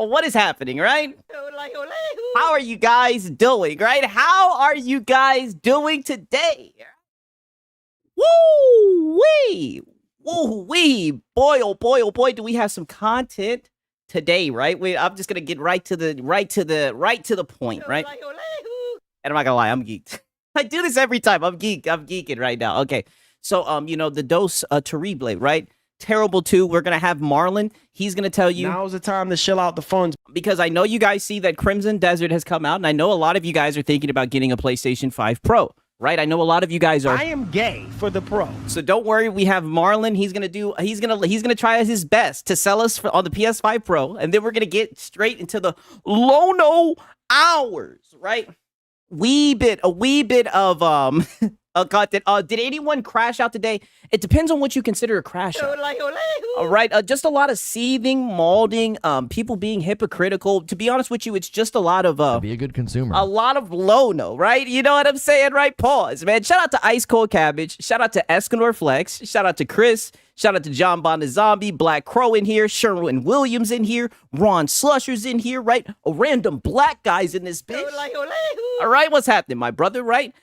What is happening, right? How are you guys doing, right? How are you guys doing today? Woo wee! Woo wee! Boy, oh boy, do we have some content today, right? I'm just gonna get right to the point, right? And I'm not gonna lie, I'm geeked. I do this every time. I'm geeking right now. Okay. So, the dose terrible, right? Terrible 2. We're gonna have Marlon. He's gonna tell you now's the time to shill out the funds, because I know you guys see that Crimson Desert has come out, and I know a lot of you guys are thinking about getting a PlayStation 5 Pro, right? I know a lot of you guys are. I am gay for the Pro. So don't worry, we have Marlon. He's gonna try his best to sell us on the PS5 Pro, and then we're gonna get straight into the Lono hours, right? A wee bit of content. Did anyone crash out today? It depends on what you consider a crash out. All right, just a lot of seething, molding, people being hypocritical. To be honest with you, it's just a lot of be a good consumer. a lot of Lono, right? You know what I'm saying, right? Pause, man. Shout out to Ice Cold Cabbage. Shout out to Escanor Flex. Shout out to Chris. Shout out to John Bonda Zombie, Black Crow in here, Sherwin Williams in here, Ron Slusher's in here, right? A random black guy's in this bitch. All right, what's happening, my brother, right?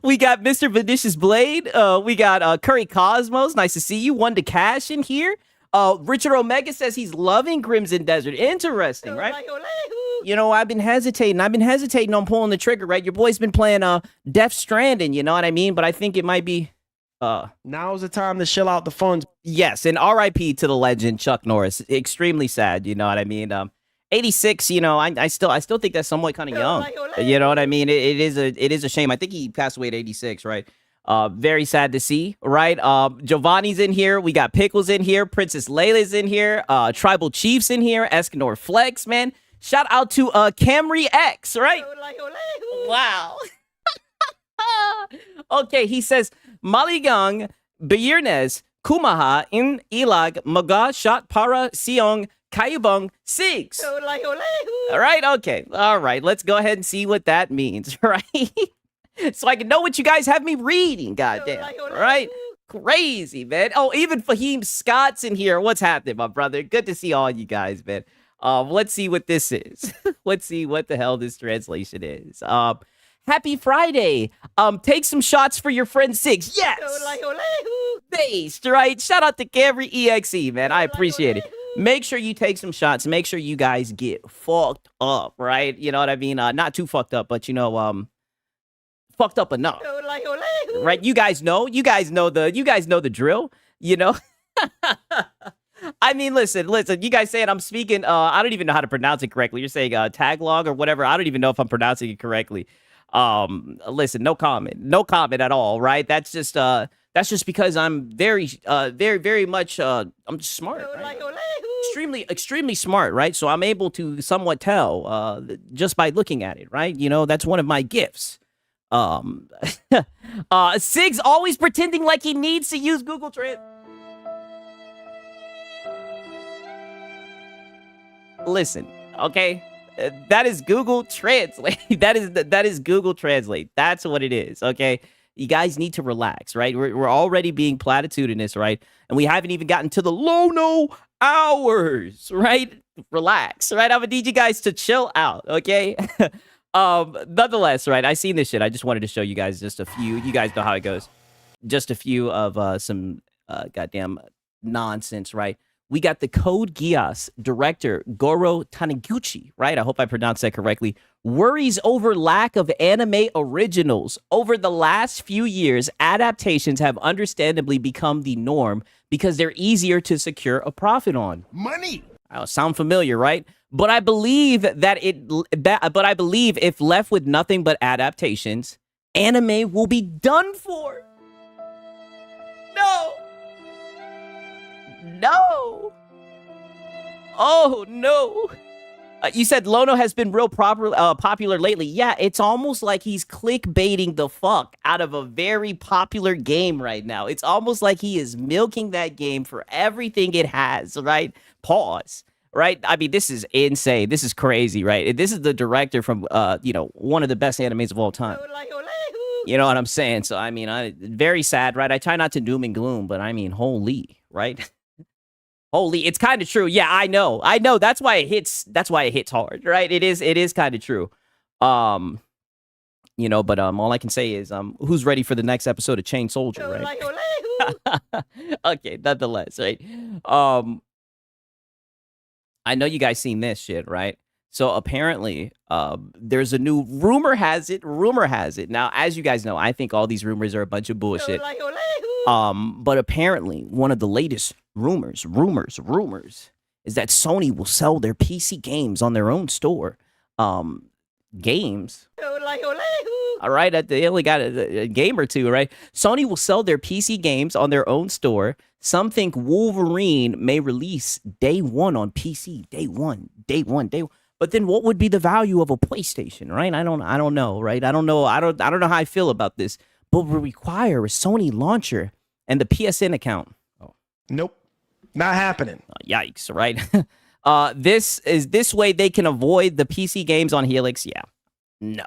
We got Mr. Vinicius Blade. We got Curry Cosmos. Nice to see you. One to Cash in here. Richard Omega says he's loving Crimson Desert. Interesting, right? You know, I've been hesitating on pulling the trigger, right? Your boy's been playing Death Stranding, you know what I mean? But I think it might be now's the time to shill out the funds. yes, and RIP to the legend Chuck Norris. Extremely sad, you know what I mean? 86, you know, I still think that's somewhat kind of young. You know what I mean? It is a shame. I think he passed away at 86, right? Very sad to see, right? Giovanni's in here. We got Pickles in here. Princess Layla's in here. Tribal Chiefs in here. Escanor Flex, man. Shout out to Camry X, right? Wow. Okay, he says Maligang Biyernes Kumaha in Ilag Maga Shot Para Siong Kayubong Sigs. All right, okay. All right, let's go ahead and see what that means, right? So I can know what you guys have me reading, goddamn. All right? Crazy, man. Oh, even Fahim Scott's in here. What's happening, my brother? Good to see all you guys, man. Let's see what this is. Let's see what the hell this translation is. Happy Friday. Take some shots for your friend Sigs. Yes. Based, right? Shout out to Camry EXE, man. I appreciate it. Make sure you take some shots. Make sure you guys get fucked up, right? You know what I mean? Not too fucked up, but fucked up enough. Right? You guys know the drill, you know? I mean, listen, you guys saying I'm speaking, I don't even know how to pronounce it correctly. You're saying taglog or whatever. I don't even know if I'm pronouncing it correctly. Listen, no comment at all, right? That's just because I'm very much, I'm just smart, right? Extremely smart, right? So I'm able to somewhat tell, just by looking at it, right? You know, that's one of my gifts. Sig's always pretending like he needs to use Google Translate. Listen, okay? That is Google Translate. That is Google Translate. That's what it is, okay? You guys need to relax, right? We're already being platitudinous, right? And we haven't even gotten to the Lono hours, right? Relax, right? I'm gonna need you guys to chill out, okay? Nonetheless, right? I seen this shit. I just wanted to show you guys just a few. You guys know how it goes. Just a few of some goddamn nonsense, right? We got the Code Geass director, Goro Taniguchi, right? I hope I pronounced that correctly. Worries over lack of anime originals. Over the last few years, adaptations have understandably become the norm because they're easier to secure a profit on. Money. Sound familiar, right? But I believe I believe if left with nothing but adaptations, anime will be done for. No. No. Oh, no. You said Lono has been real popular lately. Yeah, it's almost like he's clickbaiting the fuck out of a very popular game right now. It's almost like he is milking that game for everything it has, right? Pause. Right? I mean, this is insane. This is crazy, right? This is the director from, one of the best animes of all time. You know what I'm saying? So, I mean, very sad, right? I try not to doom and gloom, but I mean, holy, right? Holy, it's kind of true. Yeah, I know. That's why it hits. That's why it hits hard, right? It is kind of true. Um, but all I can say is who's ready for the next episode of Chain Soldier, right? Okay, nonetheless, right? I know you guys seen this shit, right? So apparently, there's a new rumor has it. Now, as you guys know, I think all these rumors are a bunch of bullshit. But apparently, one of the latest rumors is that Sony will sell their PC games on their own store. Games. All right, they only got a game or two, right? Sony will sell their PC games on their own store. Some think Wolverine may release day one on PC. Day one. But then, what would be the value of a PlayStation, right? I don't know, right? I don't know how I feel about this. But will require a Sony launcher and the PSN account. Oh, nope, not happening. Yikes, right? This way they can avoid the PC games on Helix. Yeah. No,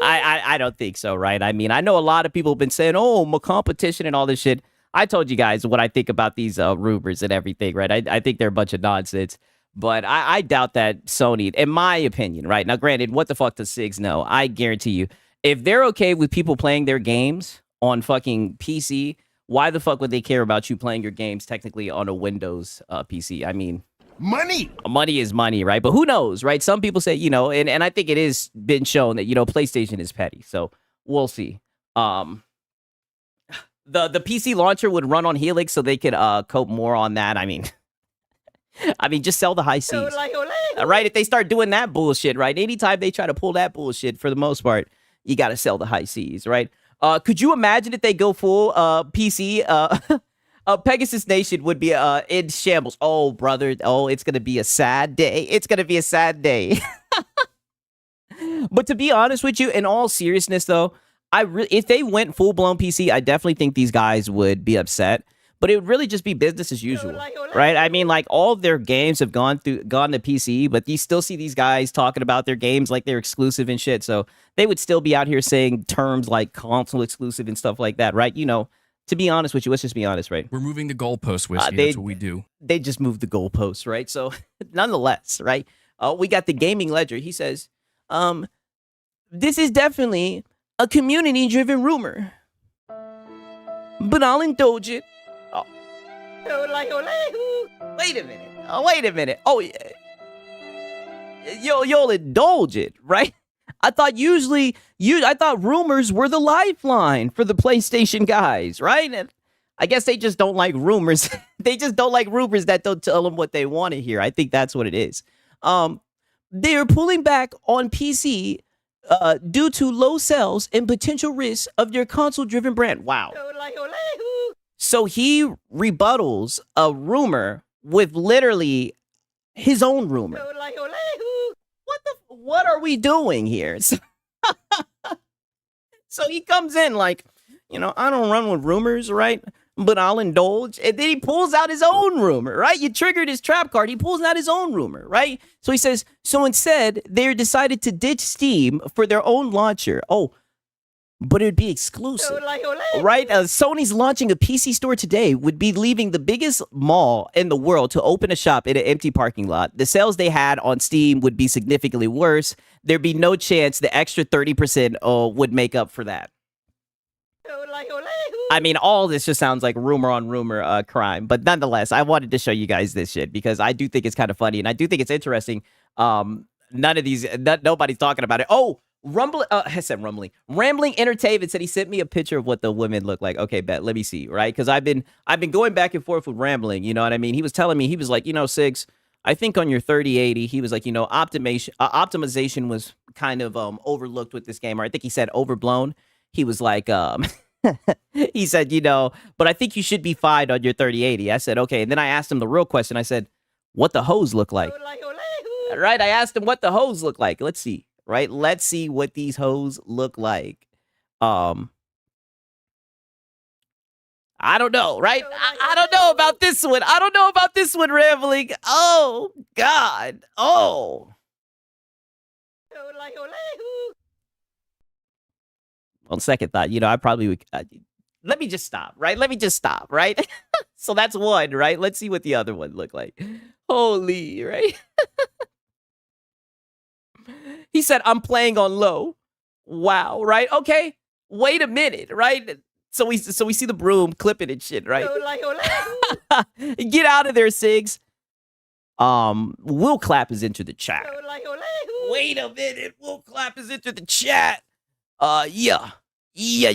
I don't think so, right? I mean, I know a lot of people have been saying, oh, my competition and all this shit. I told you guys what I think about these rumors and everything, right? I think they're a bunch of nonsense, but I doubt that Sony, in my opinion, right? Now, granted, what the fuck does Sigs know? I guarantee you, if they're okay with people playing their games on fucking PC, why the fuck would they care about you playing your games technically on a Windows PC? I mean... Money is money, right? But who knows, right? Some people say, and I think it is been shown that, PlayStation is petty. So we'll see. The PC launcher would run on Helix so they could cope more on that. I mean, just sell the high Cs. Right? If they start doing that bullshit, right? Anytime they try to pull that bullshit, for the most part, you got to sell the high Cs, right? Could you imagine if they go full PC? Pegasus Nation would be in shambles. Oh, brother. Oh, it's going to be a sad day. But to be honest with you, in all seriousness, though, if they went full-blown PC, I definitely think these guys would be upset. But it would really just be business as usual, right? I mean, like, all of their games have gone to PC, but you still see these guys talking about their games like they're exclusive and shit. So they would still be out here saying terms like console exclusive and stuff like that, right? To be honest with you, let's just be honest, right? We're moving the goalposts, Whiskey. That's what we do. They just moved the goalposts, right? So, nonetheless, right? We got the Gaming Ledger. He says, this is definitely a community-driven rumor, but I'll indulge it. Oh. Wait a minute. Oh, yeah. You'll indulge it, right? I thought rumors were the lifeline for the PlayStation guys, right? And I guess they just don't like rumors. They just don't like rumors that don't tell them what they want to hear. I think that's what it is. They are pulling back on PC due to low sales and potential risks of their console-driven brand. Wow. So he rebuttals a rumor with literally his own rumor. What are we doing here? So he comes in like, I don't run with rumors, right? But I'll indulge. And then he pulls out his own rumor, right? You triggered his trap card. He pulls out his own rumor, right? So he says, so instead, they decided to ditch Steam for their own launcher. Oh, but it would be exclusive, right? Sony's launching a PC store today would be leaving the biggest mall in the world to open a shop in an empty parking lot. The sales they had on Steam would be significantly worse. There'd be no chance the extra 30% would make up for that. I mean, all this just sounds like rumor on rumor crime. But nonetheless, I wanted to show you guys this shit because I do think it's kind of funny and I do think it's interesting. Nobody's talking about it. Oh, Rambling Entertainment said he sent me a picture of what the women look like. Okay, bet. Let me see, right? Because I've been going back and forth with Rambling. You know what I mean? He was telling me, he was like, Sigs, I think on your 3080, he was like, optimization was kind of overlooked with this game, or I think he said overblown. He was like, he said, but I think you should be fine on your 3080. I said, okay. And then I asked him the real question. I said, what the hose look like? Right? I asked him what the hose look like. Let's see. Right? Let's see what these hoes look like. I don't know, right? I don't know about this one. Rambling. Oh, God. Oh. On second thought, I probably would. let me just stop, right? Let me just stop, right? So that's one, right? Let's see what the other one looked like. Holy, right? He said, I'm playing on low. Wow, right? Okay, wait a minute, right? So we see the broom clipping and shit, right? Get out of there, Sigs. Will Clap has entered the chat. Wait a minute, Will Clap has entered the chat. Yeah. Yeah.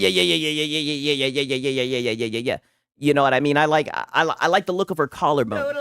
You know what I mean? I like the look of her collarbone.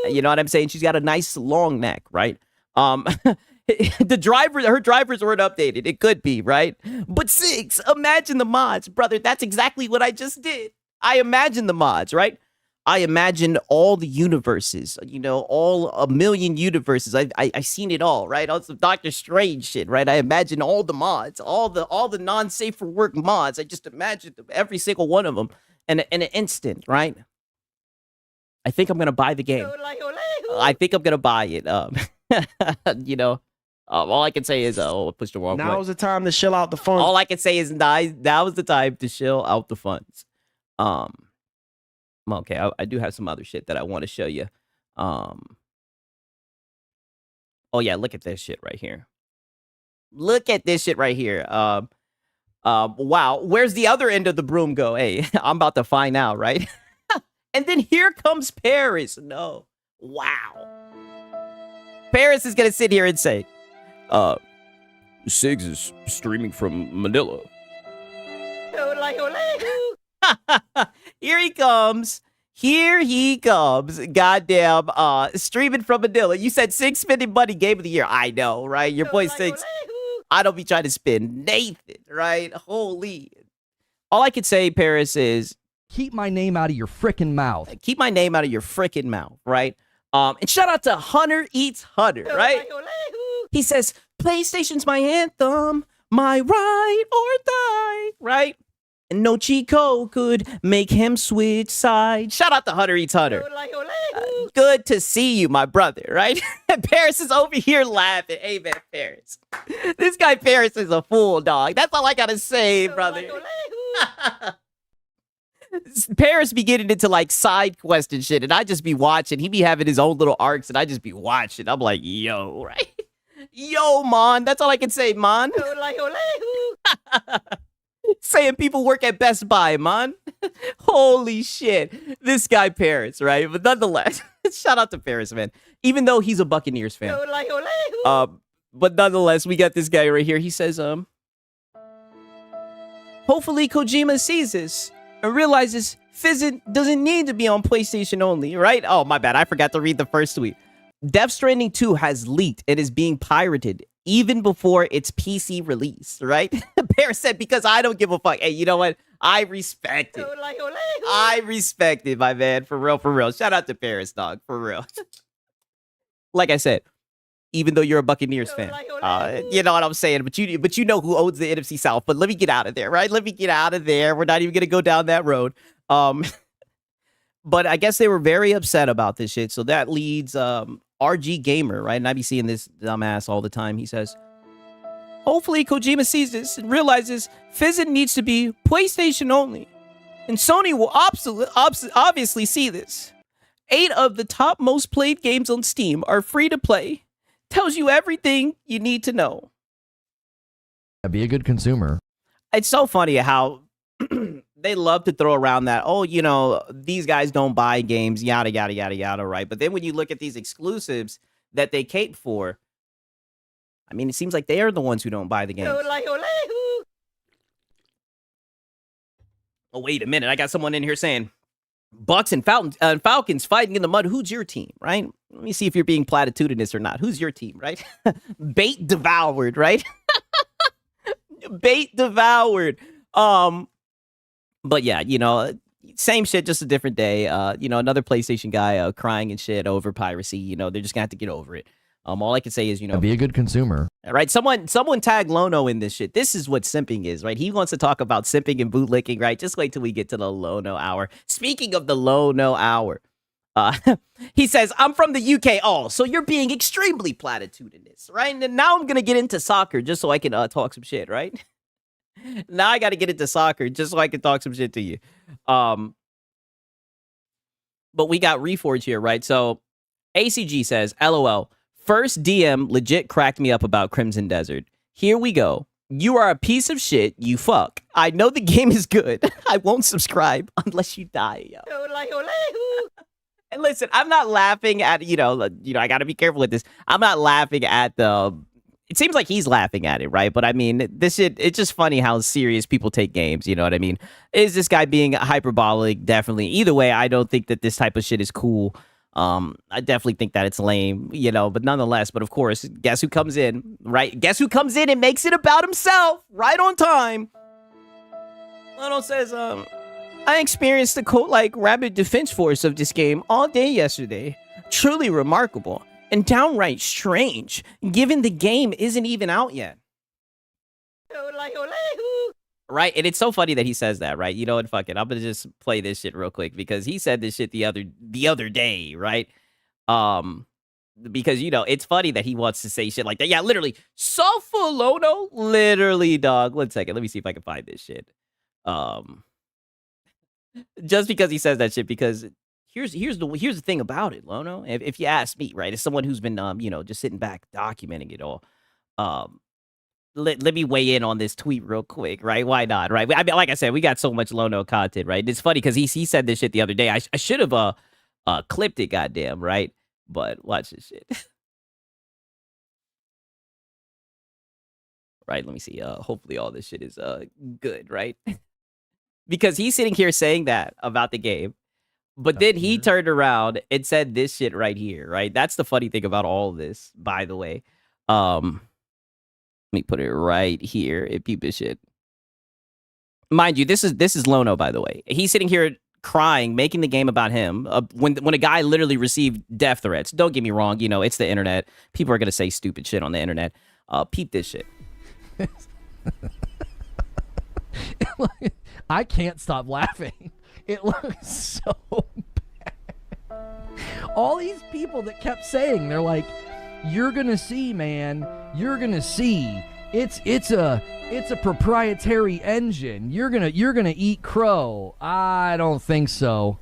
You know what I'm saying? She's got a nice long neck, right? Her drivers weren't updated. It could be, right? But Six, imagine the mods, brother. That's exactly what I just did. I imagined the mods, right? I imagined all the universes, you know, all a million universes. I seen it all, right? All some Doctor Strange shit, right? I imagined all the mods, all the non-safe for work mods. I just imagined every single one of them in an instant, right? I think I'm gonna buy the game. I think I'm gonna buy it. You know, all I can say is, I pushed the wrong button. Now's the time to chill out the funds. All I can say is, now is the time to chill out the funds. Okay, I do have some other shit that I want to show you. Oh yeah, look at this shit right here. Look at this shit right here. Wow, where's the other end of the broom go? Hey, I'm about to find out, right? And then here comes Paris. No, wow. Paris is gonna sit here and say, Sigs is streaming from Manila. Here he comes. Here he comes. Goddamn, streaming from Manila. You said Six spending money game of the year. I know, right? Your boy Six. I don't be trying to spin Nathan, right? Holy. All I could say, Paris, is keep my name out of your frickin' mouth. Keep my name out of your frickin' mouth, right? And shout out to Hunter Eats Hunter, right? He says, PlayStation's my anthem, my ride or die, right? And no cheat code could make him switch sides. Shout out to Hunter Eats Hunter. Good to see you, my brother, right? Paris is over here laughing. Hey, man, Paris. This guy Paris is a fool, dog. That's all I gotta say, brother. Paris be getting into like side quest and shit, and I just be watching. He be having his own little arcs, and I just be watching. I'm like, yo, right? Yo, man. That's all I can say, man. Saying people work at Best Buy, man. Holy shit. This guy Paris, right? But nonetheless, shout out to Paris, man. Even though he's a Buccaneers fan. But nonetheless, we got this guy right here. He says, hopefully Kojima sees this and realizes Fizzin doesn't need to be on PlayStation only, right? Oh, my bad. I forgot to read the first tweet. Death Stranding 2 has leaked and is being pirated even before its PC release, right? Paris said, because I don't give a fuck. Hey, you know what? I respect it. I respect it, my man. For real, for real. Shout out to Paris, dog. For real. Like I said, even though you're a Buccaneers fan, you know what I'm saying? But you know who owns the NFC South. But let me get out of there, right? Let me get out of there. We're not even going to go down that road. But I guess they were very upset about this shit. So that leads RG Gamer, right? And I be seeing this dumbass all the time. He says, hopefully Kojima sees this and realizes Fizzin needs to be PlayStation only. And Sony will obviously see this. 8 of the top most played games on Steam are free to play. Tells you everything you need to know. Be a good consumer. It's so funny how they love to throw around that, oh, you know, these guys don't buy games, yada, yada, yada, yada, right? But then when you look at these exclusives that they cape for, I mean, it seems like they are the ones who don't buy the games. Oh, wait a minute. I got someone in here saying, Bucks and Falcons fighting in the mud. Who's your team, right? Let me see if you're being platitudinous or not. Who's your team, right? Bait devoured, right? Bait devoured. But yeah, you know, same shit, just a different day. You know, another PlayStation guy crying and shit over piracy. You know, they're just gonna have to get over it. All I can say is, you know, be a good consumer. Right? Someone tag Lono in this shit. This is what simping is, right? He wants to talk about simping and bootlicking, right? Just wait till we get to the Lono hour. Speaking of the Lono hour, he says, I'm from the UK. Oh, so you're being extremely platitudinous, right? And now I'm gonna get into soccer just so I can talk some shit, right? Now I got to get into soccer just so I can talk some shit to you. But we got Reforge here, right? So ACG says, LOL, first DM legit cracked me up about Crimson Desert. Here we go. You are a piece of shit, you fuck. I know the game is good. I won't subscribe unless you die, yo. And listen, I'm not laughing at, you know, I got to be careful with this. I'm not laughing at it seems like he's laughing at it, right? But I mean, this shit, it's just funny how serious people take games, you know what I mean? Is this guy being hyperbolic? Definitely. Either way, I don't think that this type of shit is cool. I definitely think that it's lame, you know, but nonetheless, but of course, guess who comes in, right? Guess who comes in and makes it about himself right on time? Lono says, I experienced the cult-like rapid defense force of this game all day yesterday. Truly remarkable and downright strange, given the game isn't even out yet. Right, and it's so funny that he says that, right? You know what, fuck it, I'm gonna just play this shit real quick because he said this shit the other day, right? Because, you know, it's funny that he wants to say shit like that. Yeah, literally, Sofolono, literally, dog. 1 second, let me see if I can find this shit. Just because he says that shit, because here's the thing about it, Lono. If you ask me, right, as someone who's been you know, just sitting back documenting it all, let me weigh in on this tweet real quick, right? Why not, right? I mean, like I said, we got so much Lono content, right? It's funny because he said this shit the other day. I should have clipped it, goddamn, right? But watch this shit. Right, let me see. Hopefully all this shit is good, right? Because he's sitting here saying that about the game, but then he turned around and said this shit right here, right? That's the funny thing about all of this, by the way. Let me put it right here. Peep this shit. Mind you, this is Lono, by the way. He's sitting here crying, making the game about him when a guy literally received death threats. Don't get me wrong, you know, it's the internet. People are gonna say stupid shit on the internet. Peep this shit. I can't stop laughing. It looks so bad. All these people that kept saying, they're like, you're gonna see, man. You're gonna see. It's a proprietary engine. You're gonna eat crow. I don't think so.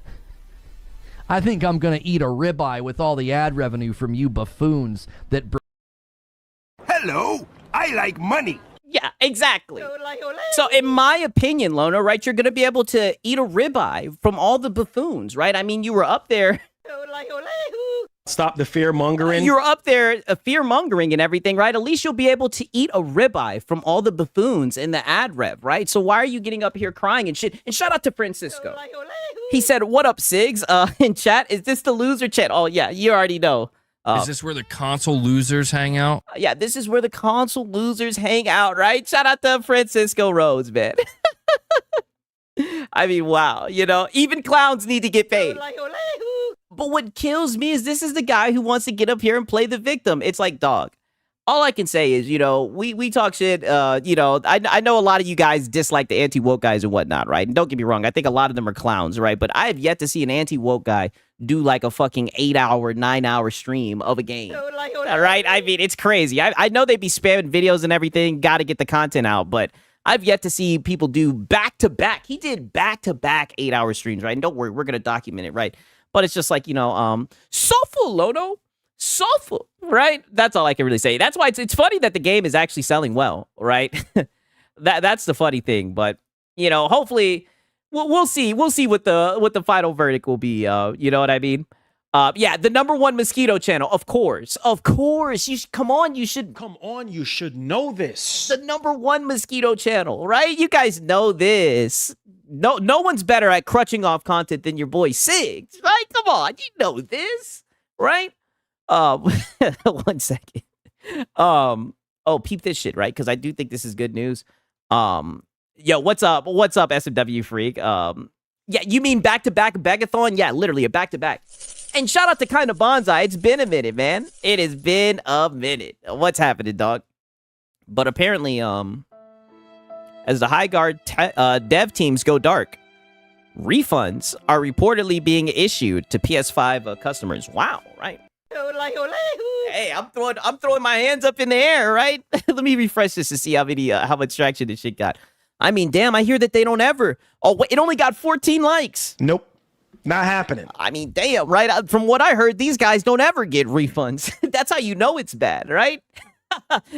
I think I'm gonna eat a ribeye with all the ad revenue from you buffoons that. Hello, I like money. Yeah, exactly. So in my opinion, Lono, right, you're going to be able to eat a ribeye from all the buffoons, right? I mean, you were up there. Stop the fear mongering. You're up there fear mongering and everything, right? At least you'll be able to eat a ribeye from all the buffoons in the ad rev, right? So why are you getting up here crying and shit? And shout out to Francisco. He said, what up, Sigs? In chat, is this the loser chat? Oh, yeah, you already know. Is this where the console losers hang out? Yeah, this is where the console losers hang out, right? Shout out to Francisco Rhodes, man. I mean, wow. You know, even clowns need to get paid. But what kills me is this is the guy who wants to get up here and play the victim. It's like, dog. All I can say is, you know, we talk shit, you know, I know a lot of you guys dislike the anti-woke guys and whatnot, right? And don't get me wrong, I think a lot of them are clowns, right? But I have yet to see an anti-woke guy do like a fucking 8-hour, 9-hour stream of a game. All right? I mean, it's crazy. I know they be spamming videos and everything, got to get the content out, but I've yet to see people do back-to-back. He did back-to-back 8-hour streams, right? And don't worry, we're going to document it, right? But it's just like, you know, soulful, Lono. Soulful, right? That's all I can really say. That's why it's funny that the game is actually selling well, right? That's the funny thing. But, you know, hopefully we'll see. We'll see what the final verdict will be. You know what I mean? Yeah, the #1 mosquito channel, of course. Of course. Come on, you should know this. The #1 mosquito channel, right? You guys know this. No one's better at crutching off content than your boy Sigs, right? Come on, you know this, right? 1 second. Oh, peep this shit, right? Because I do think this is good news. Yo, what's up? What's up, SMW freak? Yeah, you mean back-to-back Begathon? Yeah, literally a back-to-back. And shout out to Kind of Bonsai. It's been a minute, man. It has been a minute. What's happening, dog? But apparently, as the High Guard dev teams go dark, refunds are reportedly being issued to PS5 customers. Wow, right? Hey, I'm throwing my hands up in the air, right? Let me refresh this to see how much traction this shit got. I mean, damn, I hear that they don't ever. Oh, wait, it only got 14 likes. Nope. Not happening. I mean, damn, right? From what I heard, these guys don't ever get refunds. That's how you know it's bad, right?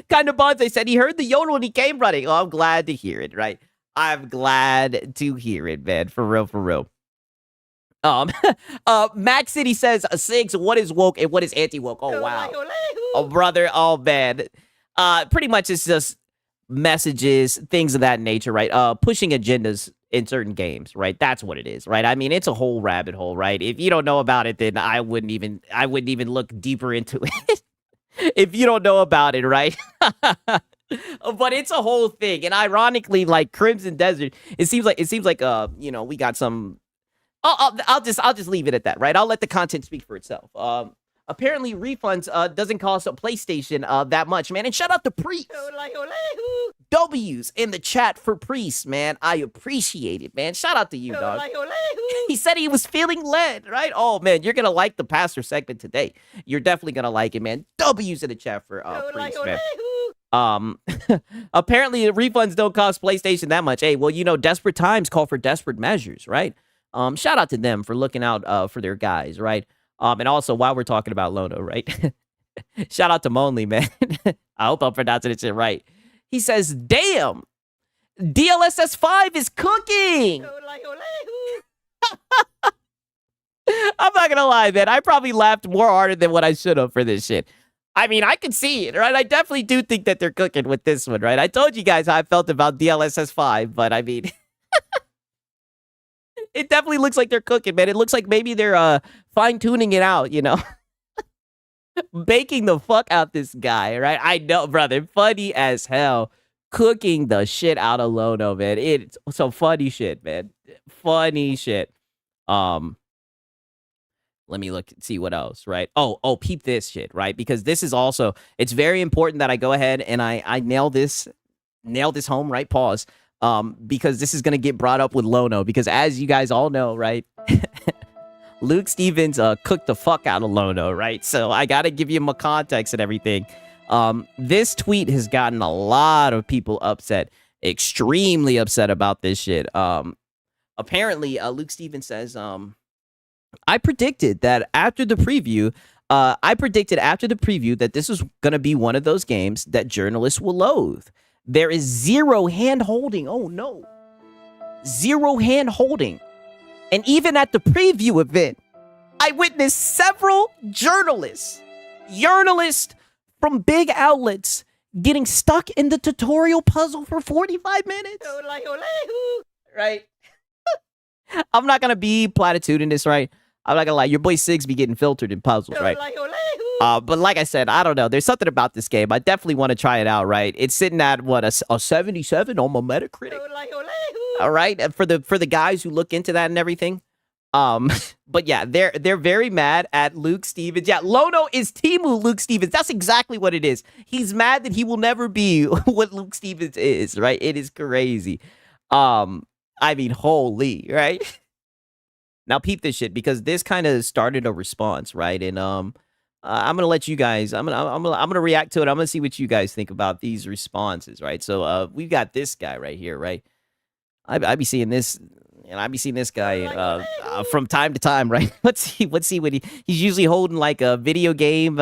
Kind of bonds. They said he heard the yodel when he came running. Oh, I'm glad to hear it, right? I'm glad to hear it, man. For real, for real. Max City says, Sigs, what is woke and what is anti-woke? Oh, wow. Oh, brother. Oh, man. Pretty much it's just messages, things of that nature, right? Pushing agendas in certain games, right? That's what it is, right? I mean, it's a whole rabbit hole, right? If you don't know about it, then I wouldn't even look deeper into it. If you don't know about it, right? But it's a whole thing. And ironically, like Crimson Desert, it seems like we got some. I'll just leave it at that, right? I'll let the content speak for itself. Apparently refunds doesn't cost a PlayStation that much, man. And shout out to Priest. W's in the chat for Priest, man. I appreciate it, man. Shout out to you, dog. He said he was feeling led, right? Oh, man, you're gonna like the pastor segment today. You're definitely gonna like it, man. W's in the chat for Priest, man. Apparently the refunds don't cost PlayStation that much. Hey, well, desperate times call for desperate measures, right? Shout out to them for looking out for their guys, right? And also, while we're talking about Lono, right? Shout out to Monley, man. I hope I'm pronouncing it right. He says, damn, DLSS 5 is cooking. I'm not going to lie, man. I probably laughed more harder than what I should have for this shit. I mean, I can see it, right? I definitely do think that they're cooking with this one, right? I told you guys how I felt about DLSS 5, but I mean... It definitely looks like they're cooking, man. It looks like maybe they're fine-tuning it out, Baking the fuck out this guy, right? I know, brother. Funny as hell. Cooking the shit out of Lono, man. It's some funny shit, man. Funny shit. Let me look and see what else, right? Oh, peep this shit, right? Because this is also, it's very important that I go ahead and I nail this home, right? Pause. Because this is going to get brought up with Lono, because as you guys all know, right, Luke Stevens cooked the fuck out of Lono, right? So I got to give you my context and everything. This tweet has gotten a lot of people upset, extremely upset about this shit. Apparently, Luke Stevens says, I predicted after the preview that this was going to be one of those games that journalists will loathe. There is zero hand-holding. Oh, no. Zero hand-holding. And even at the preview event, I witnessed several journalists from big outlets getting stuck in the tutorial puzzle for 45 minutes. Right? I'm not going to be platitudinous, right? I'm not going to lie. Your boy Sigs be getting filtered in puzzles, right? But like I said, I don't know. There's something about this game. I definitely want to try it out, right? It's sitting at, what, a 77 on my Metacritic? All right? And for the guys who look into that and everything. But yeah, they're very mad at Luke Stevens. Yeah, Lono is Timu Luke Stevens. That's exactly what it is. He's mad that he will never be what Luke Stevens is, right? It is crazy. I mean, holy, right? Now peep this shit, because this kind of started a response, right? And I'm gonna let you guys. I'm gonna react to it. I'm gonna see what you guys think about these responses, right? So we've got this guy right here, right? I be seeing this, and I be seeing this guy from time to time, right? Let's see what he's usually holding, like a video game,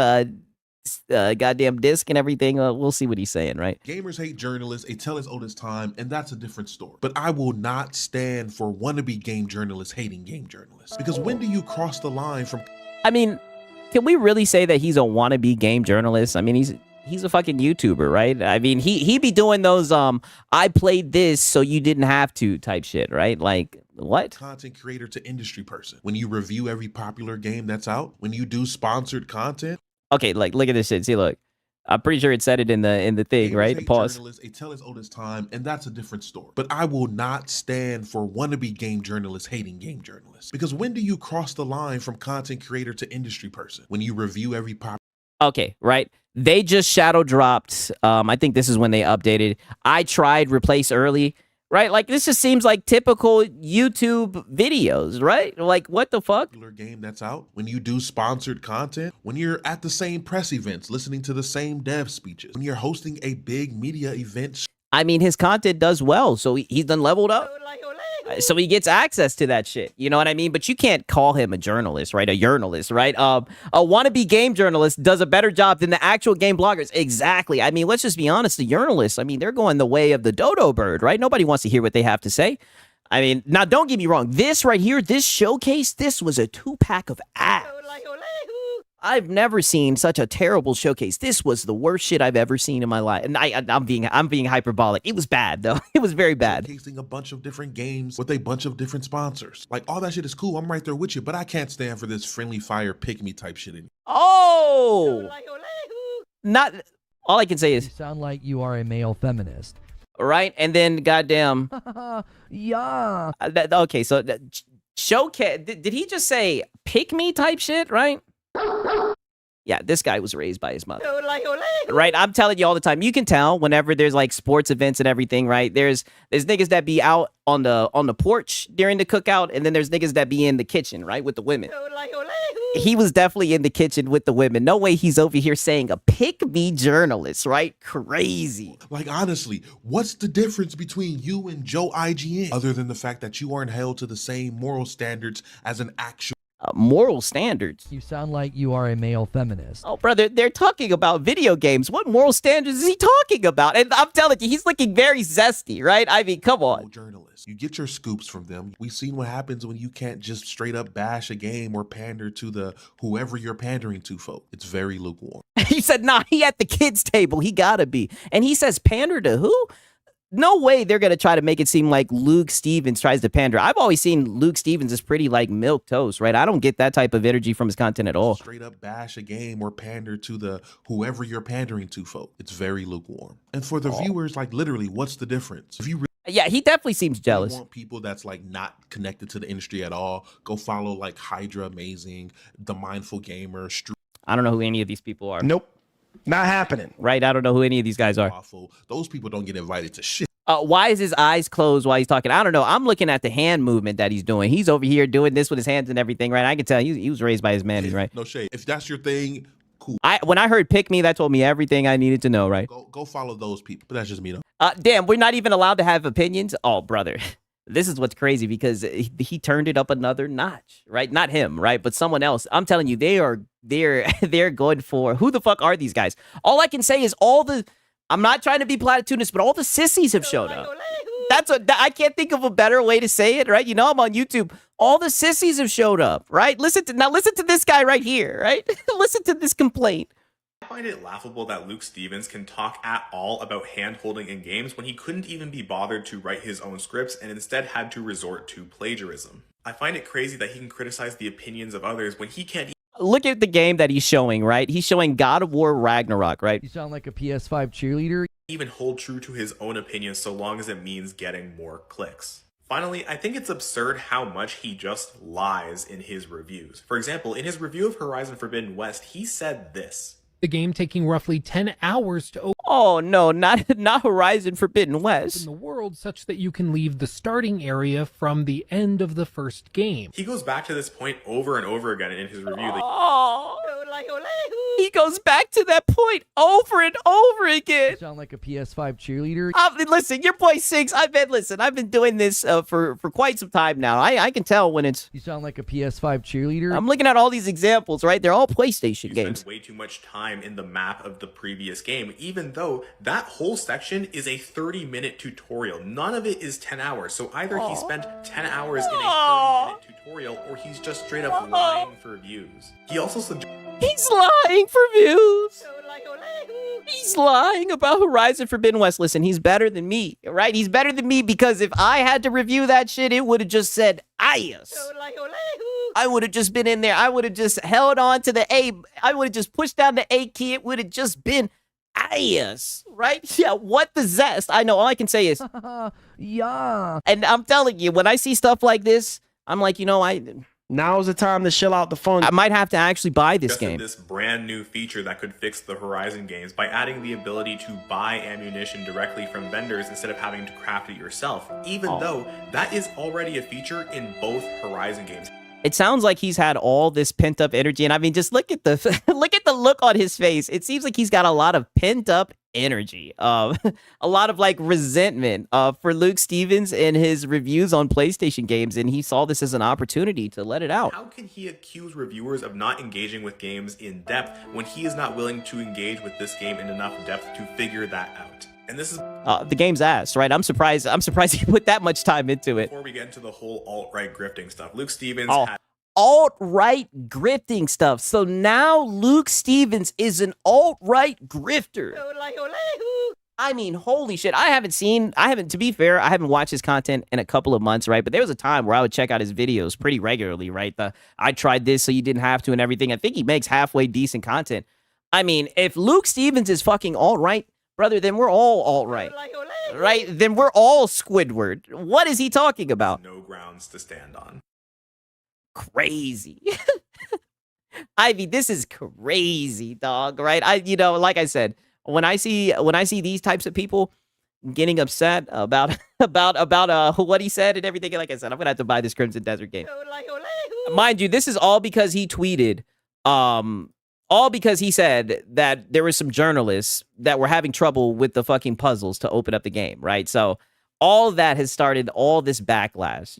goddamn disc and everything. We'll see what he's saying, right? Gamers hate journalists. A tell as old as time, and that's a different story. But I will not stand for wannabe game journalists hating game journalists, because when do you cross the line from? I mean, can we really say that he's a wannabe game journalist? I mean, he's a fucking YouTuber, right? I mean, he be doing those I played this so you didn't have to type shit, right? Like, what? Content creator to industry person. When you review every popular game that's out, when you do sponsored content. Okay, like, look at this shit. See, look. I'm pretty sure it said it in the thing, Gamers right? hate Pause. Journalists, a tell as old as time, and that's a different story. But I will not stand for wannabe game journalists hating game journalists. Because when do you cross the line from content creator to industry person? When you review every pop. Okay, right. They just shadow dropped. I think this is when they updated. I tried replace early, right? Like, this just seems like typical YouTube videos, right? Like, what the fuck? Game that's out, when you do sponsored content, when you're at the same press events, listening to the same dev speeches, when you're hosting a big media event. I mean, his content does well, so he's done leveled up. So he gets access to that shit. You know what I mean? But you can't call him a journalist, right? A journalist, right? A wannabe game journalist does a better job than the actual game bloggers. Exactly. I mean, let's just be honest. The journalists, I mean, they're going the way of the dodo bird, right? Nobody wants to hear what they have to say. I mean, now don't get me wrong. This right here, this showcase, this was a 2-pack of ass. I've never seen such a terrible showcase. This was the worst shit I've ever seen in my life. And I'm being hyperbolic. It was bad though. It was very bad. Showcasing a bunch of different games with a bunch of different sponsors. Like all that shit is cool. I'm right there with you, but I can't stand for this friendly fire pick me type shit in. Oh, not all I can say You is sound like you are a male feminist. right. And then goddamn. Yeah. Okay, so showcase. Did he just say pick me type shit? Right. Yeah, this guy was raised by his mother. Right, I'm telling you all the time. You can tell whenever there's like sports events and everything, right? There's niggas that be out on the porch during the cookout, and then there's niggas that be in the kitchen, right, with the women. He was definitely in the kitchen with the women. No way he's over here saying a pick me journalist, right? Crazy. Like honestly, what's the difference between you and Joe IGN? Other than the fact that you aren't held to the same moral standards as an actual Moral standards. You sound like you are a male feminist. Oh, brother, they're talking about video games. What moral standards is he talking about? And I'm telling you, he's looking very zesty, right? I mean, come on. journalists. You get your scoops from them. We've seen what happens when you can't just straight up bash a game or pander to the whoever you're pandering to, folk. It's very lukewarm. He said, nah, he at the kids' table. He gotta be. And he says, pander to who? No way they're going to try to make it seem like Luke Stevens tries to pander. I've always seen Luke Stevens as pretty like milk toast, right? I don't get that type of energy from his content at all. Straight up bash a game or pander to the whoever you're pandering to, folk. It's very lukewarm. And for the viewers, like literally, what's the difference? If you really Yeah, he definitely seems jealous. want people that's like not connected to the industry at all, go follow like Hydra Amazing, The Mindful Gamer, I don't know who any of these people are. Nope. Not happening. Right? I don't know who any of these guys are. Awful. Those people don't get invited to shit. Why is his eyes closed while he's talking? I don't know. I'm looking at the hand movement that he's doing. He's over here doing this with his hands and everything, right? I can tell he was raised by his mammy, right? No shade. If that's your thing, cool. When I heard pick me, that told me everything I needed to know, right? Go follow those people. But that's just me though. Damn, we're not even allowed to have opinions? Oh, brother. This is what's crazy because he turned it up another notch, right? Not him, right? But someone else. I'm telling you, they're going for who the fuck are these guys? All I can say is I'm not trying to be platitudinous, but all the sissies have showed up. I can't think of a better way to say it, right? You know, I'm on YouTube. All the sissies have showed up, right? Listen to this guy right here, right? Listen to this complaint. I find it laughable that Luke Stevens can talk at all about hand-holding in games when he couldn't even be bothered to write his own scripts and instead had to resort to plagiarism. I find it crazy that he can criticize the opinions of others when he can't Look at the game that he's showing, right? He's showing God of War Ragnarok, right? You sound like a PS5 cheerleader. even hold true to his own opinions so long as it means getting more clicks. Finally, I think it's absurd how much he just lies in his reviews. For example, in his review of Horizon Forbidden West, he said this. The game taking roughly 10 hours to open Oh no, not Horizon Forbidden West. the world such that you can leave the starting area from the end of the first game. He goes back to this point over and over again in his review. Oh, he goes back to that point over and over again. You sound like a PS5 cheerleader. Listen, your boy Six. I've been doing this for quite some time now. I can tell when it's. You sound like a PS5 cheerleader. I'm looking at all these examples, right? They're all PlayStation You games. spend way too much time in the map of the previous game, even though that whole section is a 30-minute tutorial. None of it is 10 hours. So either he spent 10 hours in a 30-minute tutorial, or he's just straight up lying for views. He also He's lying for views. He's lying about Horizon Forbidden West. Listen, he's better than me, right? He's better than me because if I had to review that shit, it would have just said Ayas. I would have just been in there. I would have just held on to the A. I would have just pushed down the A key. It would have just been Ayas, right? Yeah, what the zest? I know. All I can say is, Yeah. and I'm telling you, when I see stuff like this, I'm like, you know, Now's the time to chill out the phone. I might have to actually buy this suggested game. this brand new feature that could fix the Horizon games by adding the ability to buy ammunition directly from vendors instead of having to craft it yourself, even though that is already a feature in both Horizon games. It sounds like he's had all this pent up energy, and I mean, just look at the look at the look on his face. It seems like he's got a lot of pent up energy, a lot of like resentment for Luke Stevens and his reviews on PlayStation games, and he saw this as an opportunity to let it out. How can he accuse reviewers of not engaging with games in depth when he is not willing to engage with this game in enough depth to figure that out? And this is the game's ass, right? I'm surprised he put that much time into it. Before we get into the whole alt-right grifting stuff, Luke Stevens had alt-right grifting stuff. So now Luke Stevens is an alt-right grifter. I mean, holy shit. To be fair, I haven't watched his content in a couple of months, right? But there was a time where I would check out his videos pretty regularly, right? I tried this so you didn't have to and everything. I think he makes halfway decent content. I mean, if Luke Stevens is fucking alt-right, brother, then we're all alt-right, right? Then we're all Squidward. What is he talking about? no grounds to stand on. Crazy. Ivy, this is crazy, dog, right? Like I said, when I see these types of people getting upset about what he said and everything, like I said, I'm gonna have to buy this Crimson Desert game. Mind you, this is all because he tweeted, all because he said that there were some journalists that were having trouble with the fucking puzzles to open up the game, right? So all that has started all this backlash,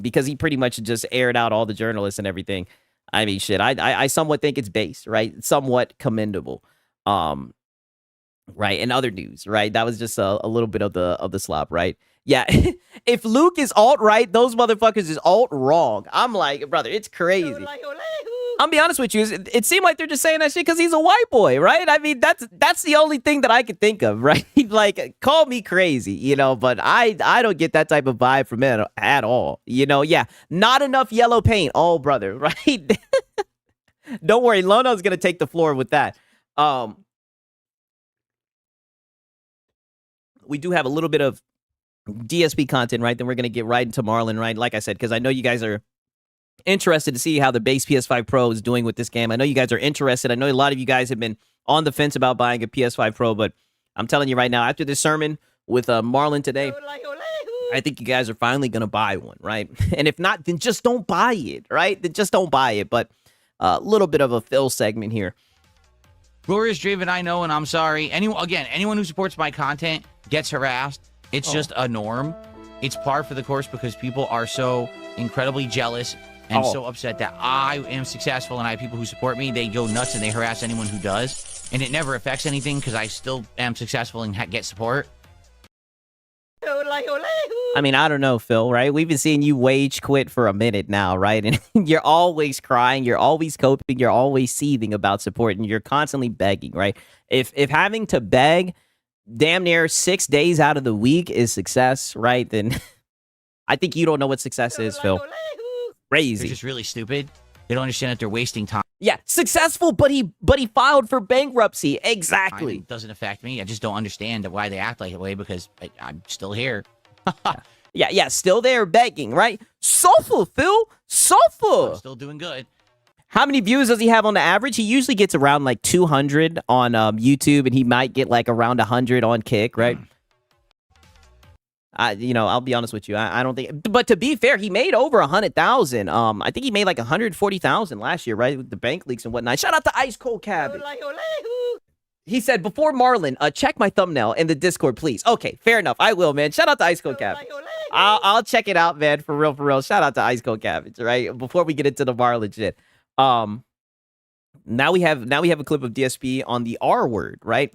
because he pretty much just aired out all the journalists and everything. I mean, shit, I somewhat think it's based, right? Somewhat commendable. Right. And other news, right? That was just a little bit of the slop, right? Yeah. If Luke is alt-right, those motherfuckers is alt-wrong. I'm like, brother, it's crazy. I'll be honest with you. It seemed like they're just saying that shit because he's a white boy, right? I mean, that's the only thing that I could think of, right? Like, call me crazy, but I don't get that type of vibe from it at all. Yeah, not enough yellow paint. Oh, brother, right? Don't worry, Lono's gonna take the floor with that. We do have a little bit of DSP content, right? Then we're gonna get right into Marlon, right? Like I said, because I know you guys are interested to see how the base PS5 Pro is doing with this game. I know you guys are interested. I know a lot of you guys have been on the fence about buying a PS5 Pro, but I'm telling you right now, after this sermon with Marlon today, I think you guys are finally going to buy one, right? And if not, then just don't buy it, right? Then just don't buy it. But a little bit of a Phil segment here. Glorious Draven, I know, and I'm sorry. Anyone who supports my content gets harassed. It's just a norm. It's par for the course because people are so incredibly jealous and so upset that I am successful and I have people who support me. They go nuts and they harass anyone who does. And it never affects anything because I still am successful and get support. I mean, I don't know, Phil, right? We've been seeing you wage quit for a minute now, right? And you're always crying, you're always coping, you're always seething about support, and you're constantly begging, right? If having to beg damn near 6 days out of the week is success, right? Then I think you don't know what success is, Phil. Crazy. They're just really stupid. They don't understand that they're wasting time. Yeah, successful, but he filed for bankruptcy. Exactly. It doesn't affect me. I just don't understand why they act like that way because I'm still here. Yeah, still there begging, right? Suffer, Phil. Suffer. I'm still doing good. How many views does he have on the average? He usually gets around like 200 on YouTube, and he might get like around 100 on Kick, right? I'll be honest with you. I don't think, but to be fair, he made over 100,000. I think he made like 140,000 last year, right? With the bank leaks and whatnot. Shout out to Ice Cold Cabbage. He said, before Marlon, check my thumbnail in the Discord, please. Okay, fair enough. I will, man. Shout out to Ice Cold Cabbage. I'll check it out, man. For real. Shout out to Ice Cold Cabbage, right? Before we get into the Marlon shit. Now we have a clip of DSP on the R word, right?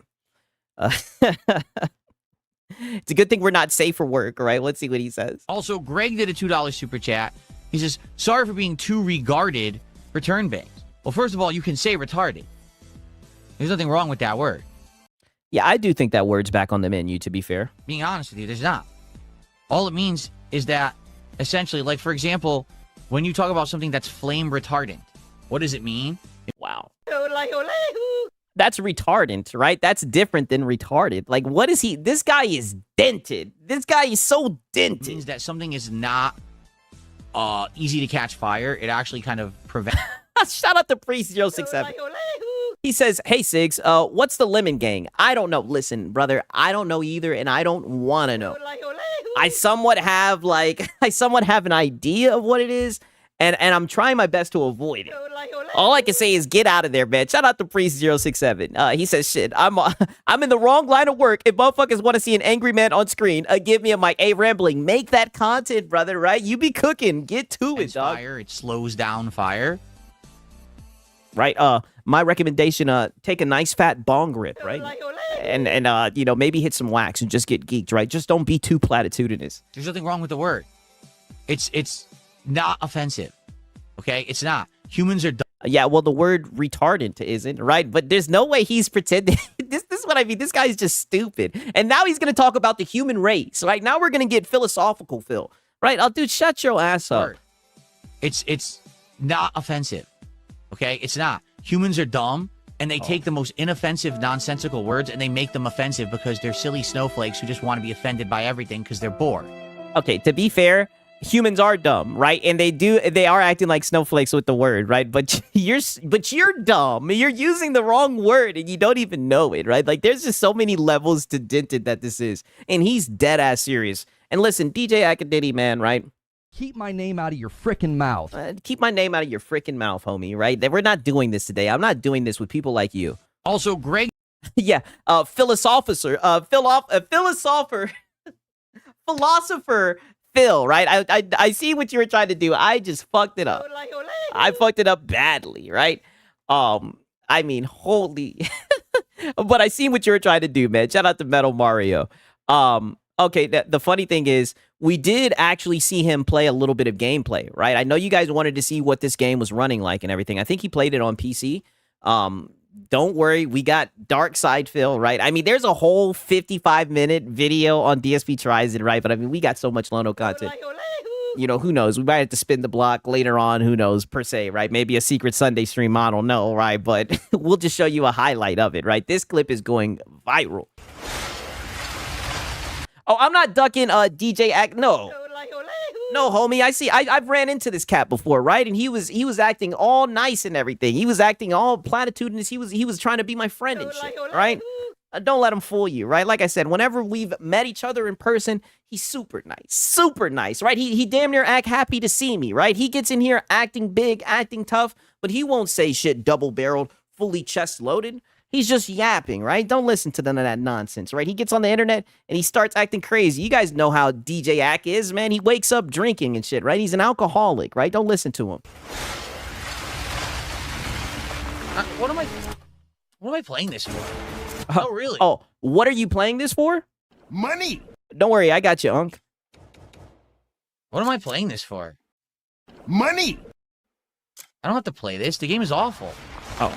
It's a good thing we're not safe for work, right? Let's see what he says. Also, Greg did a $2 super chat. He says, sorry for being too regarded return banks. Well, first of all, you can say retarded. There's nothing wrong with that word. Yeah, I do think that word's back on the menu, to be fair. Being honest with you, there's not. All it means is that, essentially, like, for example, when you talk about something that's flame retardant, what does it mean? Wow. That's retardant, right? That's different than retarded. Like, what is he? This guy is dented. This guy is so dented. It means that something is not easy to catch fire. It actually kind of prevents. Shout out to Priest067. He says, hey, Sigs, what's the Lemon Gang? I don't know. Listen, brother, I don't know either, and I don't want to know. I somewhat have an idea of what it is, and I'm trying my best to avoid it. All I can say is get out of there, man. Shout out to Priest067. He says, shit, I'm in the wrong line of work. If motherfuckers want to see an angry man on screen, give me a mic. Hey, Rambling, make that content, brother, right? You be cooking. Get to it, dog. Fire, it slows down fire. Right? My recommendation, take a nice fat bong rip, right? And you know, maybe hit some wax and just get geeked, right? Just don't be too platitudinous. There's nothing wrong with the word. It's not offensive. Okay? It's not. Humans are dumb. Yeah, well, the word retardant isn't, right? But there's no way he's pretending. This is what I mean. This guy's just stupid. And now he's going to talk about the human race, right? Now we're going to get philosophical, Phil. Right? Oh, dude, shut your ass up. It's not offensive. Okay? It's not. Humans are dumb, and they take the most inoffensive, nonsensical words, and they make them offensive because they're silly snowflakes who just want to be offended by everything because they're bored. Okay, to be fair, humans are dumb, right? And they are acting like snowflakes with the word, right? But you're dumb. You're using the wrong word and you don't even know it, right? Like there's just so many levels to dented that this is. And he's dead ass serious. And listen, DJ Akadidi, man, right? Keep my name out of your frickin' mouth. Keep my name out of your freaking mouth, homie, right? We're not doing this today. I'm not doing this with people like you. Also, Greg. Yeah, philosopher Phil, right? I see what you were trying to do. I just fucked it up. I fucked it up badly, right? I mean, holy. But I see what you were trying to do, man. Shout out to Metal Mario. Okay, the funny thing is, we did actually see him play a little bit of gameplay, right? I know you guys wanted to see what this game was running like and everything. I think he played it on PC. Don't worry, we got Dark Side Phil, right? I mean, there's a whole 55-minute video on DSP Tries It, right? But I mean, we got so much Lono content. You know, who knows? We might have to spin the block later on, who knows, per se, right? Maybe a secret Sunday stream, I don't know, right? But we'll just show you a highlight of it, right? This clip is going viral. Oh, I'm not ducking DJ Act. No, homie. I see. I've ran into this cat before, right? And he was acting all nice and everything. He was acting all platitudinous. He was trying to be my friend and shit, right? Don't let him fool you, right? Like I said, whenever we've met each other in person, he's super nice, right? He damn near act happy to see me, right? He gets in here acting big, acting tough, but he won't say shit double-barreled, fully chest-loaded. He's just yapping, right? Don't listen to none of that nonsense, right? He gets on the internet and he starts acting crazy. You guys know how DJ Ack is, man. He wakes up drinking and shit, right? He's an alcoholic, right? Don't listen to him. What am I playing this for? Oh, really? Oh, what are you playing this for? Money. Don't worry, I got you, Unc. What am I playing this for? Money. I don't have to play this. The game is awful. Oh.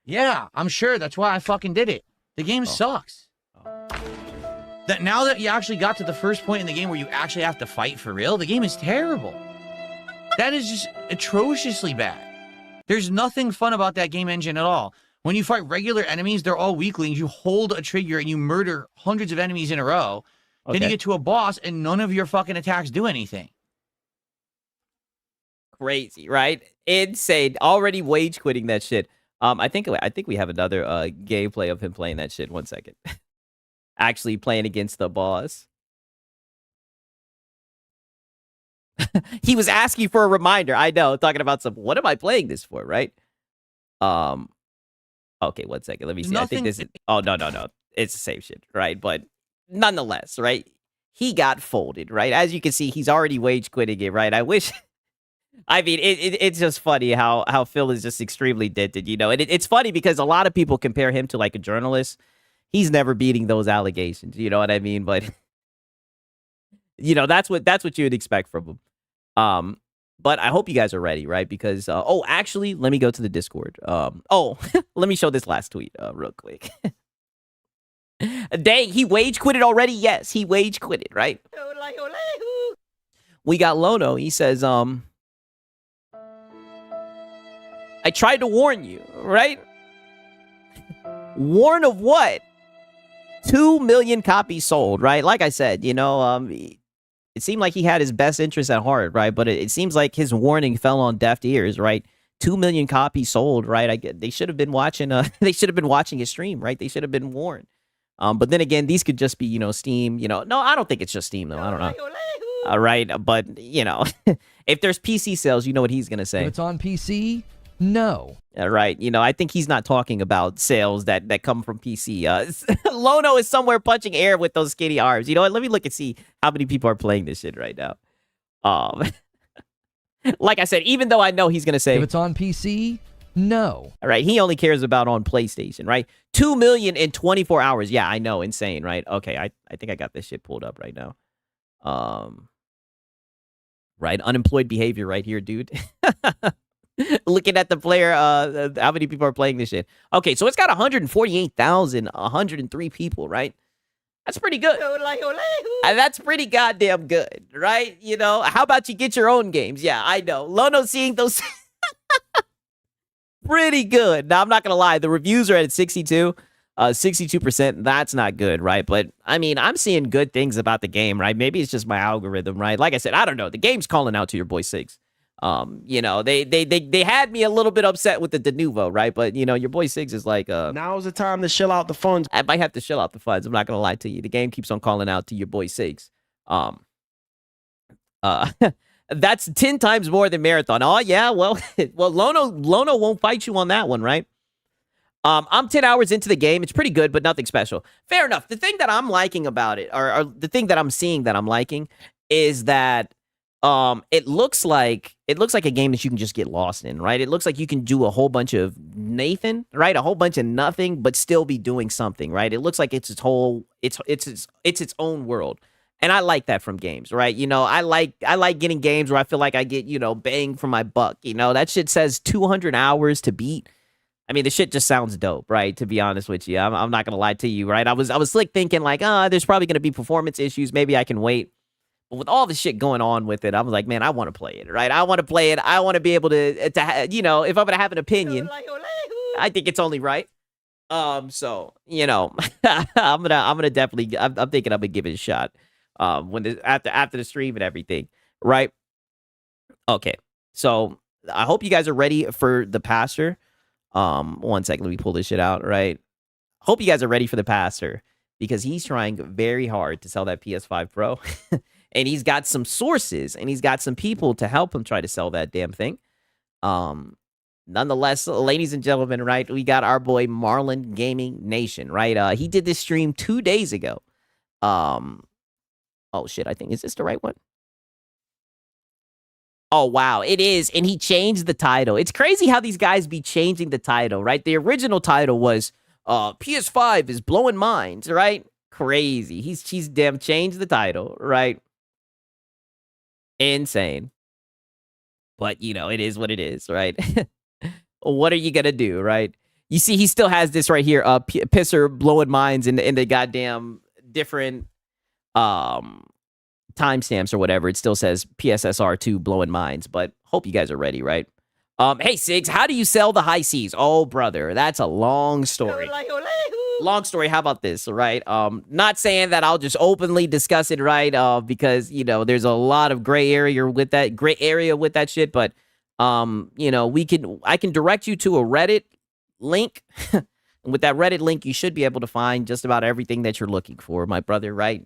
Yeah, I'm sure. That's why I fucking did it. The game sucks. That now that you actually got to the first point in the game where you actually have to fight for real, the game is terrible. That is just atrociously bad. There's nothing fun about that game engine at all. When you fight regular enemies, they're all weaklings. You hold a trigger and you murder hundreds of enemies in a row. Okay. Then you get to a boss and none of your fucking attacks do anything. Crazy, right? Insane. Already wage quitting that shit. I think we have another gameplay of him playing that shit. 1 second. Actually playing against the boss. He was asking for a reminder. I know, talking about what am I playing this for, right? Okay, 1 second. Let me see. I think this is no. It's the same shit, right? But nonetheless, right? He got folded, right? As you can see, he's already wage quitting it, right? I wish I mean, it's just funny how Phil is just extremely dented, you know. And it's funny because a lot of people compare him to like a journalist. He's never beating those allegations, you know what I mean? But you know, that's what you would expect from him. But I hope you guys are ready, right? Because oh, actually, let me go to the Discord. Let me show this last tweet real quick. Dang, he wage quitted already? Yes, he wage quitted, right? We got Lono. He says, I tried to warn you, right? Warn of what? 2 million copies sold, right? Like I said, you know, it seemed like he had his best interest at heart, right? But it seems like his warning fell on deaf ears, right? 2 million copies sold, right? They should have been watching. They should have been watching his stream, right? They should have been warned. But then again, these could just be, you know, Steam. You know, no, I don't think it's just Steam though. I don't know. All right, but you know, If there's PC sales, you know what he's going to If say. it's on PC, no. Yeah, right. You know, I think he's not talking about sales that come from PC. Lono is somewhere punching air with those skinny arms. You know what? Let me look and see how many people are playing this shit right now. Like I said, even though I know he's going to say, If it's on PC, no. all right, he only cares about on PlayStation, right? 2 million in 24 hours. Yeah, I know. Insane, right? Okay, I think I got this shit pulled up right now. Right, unemployed behavior right here, dude. Looking at the player, how many people are playing this shit? Okay, so it's got 148,103 people, right? That's pretty good. That's pretty goddamn good, right? You know, how about you get your own games? Yeah, I know. Lono seeing those pretty good. Now, I'm not going to lie. The reviews are at 62. 62%, that's not good, right? But, I mean, I'm seeing good things about the game, right? Maybe it's just my algorithm, right? Like I said, I don't know. The game's calling out to your boy Sigs. You know, they had me a little bit upset with the Denuvo, right? But, you know, your boy Sigs is like, Now's the time to shell out the funds. I might have to shell out the funds. I'm not going to lie to you. The game keeps on calling out to your boy Sigs. That's 10 times more than Marathon. Oh, yeah, well, Lono won't fight you on that one, right? I'm 10 hours into the game. It's pretty good, but nothing special. Fair enough. The thing that I'm liking about it, or the thing that I'm seeing that I'm liking, is that it looks like a game that you can just get lost in, right? It looks like you can do a whole bunch of Nathan, right? A whole bunch of nothing, but still be doing something, right? It looks like it's its own world. And I like that from games, right? You know, I like getting games where I feel like I get, you know, bang for my buck. You know, that shit says 200 hours to beat. I mean, the shit just sounds dope, right? To be honest with you, I'm not gonna lie to you, right? I was slick thinking like, there's probably gonna be performance issues. Maybe I can wait. But with all the shit going on with it, I was like, man, I want to play it, right? I want to play it. I want to be able to, you know, if I'm gonna have an opinion, I think it's only right. So you know, I'm gonna definitely, I'm thinking I'm gonna give it a shot. After the stream and everything, right? Okay, so I hope you guys are ready for the pastor. 1 second, let me pull this shit out, right? Hope you guys are ready for the pastor because he's trying very hard to sell that PS5 Pro. And he's got some sources and he's got some people to help him try to sell that damn thing. Nonetheless, ladies and gentlemen, right, we got our boy Marlon Gaming Nation, right? He did this stream 2 days ago. Oh shit, I think, is this the right one? Oh, wow, it is. And he changed the title. It's crazy how these guys be changing the title, right? The original title was PS5 is blowing minds, right? Crazy. He's damn changed the title, right? Insane. But, you know, it is what it is, right? What are you going to do, right? You see, he still has this right here, pisser blowing minds in the goddamn different timestamps or whatever. It still says PSSR2 blowing minds, but hope you guys are ready, right? Hey, Sigs, how do you sell the high seas? Oh, brother, that's a long story. Long story. How about this, right? Not saying that I'll just openly discuss it, right? Because, you know, there's a lot of gray area with that shit, but, you know, I can direct you to a Reddit link. And with that Reddit link, you should be able to find just about everything that you're looking for, my brother, right?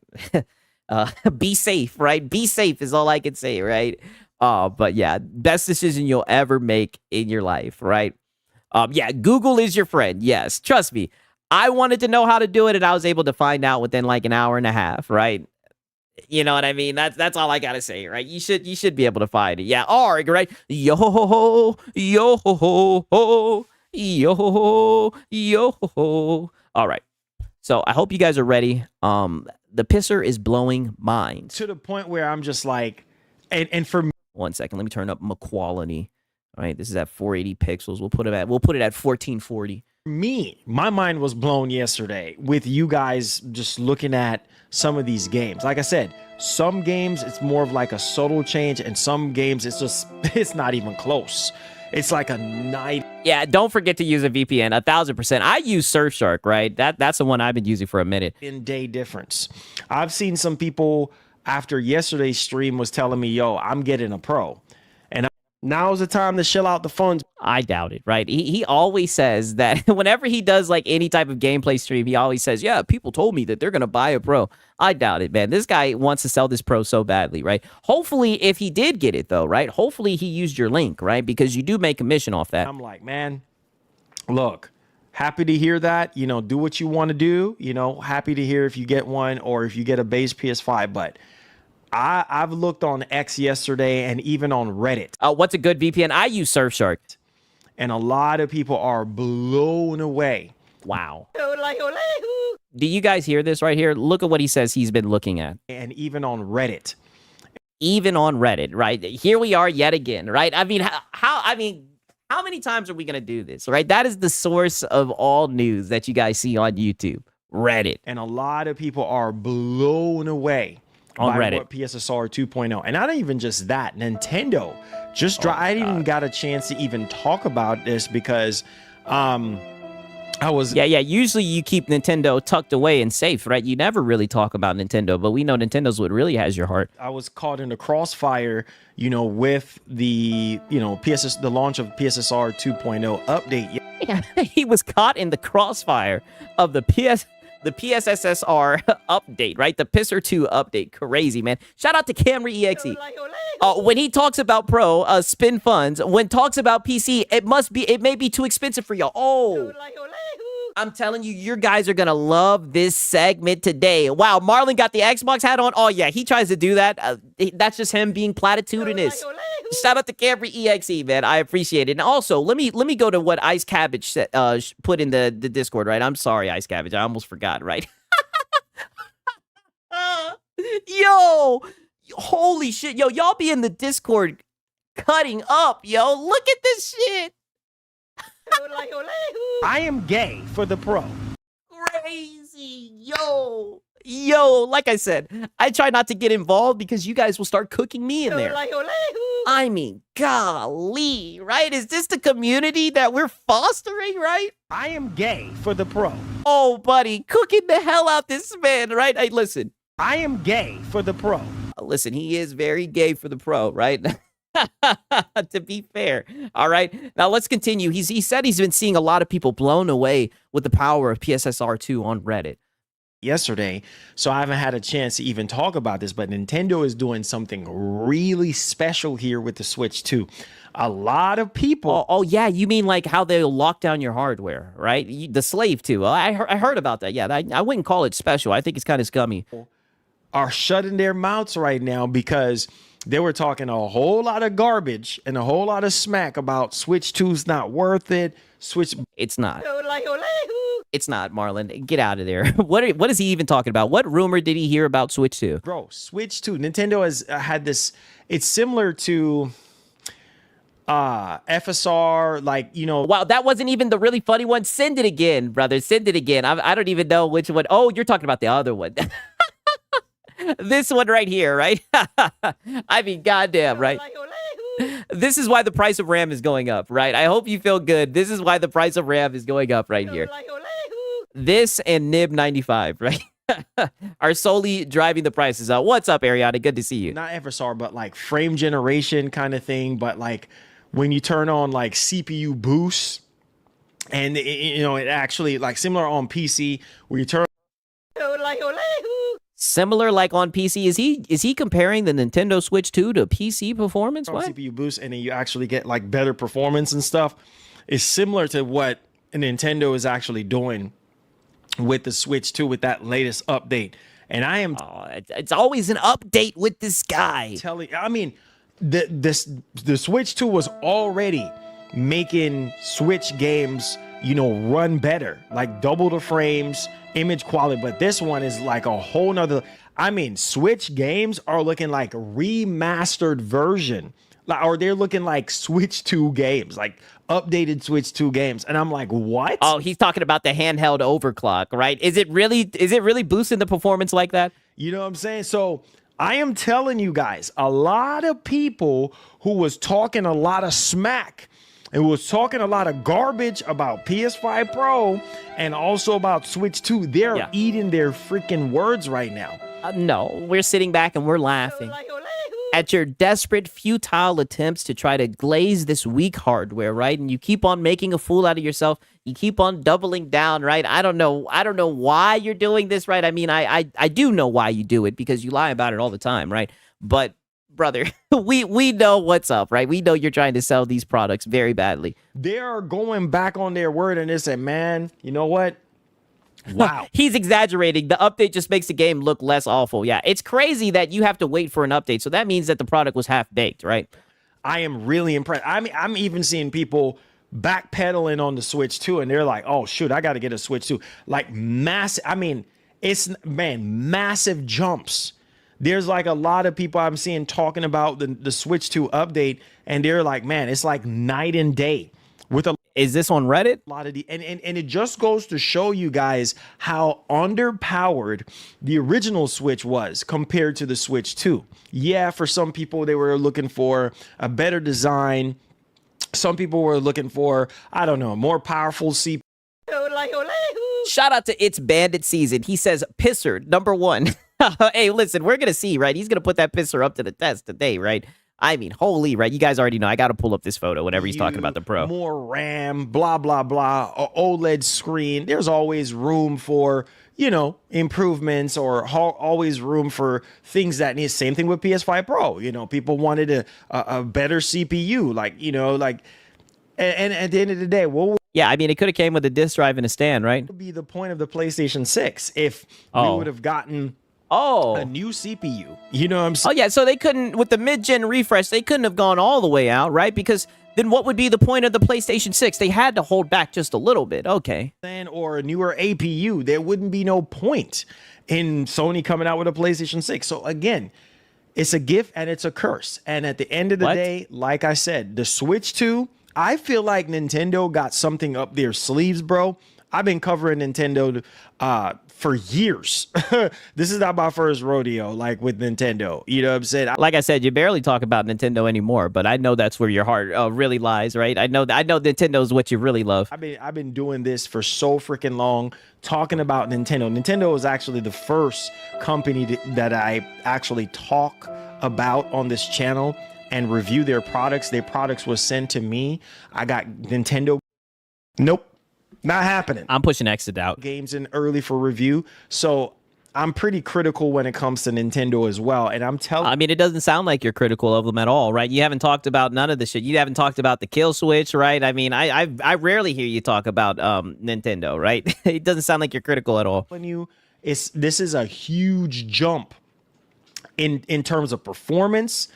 Be safe, right? Be safe is all I can say, right? But yeah, best decision you'll ever make in your life, right? Yeah, Google is your friend. Yes, trust me. I wanted to know how to do it, and I was able to find out within like an hour and a half, right? You know what I mean? That's all I gotta say, right? You should be able to find it. Yeah, Arg, right? Yo ho ho yo ho ho yo ho. All right. So I hope you guys are ready. The pisser is blowing minds To the point where I'm just like, and for me, 1 second, let me turn up my quality. All right, this is at 480 pixels. We'll put it at 1440. my mind was blown yesterday with you guys just looking at some of these games. Like I said, some games it's more of like a subtle change, and some games it's not even close. It's like a night. Yeah, don't forget to use a VPN, 1000%. I use Surfshark, right? That's the one I've been using for a minute. In day difference. I've seen some people after yesterday's stream was telling me, yo, I'm getting a pro. And Now's the time to shell out the funds. I doubt it, right? He always says that whenever he does like any type of gameplay stream, he always says, yeah, people told me that they're going to buy a Pro. I doubt it, man. This guy wants to sell this Pro so badly, right? Hopefully, if he did get it, though, right? Hopefully, he used your link, right? Because you do make commission off that. I'm like, man, look, happy to hear that. You know, do what you want to do. You know, happy to hear if you get one or if you get a base PS5. But I've looked on X yesterday and even on Reddit. What's a good VPN? I use Surfshark. And a lot of people are blown away. Wow. Do you guys hear this right here? Look at what he says he's been looking at. And even on Reddit. Even on Reddit, right? Here we are yet again, right? I mean, how many times are we going to do this, right? That is the source of all news that you guys see on YouTube. Reddit. And a lot of people are blown away on by Reddit. What PSSR 2.0. And not even just that, Nintendo just I didn't even got a chance to even talk about this because I was usually you keep Nintendo tucked away and safe, right? You never really talk about Nintendo, but we know Nintendo's what really has your heart. I was caught in the crossfire, you know, with the, you know, the launch of PSSR 2.0 update. Yeah, he was caught in the crossfire of the PSSR update, right? The Pisser 2 update. Crazy, man. Shout out to Camry EXE. When he talks about Pro, spin funds, when talks about PC, it may be too expensive for y'all. Oh, I'm telling you, your guys are going to love this segment today. Wow, Marlon got the Xbox hat on. Oh, yeah, he tries to do that. That's just him being platitudinous. Shout out to Camry EXE, man. I appreciate it. And also, let me go to what Ice Cabbage put in the Discord, right? I'm sorry, Ice Cabbage. I almost forgot, right? Yo, holy shit. Yo, y'all be in the Discord cutting up, yo. Look at this shit. I am gay for the Pro. Crazy, yo. Like I said, I try not to get involved because you guys will start cooking me in there. I mean, golly, right? Is this the community that we're fostering, right? I am gay for the Pro. Oh, buddy, cooking the hell out this man, right? Hey, listen. I am gay for the Pro. Listen, he is very gay for the Pro, right? To be fair. All right. Now let's continue. He said he's been seeing a lot of people blown away with the power of PSSR 2 on Reddit yesterday, so I haven't had a chance to even talk about this, but Nintendo is doing something really special here with the Switch 2. A lot of people... Oh yeah, you mean like how they'll lock down your hardware, right? The slave 2. I heard about that. Yeah, I wouldn't call it special. I think it's kind of scummy. Are shutting their mouths right now because they were talking a whole lot of garbage and a whole lot of smack about Switch 2's not worth it. It's not. It's not, Marlon. Get out of there. What is he even talking about? What rumor did he hear about Switch 2? Bro, Switch 2. Nintendo has had this. It's similar to FSR, like, you know. Wow, that wasn't even the really funny one. Send it again, brother. Send it again. I don't even know which one. Oh, you're talking about the other one. This one right here, right? I mean, goddamn, right? This is why the price of RAM is going up, right? I hope you feel good. This is why the price of RAM is going up right here. This and Nib 95, right? Are solely driving the prices up. What's up, Ariana? Good to see you. Not FSR, but like frame generation kind of thing. But like when you turn on like CPU boost, and you know, it actually like similar on PC where you turn. Similar like on PC. Is he comparing the Nintendo Switch 2 to PC performance? What? CPU boost, and then you actually get like better performance and stuff. Is similar to what Nintendo is actually doing with the Switch 2 with that latest update. And I am it's always an update with this guy. I mean, the Switch 2 was already making Switch games, you know, run better, like double the frames, image quality, but this one is like a whole nother. I mean, Switch games are looking like remastered version, or they're looking like Switch 2 games, like updated Switch 2 games. And I'm like, what? Oh, he's talking about the handheld overclock, right? Is it really boosting the performance like that? You know what I'm saying? So I am telling you guys, a lot of people who was talking a lot of smack and was talking a lot of garbage about PS5 Pro and also about Switch 2, they're eating their freaking words right now. No, we're sitting back and we're laughing at your desperate, futile attempts to try to glaze this weak hardware, right? And you keep on making a fool out of yourself. You keep on doubling down, right? I don't know why you're doing this, right? I mean, I do know why you do it, because you lie about it all the time, right? But brother, we know what's up, right? We know you're trying to sell these products very badly. They're going back on their word and they say, man, you know what? Wow. He's exaggerating. The update just makes the game look less awful. Yeah, it's crazy that you have to wait for an update. So that means that the product was half-baked, right? I am really impressed. I mean, I'm even seeing people backpedaling on the Switch 2, and they're like, oh, shoot, I got to get a Switch 2. Like, massive. I mean, massive jumps. There's like a lot of people I'm seeing talking about the Switch 2 update, and they're like, man, it's like night and day. Is this on Reddit? A lot of and it just goes to show you guys how underpowered the original Switch was compared to the Switch 2. Yeah, for some people, they were looking for a better design. Some people were looking for, I don't know, more powerful CPU. Shout out to It's Bandit Season. He says, pisser, number 1. Hey, listen, we're going to see, right? He's going to put that pisser up to the test today, right? I mean, holy, right? You guys already know. I got to pull up this photo whenever he's talking about the Pro. More RAM, blah, blah, blah, OLED screen. There's always room for, you know, improvements, or always room for things that need. Same thing with PS5 Pro. You know, people wanted a better CPU, like, you know, like, and at the end of the day, yeah, I mean, it could have came with a disk drive and a stand, right? Would be the point of the PlayStation 6 if we would have gotten a new CPU. You know what I'm saying? Oh, yeah, so they couldn't, with the mid-gen refresh, they couldn't have gone all the way out, right? Because then what would be the point of the PlayStation 6? They had to hold back just a little bit. Okay. Or a newer APU. There wouldn't be no point in Sony coming out with a PlayStation 6. So again, it's a gift and it's a curse. And at the end of the day, like I said, the Switch 2, I feel like Nintendo got something up their sleeves, bro. I've been covering Nintendo for years. This is not my first rodeo, like with Nintendo. You know what I'm saying? Like I said, you barely talk about Nintendo anymore, but I know that's where your heart really lies, right? I know Nintendo is what you really love. I've been doing this for so freaking long, talking about Nintendo. Nintendo is actually the first company that I actually talk about on this channel and review their products. Their products was sent to me. I got Nintendo. Nope. Not happening. I'm pushing exit out. Games in early for review. So I'm pretty critical when it comes to Nintendo as well. And I'm telling I mean, it doesn't sound like you're critical of them at all, right? You haven't talked about none of the shit. You haven't talked about the kill switch, right? I mean, I rarely hear you talk about Nintendo, right? It doesn't sound like you're critical at all. This is a huge jump in terms of performance.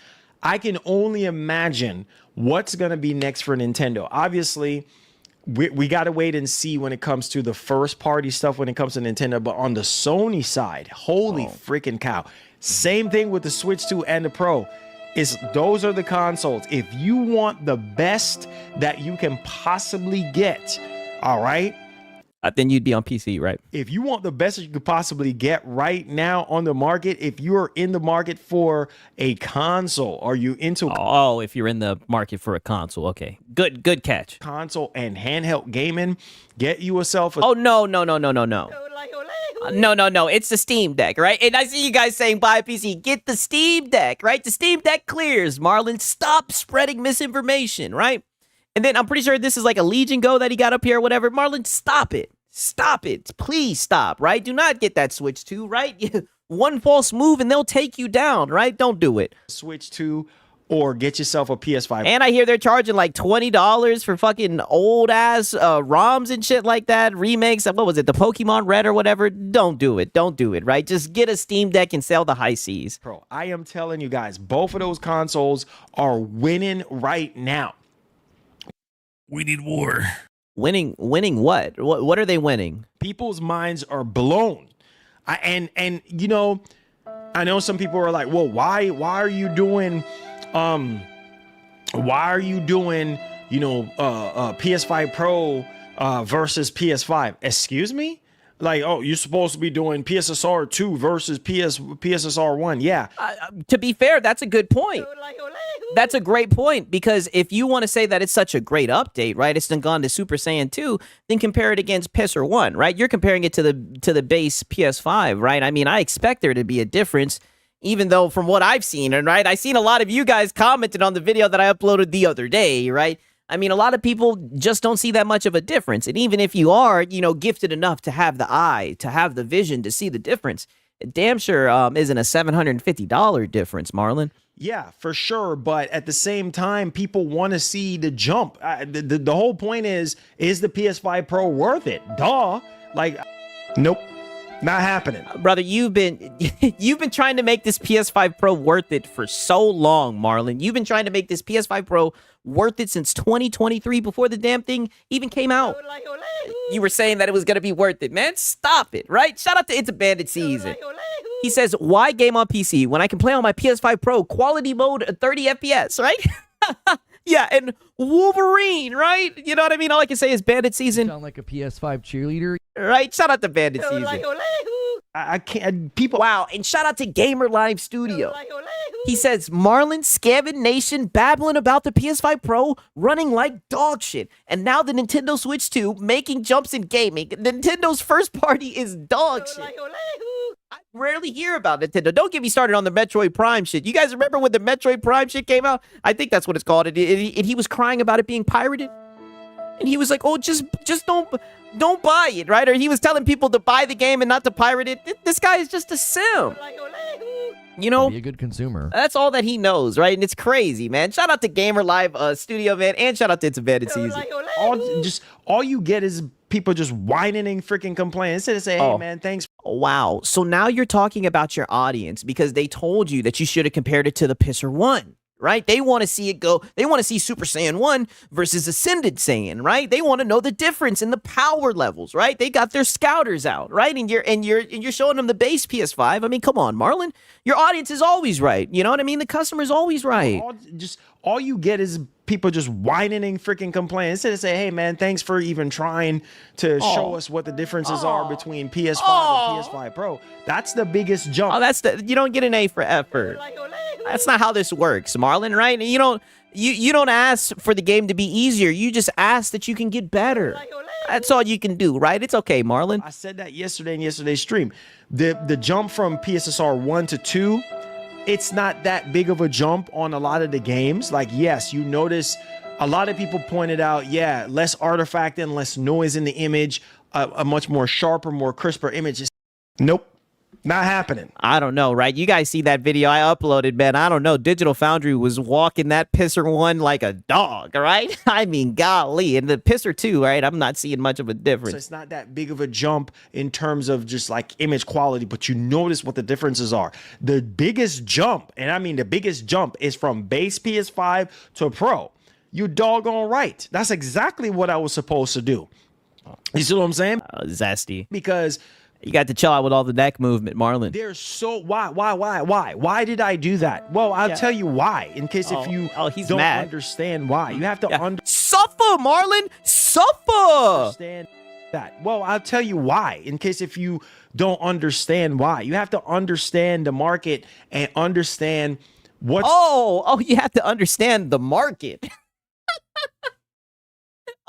I can only imagine what's going to be next for Nintendo. Obviously, we got to wait and see when it comes to the first party stuff when it comes to Nintendo. But on the Sony side, holy freaking cow. Same thing with the Switch 2 and the Pro. Those are the consoles. If you want the best that you can possibly get, all right? Then you'd be on PC, right? If you want the best that you could possibly get right now on the market, if you're in the market for a console, are you into if you're in the market for a console, okay. Good catch. Console and handheld gaming, get yourself no. No, it's the Steam Deck, right? And I see you guys saying buy a PC. Get the Steam Deck, right? The Steam Deck clears, Marlon. Stop spreading misinformation, right? And then I'm pretty sure this is like a Legion Go that he got up here or whatever. Marlon, stop it. Stop it. Please stop, right? Do not get that Switch 2, right? One false move and they'll take you down, right? Don't do it. Switch 2 or get yourself a PS5. And I hear they're charging like $20 for fucking old-ass ROMs and shit like that. Remakes of, what was it, the Pokemon Red or whatever? Don't do it. Don't do it, right? Just get a Steam Deck and sell the high seas. Bro, I am telling you guys, both of those consoles are winning right now. We need war. Winning what? What are they winning? People's minds are blown. And you know, I know some people are like, well, why are you doing you know, PS5 Pro versus PS5? Excuse me? Like, oh, you're supposed to be doing PSSR 2 versus PSSR 1. Yeah. To be fair, that's a good point. That's a great point, because if you want to say that it's such a great update, right? It's gone to Super Saiyan 2, then compare it against PSSR 1, right? You're comparing it to the base PS5, right? I mean, I expect there to be a difference Even though from what I've seen, and right, I seen a lot of you guys commented on the video that I uploaded the other day, right? I mean, a lot of people just don't see that much of a difference. And even if you are, gifted enough to have the eye, to have the vision to see the difference, it damn sure isn't a $750 difference, Marlon. Yeah, for sure. But at the same time, people want to see the jump. The whole point is the PS5 Pro worth it? Duh. Like, nope. Not happening. Brother, you've been trying to make this PS5 Pro worth it for so long, Marlon. You've been trying to make this PS5 Pro worth it since 2023 before the damn thing even came out. You were saying that it was going to be worth it, man. Stop it, right? Shout out to It's a Bandit Season. He says, why game on PC when I can play on my PS5 Pro quality mode at 30 FPS, right? Yeah, and Wolverine, right? You know what I mean? All I can say is Bandit Season. Sound like a PS5 cheerleader. Right? Shout out to Bandit Season. I can't. People. Wow, and shout out to Gamer Live Studio. He says, Marlon, Scamming Nation babbling about the PS5 Pro running like dog shit. And now the Nintendo Switch 2 making jumps in gaming. Nintendo's first party is dog shit. I rarely hear about Nintendo. Don't get me started on the Metroid Prime shit. You guys remember when the Metroid Prime shit came out? I think that's what it's called. And he was crying about it being pirated. And he was like, oh, just don't buy it, right? Or he was telling people to buy the game and not to pirate it. This guy is just a sim. You know, be a good consumer. That's all that he knows, right? And it's crazy, man. Shout out to Gamer Live Studio, man, and shout out to It's a Bandit Season. All you get is people just whining and freaking complaining instead of saying, "Hey, man, thanks." Wow. So now you're talking about your audience because they told you that you should have compared it to the Pisser 1. Right? They want to see it go. They want to see Super Saiyan 1 versus Ascended Saiyan, right? They want to know the difference in the power levels, right? They got their scouters out, right? And you're showing them the base PS5. I mean, come on, Marlon. Your audience is always right. You know what I mean? The customer's always right. All you get is people just whining and freaking complaining instead of saying, "Hey, man, thanks for even trying to show us what the differences are between PS5 and PS5 Pro." That's the biggest jump. Oh, you don't get an A for effort. That's not how this works, Marlon, right? You don't ask for the game to be easier. You just ask that you can get better. That's all you can do, right? It's okay, Marlon. I said that yesterday in yesterday's stream. The jump from PSSR 1 to 2, it's not that big of a jump on a lot of the games. Like, yes, you notice a lot of people pointed out, yeah, less artifact and less noise in the image, a much more sharper, more crisper image. Nope. Not happening. I don't know, right? You guys see that video I uploaded, man. I don't know. Digital Foundry was walking that Pisser 1 like a dog, right? I mean, golly. And the Pisser 2, right? I'm not seeing much of a difference. So it's not that big of a jump in terms of just like image quality, but you notice what the differences are. The biggest jump, and I mean the biggest jump, is from base PS5 to Pro. You doggone right. That's exactly what I was supposed to do. You see what I'm saying? Zesty. Because you got to chill out with all the neck movement, Marlon. They're so why did I do that? Well, I'll tell you why. In case if you don't understand why, you have to suffer, Marlon. Suffer. Understand that. Well, I'll tell you why. In case if you don't understand why, you have to understand the market and understand what. Oh, you have to understand the market.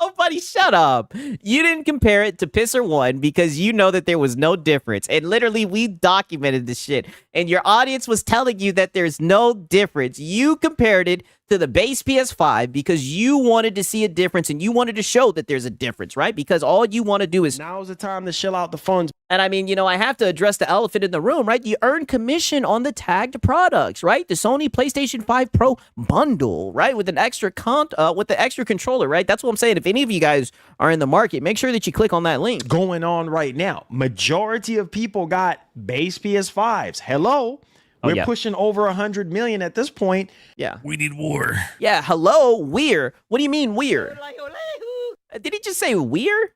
Oh, buddy, shut up. You didn't compare it to Pisser 1 because you know that there was no difference. And literally, we documented this shit. And your audience was telling you that there's no difference. You compared it to the base PS5 because you wanted to see a difference and you wanted to show that there's a difference, right? Because all you want to do is... Now's the time to shell out the funds. And I mean, I have to address the elephant in the room, right? You earn commission on the tagged products, right? The Sony PlayStation 5 Pro bundle, right? With an extra with the extra controller, right? That's what I'm saying. If any of you guys are in the market, make sure that you click on that link. Going on right now. Majority of people got base PS5s. Hello? We're pushing over 100 million at this point. Yeah. We need war. Yeah, hello, we're. What do you mean we're? Did he just say we're?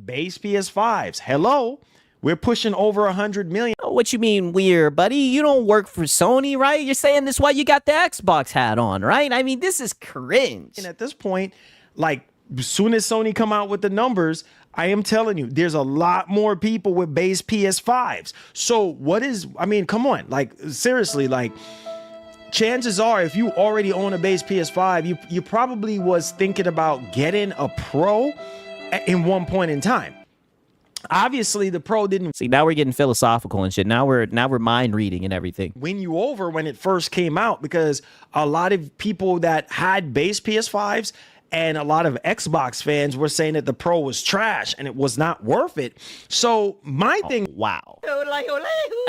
Base PS5s. Hello? We're pushing over 100 million. Oh, what you mean we're, buddy? You don't work for Sony, right? You're saying this while you got the Xbox hat on, right? I mean, this is cringe. And at this point, like, as soon as Sony come out with the numbers, I am telling you, there's a lot more people with base PS5s. So come on, like, seriously, like, chances are if you already own a base PS5, you probably was thinking about getting a Pro in one point in time. Obviously, the Pro didn't See, now we're getting philosophical and shit. Now we're mind reading and everything. win you over when it first came out because a lot of people that had base PS5s and a lot of Xbox fans were saying that the Pro was trash and it was not worth it. So my thing, Wow.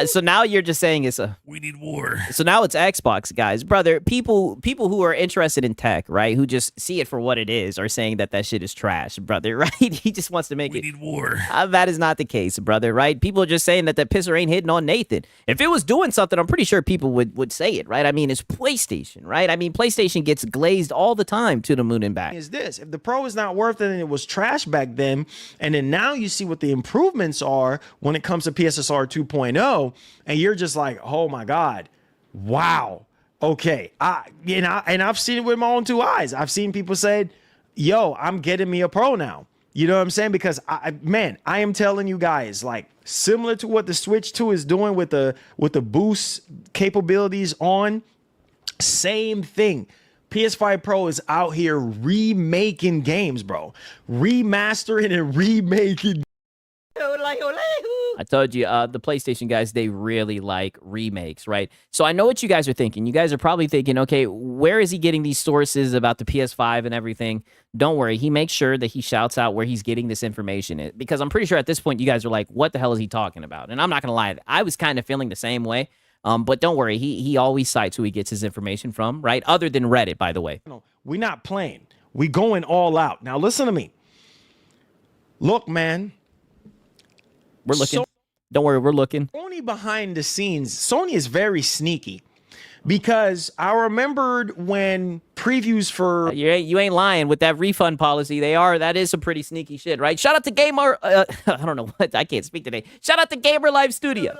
So now you're just saying it's a. We need war. So now it's Xbox, guys, brother. People who are interested in tech, right, who just see it for what it is, are saying that shit is trash, brother. Right? He just wants to make We it. need war. That is not the case, brother. Right? People are just saying that the pisser ain't hitting on Nathan. If it was doing something, I'm pretty sure people would say it, right? I mean, it's PlayStation, right? I mean, PlayStation gets glazed all the time to the moon and back. is this: if the Pro is not worth it and it was trash back then, and then now you see what the improvements are when it comes to PSSR 2.0, and you're just like, oh my God, wow, okay. And I've seen it with my own two eyes. I've seen people say, yo, I'm getting me a Pro now. You know what I'm saying? Because I am telling you guys, like, similar to what the Switch 2 is doing with the boost capabilities on, same thing. PS5 Pro is out here remaking games, bro. Remastering and remaking. I told you, the PlayStation guys, they really like remakes, right? So I know what you guys are thinking. You guys are probably thinking, okay, where is he getting these sources about the PS5 and everything? Don't worry. He makes sure that he shouts out where he's getting this information. Because I'm pretty sure at this point, you guys are like, what the hell is he talking about? And I'm not going to lie. I was kind of feeling the same way. But don't worry. He always cites who he gets his information from, right? Other than Reddit, by the way. We're not playing. We going all out. Now, listen to me. Look, man. We're looking. Don't worry, we're looking. Sony behind the scenes, Sony is very sneaky because I remembered when previews for You ain't lying with that refund policy. That is some pretty sneaky shit, right? Shout out to Gamer. I don't know what I can't speak today. Shout out to Gamer Live Studio.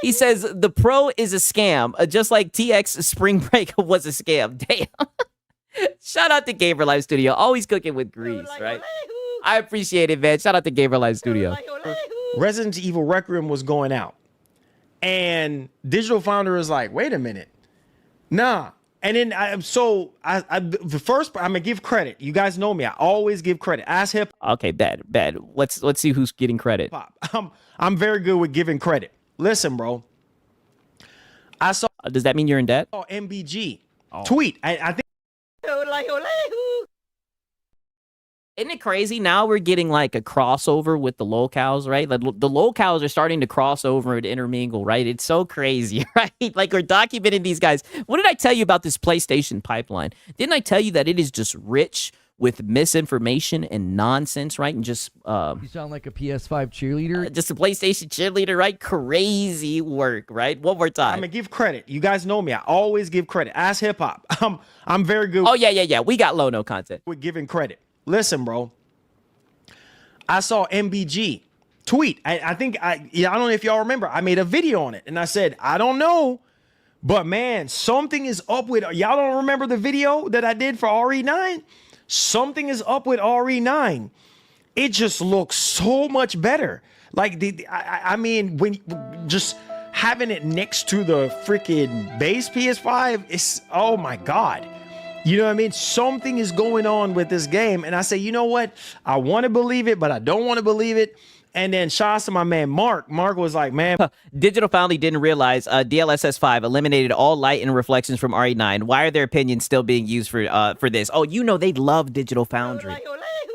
He says the Pro is a scam, just like TX Spring Break was a scam. Damn. Shout out to Gamer Live Studio. Always cooking with grease, right? I appreciate it, man. Shout out to Gamer Live Studio. Resident Evil Requiem was going out, and Digital Founder is like, wait a minute, nah. And then the first, I'm gonna give credit. You guys know me. I always give credit. Ask hip. Okay, bad. Let's see who's getting credit. I'm very good with giving credit. Listen, bro. I saw. Does that mean you're in debt? MBG tweet. I think. Isn't it crazy? Now we're getting like a crossover with the locals, right? Like, the locals are starting to cross over and intermingle, right? It's so crazy, right? Like, we're documenting these guys. What did I tell you about this PlayStation pipeline? Didn't I tell you that it is just rich with misinformation and nonsense, right? And just You sound like a PS5 cheerleader. just a PlayStation cheerleader, right? Crazy work, right? One more time. I'm gonna give credit. You guys know me. I always give credit. Ask hip hop. I'm very good. Oh yeah. We got Lono content. With giving credit. Listen, bro. I saw MBG tweet. I don't know if y'all remember. I made a video on it, and I said, I don't know, but man, something is up with. Y'all don't remember the video that I did for RE9? Something is up with RE9. It just looks so much better. Like I mean, when just having it next to the freaking base PS5, it's, oh my God. You know what I mean? Something is going on with this game. And I say, you know what? I want to believe it, but I don't want to believe it. And then shouts to my man, Mark. Mark was like, man. Digital Foundry didn't realize DLSS 5 eliminated all light and reflections from RE9. Why are their opinions still being used for this? Oh, you know they love Digital Foundry.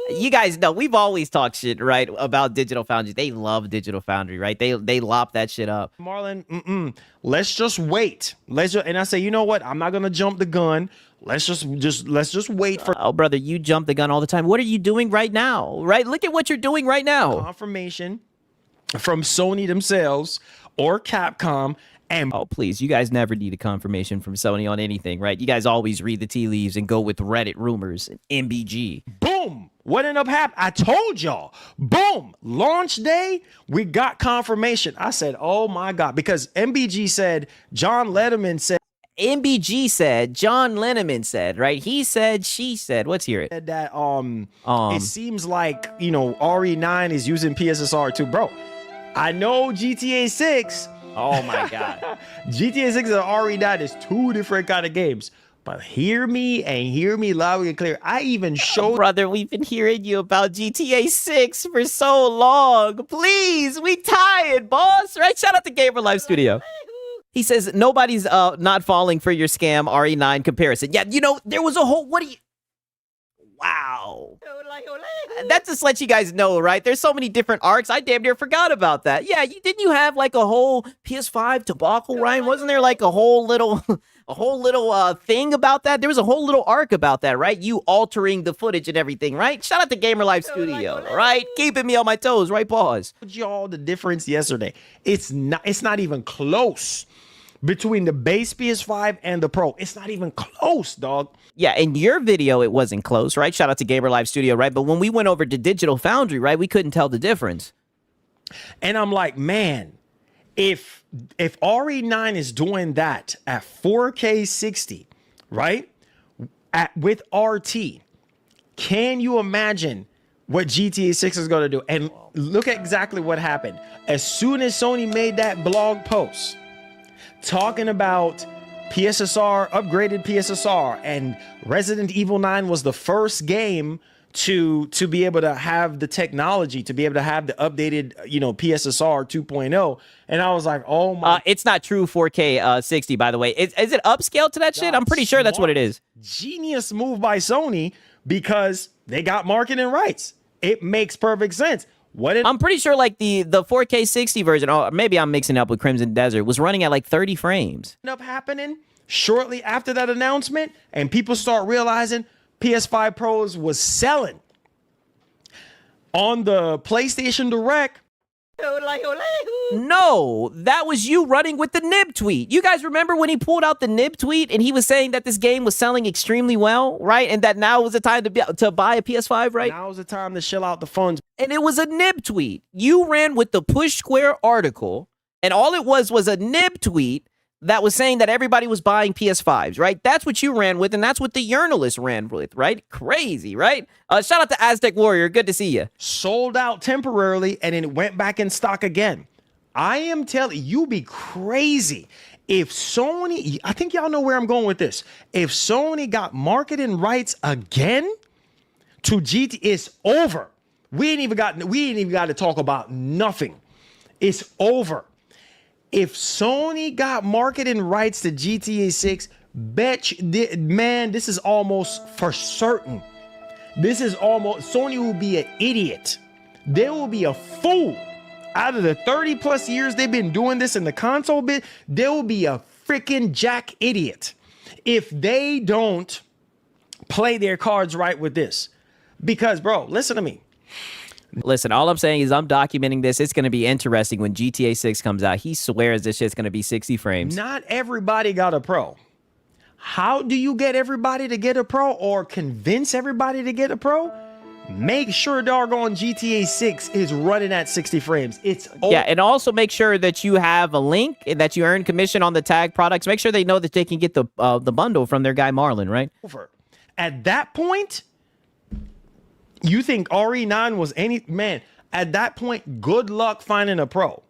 You guys know we've always talked shit, right, about Digital Foundry. They love Digital Foundry, right? They lop that shit up. Marlon, let's just wait. And I say, you know what? I'm not gonna jump the gun. Let's just wait for. Oh, brother, you jump the gun all the time. What are you doing right now? Right? Look at what you're doing right now. Confirmation from Sony themselves or Capcom. And oh, please, you guys never need a confirmation from Sony on anything, right? You guys always read the tea leaves and go with Reddit rumors and MBG. Boom! What ended up happening? I told y'all. Boom! Launch day, we got confirmation. I said, oh my God, because MBG said, John Letterman said. MBG said, John Lennon said, right? He said, she said. Let's hear it. That it seems like, you know, RE9 is using PSSR too, bro. I know GTA 6. Oh my God. GTA 6 and RE9 is two different kind of games. But hear me and hear me loud and clear. I even showed Brother, we've been hearing you about GTA 6 for so long. Please, we tired, boss. Right? Shout out to Gamer Live Studio. He says, nobody's not falling for your scam RE9 comparison. Yeah, you know, there was a whole, what do you, wow. That just lets you guys know, right? There's so many different arcs. I damn near forgot about that. Yeah, didn't you have like a whole PS5 debacle, Ryan? Wasn't there like a whole little, thing about that? There was a whole little arc about that, right? You altering the footage and everything, right? Shout out to Gamer Life Studio, right? Keeping me on my toes, right? Pause. y'all the difference yesterday. It's not even close between the base PS5 and the Pro. It's not even close, dog. Yeah, in your video, it wasn't close, right? Shout out to Gamer Live Studio, right? But when we went over to Digital Foundry, right, we couldn't tell the difference. And I'm like, man, if RE9 is doing that at 4K 60, right, with RT, can you imagine what GTA 6 is going to do? And look at exactly what happened. As soon as Sony made that blog post talking about PSSR, upgraded PSSR, and Resident Evil 9 was the first game to be able to have the technology, to be able to have the updated, PSSR 2.0. And I was like, oh my. It's not true 4K 60, by the way. Is it upscaled to that shit? I'm pretty sure that's what it is. Genius move by Sony because they got marketing rights. It makes perfect sense. I'm pretty sure like the 4K 60 version, or maybe I'm mixing up with Crimson Desert, was running at like 30 frames. Up happening shortly after that announcement, and people start realizing PS5 Pros was selling on the PlayStation Direct. No, that was you running with the nib tweet. You guys remember when he pulled out the nib tweet and he was saying that this game was selling extremely well, right? And that now was the time to buy a PS5, right? Now was the time to shell out the funds. And it was a nib tweet. You ran with the Push Square article, and all it was a nib tweet that was saying that everybody was buying PS5s, right? That's what you ran with, and that's what the Journalist ran with, right? Crazy, right? Shout out to Aztec Warrior. Good to see you. Sold out temporarily, and then it went back in stock again. I am telling you, be crazy if Sony, I think y'all know where I'm going with this. If Sony got marketing rights again to GT, it's over. We ain't even got to talk about nothing. It's over. If Sony got marketing rights to GTA 6, man, this is almost for certain. Sony will be an idiot. They will be a fool. Out of the 30 plus years they've been doing this in the console bit, they will be a freaking jack idiot if they don't play their cards right with this. Because, bro, listen to me. Listen, all I'm saying is I'm documenting this. It's going to be interesting when GTA 6 comes out. He swears this shit's going to be 60 frames. Not everybody got a Pro. How do you get everybody to get a Pro or convince everybody to get a Pro? Make sure doggone GTA 6 is running at 60 frames. Yeah, and also make sure that you have a link and that you earn commission on the tag products. Make sure they know that they can get the bundle from their guy Marlon, right? At that point, you think RE9 was man, at that point, good luck finding a Pro.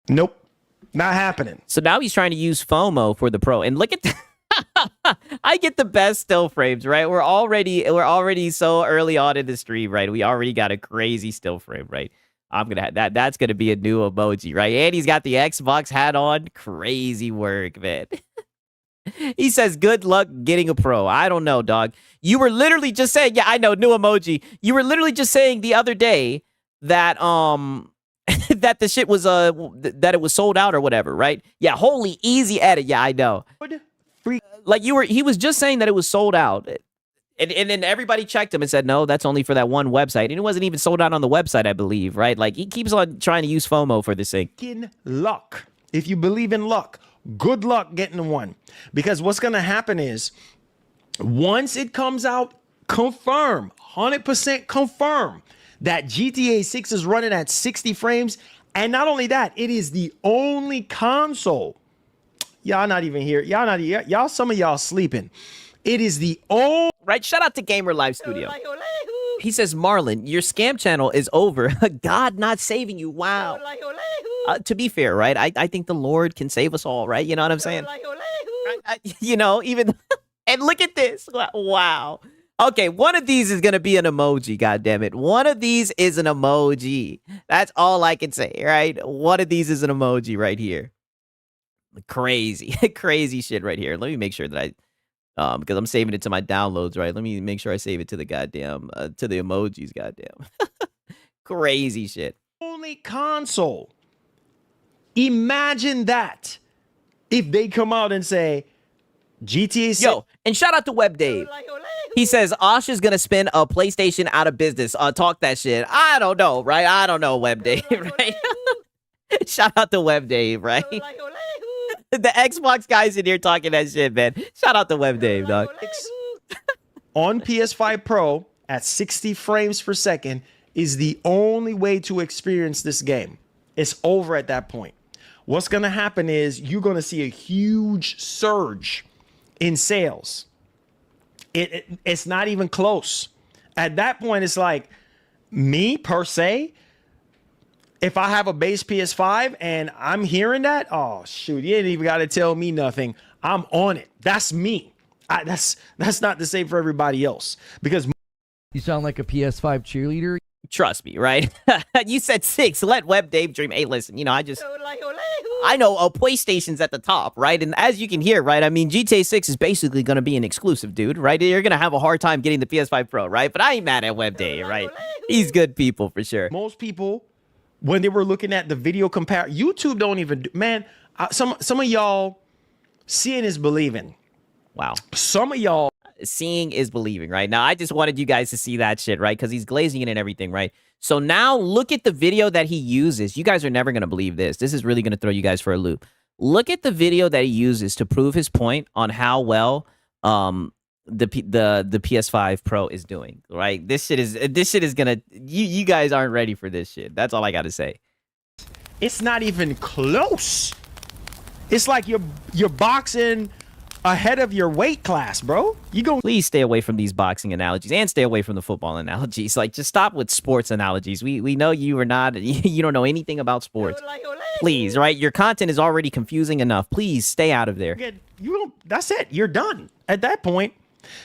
Nope, not happening. So now he's trying to use FOMO for the Pro. And look at I get the best still frames, right? We're already so early on in the stream, right? We already got a crazy still frame, right? I'm gonna have that. That's gonna be a new emoji, right? And he's got the Xbox hat on. Crazy work, man. He says, good luck getting a Pro. I don't know, dog. You were literally just saying, yeah, I know, new emoji. You were literally just saying the other day that that the shit was that it was sold out or whatever, right? Yeah, holy easy edit. Yeah, I know. Like he was just saying that it was sold out. And then everybody checked him and said, no, that's only for that one website. And it wasn't even sold out on the website, I believe, right? Like he keeps on trying to use FOMO for this thing. Luck. If you believe in luck, good luck getting one. Because what's going to happen is once it comes out, confirm, 100% confirm that GTA 6 is running at 60 frames. And not only that, it is the only console. Y'all not even here. Y'all, some of y'all sleeping. It is the only. Right? Shout out to Gamer Live Studio. He says, Marlon, your scam channel is over. God not saving you. Wow. To be fair, right? I think the Lord can save us all, right? You know what I'm saying? you know, even and look at this. Wow. Okay, one of these is gonna be an emoji. God damn it, one of these is an emoji. That's all I can say, right? One of these is an emoji right here. Crazy, crazy shit right here. Let me make sure that because I'm saving it to my downloads, right? Let me make sure I save it to the goddamn to the emojis. Goddamn, crazy shit. Only console. Imagine that if they come out and say GTA 6. Yo, and shout out to Web Dave. He says Osh is gonna spin a PlayStation out of business. Talk that shit. I don't know, right? I don't know, Web Dave, right? Shout out to Web Dave, right? The Xbox guys in here talking that shit, man. Shout out to Web Dave, dog. On PS5 Pro at 60 frames per second is the only way to experience this game. It's over at that point. What's gonna happen is you're gonna see a huge surge in sales. It's not even close. At that point, it's like me per se. If I have a base PS5 and I'm hearing that, oh shoot, you ain't even got to tell me nothing. I'm on it. That's me. That's not the same for everybody else because You sound like a PS5 cheerleader. Trust me, right? You said 6. Let Web Dave dream. Hey, listen, you know, I know PlayStation's at the top, right? And as you can hear, right? I mean, GTA 6 is basically going to be an exclusive, dude, right? You're going to have a hard time getting the PS5 Pro, right? But I ain't mad at Web Dave, right? He's good people for sure. most people, when they were looking at the video YouTube don't even man. Some of y'all seeing is believing. Wow. Some of y'all Seeing is believing, right? Now, I just wanted you guys to see that shit, right? Because he's glazing it and everything, right? So now look at the video that he uses. You guys are never going to believe this. This is really going to throw you guys for a loop. Look at the video that he uses to prove his point on how well the PS5 Pro is doing, right? This shit is going to you guys aren't ready for this shit. That's all I got to say. it's not even close. It's like you're boxing ahead of your weight class, bro. You go. Please stay away from these boxing analogies and stay away from the football analogies. Like, just stop with sports analogies. We know you are not, you don't know anything about sports. Please, right? Your content is already confusing enough. Please stay out of there. You don't. That's it. You're done at that point.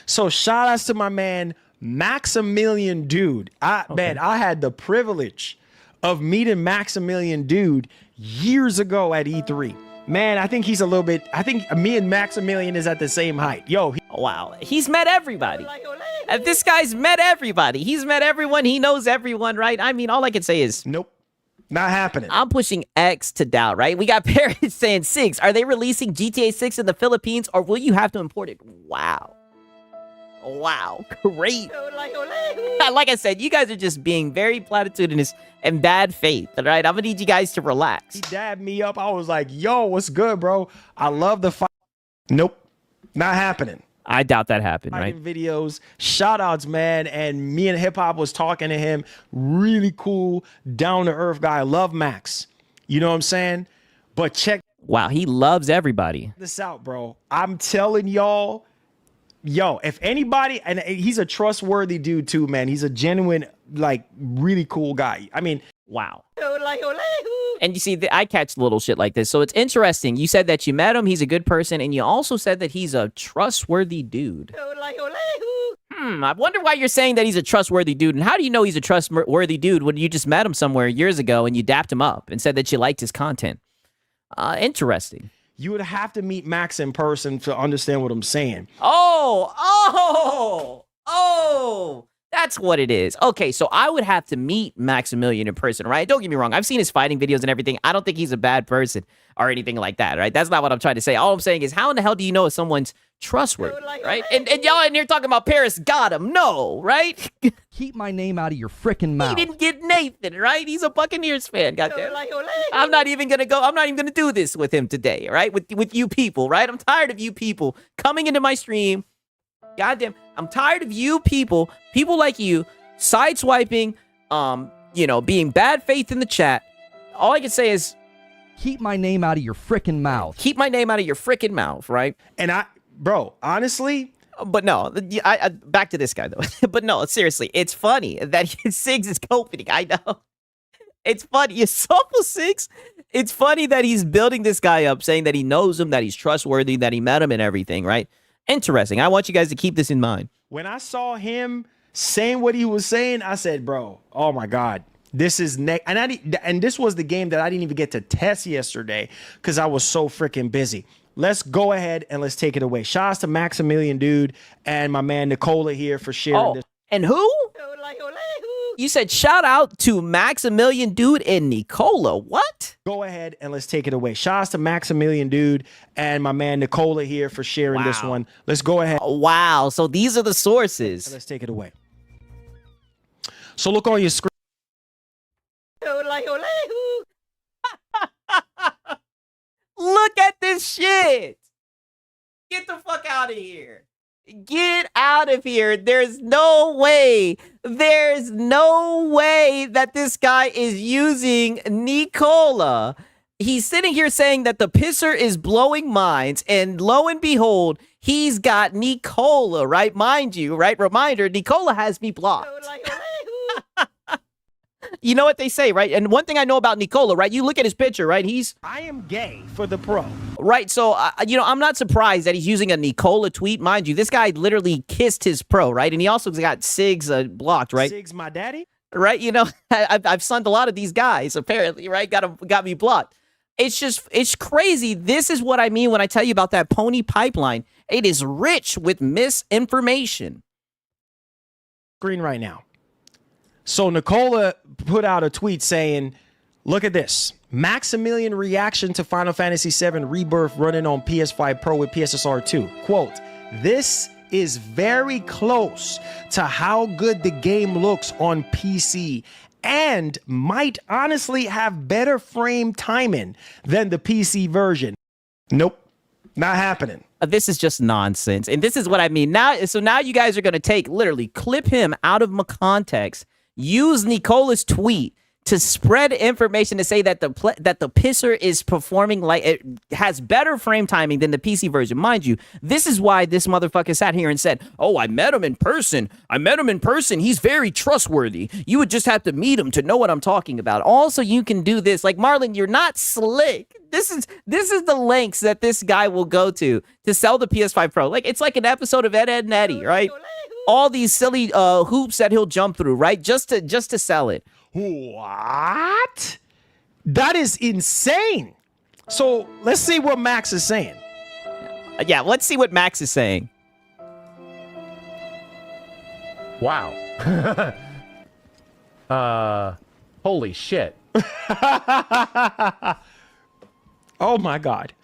So shout outs to my man Maximilian Dude. Man, I had the privilege of meeting Maximilian Dude years ago at E3. Man, I think he's a little bit. I think me and Maximilian is at the same height. Yo, wow, he's met everybody. This guy's met everybody. He's met everyone. He knows everyone, right? I mean, all I can say is nope, not happening. I'm pushing X to doubt, right? We got parents saying 6. Are they releasing GTA 6 in the Philippines, or will you have to import it? Wow. Wow, great. Like I said, you guys are just being very platitudinous and bad faith, all right? I'm gonna need you guys to relax. He dabbed me up. I was like, yo, what's good, bro? I love the fight. Nope, not happening. I doubt that happened, right? Videos, shout outs, man. And me and Hip Hop was talking to him. Really cool, down to earth guy. Love Max. You know what I'm saying? But check. Wow, he loves everybody. This out, bro. I'm telling y'all. Yo, if anybody, and he's a trustworthy dude too, man. He's a genuine, like, really cool guy. I mean, wow. And you see, I catch little shit like this. So it's interesting. You said that you met him. He's a good person. And you also said that he's a trustworthy dude. I wonder why you're saying that he's a trustworthy dude. And how do you know he's a trustworthy dude when you just met him somewhere years ago and you dapped him up and said that you liked his content? Interesting. You would have to meet Max in person to understand what I'm saying. Oh, that's what it is. Okay, so I would have to meet Maximilian in person, right? Don't get me wrong. I've seen his fighting videos and everything. I don't think he's a bad person or anything like that, right? That's not what I'm trying to say. All I'm saying is, how in the hell do you know if someone's trustworthy, right? And y'all in here talking about Paris got him. No, right? Keep my name out of your freaking mouth. He didn't get Nathan, right? He's a Buccaneers fan, goddamn. I'm not even gonna do this with him today, right? With you people, right? I'm tired of you people coming into my stream. Goddamn, I'm tired of you people like you, sideswiping, being bad faith in the chat. All I can say is, keep my name out of your freaking mouth. Keep my name out of your freaking mouth, right? And bro, honestly. But no, I back to this guy though. But no, seriously, it's funny that Sigs is coping. I know. It's funny. Soulful 6, it's funny that he's building this guy up, saying that he knows him, that he's trustworthy, that he met him and everything, right? Interesting. I want you guys to keep this in mind. When I saw him saying what he was saying, I said, bro, oh my God, this is next. And this was the game that I didn't even get to test yesterday because I was so freaking busy. Let's go ahead and let's take it away. Shouts to Maximilian, dude, and my man Nicola here for sharing this. And who? You said shout out to Maximilian, dude, and Nicola. What? Go ahead and let's take it away. Shouts to Maximilian, dude, and my man Nicola here for sharing this one. Let's go ahead. Wow. So these are the sources. Let's take it away. So look on your screen. Look at this shit. Get the fuck out of here. Get out of here. There's no way. There's no way that this guy is using Nicola. He's sitting here saying that the pisser is blowing minds, and lo and behold, he's got Nicola, right? Mind you, right? Reminder, Nicola has me blocked. You know what they say, right? And one thing I know about Nicola, right? You look at his picture, right? I am gay for the pro. Right, so, I'm not surprised that he's using a Nicola tweet. Mind you, this guy literally kissed his pro, right? And he also got Sigs blocked, right? Sigs, my daddy? Right, I've sunned a lot of these guys, apparently, right? Got me blocked. It's crazy. This is what I mean when I tell you about that pony pipeline. It is rich with misinformation. Screen right now. So Nicola put out a tweet saying, look at this. Maximilian reaction to Final Fantasy VII Rebirth running on PS5 Pro with PSSR 2. Quote, this is very close to how good the game looks on PC and might honestly have better frame timing than the PC version. Nope, not happening. This is just nonsense. And this is what I mean. Now you guys are going to literally clip him out of context, use Nicola's tweet to spread information to say that the pisser is performing like it has better frame timing than the PC version. Mind you, this is why this motherfucker sat here and said, oh, I met him in person. He's very trustworthy. You would just have to meet him to know what I'm talking about. Also, you can do this. Like, Marlon, you're not slick. This is the lengths that this guy will go to sell the PS5 Pro. Like, it's like an episode of Ed, Edd and Eddy, right? All these silly hoops that he'll jump through, right? Just to sell it. What? That is insane. So let's see what Max is saying. Yeah, let's see what Max is saying. Wow. Holy shit. Oh my God.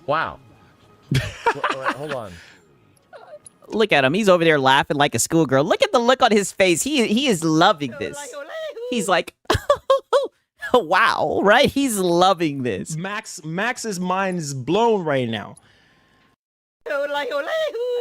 Wow. Hold on. Look at him. He's over there laughing like a schoolgirl. Look at the look on his face. He is loving this. He's like, wow, right? He's loving this. Max's mind is blown right now.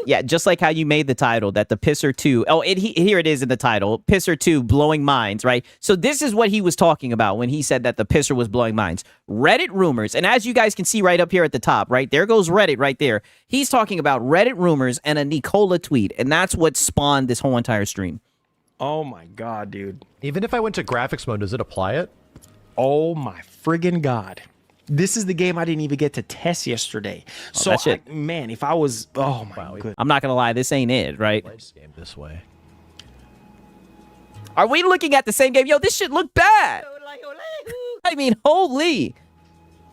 Yeah, just like how you made the title, that the Pisser 2. Oh, here it is in the title. Pisser 2 blowing minds, right? So this is what he was talking about when he said that the Pisser was blowing minds. Reddit rumors. And as you guys can see right up here at the top, right? There goes Reddit right there. He's talking about Reddit rumors and a Nicola tweet. And that's what spawned this whole entire stream. Oh my God, dude. Even if I went to graphics mode, does it apply it? Oh my friggin' God. This is the game I didn't even get to test yesterday. So, man, if I was, oh my God. I'm not going to lie, this ain't it, right? Play this game this way. Are we looking at the same game? Yo, this shit look bad. I mean, holy.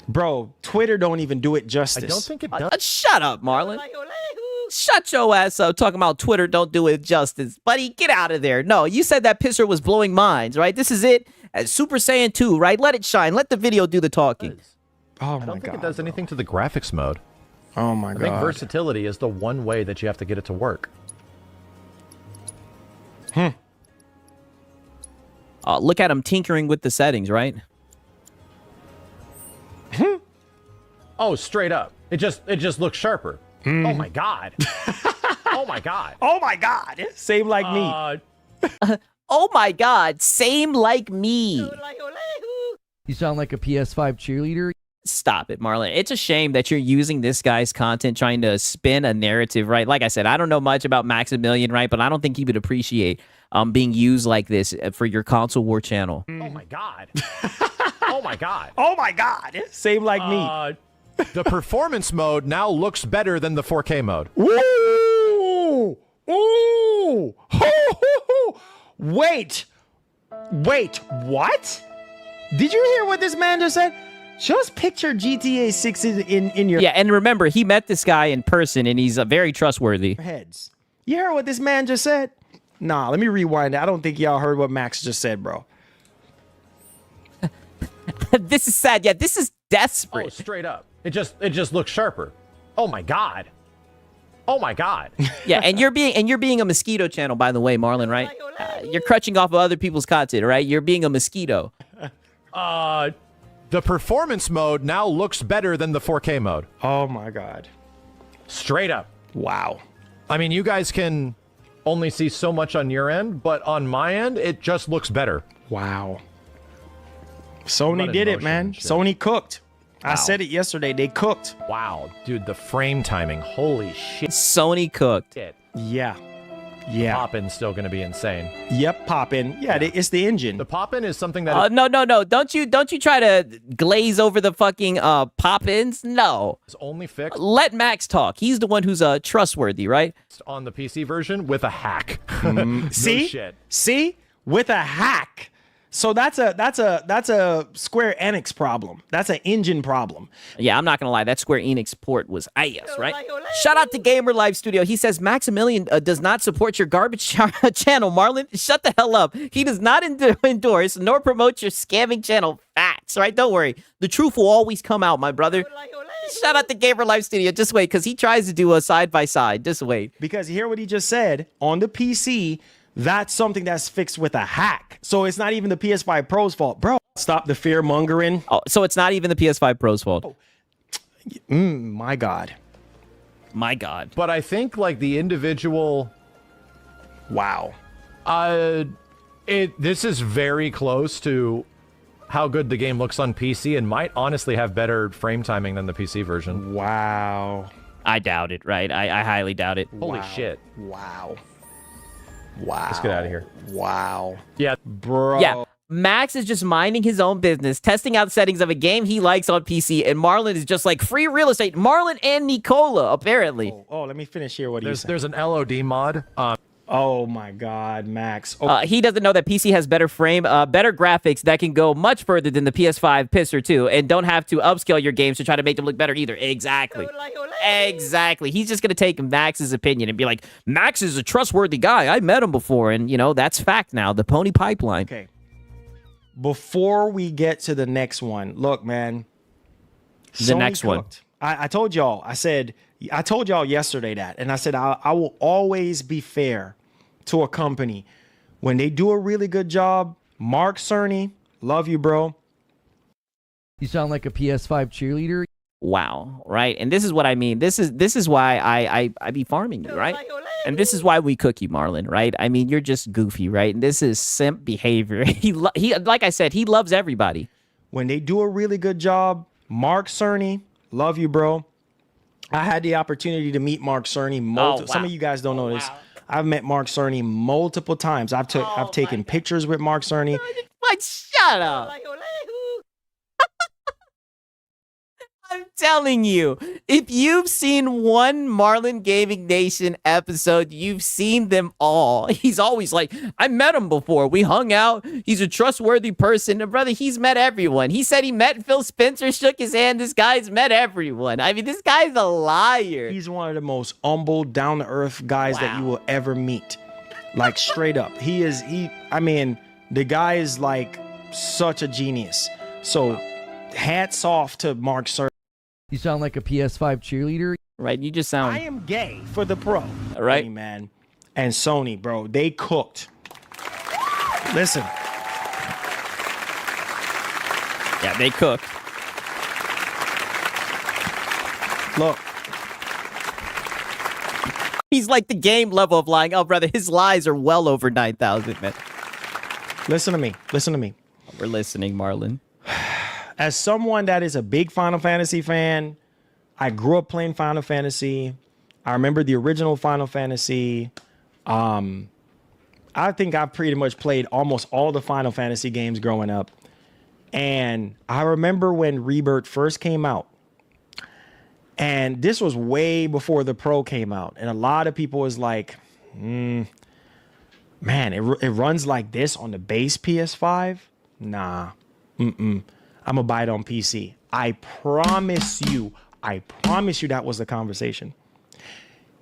Bro, Twitter don't even do it justice. I don't think it does. Shut up, Marlon. Shut your ass up talking about Twitter don't do it justice. Buddy, get out of there. No, you said that pisser was blowing minds, right? This is it. Super Saiyan 2, right? Let it shine. Let the video do the talking. Oh my God. I don't think it does anything to the graphics mode. Oh my God. I think versatility is the one way that you have to get it to work. Look at him tinkering with the settings, right? Oh, straight up. It just looks sharper. Oh my God. Oh my God. Oh my God. Same like me. Oh my God. Same like me. You sound like a PS5 cheerleader. Stop it, Marlon. It's a shame that you're using this guy's content trying to spin a narrative, right? Like I said, I don't know much about Maximilian, right? But I don't think he would appreciate being used like this for your console war channel. Oh my god. Oh my god. Oh my God. Same like me. The performance mode now looks better than the 4K mode. Ooh! Ooh! Wait! Wait, what? Did you hear what this man just said? Just picture GTA 6 in your Yeah, and remember, he met this guy in person, and he's very trustworthy. heads. You heard what this man just said? Nah, let me rewind it. I don't think y'all heard what Max just said, bro. This is sad. Yeah, this is Oh, desperate. straight up. It just looks sharper. Oh my god. Oh my god. Yeah, and you're being a mosquito channel, by the way, Marlon, right? You're crutching off of other people's content, right? You're being a mosquito. The performance mode now looks better than the 4K mode. Oh my God. Straight up. Wow. I mean, you guys can only see so much on your end, but on my end, it just looks better. Wow. Sony Lot of did it, motion man. and shit. Sony cooked. I Wow. said it yesterday. They cooked. Wow, dude, the frame timing. Holy shit. Sony cooked. Yeah. Yeah. Pop-in's still going to be insane. Yep, poppin'. Yeah, it's the engine. The pop-in is something that No. Don't you try to glaze over the fucking pop-ins? No. is only fixed Let Max talk. He's the one who's trustworthy, right? on the PC version with a hack. See? No shit. See? With a hack. So that's a Square Enix problem. That's an engine problem. Yeah, I'm not gonna lie. That Square Enix port was ass, right? Shout out to Gamer Life Studio. He says Maximilian does not support your garbage channel, Marlon. Shut the hell up. He does not endorse nor promote your scamming channel. Facts, right? Don't worry. The truth will always come out, my brother. Shout out to Gamer Life Studio. Just wait, because he tries to do a side by side. Just wait. Because you hear what he just said on the PC. That's something that's fixed with a hack. So it's not even the PS5 Pro's fault. Bro, stop the fear mongering. Oh, so it's not even the PS5 Pro's fault. My God. My God. But I think like the individual Wow. this is very close to how good the game looks on PC and might honestly have better frame timing than the PC version. Wow. I doubt it, right? I highly doubt it. Holy shit. Wow. Wow. Let's get out of here. Wow. Yeah. Bro. Yeah. Max is just minding his own business, testing out settings of a game he likes on PC, and Marlon is just like free real estate. Marlon and Nicola, apparently. Oh, let me finish here what he said. There's an LOD mod. Oh my God, Max. Oh, He doesn't know that PC has better better graphics that can go much further than the PS5 Pisser 2, and don't have to upscale your games to try to make them look better either. Exactly. Exactly. He's just going to take Max's opinion and be like, Max is a trustworthy guy. I met him before, and, that's fact now. The Pony Pipeline. okay. Before we get to the next one, look, man. The next one. I told y'all, I told y'all yesterday that, and I said, I will always be fair to a company. When they do a really good job, Mark Cerny, love you, bro. You sound like a PS5 cheerleader. Wow, right? And this is what I mean. This is why I be farming you, right? And this is why we cook you, Marlon, right? I mean, you're just goofy, right? And this is simp behavior. He like I said, he loves everybody. When they do a really good job, Mark Cerny, love you, bro. I had the opportunity to meet Mark Cerny. wow. Some of you guys don't know this. I've met Mark Cerny multiple times. I've taken pictures with Mark Cerny. Like, shut up. I'm telling you, if you've seen one Marlon Gaming Nation episode, you've seen them all. He's always like, I met him before. We hung out. He's a trustworthy person. And brother, he's met everyone. He said he met Phil Spencer, shook his hand. This guy's met everyone. I mean, this guy's a liar. He's one of the most humble, down-to-earth guys that you will ever meet. Like, straight up. I mean, the guy is like such a genius. So, hats off to Mark Cerny. You sound like a PS5 cheerleader. Right? You just sound... I am gay for the pro. Right. Hey, man. And Sony, bro, they cooked. Listen. Yeah, they cooked. Look. He's like the game level of lying. Oh, brother, his lies are well over 9,000, man. Listen to me. Listen to me. We're listening, Marlon. As someone that is a big Final Fantasy fan, I grew up playing Final Fantasy. I remember the original Final Fantasy. I think I've pretty much played almost all the Final Fantasy games growing up. And I remember when Rebirth first came out. And this was way before the Pro came out. And a lot of people was like, man, it runs like this on the base PS5? Nah. I'm going to buy it on PC. I promise you that was the conversation.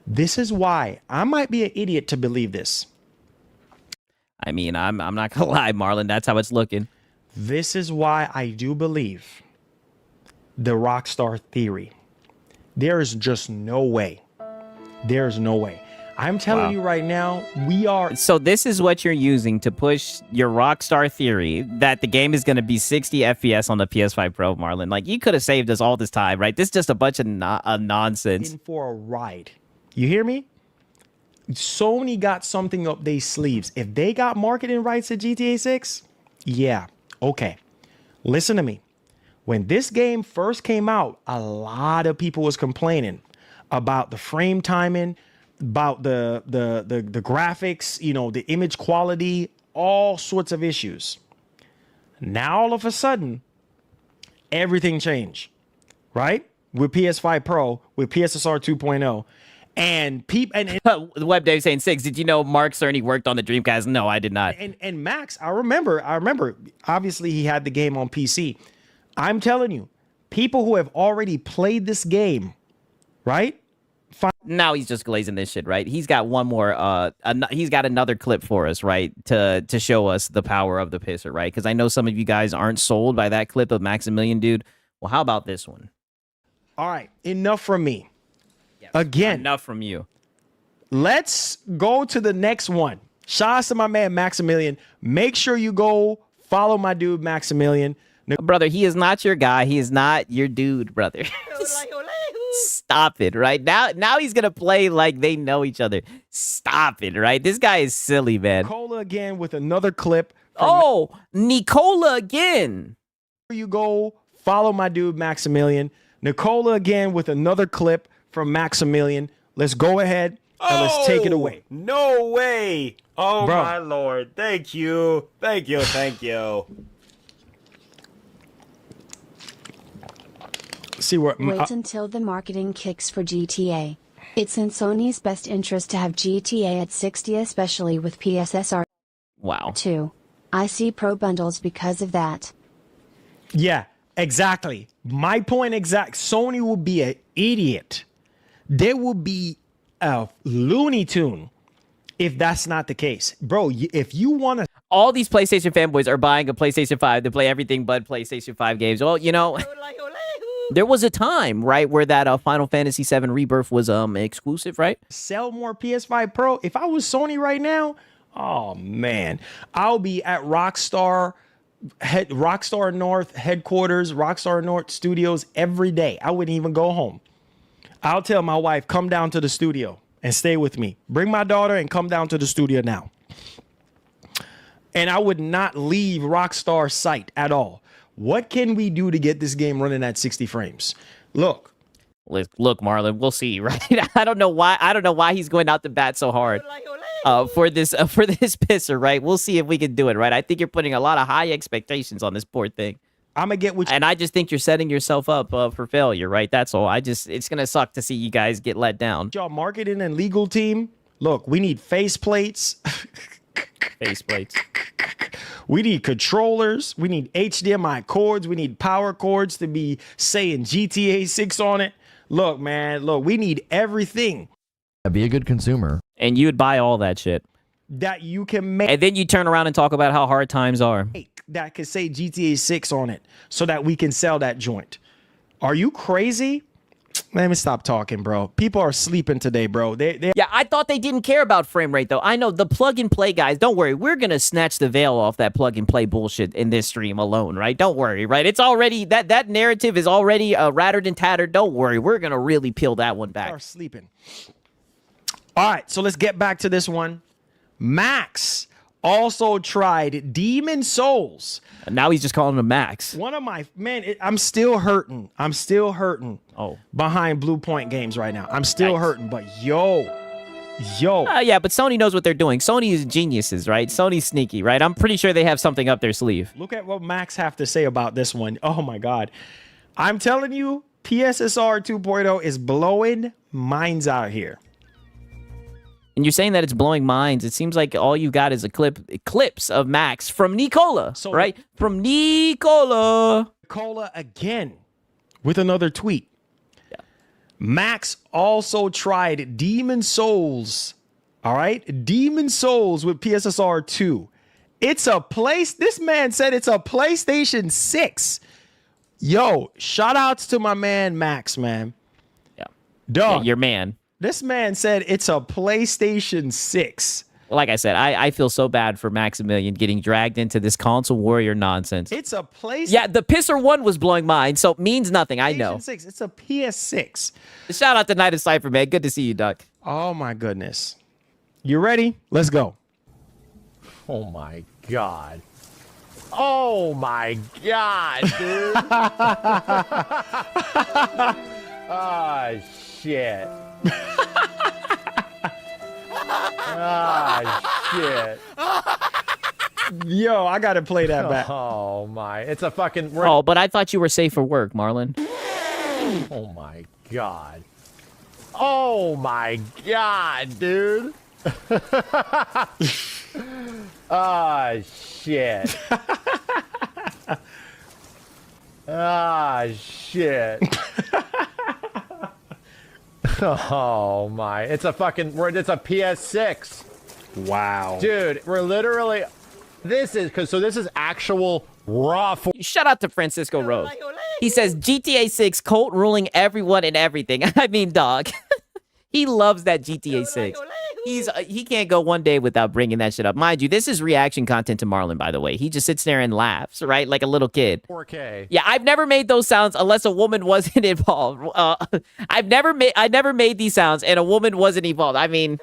This is why I might be an idiot to believe this. I mean, I'm not gonna lie, Marlon. That's how it's looking. This is why I do believe the Rockstar theory. There is just no way. There's no way. I'm telling you right now, we are. So this is what you're using to push your Rockstar theory that the game is going to be 60 FPS on the PS5 Pro, Marlon. Like, you could have saved us all this time, right? This is just a bunch of nonsense. In for a ride. You hear me? Sony got something up their sleeves. If they got marketing rights to GTA 6, yeah, okay. Listen to me. When this game first came out, a lot of people was complaining about the frame timing, about the graphics, you know, the image quality, all sorts of issues. Now all of a sudden, everything changed, right? With PS5 Pro, with PSSR 2.0, and Web Dave saying 6. Did you know Mark Cerny worked on the Dreamcast? No, I did not. And Max, I remember. Obviously, he had the game on PC. I'm telling you, people who have already played this game, right? Now he's just glazing this shit, right? He's got one more. He's got another clip for us, right, to show us the power of the pisser, right? Because I know some of you guys aren't sold by that clip of Maximilian, dude. Well, how about this one? All right, enough from me. Yes, Again, enough from you. Let's go to the next one. Shout out to my man Maximilian. Make sure you go follow my dude Maximilian. Brother, he is not your guy. He is not your dude, brother. Stop it, right? Now he's going to play like they know each other. Stop it, right? This guy is silly, man. Nicola again with another clip. Oh, Nicola again. You go follow my dude Maximilian. Nicola again with another clip from Maximilian. Let's go ahead and let's take it away. No way. Oh, Bro. my Lord. Thank you. Thank you. Thank you. See what? Wait until the marketing kicks for GTA. It's in Sony's best interest to have GTA at 60, especially with PSSR. Wow. 2. I see pro bundles because of that. Yeah, exactly. My point exact. Sony will be an idiot. They will be a Looney Tune if that's not the case. Bro, if you want to... All these PlayStation fanboys are buying a PlayStation 5 to play everything but PlayStation 5 games. Well, you know... There was a time, right, where that Final Fantasy VII Rebirth was exclusive, right? Sell more PS5 Pro. If I was Sony right now, oh man, I'll be at Rockstar North headquarters, Rockstar North Studios every day. I wouldn't even go home. I'll tell my wife, come down to the studio and stay with me. Bring my daughter and come down to the studio now. And I would not leave Rockstar's site at all. What can we do to get this game running at 60 frames? Look, Marlon, we'll see, right? I don't know why he's going out to bat so hard for this pisser, right? We'll see if we can do it, right? I think you're putting a lot of high expectations on this poor thing. I'm gonna get and I just think you're setting yourself up for failure, right? That's all. It's gonna suck to see you guys get let down. Y'all marketing and legal team, look, we need faceplates. Faceplates. We need controllers. We need HDMI cords. We need power cords to be saying GTA 6 on it. Look, man, we need everything. Be a good consumer. And you'd buy all that shit. That you can make. And then you turn around and talk about how hard times are. That could say GTA 6 on it so that we can sell that joint. Are you crazy? Let me stop talking, bro. People are sleeping today, bro. Yeah, I thought they didn't care about frame rate, though. I know the plug-and-play guys, don't worry. We're going to snatch the veil off that plug-and-play bullshit in this stream alone, right? Don't worry, right? It's already, that narrative is already rattered and tattered. Don't worry. We're going to really peel that one back. Are sleeping. All right, so let's get back to this one. Max also tried Demon Souls. And now he's just calling him Max. One of my, I'm still hurting. I'm still hurting. Oh. Behind Blue Point Games right now. I'm still hurting, but yo, Yo. Yeah, but Sony knows what they're doing. Sony is geniuses, right? Sony's sneaky, right? I'm pretty sure they have something up their sleeve. Look at what Max have to say about this one. Oh my God. I'm telling you, PSSR 2.0 is blowing minds out here. And you're saying that it's blowing minds. It seems like all you got is clips of Max from Nicola, right? From Nicola. Nicola again with another tweet. Yeah. Max also tried Demon Souls. All right? Demon Souls with PSSR 2. It's a place. This man said it's a PlayStation 6. Yo, shout outs to my man Max, man. Yeah. Dog. Yeah, your man. This man said it's a PlayStation 6. Like I said, I feel so bad for Maximilian getting dragged into this console warrior nonsense. It's a PlayStation. Yeah, the Pisser 1 was blowing mine, so it means nothing. I know. 6. It's a PS6. Shout out to Night of Cypher, man. Good to see you, Duck. Oh my goodness. You ready? Let's go. Oh my God. Oh my God, dude. Ah, shit. Ah, shit. Yo, I gotta play that back. Oh my. It's a fucking... Oh, but I thought you were safe for work, Marlon. Oh my God. Oh my God, dude. Ah, shit. Ah, shit. Oh my. It's a fucking... It's a PS6. Wow. Dude, we're literally... This is actual raw... Shout out to Francisco Rose. He says, GTA 6 Colt ruling everyone and everything. I mean, dog. He loves that GTA 6. He can't go one day without bringing that shit up. Mind you, this is reaction content to Marlon, by the way. He just sits there and laughs, right? Like a little kid. 4K. Yeah, I've never made those sounds unless a woman wasn't involved. I never made these sounds and a woman wasn't involved. I mean,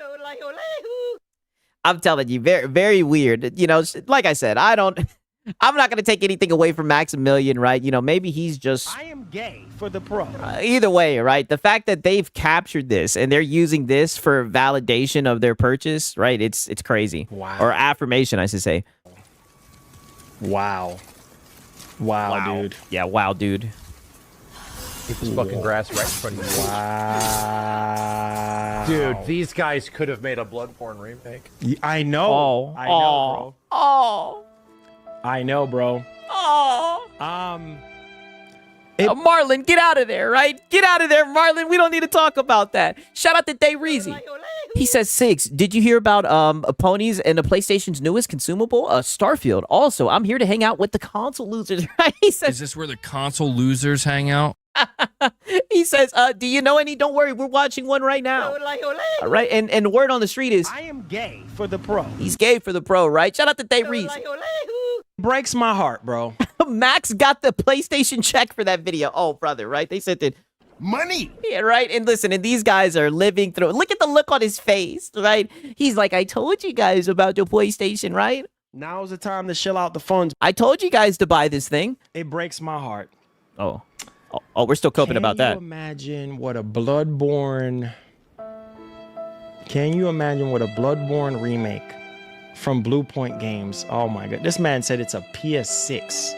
I'm telling you, very, very weird. You know, like I said, I'm not going to take anything away from Maximilian, right? You know, maybe he's just... I am gay for the pro. Either way, right? The fact that they've captured this and they're using this for validation of their purchase, right? It's crazy. Wow. Or affirmation, I should say. Wow. Wow, dude. Yeah, wow, dude. Keep this fucking grass right in front of you. Wow. Dude, these guys could have made a Bloodborne remake. I know. Oh. I know, bro. Oh. I know, bro. Oh. It- Marlon, get out of there, right? Get out of there, Marlon. We don't need to talk about that. Shout out to Day Reezy. He says, Six, did you hear about ponies and the PlayStation's newest consumable? Starfield. Also, I'm here to hang out with the console losers, right? He says, Is this where the console losers hang out? he says, do you know any? Don't worry, we're watching one right now. All right, and word on the street is I am gay for the pro. he's gay for the pro, right? Shout out to Day Reezy. Breaks my heart, bro. Max got the PlayStation check for that video. Oh, brother, right? They sent it. Money. Yeah, right? And listen, and these guys are living through. Look at the look on his face, right? He's like, I told you guys about the PlayStation, right? Now's the time to shell out the funds. I told you guys to buy this thing. It breaks my heart. Oh, we're still coping about that. Can you imagine what a Bloodborne... Can you imagine what a Bloodborne remake from Blue Point Games? Oh my god. This man said it's a PS6.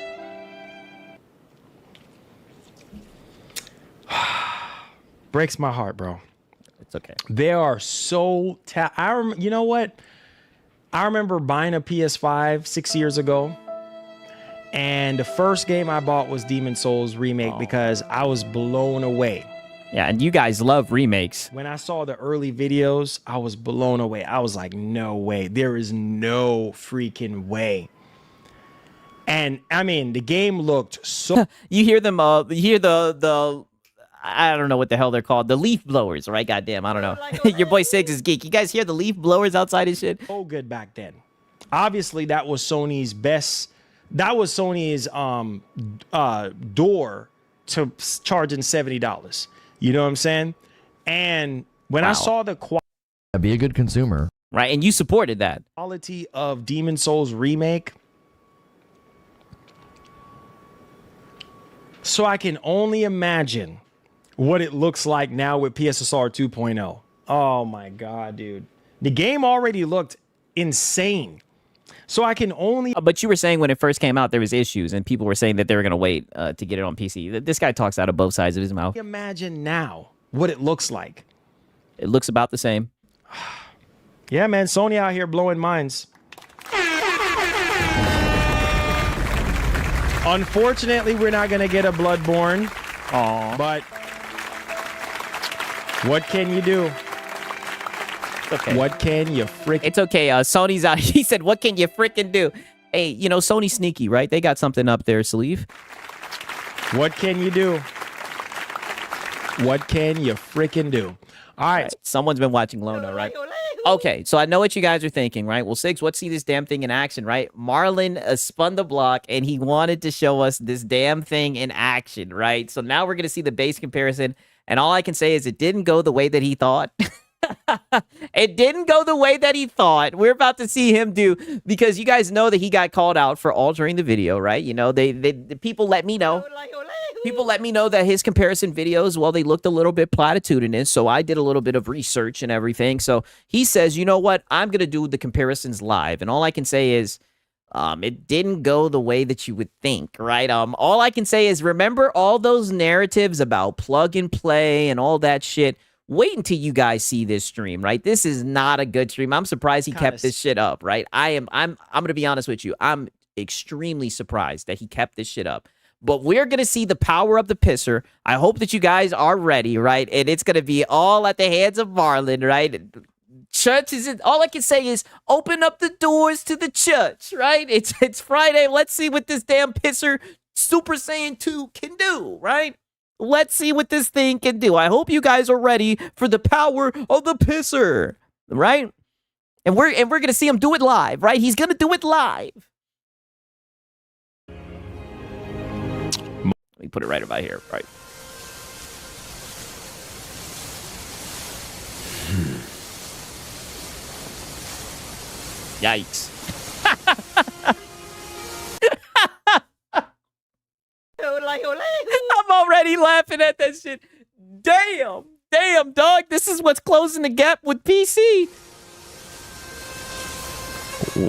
Breaks my heart, bro. It's okay. They are so... you know what? I remember buying a PS5 6 years ago. And the first game I bought was Demon Souls Remake because I was blown away. Yeah, and you guys love remakes. When I saw the early videos, I was blown away. I was like, no way. There is no freaking way. And, I mean, the game looked so... You hear them, you hear the I don't know what the hell they're called. The leaf blowers, right? Goddamn, I don't know. Your boy Six is geek. You guys hear the leaf blowers outside his shit? So good back then. Obviously, that was Sony's best... That was Sony's door to charging $70. You know what I'm saying? And when I saw the Be a good consumer. Right, and you supported that. quality of Demon Souls Remake, so I can only imagine what it looks like now with PSSR 2.0. Oh my God, dude. The game already looked insane. So I can only... But you were saying when it first came out, there was issues, and people were saying that they were going to wait to get it on PC. This guy talks out of both sides of his mouth. imagine now what it looks like. It looks about the same. Yeah, man. Sony out here blowing minds. Unfortunately, we're not going to get a Bloodborne. Aw. But what can you do? Okay. What can you freaking... It's okay. Sony's out. He said, what can you freaking do? Hey, you know, Sony's sneaky, right? They got something up their sleeve. What can you do? What can you freaking do? All right. Someone's been watching Lona, right? Okay, so I know what you guys are thinking, right? Well, Sigs, let's see this damn thing in action, right? Marlon spun the block, and he wanted to show us this damn thing in action, right? So now we're going to see the base comparison, and all I can say is it didn't go the way that he thought. It didn't go the way that he thought. We're about to see him do, because you guys know that he got called out for altering the video, right? You know, the people let me know. People let me know that his comparison videos, well, they looked a little bit platitudinous, so I did a little bit of research and everything. So he says, you know what? I'm going to do the comparisons live, and all I can say is it didn't go the way that you would think, right? All I can say is remember all those narratives about plug and play and all that shit. Wait until you guys see this stream, right? This is not a good stream. I'm surprised he kept this shit up, right? I'm going to be honest with you. I'm extremely surprised that he kept this shit up. But we're going to see the power of the pisser. I hope that you guys are ready, right? And it's going to be all at the hands of Marlon, right? Church is all I can say is open up the doors to the church, right? It's Friday. Let's see what this damn pisser Super Saiyan 2 can do, right? Let's see what this thing can do. I hope you guys are ready for the power of the pisser, right? And we're going to see him do it live, right? He's going to do it live. Let me put it right about here, right? Yikes. I'm already laughing at that shit. Damn, dog. This is what's closing the gap with PC.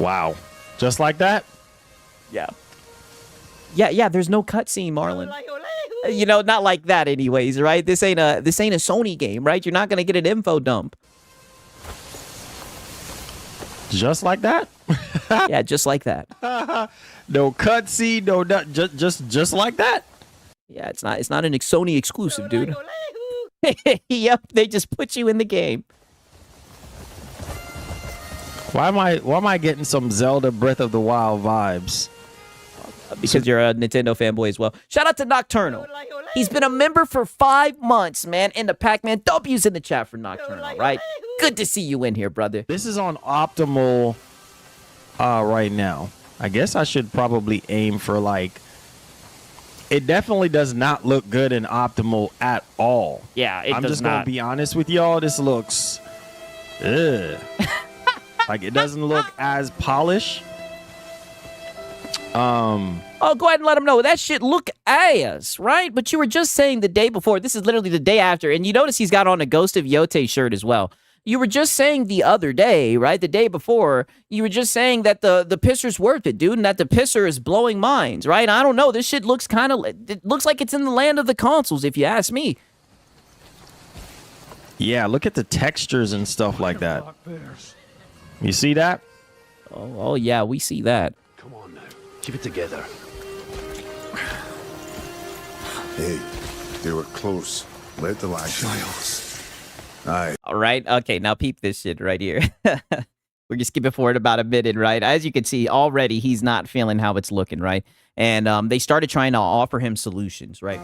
Wow. Just like that? Yeah. Yeah, there's no cutscene, Marlon. You know, not like that anyways, right? This ain't a Sony game, right? You're not going to get an info dump. Just like that? Yeah, just like that. No cutscene, no just like that. Yeah, it's not an Sony exclusive, dude. Yep, they just put you in the game. Why am I getting some Zelda Breath of the Wild vibes? Because you're a Nintendo fanboy as well. Shout out to Nocturnal. He's been a member for 5 months, man. And the Pac-Man W's in the chat for Nocturnal, right? Good to see you in here, brother. This is on optimal right now. I guess I should probably aim for like... It definitely does not look good in optimal at all. Yeah, it I'm does just not. gonna be honest with y'all. This looks... Ugh. Like, it doesn't look as polished. Oh, go ahead and let him know. That shit look ass, right? But you were just saying the day before. This is literally the day after. And you notice he's got on a Ghost of Yote shirt as well. You were just saying the other day, right? The day before, you were just saying that the pisser's worth it, dude, and that the pisser is blowing minds, right? I don't know. This shit looks it looks like it's in the land of the consoles, if you ask me. Yeah, look at the textures and stuff like that. You see that? Oh yeah, we see that. Come on now. Keep it together. Hey, they were close. Let the light shine. All right. Okay, now peep this shit right here. We're just skipping forward about a minute, right? As you can see, already he's not feeling how it's looking, right? And they started trying to offer him solutions, right?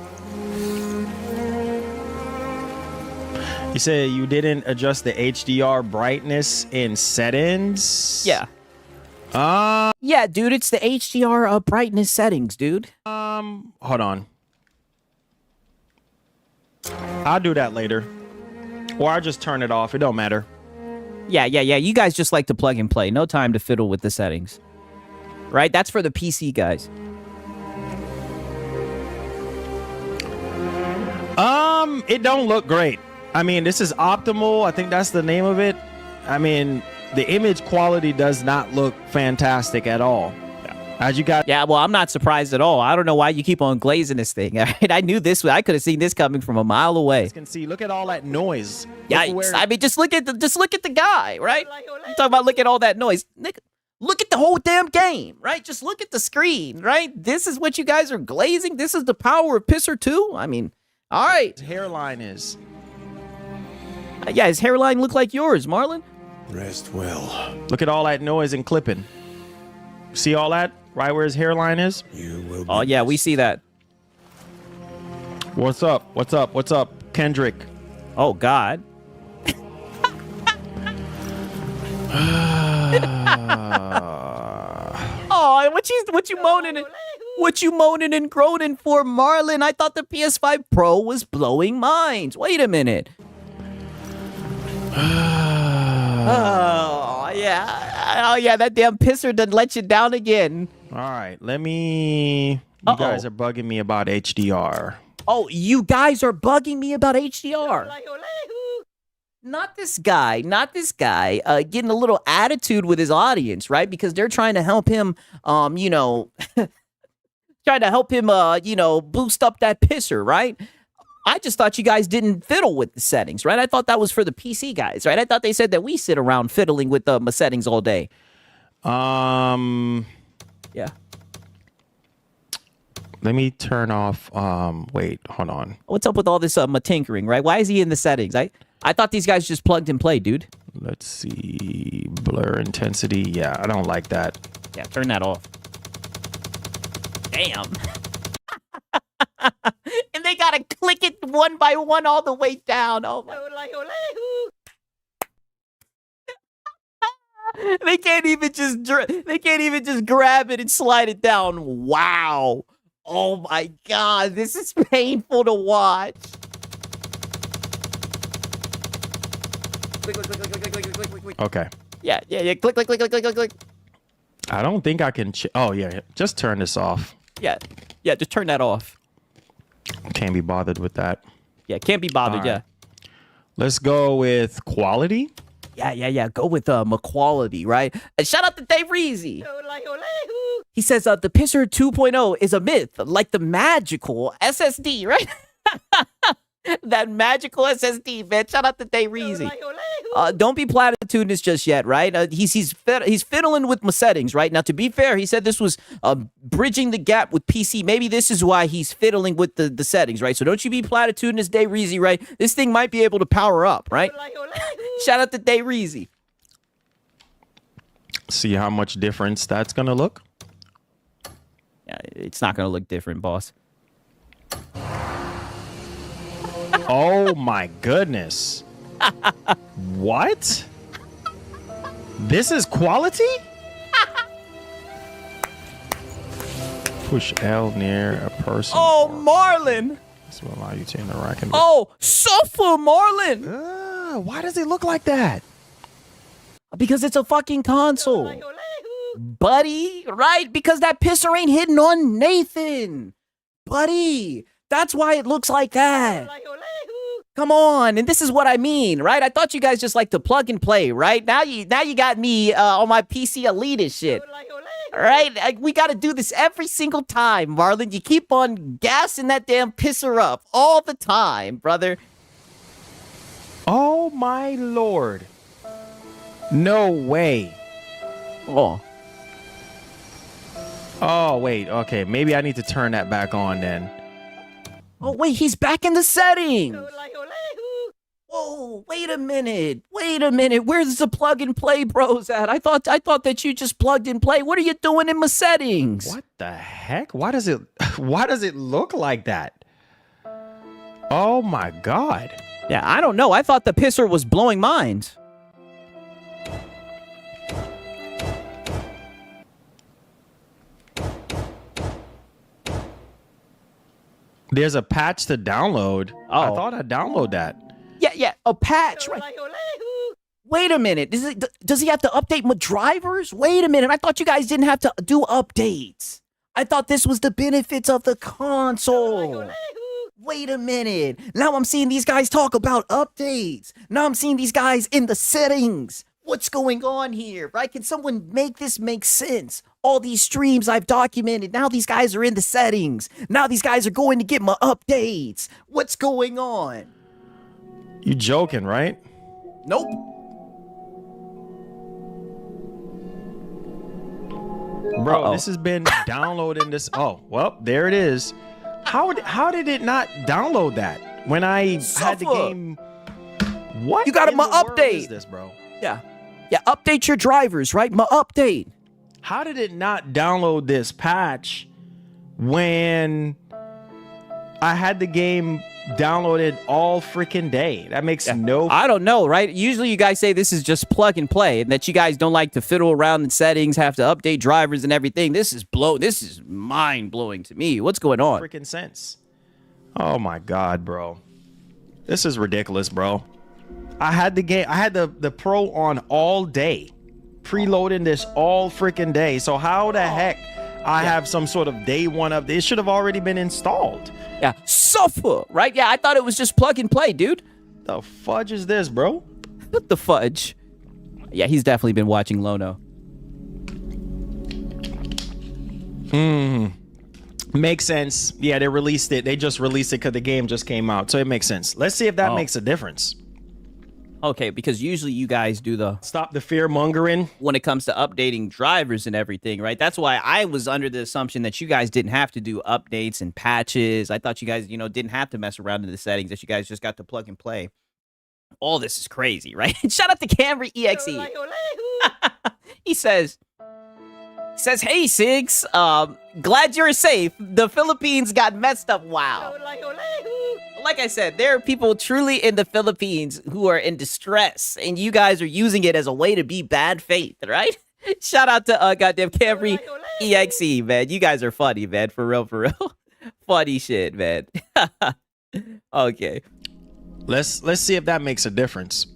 You said you didn't adjust the HDR brightness in settings? Yeah. Yeah, dude, it's the HDR brightness settings, dude. Hold on. I'll do that later. Or I'll just turn it off. It don't matter. Yeah. You guys just like to plug and play. No time to fiddle with the settings. Right? That's for the PC guys. It don't look great. I mean, this is optimal. I think that's the name of it. I mean, the image quality does not look fantastic at all. As you got, Yeah, well, I'm not surprised at all. I don't know why you keep on glazing this thing. All right? I knew this. I could have seen this coming from a mile away. you can see. Look at all that noise. Yikes! I mean, just look at the guy, right? You talking about look at all that noise? Look at the whole damn game, right? Just look at the screen, right? This is what you guys are glazing. This is the power of Pisser 2. I mean, all right. His hairline is. Yeah, his hairline look like yours, Marlon. Rest well. Look at all that noise and clipping. See all that right where his hairline is? You will. Oh yeah, we see that. What's up? What's up? What's up, Kendrick? Oh God. Oh, what you moaning and groaning for, Marlon? I thought the PS5 Pro was blowing minds. Wait a minute. Oh yeah, that damn pisser done let you down again. All right, let me. You guys are bugging me about HDR. Oh, you guys are bugging me about HDR. Not this guy, getting a little attitude with his audience, right? Because they're trying to help him, trying to help him, boost up that pisser, right? I just thought you guys didn't fiddle with the settings, right? I thought that was for the PC guys, right? I thought they said that we sit around fiddling with my settings all day. Yeah. Let me turn off. Wait, hold on. What's up with all this tinkering, right? Why is he in the settings? I thought these guys just plugged and play, dude. Let's see. Blur intensity. Yeah, I don't like that. Yeah, turn that off. Damn. And they gotta click it one by one all the way down. Oh my. They can't even just grab it and slide it down. Wow. Oh my God, this is painful to watch. Click. Okay. Yeah. Click. I don't think I can. Oh yeah, just turn this off. Yeah, just turn that off. Can't be bothered with that. Yeah, can't be bothered. All Yeah. right. Let's go with quality. Yeah. Go with quality, right? And shout out to Dave Reezy. He says the Pisser 2.0 is a myth, like the magical SSD, right? That magical SSD, man. Shout out to Dave Reezy. Don't be platitudinous just yet, right? He's fiddling with my settings, right? Now, to be fair, he said this was bridging the gap with PC. Maybe this is why he's fiddling with the settings, right? So don't you be platitudinous, Dave Reezy, right? This thing might be able to power up, right? Shout out to Dave Reezy. See how much difference that's gonna look. Yeah, it's not gonna look different, boss. Oh my goodness. What? This is quality? Push L near a person. Oh, Marlon. This will allow you to interact. Oh, suffer, Marlon. Why does it look like that? Because it's a fucking console. Buddy, right? Because that pisser ain't hitting on Nathan. Buddy, that's why it looks like that. Come on, and this is what I mean, right? I thought you guys just like to plug and play, right? Now you got me on my PC elite and shit. All right, we got to do this every single time, Marlon. You keep on gassing that damn pisser up all the time, brother. Oh my lord. No way. Oh, wait. Okay, maybe I need to turn that back on then. Oh, wait, he's back in the settings. Whoa, wait a minute. Where's the plug and play bros at? I thought that you just plugged and play. What are you doing in my settings? What the heck? Why does it look like that? Oh my God. Yeah, I don't know. I thought the pisser was blowing minds. There's a patch to download. Oh. I thought I'd download that. Yeah, a patch, right? Wait a minute. Does he have to update my drivers? Wait a minute. I thought you guys didn't have to do updates. I thought this was the benefits of the console. Wait a minute. Now I'm seeing these guys talk about updates. Now I'm seeing these guys in the settings. What's going on here, right? Can someone make this make sense? All these streams I've documented, now these guys are in the settings. Now these guys are going to get my updates. What's going on? You joking, right? Nope. Bro, this has been downloading this. Oh, well, there it is. How did it not download that when I had the game? What? You got in my the world update. is this, bro? Yeah. Yeah, update your drivers, right? My update. How did it not download this patch when I had the game downloaded all freaking day? That makes no. I don't know, right? Usually you guys say this is just plug and play and that you guys don't like to fiddle around in settings, have to update drivers and everything. This is mind blowing to me. What's going on? Freaking sense. Oh my God, bro. This is ridiculous, bro. I had the game, I had the pro on all day, preloading this all freaking day. So how the heck I have some sort of day one update? It should have already been installed. Yeah, suffer, right? Yeah, I thought it was just plug and play, dude. The fudge is this, bro? What the fudge? Yeah, he's definitely been watching Lono. Makes sense. Yeah, they released it. They just released it because the game just came out. So it makes sense. Let's see if that makes a difference. Okay, because usually you guys do the stop the fear mongering when it comes to updating drivers and everything, right? That's why I was under the assumption that you guys didn't have to do updates and patches. I thought you guys, didn't have to mess around in the settings, that you guys just got to plug and play. All this is crazy, right? Shout out to Camry EXE. He says, hey, Sigs, glad you're safe. The Philippines got messed up. Wow. Like I said, there are people truly in the Philippines who are in distress, and you guys are using it as a way to be bad faith, right? Shout out to goddamn Camry EXE, man. You guys are funny, man. For real. Funny shit, man. Okay. Let's see if that makes a difference.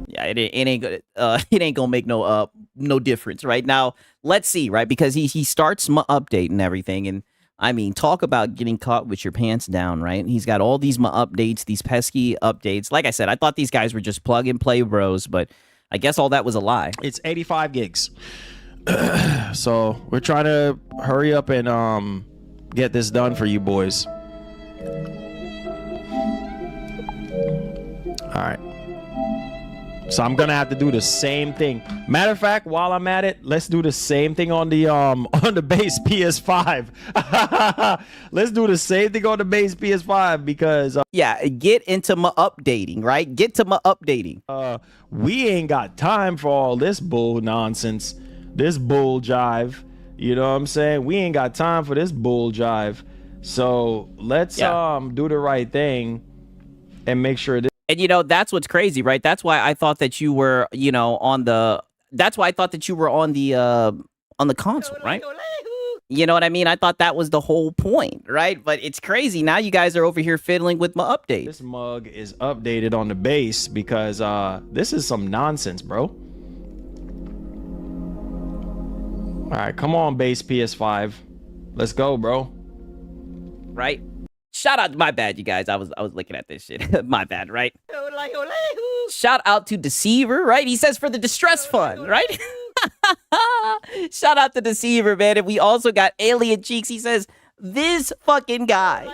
Yeah, it ain't gonna it ain't gonna make no difference right now. Let's see, right? Because he starts my update and everything, and I mean, talk about getting caught with your pants down, right? He's got all these updates, these pesky updates. Like I said, I thought these guys were just plug and play bros, but I guess all that was a lie. It's 85 gigs. So we're trying to hurry up and get this done for you boys. All right. So I'm gonna have to do the same thing. Matter of fact, while I'm at it, let's do the same thing on the base PS5. Let's do the same thing on the base PS5 because yeah, get into my updating, right? Get to my updating. We ain't got time for all this bull nonsense, this bull jive. You know what I'm saying? We ain't got time for this bull jive. So let's do the right thing and make sure this. And that's what's crazy, right? That's why I thought that you were, that's why I thought that you were on the console, right? You know what I mean? I thought that was the whole point, right? But it's crazy. Now you guys are over here fiddling with my update. This mug is updated on the base because this is some nonsense, bro. All right, come on, base PS5. Let's go, bro. Right? Shout out, my bad, you guys. I was looking at this shit. My bad, right? Shout out to Deceiver, right? He says for the distress fund, right? Shout out to Deceiver, man. And we also got Alien Cheeks. He says, this fucking guy.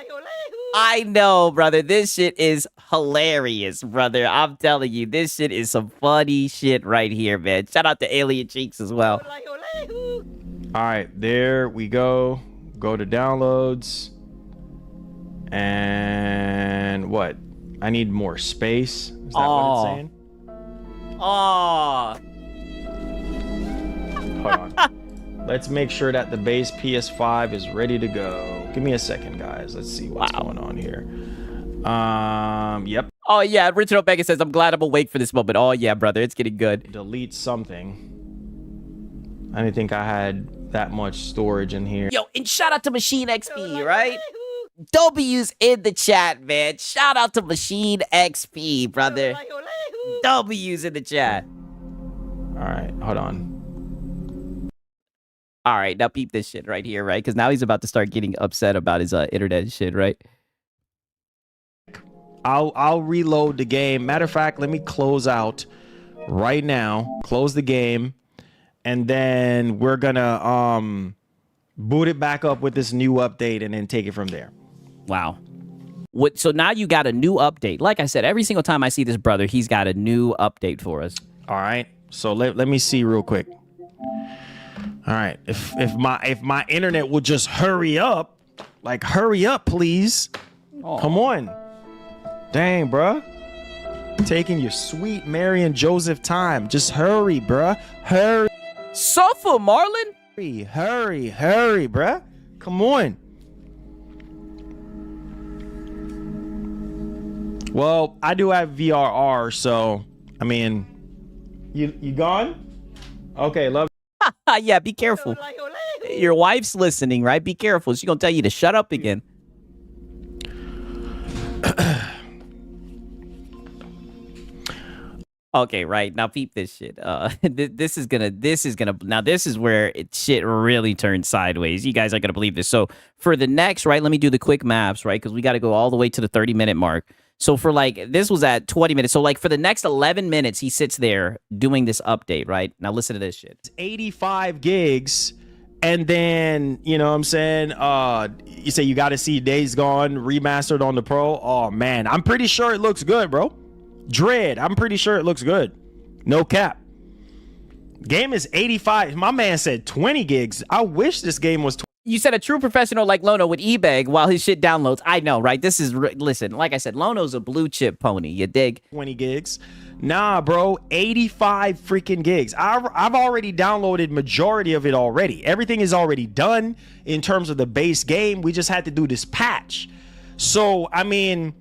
I know, brother. This shit is hilarious, brother. I'm telling you, this shit is some funny shit right here, man. Shout out to Alien Cheeks as well. All right, there we go. Go to downloads. And what? I need more space. Is that what it's saying? Hold on. Let's make sure that the base PS5 is ready to go. Give me a second, guys. Let's see what's going on here. Yep. Oh, yeah. Richard Omega says, I'm glad I'm awake for this moment. Oh, yeah, brother. It's getting good. Delete something. I didn't think I had that much storage in here. Yo, and shout out to Machine XP, right? W's in the chat, man. Shout out to Machine XP, brother. W's in the chat. All right, hold on. All right, now peep this shit right here, right? Because now he's about to start getting upset about his internet shit, right? I'll reload the game. Matter of fact, let me close out right now. Close the game, and then we're gonna boot it back up with this new update, and then take it from there. Wow. What? So now you got a new update. Like I said, every single time I see this brother, he's got a new update for us. All right. So let me see real quick. All right. If my internet will just hurry up, like hurry up, please. Oh. Come on. Dang, bruh. Taking your sweet Mary and Joseph time. Just hurry, bruh. Hurry. Suffer, Marlon. Hurry, bruh. Come on. Well, I do have VRR, so I mean, you gone? Okay, love. Yeah, be careful. Your wife's listening, right? Be careful. She's gonna tell you to shut up again. Okay, right. Now peep this shit. This is gonna now this is where shit really turns sideways. You guys aren't gonna believe this. So for the next, right, let me do the quick maps, right? Because we gotta go all the way to the 30-minute mark. So for like, this was at 20 minutes. So like for the next 11 minutes, he sits there doing this update, right? Now listen to this shit. It's 85 gigs. And then, you know what I'm saying? You say you got to see Days Gone remastered on the Pro. Oh, man. I'm pretty sure it looks good, bro. Dread. I'm pretty sure it looks good. No cap. Game is 85. My man said 20 gigs. I wish this game was 20. You said a true professional like Lono would e-beg while his shit downloads. I know, right? This is, listen, like I said, Lono's a blue chip pony. You dig? 20 gigs. Nah, bro. 85 freaking gigs. I've already downloaded majority of it already. Everything is already done in terms of the base game. We just had to do this patch. So, I mean,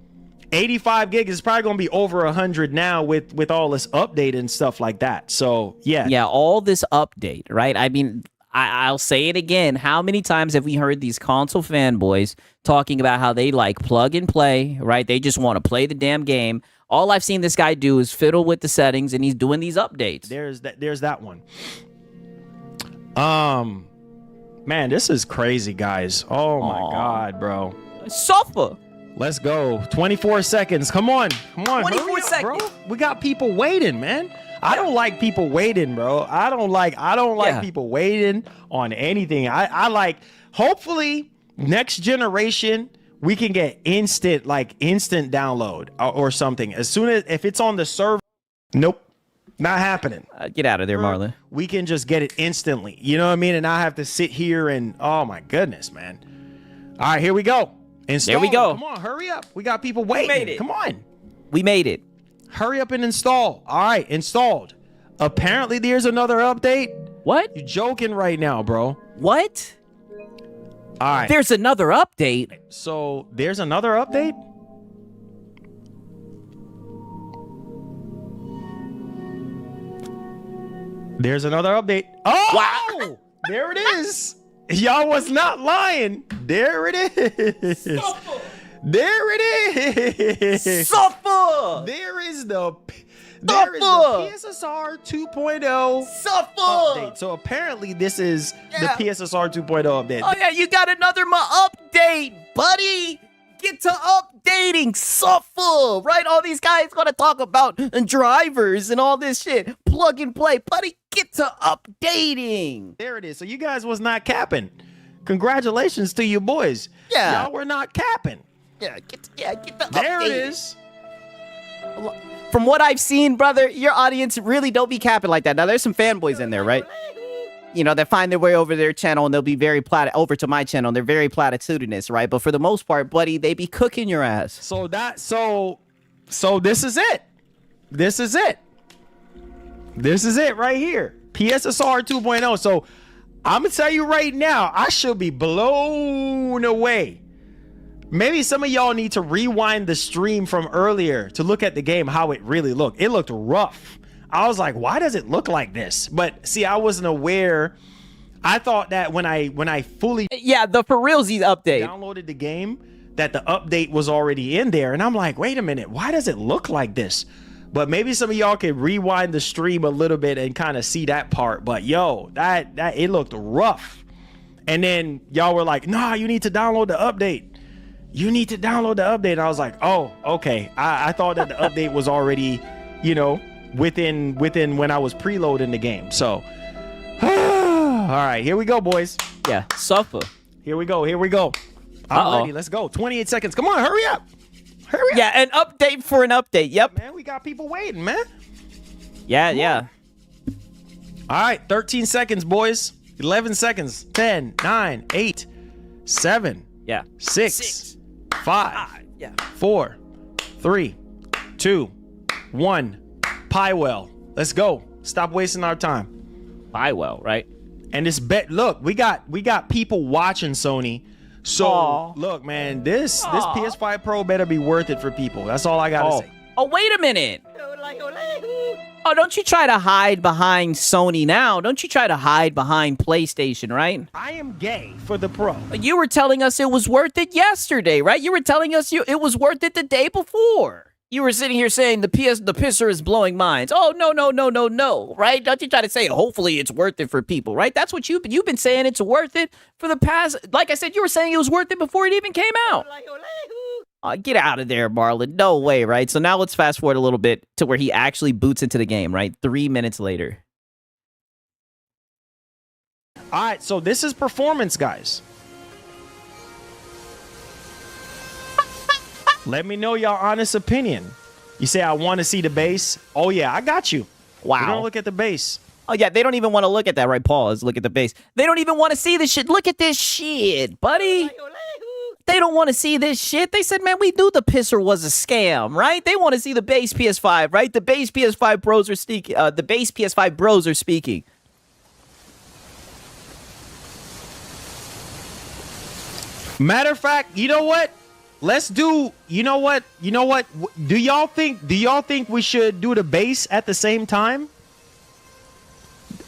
85 gigs is probably going to be over 100 now with all this update and stuff like that. So, yeah. Yeah, all this update, right? I mean, I'll say it again. How many times have we heard these console fanboys talking about how they like plug and play, right? They just want to play the damn game. All I've seen this guy do is fiddle with the settings, and he's doing these updates. There's that one. Man, this is crazy, guys. Oh my God, bro. Suffer. Let's go. 24 seconds. Come on. 24 seconds. Bro. We got people waiting, man. I don't like people waiting, bro. I don't like people waiting on anything. I like, hopefully next generation we can get instant download or something. As soon as, if it's on the server, nope, not happening. Get out of there, Marlon. We can just get it instantly. You know what I mean? And I have to sit here and, oh my goodness, man. All right, here we go. Install. There we go. Come on, hurry up. We got people waiting. We made it. Come on. We made it. Hurry up and install. All right, installed. Apparently, there's another update. What? You joking right now, bro? What? All right. There's another update. So, there's another update? There's another update. Oh! Wow. There it is. Y'all was not lying. There it is. Suffer. There it is. Suffer. There is the PSSR 2.0 Suffer. update. So apparently this is the PSSR 2.0 update. Oh yeah, you got another update, buddy. Get to updating. Suffer. Right? All these guys gonna talk about drivers and all this shit. Plug and play. Buddy, get to updating. There it is. So you guys was not capping. Congratulations to you boys. Yeah. Y'all were not capping. Yeah, get the There updating. it is. From what I've seen, brother, your audience really don't be capping like that. Now, there's some fanboys in there, right? You know, that find their way over their channel, and they'll be very over to my channel, and they're very platitudinous, right? But for the most part, buddy, they be cooking your ass. So this is it. This is it. This is it right here. PSSR 2.0. So I'm gonna tell you right now, I should be blown away. Maybe some of y'all need to rewind the stream from earlier to look at the game, how it really looked. It looked rough. I was like, why does it look like this? But see, I wasn't aware. I thought that when I fully the for realsies update downloaded the game, that the update was already in there. And I'm like, wait a minute, why does it look like this? But maybe some of y'all can rewind the stream a little bit and kind of see that part. But yo, that it looked rough. And then y'all were like, nah, you need to download the update. You need to download the update. And I was like, oh, okay. I thought that the update was already, you know, within when I was preloading the game. So, all right, here we go, boys. Yeah, suffer. Here we go. I'm ready. Let's go. 28 seconds. Come on, hurry up. Hurry up. Yeah, an update for an update. Yep. Man, we got people waiting, man. Yeah. All right, 13 seconds, boys. 11 seconds. 10, 9, 8, 7, Yeah. 6, 5, Yeah. 4, 3, 2, 1. Piewell. Let's go. Stop wasting our time. Piewell, right? And this bet, look, we got people watching, Sony. So look, man, this PS5 Pro better be worth it for people. That's all I gotta say. Oh, wait a minute. Oh, don't you try to hide behind Sony now. Don't you try to hide behind PlayStation, right? I am gay for the Pro. You were telling us it was worth it yesterday, right? You were telling us it was worth it the day before. You were sitting here saying the pisser is blowing minds. Oh, no, right? Don't you try to say, hopefully it's worth it for people, right? That's what you've been saying. It's worth it for the past, like I said, you were saying it was worth it before it even came out. Get out of there, Marlon. No way, right? So now let's fast forward a little bit to where he actually boots into the game, right? 3 minutes later. All right, so this is performance, guys. Let me know your honest opinion. You say, I want to see the base. Oh, yeah, I got you. Wow. We're going to look at the base. Oh, yeah, they don't even want to look at that, right? Pause. Look at the base. They don't even want to see this shit. Look at this shit, buddy. They don't want to see this shit. They said, man, we knew the pisser was a scam, right? They want to see the base PS5, right? The base PS5 bros are speaking. The base PS5 bros are speaking. Matter of fact, you know what? Let's do, you know what? Do y'all think we should do the base at the same time?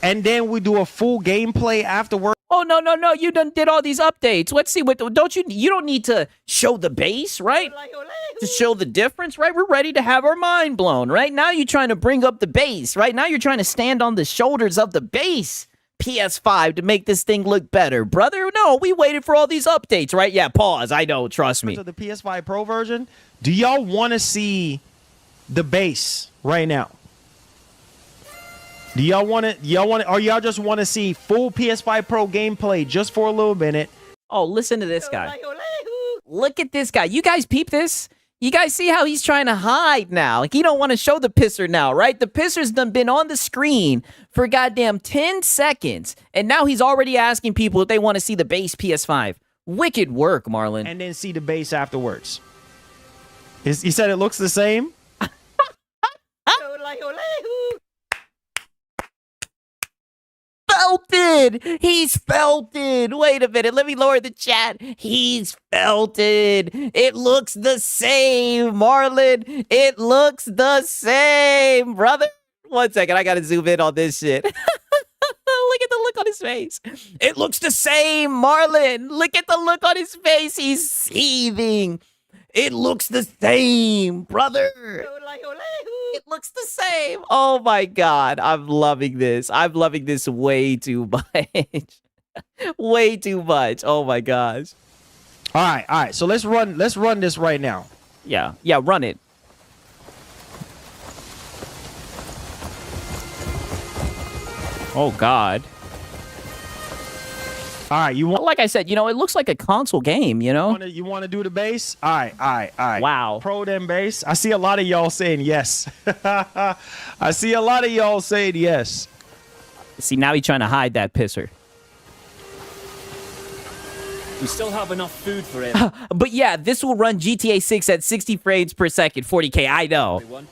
And then we do a full gameplay afterward? Oh, no. You done did all these updates. Let's see what, you don't need to show the base, right? To show the difference, right? We're ready to have our mind blown, right? Now you're trying to bring up the base, right? Now you're trying to stand on the shoulders of the base PS5 to make this thing look better, brother. No, we waited for all these updates, right? Yeah, pause. I know, trust me. To the PS5 Pro version, do y'all want to see the base right now? Do y'all want to, or y'all just want to see full PS5 Pro gameplay just for a little minute? Oh, listen to this guy. Look at this guy. You guys peep this? You guys see how he's trying to hide now? Like, he don't want to show the pisser now, right? The pisser's done been on the screen for goddamn 10 seconds, and now he's already asking people if they want to see the base PS5. Wicked work, Marlon. And then see the base afterwards. You said it looks the same? Felted! He's felted! Wait a minute, let me lower the chat. He's felted! It looks the same, Marlon! It looks the same, brother! 1 second, I gotta zoom in on this shit. Look at the look on his face. It looks the same, Marlon! Look at the look on his face, he's seething! It looks the same, brother! It looks the same. Oh my God. I'm loving this. I'm loving this way too much. Way too much. Oh my gosh. All right. So let's run this right now. Yeah, run it. Oh God. All right, like I said, it looks like a console game, You want to do the base? All right. Wow. Pro them base. I see a lot of y'all saying yes. I see a lot of y'all saying yes. See, now he's trying to hide that pisser. We still have enough food for him. But yeah, this will run GTA 6 at 60 frames per second, 40K, I know. Everyone.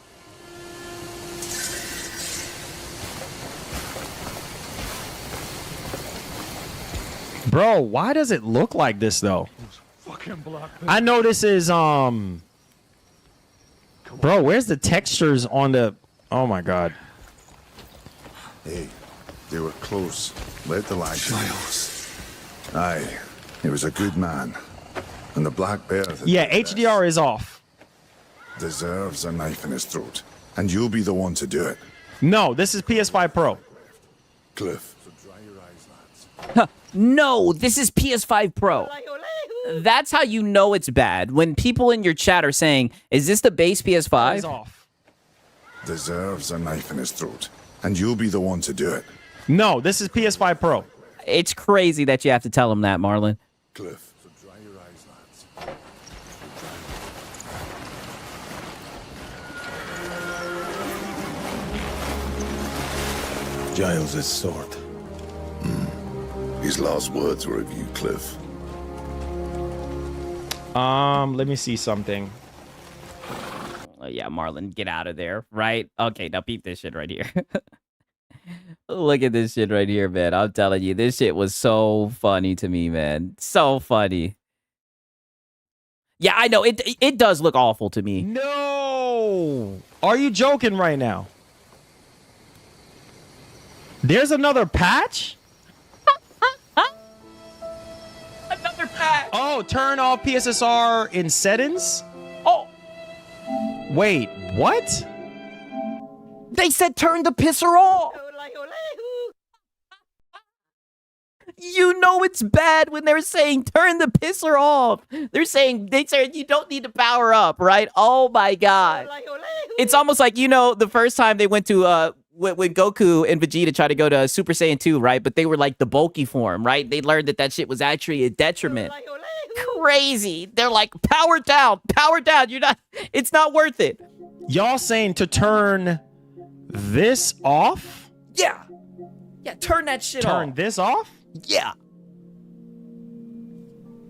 Bro, why does it look like this though? I know this is Bro, where's the textures on the? Oh my God. Hey, they were close. Let the light Giles. Aye, he was a good man. And the Black Bear... Yeah, HDR is off. Deserves a knife in his throat. and you'll be the one to do it. No, this is PS5 Pro. Cliff. No, this is PS5 Pro. That's how you know it's bad. When people in your chat are saying, is this the base PS5? Off. Deserves a knife in his throat, and you'll be the one to do it. No, this is PS5 Pro. It's crazy that you have to tell him that, Marlon. Cliff. So dry your eyes, lads. Giles' sword. His last words were of you, Cliff. Let me see something. Oh, yeah, Marlon, get out of there, right? Okay, now beat this shit right here. Look at this shit right here, man. I'm telling you, this shit was so funny to me, man. So funny. Yeah, I know. It does look awful to me. No! Are you joking right now? There's another patch? Another patch. Oh, turn off PSSR in settings? Oh. Wait, what? They said turn the pisser off. You know it's bad when they're saying turn the pisser off. They said you don't need to power up, right? Oh my god. It's almost like, you know, the first time they went to when Goku and Vegeta tried to go to Super Saiyan 2, right? But they were like the bulky form, right? They learned that shit was actually a detriment. Crazy. They're like, power down. It's not worth it. Y'all saying to turn this off? Yeah. Yeah, turn that shit off. Turn this off? Yeah.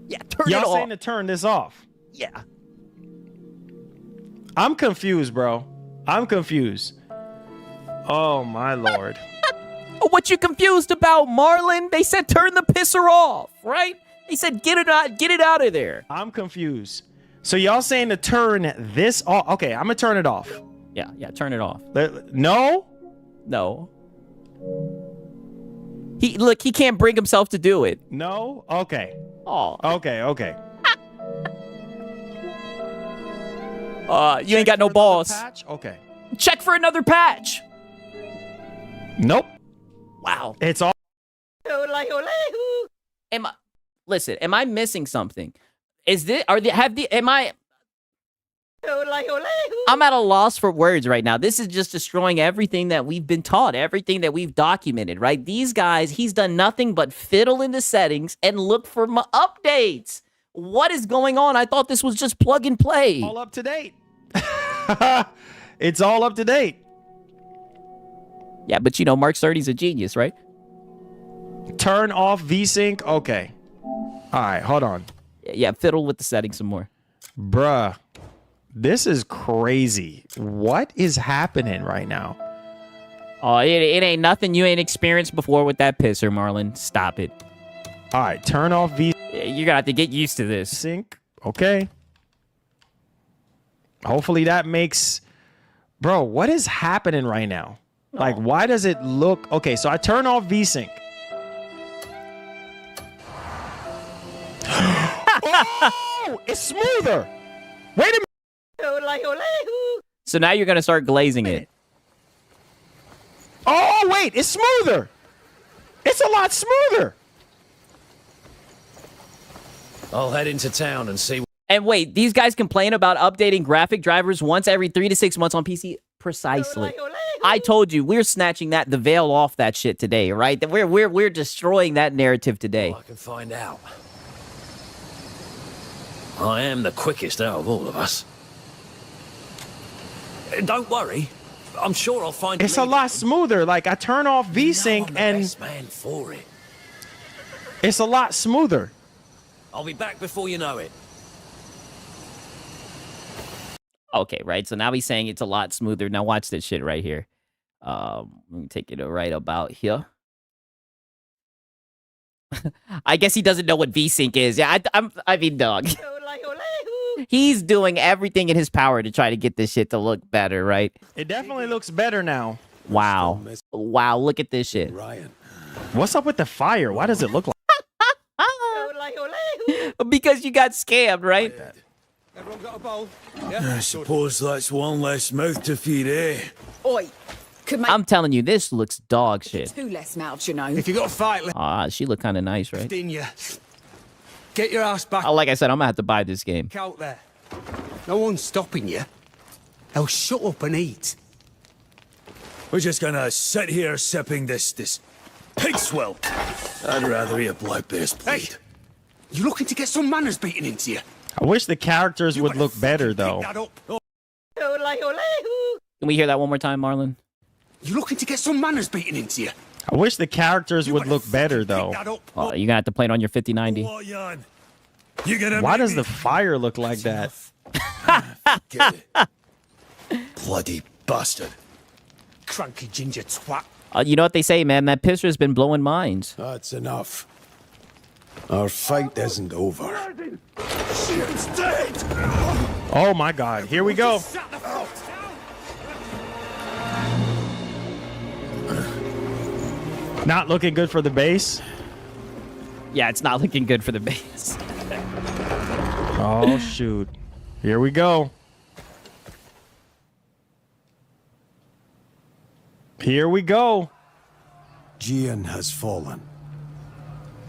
Yeah, turn it Y'all off. saying to turn this off? Yeah. I'm confused, bro. I'm confused. Oh, my lord. What you confused about, Marlon? They said turn the pisser off, right? They said get it out of there. I'm confused. So y'all saying to turn this off? Okay, I'm gonna turn it off. Yeah, turn it off. No? No. He can't bring himself to do it. No? Okay. Oh. Okay. You ain't got no balls. Patch? Okay. Check for another patch. Nope. Wow. It's all. Listen, am I missing something? I'm at a loss for words right now. This is just destroying everything that we've been taught, everything that we've documented, right? These guys, he's done nothing but fiddle in the settings and look for updates. What is going on? I thought this was just plug and play. All up to date. It's all up to date. Yeah, but you know, Mark Cerny's a genius, right? Turn off VSync. Okay. All right, hold on. Yeah, fiddle with the settings some more. Bruh, this is crazy. What is happening right now? Oh, it ain't nothing you ain't experienced before with that pisser, Marlon. Stop it. All right, turn off VSync. You're gonna have to get used to this. Okay. Hopefully that makes... Bro, what is happening right now? Like, why does it look... Okay, so I turn off VSync. Oh, it's smoother. Wait a minute. So now you're gonna start glazing it. Oh, wait, it's smoother. It's a lot smoother. I'll head into town and see. And wait, these guys complain about updating graphic drivers once every 3 to 6 months on PC? Precisely. I told you, we're snatching the veil off that shit today, right? We're destroying that narrative today. I can find out. I am the quickest out of all of us. Don't worry. I'm sure I'll find. It's a lot smoother. Like, I turn off VSync and best man for it. It's a lot smoother. I'll be back before you know it. Okay, right. So now he's saying it's a lot smoother. Now watch this shit right here. Let me take it right about here. I guess he doesn't know what VSync is. Yeah, I mean, dog. He's doing everything in his power to try to get this shit to look better, right? It definitely looks better now. Wow. Wow, look at this shit. What's up with the fire? Why does it look like... Because you got scammed, right? Everyone got a bowl? Yeah. I suppose that's one less mouth to feed, eh? Oi, could make I'm telling you, this looks dog shit. 2 less mouths, you know. If you got a fight She looked kind of nice, right? left in you, get your ass back Like I said, I'm gonna have to buy this game. out there. No one's stopping you. Now shut up and eat. We're just gonna sit here sipping this pig swill. I'd rather eat a black bear's bleed. Hey, you looking to get some manners beaten into you? I wish the characters would look better though. Can we hear that one more time, Marlon? You looking to get some manners beaten into you? I wish the characters would look better though. Oh, you're gonna have to play it on your 5090. Why does the fire look like that? Bloody bastard. Cranky ginger twat. You know what they say, man? That pisser's been blowing minds. That's enough. Our fight isn't over. Shit's dead! Oh my god, here we go. Not looking good for the base. Yeah, it's not looking good for the base. Oh shoot. Here we go. Here we go. Jian has fallen.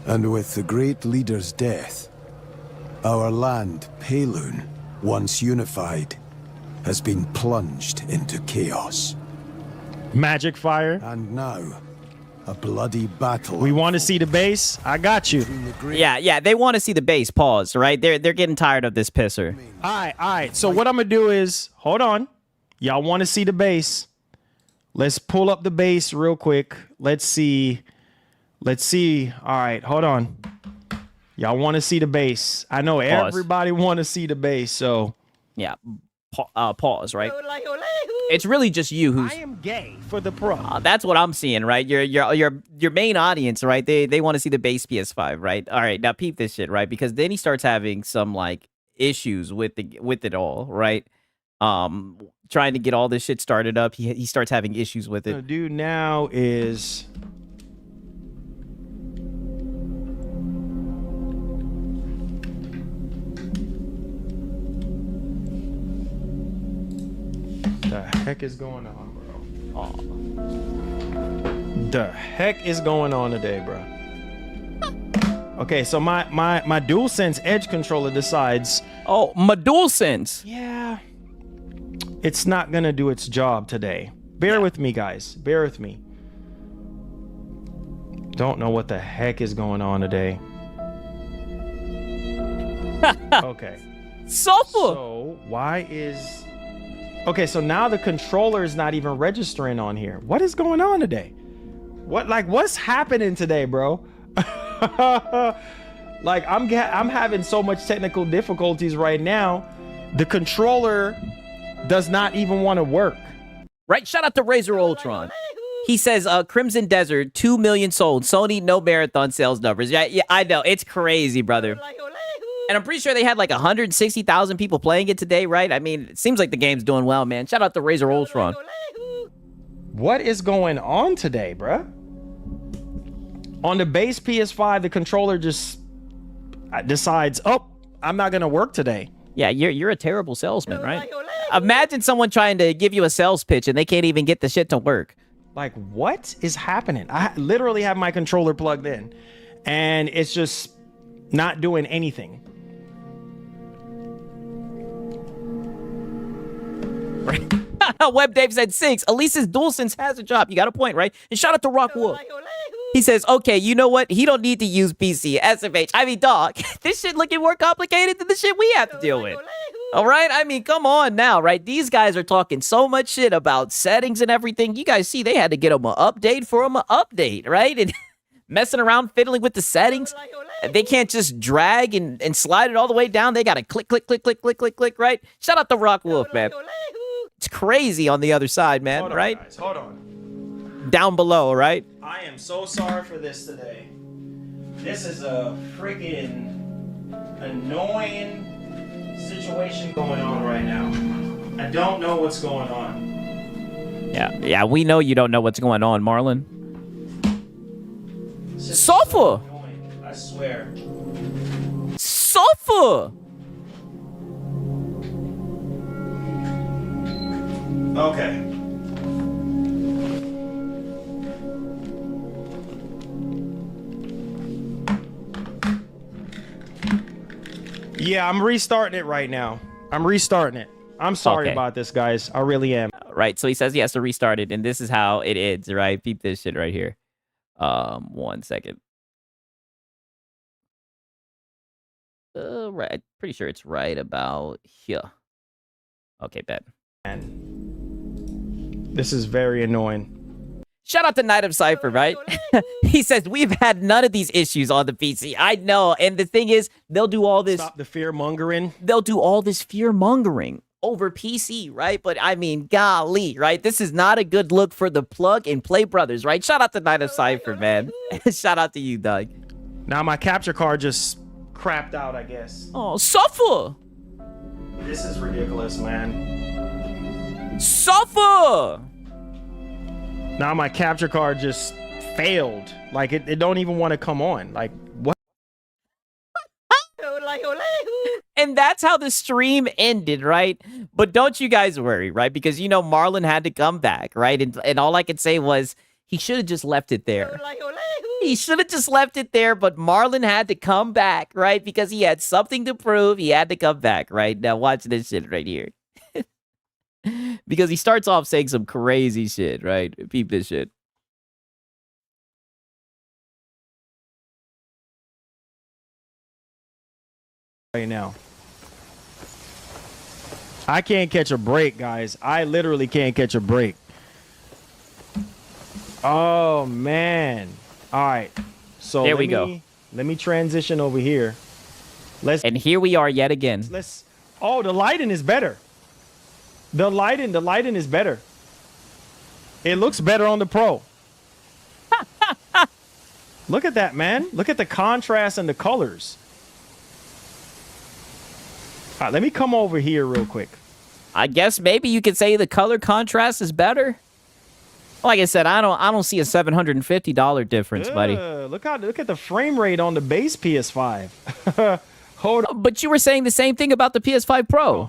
And with the great leader's death, our land, Peilun, once unified, has been plunged into chaos. Magic fire. And now, a bloody battle. We want to see the base. I got you. Yeah, they want to see the base. Pause, right? They're getting tired of this pisser. All right. So what I'm gonna do is, hold on. Y'all want to see the base? Let's pull up the base real quick. Let's see. All right, hold on. Y'all want to see the base? I know everybody want to see the base. So yeah, pause. Right? It's really just you who's. I am gay for the pro. That's what I'm seeing, right? Your main audience, right? They want to see the base PS5, right? All right, now peep this shit, right? Because then he starts having some like issues with it all, right? Trying to get all this shit started up, he starts having issues with it. What I'm gonna do now is the heck is going on, bro? The heck is going on today, bro? Okay, so my DualSense Edge controller decides. Oh, my DualSense. Yeah. It's not gonna do its job today. Bear with me, guys. Bear with me. Don't know what the heck is going on today. Okay. So why is... Okay, so now the controller is not even registering on here. What is going on today? What's happening today, bro? Like I'm having so much technical difficulties right now. The controller does not even want to work. Right? Shout out to Razor Ultron. He says, Crimson Desert, 2 million sold. Sony, no marathon sales numbers. Yeah, I know. It's crazy, brother. And I'm pretty sure they had like 160,000 people playing it today, right? I mean, it seems like the game's doing well, man. Shout out to Razor Ultron. What is going on today, bruh? On the base PS5, the controller just decides, oh, I'm not going to work today. Yeah, you're a terrible salesman, right? Imagine someone trying to give you a sales pitch and they can't even get the shit to work. Like, what is happening? I literally have my controller plugged in and it's just not doing anything. Web Dave said 6. Elise's DualSense has a job. You got a point, right? And shout out to Rock Wolf. He says, okay, you know what? He don't need to use PC, SFH. I mean, dog, this shit looking more complicated than the shit we have to deal with. All right? I mean, come on now, right? These guys are talking so much shit about settings and everything. You guys see they had to get them an update for them an update, right? And messing around, fiddling with the settings. They can't just drag and slide it all the way down. They got to click, click, click, click, click, click, click, right? Shout out to Rock Wolf, man. It's crazy on the other side, man, Hold on, right? Guys, hold on. Down below, right? I am so sorry for this today. This is a freaking annoying situation going on right now. I don't know what's going on. Yeah, we know you don't know what's going on, Marlon. Sofa! I swear. Sofa! Okay. Yeah, I'm restarting it right now. I'm restarting it. I'm sorry Okay. about this, guys. I really am. Right, so he says he has to restart it, and this is how it ends, right? Peep this shit right here. 1 second. Right, pretty sure it's right about here. Okay, bet. This is very annoying. Shout out to Night of Cypher, right? He says, we've had none of these issues on the PC. I know, and the thing is, they'll do all this... Stop the fear-mongering. They'll do all this fear-mongering over PC, right? But, I mean, golly, right? This is not a good look for the plug-and-play brothers, right? Shout out to Night of Cypher, man. Shout out to you, Doug. Now my capture card just crapped out, I guess. Oh, suffer! This is ridiculous, man. Suffer! Now my capture card just failed. Like, it don't even want to come on. Like, what? And that's how the stream ended, right? But don't you guys worry, right? Because, you know, Marlon had to come back, right? And all I could say was he should have just left it there. He should have just left it there, but Marlon had to come back, right? Because he had something to prove. He had to come back, right? Now watch this shit right here. Because he starts off saying some crazy shit, right? Peep this shit. Right now. I can't catch a break, guys. I literally can't catch a break. Oh, man. All right. So there we go. Let me transition over here. And here we are yet again. Oh, the lighting is better. The lighting is better. It looks better on the Pro. Look at that, man. Look at the contrast and the colors. All right, let me come over here real quick. I guess maybe you could say the color contrast is better. Like I said, I don't see a $750 difference, buddy. Look at the frame rate on the base PS5. Hold on. But you were saying the same thing about the PS5 Pro.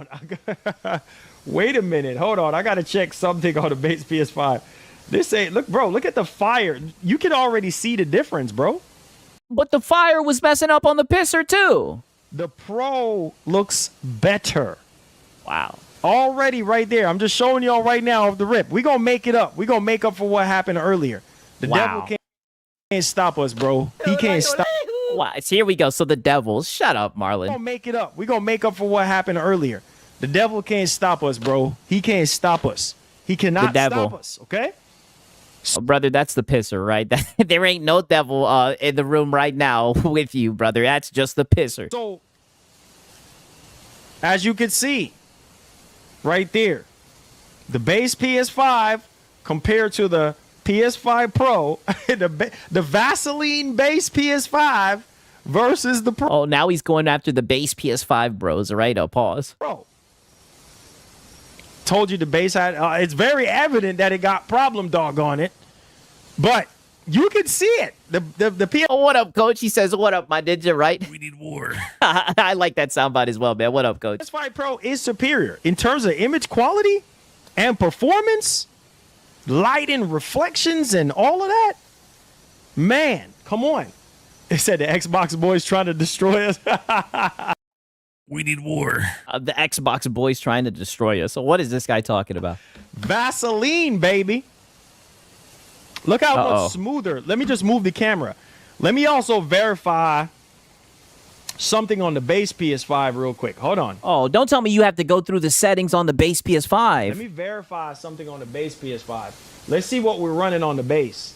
Wait a minute. Hold on. I got to check something on the base PS5. This ain't... Look, bro. Look at the fire. You can already see the difference, bro. But the fire was messing up on the pisser, too. The Pro looks better. Wow. Already right there. I'm just showing y'all right now off the rip. We're going to make it up. We're going to make up for what happened earlier. The devil can't stop us, bro. He can't stop. Wow. Here we go. So the devils. Shut up, Marlon. We're going to make it up. We're going to make up for what happened earlier. The devil can't stop us, bro. He can't stop us. He cannot stop us, okay? Oh, brother, that's the pisser, right? There ain't no devil in the room right now with you, brother. That's just the pisser. So, as you can see, right there, the base PS5 compared to the PS5 Pro, the Vaseline base PS5 versus the Pro. Oh, now he's going after the base PS5 bros, right? Oh, pause. Bro. Told you the base had, it's very evident that it got problem dog on it, but you can see it. The PS. Oh, what up, coach? He says, what up, my ninja, right? We need war. I like that soundbite as well, man. What up, coach? PS5 Pro is superior in terms of image quality and performance, light and reflections and all of that. Man, come on. It said the Xbox boys trying to destroy us. We need war. The Xbox boys trying to destroy us. So what is this guy talking about? Vaseline, baby. Look how much smoother. Let me just move the camera. Let me also verify something on the base PS5 real quick. Hold on. Oh, don't tell me you have to go through the settings on the base PS5. Let me verify something on the base PS5. Let's see what we're running on the base.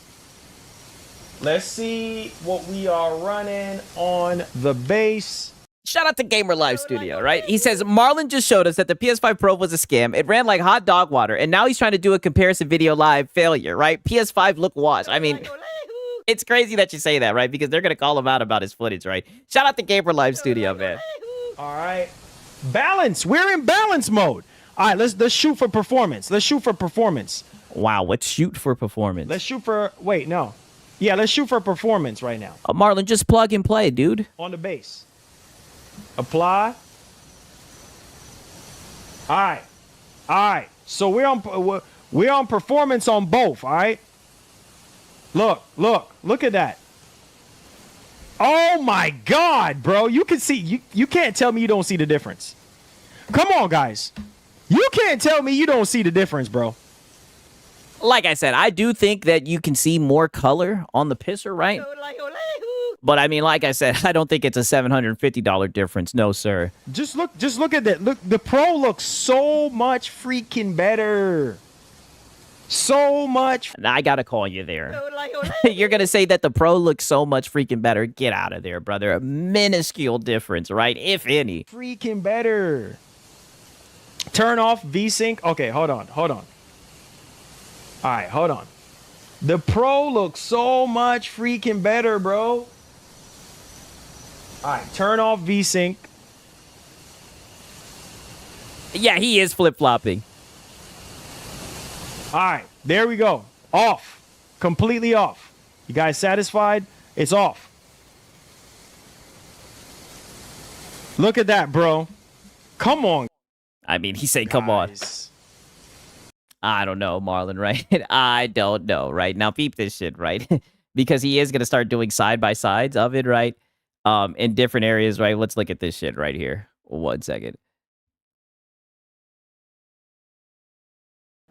Let's see what we are running on the base. Shout out to Gamer Live Studio, right? He says, Marlon just showed us that the PS5 Pro was a scam. It ran like hot dog water, and now he's trying to do a comparison video live failure, right? PS5 look washed. I mean, it's crazy that you say that, right? Because they're going to call him out about his footage, right? Shout out to Gamer Live Studio, man. All right. Balance. We're in balance mode. All right, let's shoot for performance. Let's shoot for performance. Wow, let's shoot for performance. Let's shoot for... Wait, no. Yeah, let's shoot for performance right now. Marlon, just plug and play, dude. On the base. Apply. All right. So we're on performance on both, all right? Look at that. Oh my God, bro. You can see, you can't tell me you don't see the difference. Come on, guys. You can't tell me you don't see the difference, bro. Like I said, I do think that you can see more color on the pisser, right? But I mean, like I said, I don't think it's a $750 difference. No, sir. Just look at that. Look, the Pro looks so much freaking better. So much. I gotta call you there. You're gonna say that the Pro looks so much freaking better. Get out of there, brother. A minuscule difference, right? If any. Freaking better. Turn off VSync. Okay, hold on. All right, hold on. The Pro looks so much freaking better, bro. All right, turn off VSync. Yeah, he is flip-flopping. All right, there we go. Off. Completely off. You guys satisfied? It's off. Look at that, bro. Come on. I mean, he said, come on. I don't know, Marlon, right? I don't know, right? Now, peep this shit, right? Because he is going to start doing side-by-sides of it, right? In different areas, right? Let's look at this shit right here. 1 second.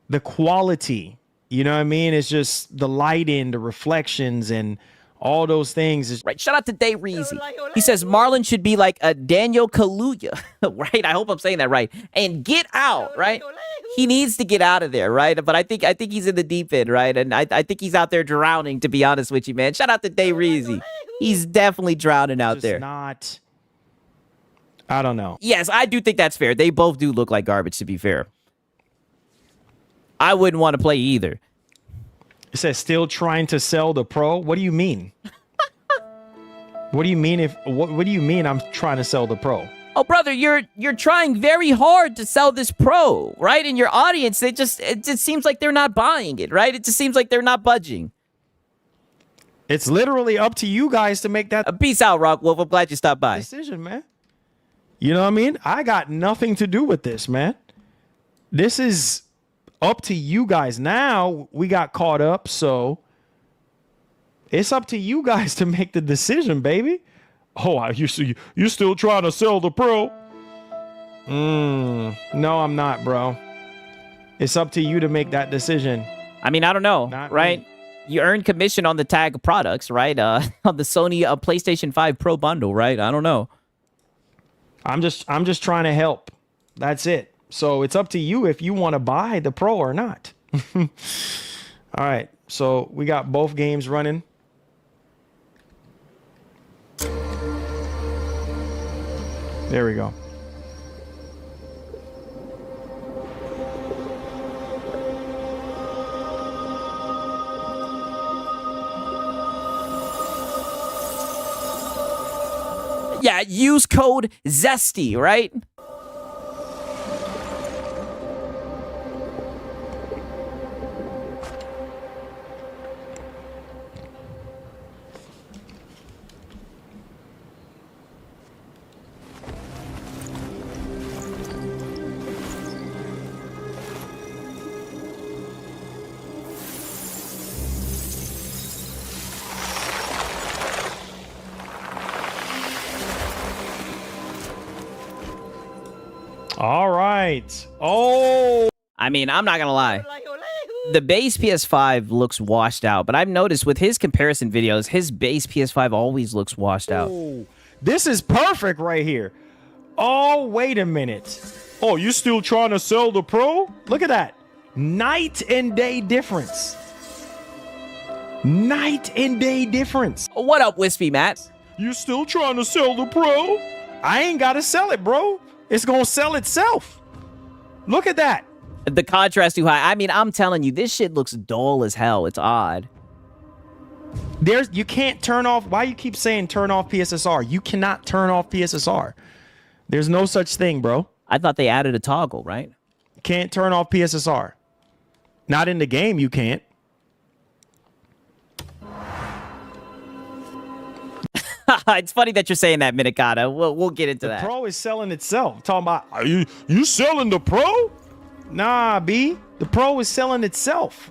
The quality, you know what I mean? It's just the lighting, the reflections, and all those things. Right. Shout out to Day Reezy. He says Marlon should be like a Daniel Kaluuya, right? I hope I'm saying that right. And get out, right? He needs to get out of there, right? But I think he's in the deep end, right? And I think he's out there drowning, to be honest with you, man. Shout out to Day Reezy. He's definitely drowning out there. Not. I don't know. Yes, I do think that's fair. They both do look like garbage, to be fair. I wouldn't want to play either. It says still trying to sell the Pro. What do you mean? What do you mean what do you mean I'm trying to sell the Pro? Oh, brother, you're trying very hard to sell this Pro, right? And your audience, it just seems like they're not buying it, right? It just seems like they're not budging. It's literally up to you guys to make that peace out, Rockwolf. I'm glad you stopped by. Decision, man. You know what I mean? I got nothing to do with this, man. This is up to you guys. Now we got caught up, so it's up to you guys to make the decision, baby. Oh, you still trying to sell the Pro? No, I'm not, bro. It's up to you to make that decision. I mean, I don't know, Not right? me. You earn commission on the tag products, right? On the Sony PlayStation 5 Pro bundle, right? I don't know. I'm just trying to help. That's it. So it's up to you if you want to buy the Pro or not. All right. So we got both games running. There we go. Yeah, use code ZESTY, right? All right. Oh. I mean, I'm not going to lie. The base PS5 looks washed out, but I've noticed with his comparison videos, his base PS5 always looks washed out. This is perfect right here. Oh, wait a minute. Oh, you still trying to sell the Pro? Look at that. Night and day difference. Night and day difference. What up, Wispy Matt? You still trying to sell the Pro? I ain't got to sell it, bro. It's going to sell itself. Look at that. The contrast too high. I mean, I'm telling you, this shit looks dull as hell. It's odd. You can't turn off. Why you keep saying turn off PSSR? You cannot turn off PSSR. There's no such thing, bro. I thought they added a toggle, right? Can't turn off PSSR. Not in the game, you can't. It's funny that you're saying that, Minikata. We'll get into that. The Pro is selling itself. I'm talking about, are you selling the Pro? Nah, B. The Pro is selling itself.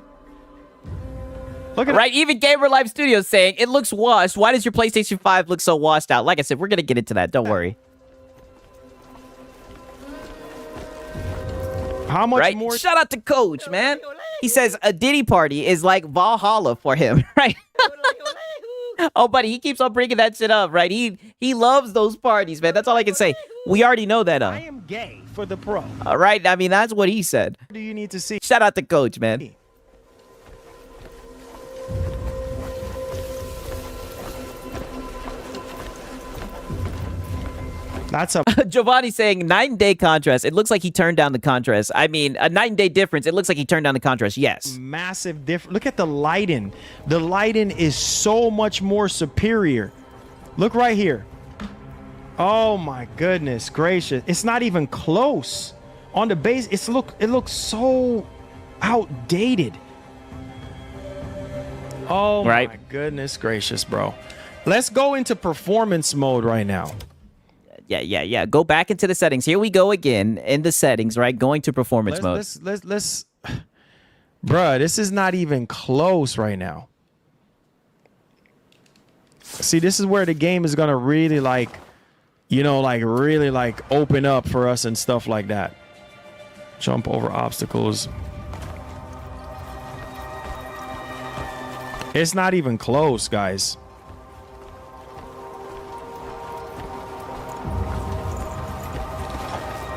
Look at right. Even Gamer Live Studios saying it looks washed. Why does your PlayStation 5 look so washed out? Like I said, we're gonna get into that. Don't worry. How much more? Shout out to Coach, man. He says a Diddy party is like Valhalla for him, right? Oh, buddy, he keeps on bringing that shit up, right? He loves those parties, man. That's all I can say. We already know that. I am gay for the Pro. All right. I mean, that's what he said. What do you need to see? Shout out to Coach, man. That's a Giovanni saying night and day contrast. It looks like he turned down the contrast. I mean, a night and day difference. It looks like he turned down the contrast. Yes. massive difference. Look at the lighting. The lighting is so much more superior. Look right here. Oh my goodness gracious. It's not even close. On the base, it looks so outdated. Oh right. my goodness gracious, bro. Let's go into performance mode right now. Yeah. Go back into the settings. Here we go again in the settings, right? Going to performance mode. Let's bruh, this is not even close right now. See, this is where the game is gonna really really open up for us and stuff like that. Jump over obstacles. It's not even close, guys.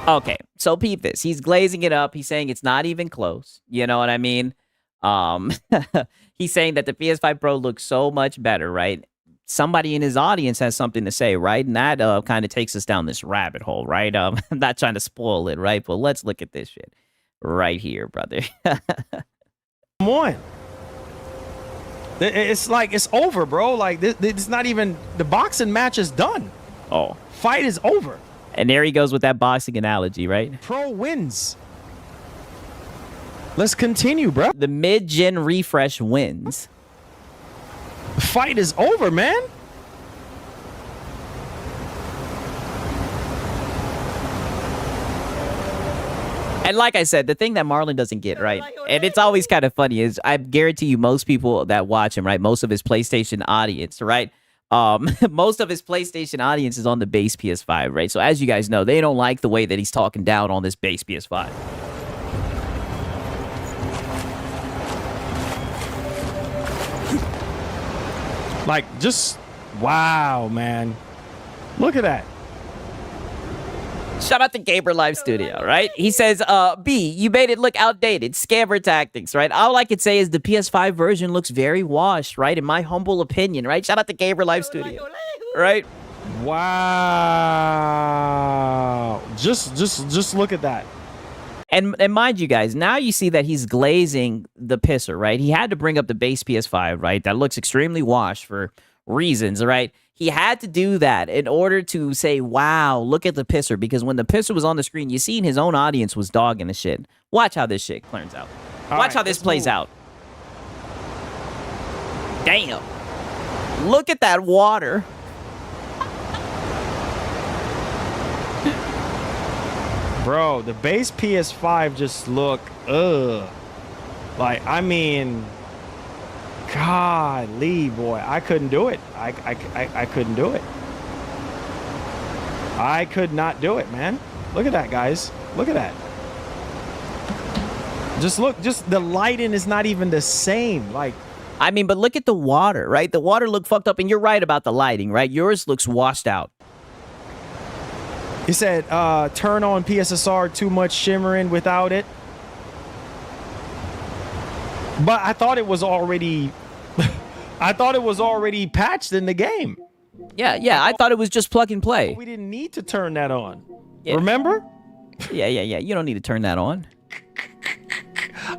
Okay, so peep this. He's glazing it up. He's saying it's not even close. You know what I mean? He's saying that the PS5 Pro looks so much better, right? Somebody in his audience has something to say, right? And that kind of takes us down this rabbit hole, right? I'm not trying to spoil it, right? But let's look at this shit right here, brother. Come on. It's like it's over, bro. Like it's not even the boxing match is done. Oh, fight is over. And there he goes with that boxing analogy, right? Pro wins. Let's continue, bro. The mid-gen refresh wins. The fight is over, man. And like I said, the thing that Marlon doesn't get, right, and it's always kind of funny, is I guarantee you most people that watch him, right, most of his PlayStation audience, right, most of his PlayStation audience is on the base PS5, right? So as you guys know, they don't like the way that he's talking down on this base PS5. Like, just, wow, man. Look at that. Shout out to Gamer Live Studio, right? He says, B, you made it look outdated. Scammer tactics, right? All I could say is the PS5 version looks very washed, right? In my humble opinion, right? Shout out to Gamer Live Studio, right? Wow. Just look at that. And mind you guys, now you see that he's glazing the pisser, right? He had to bring up the base PS5, right? That looks extremely washed for reasons, right? He had to do that in order to say, wow, look at the pisser. Because when the pisser was on the screen, you seen his own audience was dogging the shit. Watch how this shit turns out. Watch how this plays out. Damn. Look at that water. Bro, the base PS5 just look, like, I mean, golly, boy, I couldn't do it. I couldn't do it. I could not do it, man. Look at that, guys. Look at that. Just look, just the lighting is not even the same. Like, I mean, but look at the water, right? The water looked fucked up, and you're right about the lighting, right? Yours looks washed out. He said, turn on PSSR, too much shimmering without it. But I thought it was already, patched in the game. Yeah, I thought it was just plug and play. We didn't need to turn that on. Yeah. Remember? Yeah. You don't need to turn that on.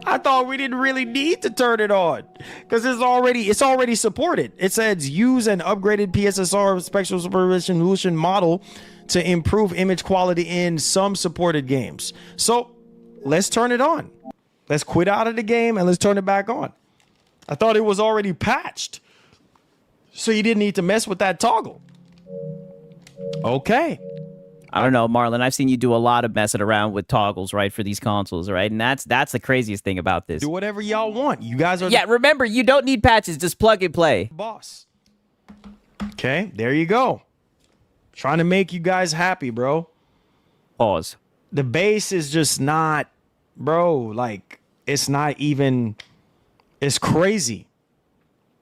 I thought we didn't really need to turn it on because it's already supported. It says use an upgraded PSSR spectral resolution model to improve image quality in some supported games. So let's turn it on. Let's quit out of the game and let's turn it back on. I thought it was already patched, so you didn't need to mess with that toggle. Okay. I don't know, Marlon. I've seen you do a lot of messing around with toggles, right, for these consoles, right? And that's the craziest thing about this. Do whatever y'all want. You guys are Yeah, remember, you don't need patches. Just plug and play. boss. Okay, there you go. Trying to make you guys happy, bro. Pause. The base is just not, bro, like, it's not even, it's crazy.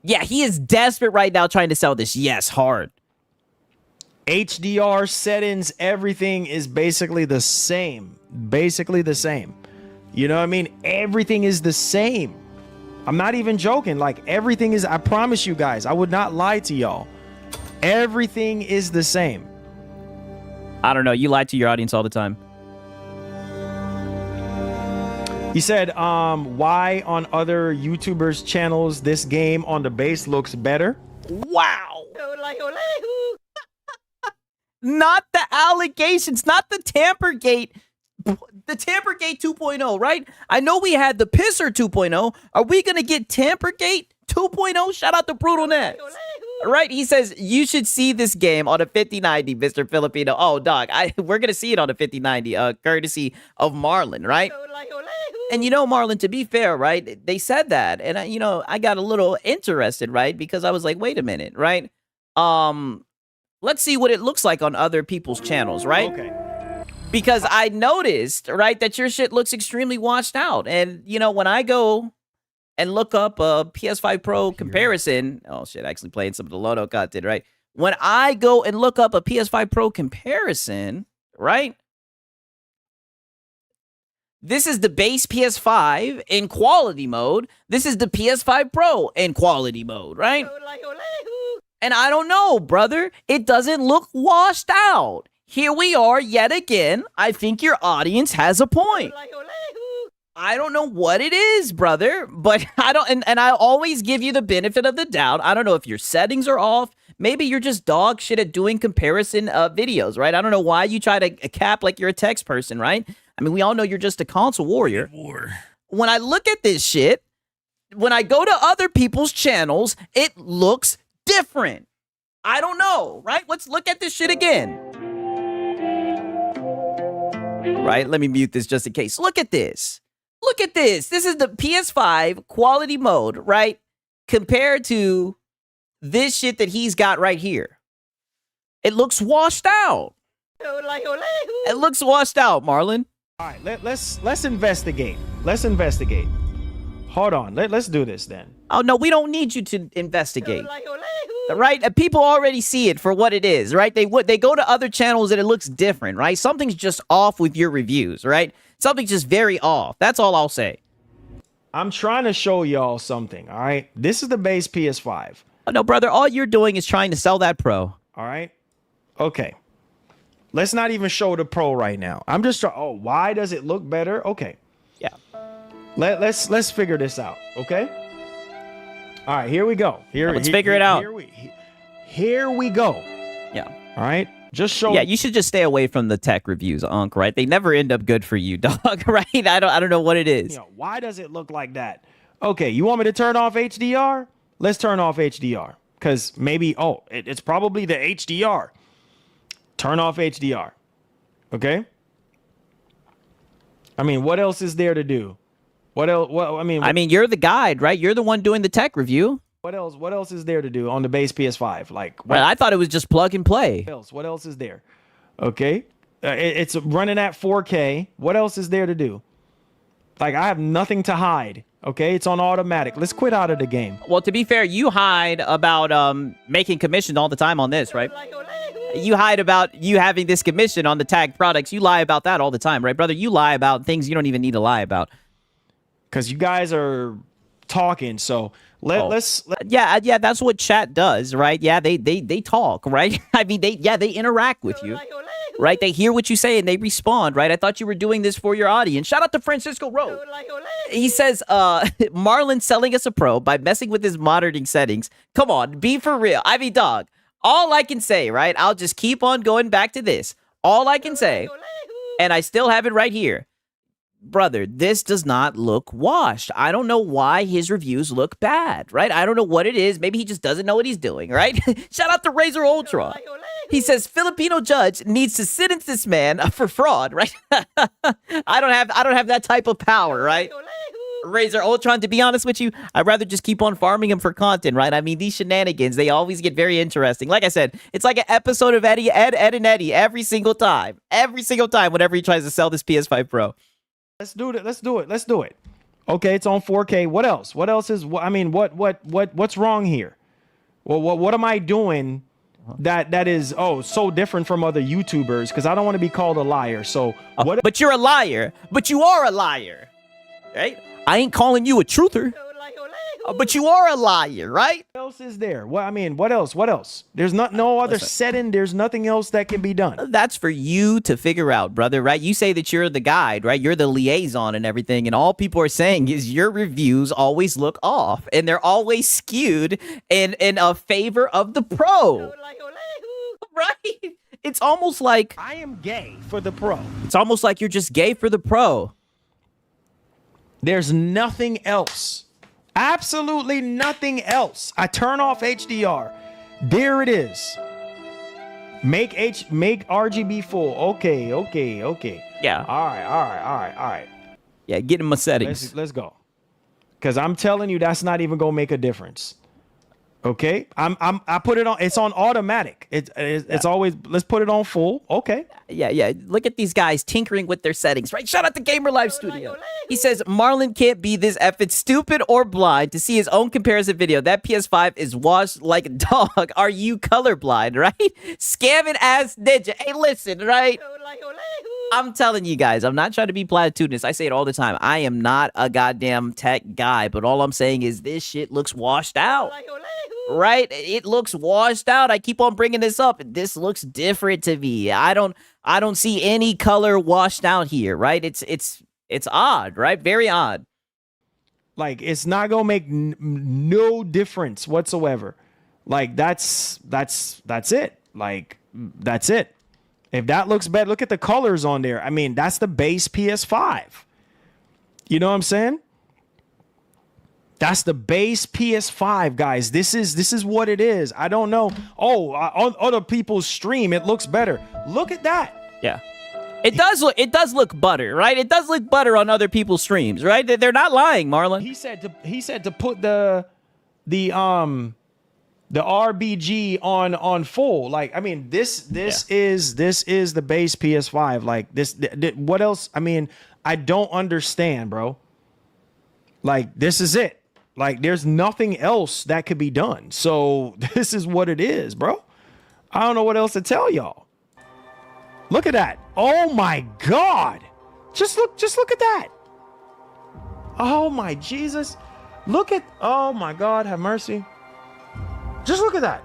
Yeah, he is desperate right now trying to sell this. Yes, hard. HDR settings, everything is basically the same. Basically the same. You know what I mean? Everything is the same. I'm not even joking. Like, everything is, I promise you guys, I would not lie to y'all. Everything is the same. I don't know. You lie to your audience all the time. He said, why on other YouTubers' channels this game on the base looks better? Wow. Not the allegations, not the Tampergate, the Tampergate 2.0, right? I know we had the Pisser 2.0. Are we going to get Tampergate 2.0? Shout out to Brutal Net. Right? He says, you should see this game on a 5090, Mr. Filipino. Oh, dog, we're going to see it on a 5090, courtesy of Marlon, right? And you know, Marlon, to be fair, right? They said that. And, I got a little interested, right? Because I was like, wait a minute, right? Let's see what it looks like on other people's channels, right? Okay. Because I noticed, right, that your shit looks extremely washed out. And, when I go and look up a PS5 Pro comparison, oh shit, actually playing some of the Lono content, right? When I go and look up a PS5 Pro comparison, right? This is the base PS5 in quality mode. This is the PS5 Pro in quality mode, right? And I don't know, brother. It doesn't look washed out. Here we are yet again. I think your audience has a point. I don't know what it is, brother, but I don't, and I always give you the benefit of the doubt. I don't know if your settings are off. Maybe you're just dog shit at doing comparison videos, right? I don't know why you try to cap like you're a text person, right? I mean, we all know you're just a console warrior. When I look at this shit, when I go to other people's channels, it looks different. I don't know, right? Let's look at this shit again. Right? Let me mute this just in case. Look at this. Look at this. This is the PS5 quality mode, right? Compared to this shit that he's got right here. It looks washed out. It looks washed out, Marlon. All right, let's investigate. Let's investigate. Hold on. Let's do this then. Oh, no, we don't need you to investigate. Right? People already see it for what it is, right? They go to other channels and it looks different, right? Something's just off with your reviews, right? Something's just very off. That's all I'll say. I'm trying to show y'all something, all right? This is the base PS5. Oh, no, brother, all you're doing is trying to sell that Pro. All right? Okay. Let's not even show the Pro right now. I'm just trying. Oh, why does it look better? Okay. Yeah. Let's figure this out, okay? All right, here we go. Let's figure it out. Here we go. Yeah. All right. Just show. Yeah, you should just stay away from the tech reviews, Unc, right? They never end up good for you, dog, right? I don't know what it is. Why does it look like that? Okay, you want me to turn off HDR? Let's turn off HDR. Because maybe, it's probably the HDR. Turn off HDR. Okay? I mean, what else is there to do? What else? I mean, you're the guide, right? You're the one doing the tech review. What else? What else is there to do on the base PS5? Like, well, I thought it was just plug and play. What else is there? Okay, it's running at 4K. What else is there to do? Like, I have nothing to hide. Okay, it's on automatic. Let's quit out of the game. Well, to be fair, you hide about making commission all the time on this, right? You hide about you having this commission on the tagged products. You lie about that all the time, right, brother? You lie about things you don't even need to lie about. Because you guys are talking, so let's yeah, that's what chat does, right? Yeah, they talk, right? I mean, they interact with you, right? They hear what you say and they respond, right? I thought you were doing this for your audience. Shout out to Francisco Rowe. He says, Marlon selling us a Pro by messing with his monitoring settings. Come on, be for real. I mean, dog, all I can say, right? I'll just keep on going back to this. All I can say, and I still have it right here. brother, this does not look washed. I don't know why his reviews look bad, right? I don't know what it is. Maybe he just doesn't know what he's doing, right? Shout out to Razor Ultra. He says Filipino judge needs to sentence this man for fraud, right? I don't have that type of power, right? Razor Ultron, to be honest with you, I'd rather just keep on farming him for content, right? I mean, these shenanigans, they always get very interesting. Like I said, it's like an episode of Ed, and Eddie every single time. Every single time whenever he tries to sell this PS5 Pro. Let's do it. Let's do it. Let's do it. Okay, it's on 4K. What else? What else is? I mean, what's wrong here? Well, what am I doing that is so different from other YouTubers? Because I don't want to be called a liar. So what? But you're a liar. But you are a liar, right? I ain't calling you a truther. But you are a liar, right? What else is there? What I mean, what else? What else? There's no other setting. There's nothing else that can be done. That's for you to figure out, brother, right? You say that you're the guide, right? You're the liaison and everything, and all people are saying is your reviews always look off, and they're always skewed in a favor of the pro. Right? It's almost like I am gay for the pro. It's almost like you're just gay for the pro. There's nothing else. Absolutely nothing else. I turn off HDR. There it is. Make RGB full. Okay. Yeah. All right. Yeah, get in my settings. Let's go. Because I'm telling you, that's not even gonna make a difference. Okay, I put it on. It's on automatic. It's always. Let's put it on full. Okay. Yeah. Look at these guys tinkering with their settings, right? Shout out to Gamer Live Studio. He says Marlon can't be this effing stupid or blind to see his own comparison video. That PS5 is washed like a dog. Are you colorblind, right? Scamming ass ninja. Hey, listen, right? I'm telling you guys, I'm not trying to be platitudinous. I say it all the time. I am not a goddamn tech guy, but all I'm saying is this shit looks washed out. Right? It looks washed out. I keep on bringing this up. This looks different to me. I don't see any color washed out here, right? It's odd, right? Very odd. Like it's not gonna make no difference whatsoever. Like that's it. Like that's it. If that looks bad, look at the colors on there. I mean, that's the base PS5. You know what I'm saying? That's the base PS5, guys. This is what it is. I don't know. On other people's stream, it looks better. Look at that. Yeah. It does look butter, right? It does look butter on other people's streams, right? They're not lying, Marlon. He said to put the RBG on full. Like, I mean, this is the base PS5. Like this what else? I mean, I don't understand, bro. Like, this is it. Like, there's nothing else that could be done. So this is what it is, bro. I don't know what else to tell y'all. Look at that. Oh my God. Just look at that. Oh my Jesus. Oh my God, have mercy. Just look at that.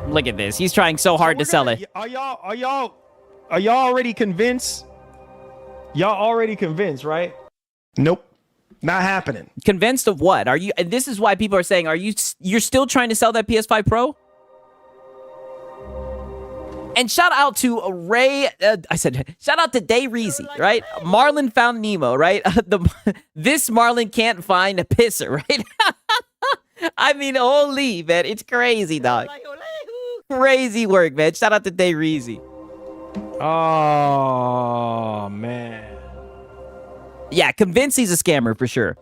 Look at this. He's trying so hard to sell it. Are y'all already convinced? Y'all already convinced, right? Nope. Not happening. Convinced of what? Are you? This is why people are saying, you're still trying to sell that PS5 Pro? And shout out to Ray. Shout out to Day Reezy, right? Marlon found Nemo, right? This Marlon can't find a pisser, right? I mean, holy, man. It's crazy, dog. Crazy work, man. Shout out to Day Reezy. Oh, man. Yeah, convinced he's a scammer for sure.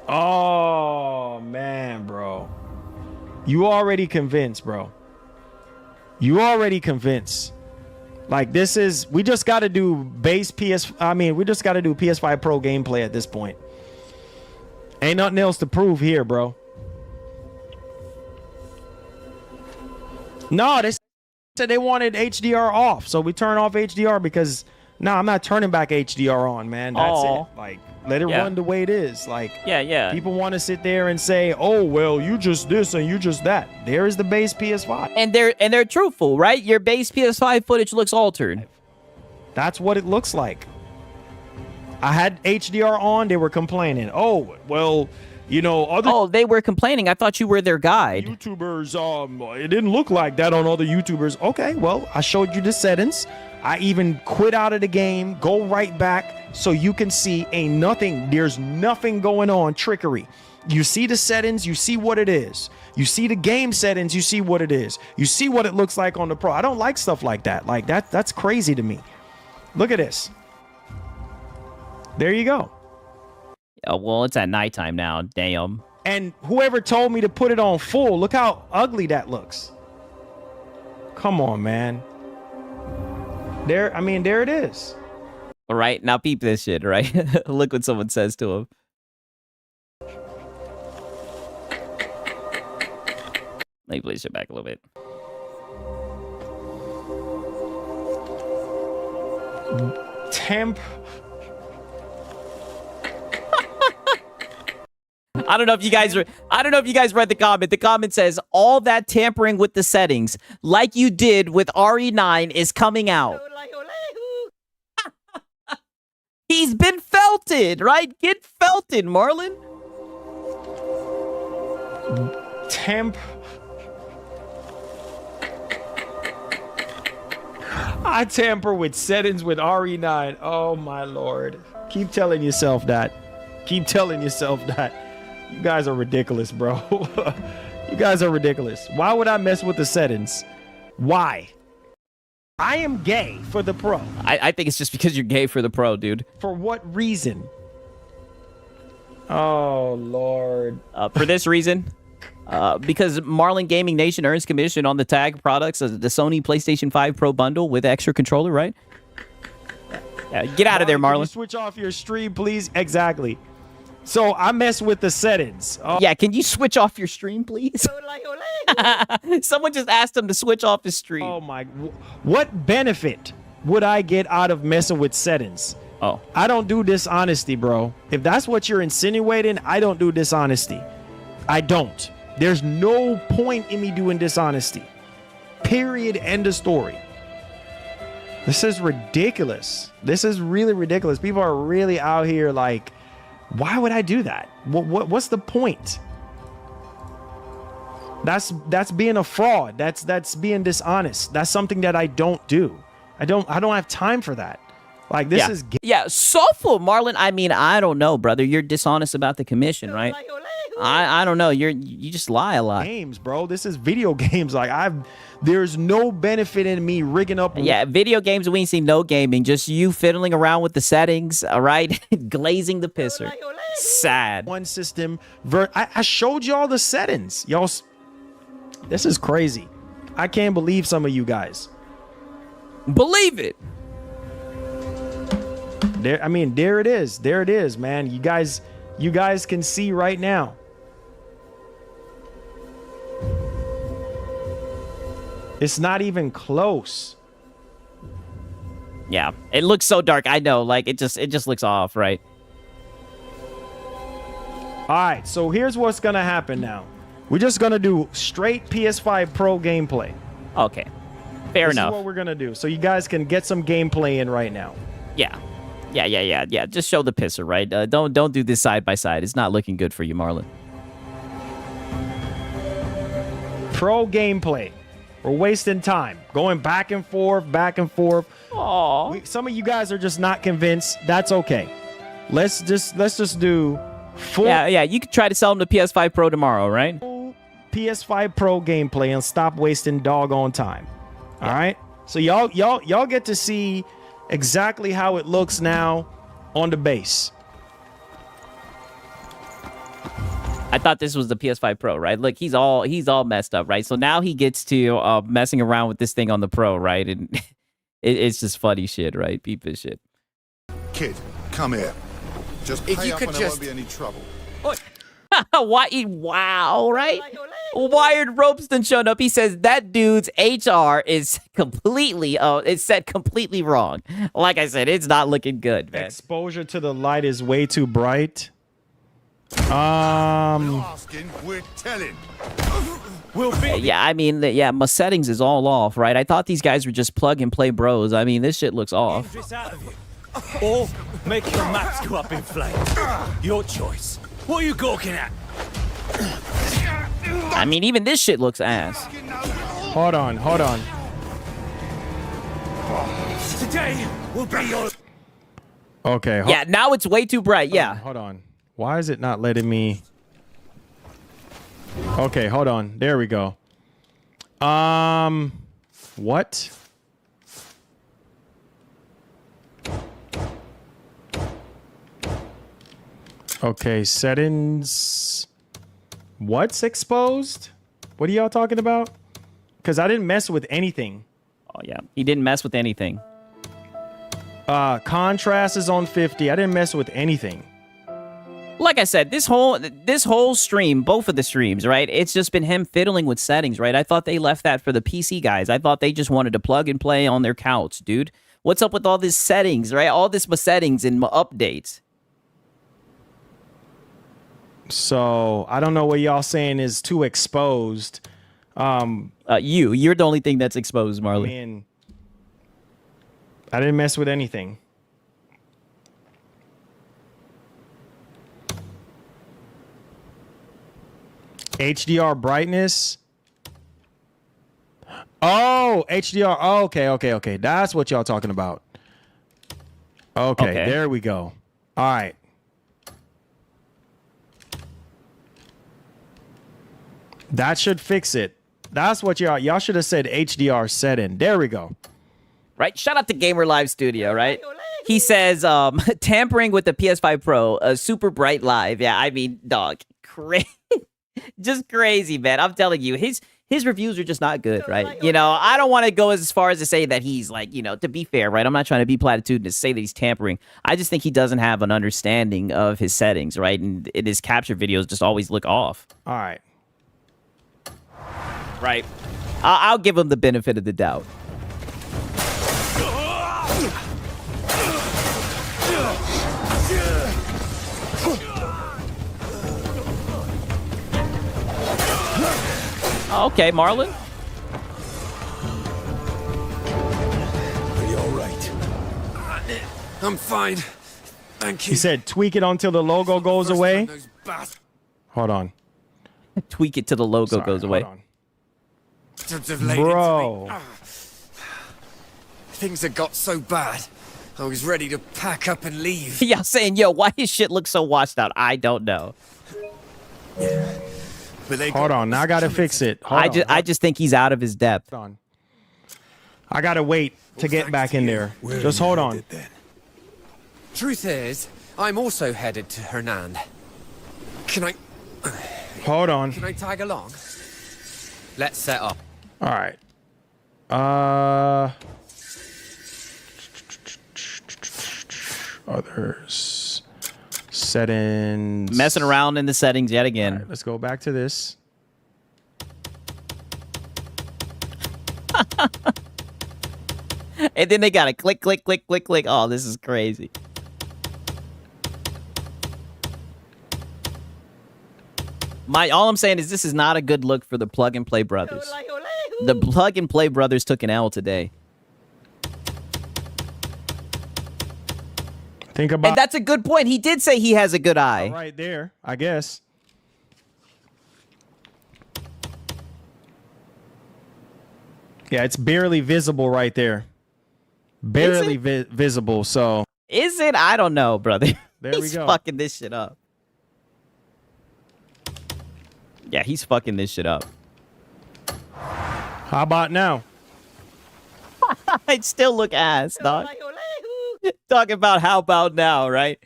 Oh, man, bro. You already convinced, bro. You already convinced. Like, we just got to do we just got to do PS5 Pro gameplay at this point. Ain't nothing else to prove here, bro. No, they said they wanted HDR off, so we turn off HDR because I'm not turning back HDR on, man. That's it. Like, let it run the way it is. Like, yeah. People want to sit there and say, "Oh, well, you just this and you just that." There is the base PS5, and they're truthful, right? Your base PS5 footage looks altered. That's what it looks like. I had HDR on. They were complaining. Oh, well, You know, other Oh, they were complaining. I thought you were their guide. YouTubers, it didn't look like that on other YouTubers. Okay, well, I showed you the settings. I even quit out of the game, go right back so you can see there's nothing going on, trickery. You see the settings, you see what it is. You see the game settings, you see what it is. You see what it looks like on the Pro. I don't like stuff like that. Like that's crazy to me. Look at this. There you go. Oh, well, it's at nighttime now. Damn. And whoever told me to put it on full, look how ugly that looks. Come on, man. There it is. All right, now peep this shit, right? Look what someone says to him. Let me place it back a little bit. I don't know if you guys read the comment. The comment says all that tampering with the settings, like you did with RE9, is coming out. He's been felted, right? Get felted, Marlon. I tamper with settings with RE9. Oh my lord. Keep telling yourself that. Keep telling yourself that. You guys are ridiculous, bro. You guys are ridiculous. Why would I mess with the settings? Why? I am gay for the Pro. I think it's just because you're gay for the Pro, dude. For what reason? Oh, Lord. For this reason. Because Marlin Gaming Nation earns commission on the tag products of the Sony PlayStation 5 Pro bundle with extra controller, right? Yeah, get out of there, Marlon. Can you switch off your stream, please? Exactly. So I mess with the settings. Yeah, can you switch off your stream, please? Someone just asked him to switch off his stream. Oh my! What benefit would I get out of messing with settings? Oh, I don't do dishonesty, bro. If that's what you're insinuating, I don't do dishonesty. I don't. There's no point in me doing dishonesty. Period. End of story. This is ridiculous. This is really ridiculous. People are really out here like, why would I do that? What's the point? That's being a fraud. That's being dishonest. That's something that I don't do. I don't have time for that. Like this is soulful, Marlon. I mean, I don't know, brother. You're dishonest about the commission, right? I don't know. You just lie a lot. Games, bro. This is video games. Like there's no benefit in me rigging up. Yeah, video games. We ain't seen no gaming. Just you fiddling around with the settings. All right, glazing the pisser. Sad. One system. I showed you all the settings, y'all. This is crazy. I can't believe some of you guys. Believe it. There. I mean, there it is. There it is, man. You guys can see right now. It's not even close. Yeah, it looks so dark. I know, like it just looks off, right? All right, so here's what's gonna happen now. We're just gonna do straight PS5 Pro gameplay. Okay, fair enough. This is what we're gonna do, so you guys can get some gameplay in right now. Yeah. Just show the pisser, right? Don't do this side by side. It's not looking good for you, Marlon. Pro gameplay. We're wasting time going back and forth. Aww. Some of you guys are just not convinced. That's okay. Let's just do full. Yeah. You could try to sell them the PS5 Pro tomorrow, right? Full PS5 Pro gameplay and stop wasting doggone time. All right. So y'all get to see exactly how it looks now on the base. I thought this was the PS5 Pro, right? Look, he's all messed up, right? So now he gets to messing around with this thing on the Pro, right? And it's just funny shit, right? Peep this shit. Kid, come here. Just pay up and there won't be any trouble. Wow, right? Wired Ropes done showed up. He says that dude's HR is completely, it's set completely wrong. Like I said, it's not looking good, man. Exposure to the light is way too bright. Not asking, we're telling. Yeah, I mean, my settings is all off, right? I thought these guys were just plug and play bros. I mean, this shit looks off. Or make your maps go up in flames. Your choice. What are you gawking at? I mean, even this shit looks ass. Hold on. Today will be your... Okay. Yeah, now it's way too bright. Yeah. Hold on. Why is it not letting me? Okay, hold on. There we go. What? Okay, settings. What's exposed? What are y'all talking about? Because I didn't mess with anything. Oh, yeah. He didn't mess with anything. Contrast is on 50. I didn't mess with anything. Like I said, this whole stream, both of the streams, right? It's just been him fiddling with settings, right? I thought they left that for the PC guys. I thought they just wanted to plug and play on their couch, dude. What's up with all these settings, right? All this settings and updates. So I don't know what y'all saying is too exposed. You're the only thing that's exposed, Marley. I mean, I didn't mess with anything. HDR brightness. Oh, HDR. Oh, okay. That's what y'all talking about. Okay, there we go. All right. That should fix it. That's what y'all should have said HDR setting. There we go. Right? Shout out to Gamer Live Studio, right? He says, tampering with the PS5 Pro, super bright live. Yeah, I mean, dog, just crazy, man. I'm telling you, his reviews are just not good, right? You know, I don't want to go as far as to say that he's like, you know, to be fair, right? I'm not trying to be platitudinous, say that he's tampering. I just think he doesn't have an understanding of his settings, right? And his capture videos just always look off. All right. Right. I'll give him the benefit of the doubt. Okay, Marlon. Are you all right? I'm fine. Thank you. He said tweak it until the logo goes away. Hold on. Tweak it till the logo goes away. Bro. Things had got so bad. I was ready to pack up and leave. Yeah, saying, yo, why his shit looks so washed out? I don't know. Hold on, now I gotta fix it. I just think he's out of his depth. Hold on. I gotta wait to get back in there. Just hold on. Truth is, I'm also headed to Hernan. Can I... Hold on. Can I tag along? Let's set up. All right. Others. Settings. Messing around in the settings yet again. All right, let's go back to this. And then they gotta click. Oh, this is crazy. All I'm saying is this is not a good look for the Plug and Play brothers. The Plug and Play brothers took an L today. Think about. And that's a good point. He did say he has a good eye. Right there, I guess. Yeah, it's barely visible right there. Barely visible, so. Is it? I don't know, brother. There we He's go. fucking this shit up. Yeah, he's fucking this shit up. How about now? I'd still look ass, dog. Talking about how about now, right?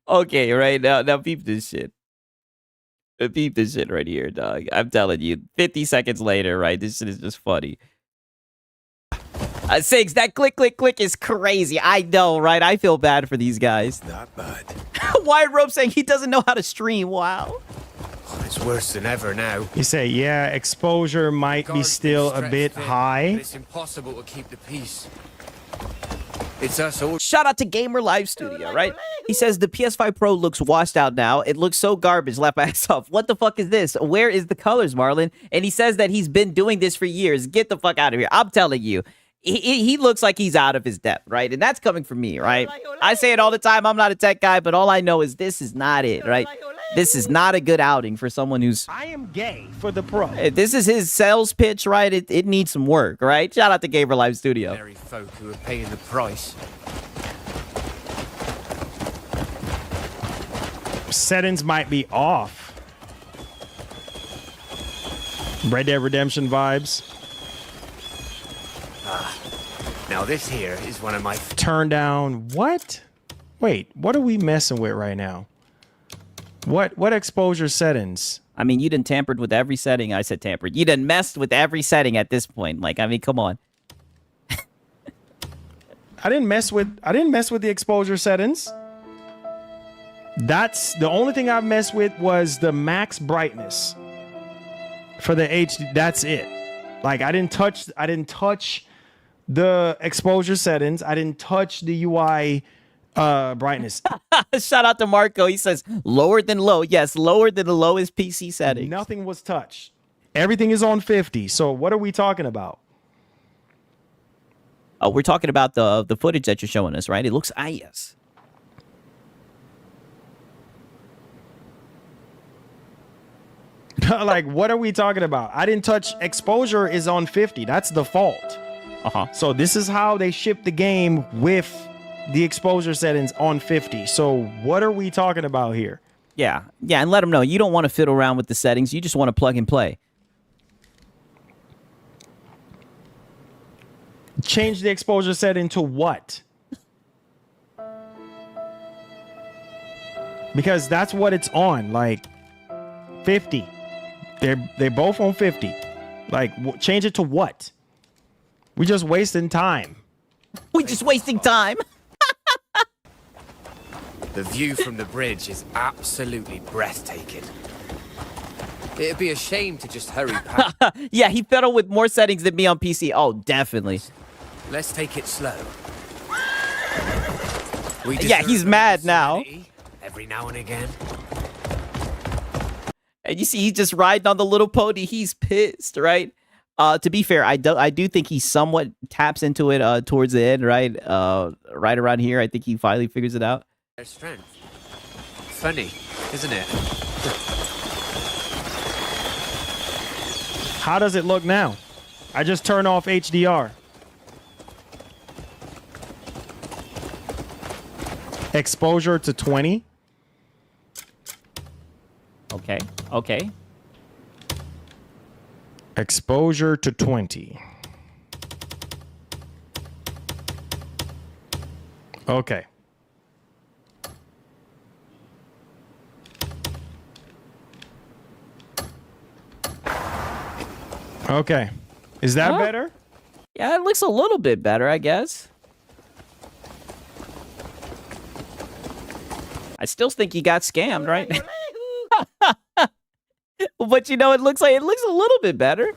Okay, right now peep this shit. Peep this shit right here, dog. I'm telling you, 50 seconds later, right? This shit is just funny. Sigs, that click is crazy. I know, right? I feel bad for these guys. Not bad. Wyatt Rope saying he doesn't know how to stream. Wow. It's worse than ever now. You say, yeah, exposure might be still a bit high. It's impossible to keep the peace. It's us all. Shout out to Gamer Live Studio, right? He says the PS5 Pro looks washed out now. It looks so garbage. Laugh my ass off. What the fuck is this? Where is the colors, Marlon? And he says that he's been doing this for years. Get the fuck out of here. I'm telling you. he looks like he's out of his depth, right? And that's coming from me, right? I say it all the time. I'm not a tech guy, but all I know is this is not it, right? This is not a good outing for someone who's... I am gay for the pro. This is his sales pitch, right? It needs some work, right? Shout out to Gamer Live Studio. Very folk who are paying the price. Settings might be off. Red Dead Redemption vibes. Now this here is one of my... Turn down what? Wait, what are we messing with right now? What exposure settings? I mean, you done tampered with every setting. I said tampered. You done messed with every setting at this point. Like, I mean, come on. I didn't mess with the exposure settings. That's the only thing I've messed with was the max brightness for the HD. That's it. Like I didn't touch the exposure settings. I didn't touch the UI brightness. Shout out to Marco. He says lower than low. Yes, lower than the lowest PC setting. Nothing was touched. Everything is on 50. So what are we talking about? Oh, we're talking about the footage that you're showing us, right? It looks yes. Like, what are we talking about? I didn't touch exposure is on 50. That's default. So this is how they ship the game with the exposure settings on 50. So what are we talking about here? Yeah, and let them know you don't want to fiddle around with the settings. You just want to plug and play. Change the exposure setting to what? Because that's what it's on, like 50. They're both on 50. Like, change it to what? We just wasting time. We just wasting time. The view from the bridge is absolutely breathtaking. It'd be a shame to just hurry past. Yeah, he fiddled with more settings than me on PC. Oh, definitely. Let's take it slow. Yeah, he's mad now. Every now and again. And you see, he's just riding on the little pony. He's pissed, right? To be fair, I do think he somewhat taps into it towards the end, right? Right around here, I think he finally figures it out. Their strength. Funny, isn't it? How does it look now? I just turn off HDR. Exposure to 20. Okay. Exposure to 20. Okay. Okay. Is that better? Yeah, it looks a little bit better, I guess. I still think he got scammed, right? But you know, it looks a little bit better.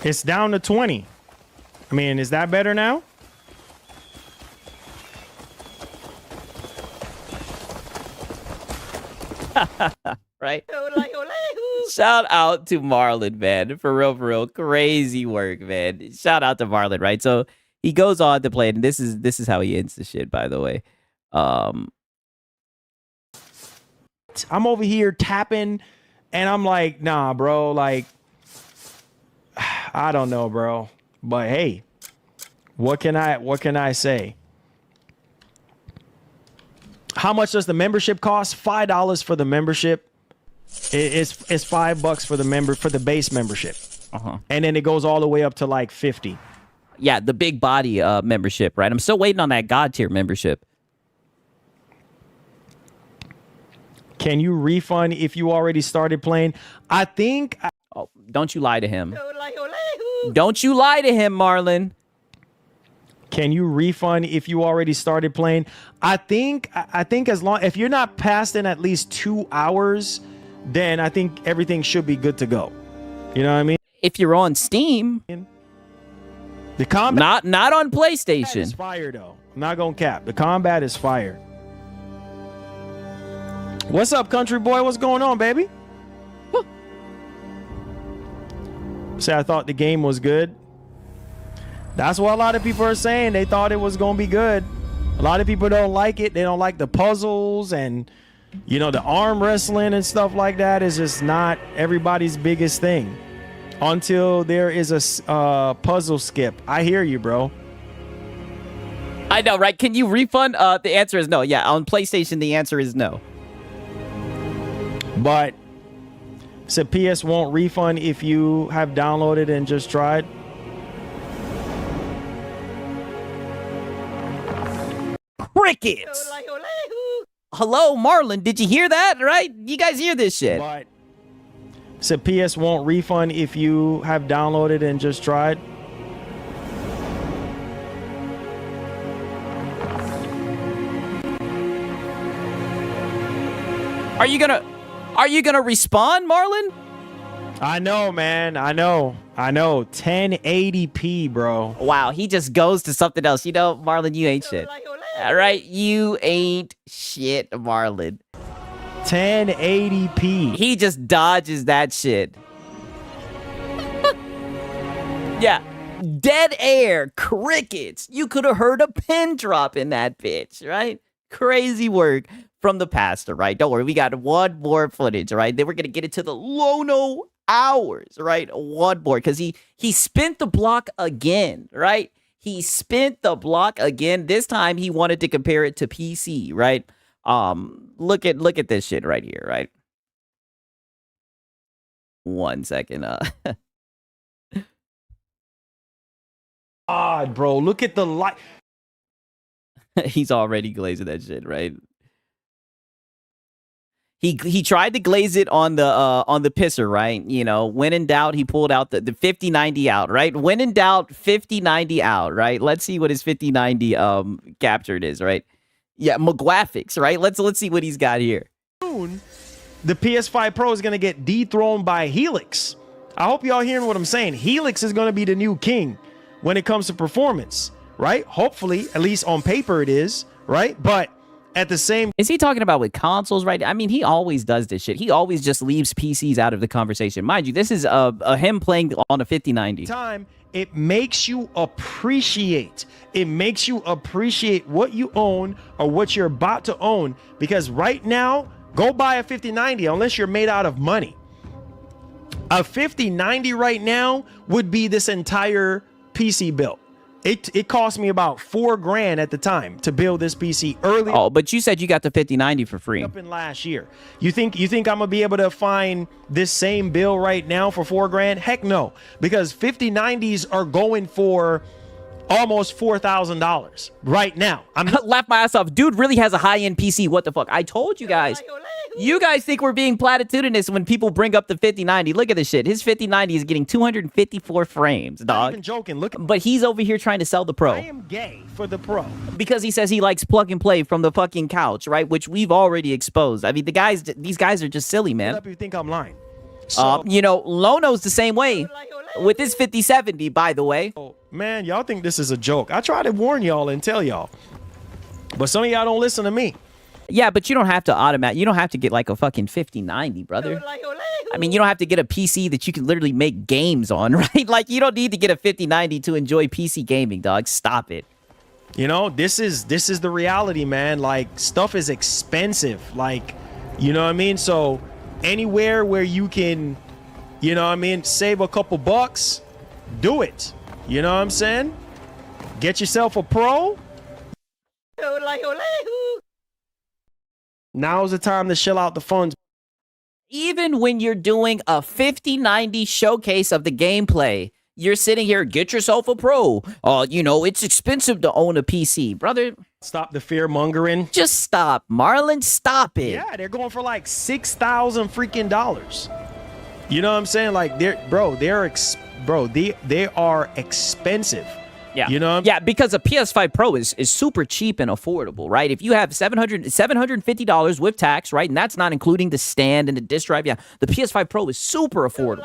It's down to 20. I mean, is that better now? Right? Shout out to Marlon, man. For real. Crazy work, man. Shout out to Marlon, right? So he goes on to play it, and this is how he ends the shit, by the way. I'm over here tapping, and I'm like, nah, bro. Like, I don't know, bro. But hey, what can I say? How much does the membership cost? $5 for the membership. It's $5 for the base membership. And then it goes all the way up to like 50. Yeah, the big body membership, right? I'm still waiting on that God tier membership. Can you refund if you already started playing? I think. Oh, don't you lie to him. Don't you lie to him, Marlon. Can you refund if you already started playing? I think as long if you're not past in at least 2 hours, then I think everything should be good to go. You know what I mean? If you're on Steam, the combat not on PlayStation. Is fire though. I'm not gonna cap. The combat is fire. What's up, country boy? What's going on, baby? Say I thought the game was good. That's what a lot of people are saying. They thought it was going to be good. A lot of people don't like it. They don't like the puzzles and, you know, the arm wrestling and stuff like that is just not everybody's biggest thing until there is a puzzle skip. I hear you, bro. I know, right? Can you refund? The answer is no. Yeah, on PlayStation, the answer is no. But so PS won't refund if you have downloaded and just tried. Crickets. Hello, Marlon. Did you hear that? Right? You guys hear this shit? But so PS won't refund if you have downloaded and just tried. Are you gonna respond, Marlon? I know, man. I know. 1080p, bro. Wow, he just goes to something else. You know, Marlon, you ain't shit. All right, you ain't shit, Marlon. 1080p. He just dodges that shit. Yeah. Dead air, crickets. You could have heard a pin drop in that bitch, right? Crazy work from the pastor, right? Don't worry, we got one more footage, right? Then we're gonna get into the Lono hours, right? One more, because he spent the block again, right? He spent the block again. This time he wanted to compare it to PC, right? Look at this shit right here, right? 1 second. God, bro, look at the light. He's already glazing that shit, right? He tried to glaze it on the pisser, right? You know, when in doubt, he pulled out the 5090 out, right? When in doubt, 5090 out, right? Let's see what his 5090 captured is, right? Yeah, McGraphics, right? Let's see what he's got here. Soon, the PS5 Pro is gonna get dethroned by Helix. I hope y'all hearing what I'm saying. Helix is gonna be the new king when it comes to performance, right? Hopefully, at least on paper it is, right? But at the same... Is he talking about with consoles, right? I mean, he always does this shit. He always just leaves PCs out of the conversation. Mind you, this is him playing on a 5090. Time, it makes you appreciate. It makes you appreciate what you own or what you're about to own. Because right now, go buy a 5090 unless you're made out of money. A 5090 right now would be this entire PC build. It cost me about $4,000 at the time to build this PC early. Oh, but you said you got the 5090 for free. Up in last year. You think I'm gonna be able to find this same bill right now for $4,000? Heck no, because 5090s are going for almost $4,000 right now. I'm laugh my ass off. Dude really has a high-end PC. What the fuck? I told you guys. You guys think we're being platitudinous when people bring up the 5090. Look at this shit. His 5090 is getting 254 frames, dog. I'm not even joking. Look, but he's over here trying to sell the Pro. I am gay for the Pro because he says he likes plug and play from the fucking couch, right? Which we've already exposed. I mean, these guys are just silly, man. You think I'm lying? So, you know, Lono's the same way with his 5070, by the way. Man, y'all think this is a joke. I try to warn y'all and tell y'all, but some of y'all don't listen to me. Yeah, but you don't have to you don't have to get like a fucking 5090, brother. I mean, you don't have to get a PC that you can literally make games on, right? Like, you don't need to get a 5090 to enjoy PC gaming, dog. Stop it. You know, this is the reality, man. Like, stuff is expensive. Like, you know what I mean? So anywhere where you can, you know what I mean, save a couple bucks, do it. You know what I'm saying? Get yourself a Pro. Now's the time to shell out the funds. Even when you're doing a 5090 showcase of the gameplay, you're sitting here, get yourself a Pro. You know, it's expensive to own a PC. Brother, stop the fear mongering. Just stop, Marlon. Stop it. Yeah, they're going for like $6,000 freaking dollars. You know what I'm saying? Like, they are expensive. Yeah. You know? Yeah, because a PS5 Pro is super cheap and affordable, right? If you have $750 with tax, right? And that's not including the stand and the disk drive. Yeah, the PS5 Pro is super affordable,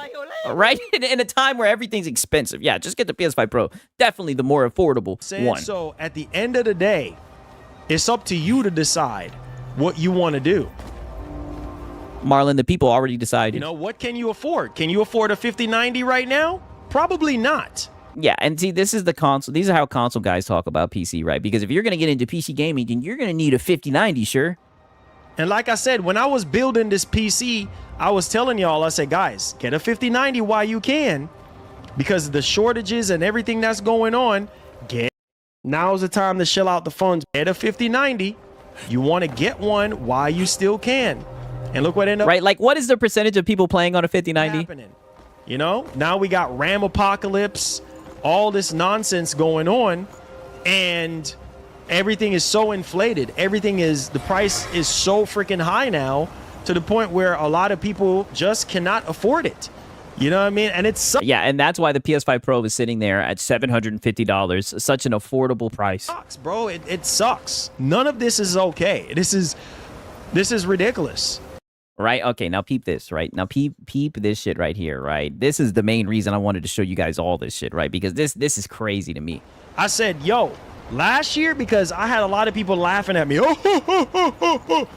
right? In a time where everything's expensive. Yeah, just get the PS5 Pro. Definitely the more affordable one. So at the end of the day, it's up to you to decide what you want to do. Marlon, the people already decided. You know, what can you afford? Can you afford a 5090 right now? Probably not. Yeah, and see, this is the console. These are how console guys talk about PC, right? Because if you're going to get into PC gaming, then you're going to need a 5090, sure. And like I said, when I was building this PC, I was telling y'all, I said, guys, get a 5090 while you can, because the shortages and everything that's going on, now's the time to shell out the funds. Get a 5090. You want to get one while you still can. And look what ended up. Right, like what is the percentage of people playing on a 5090? Happening. You know, now we got RAM apocalypse, all this nonsense going on, and everything is so inflated. The price is so freaking high now, to the point where a lot of people just cannot afford it. You know what I mean? And it's yeah, and that's why the PS5 Pro is sitting there at $750, such an affordable price. Sucks, bro. It sucks. None of this is okay. This is ridiculous. Right? Okay, now peep this, right? Now peep this shit right here, right? This is the main reason I wanted to show you guys all this shit, right? Because this is crazy to me. I said, yo, last year, because I had a lot of people laughing at me. Oh,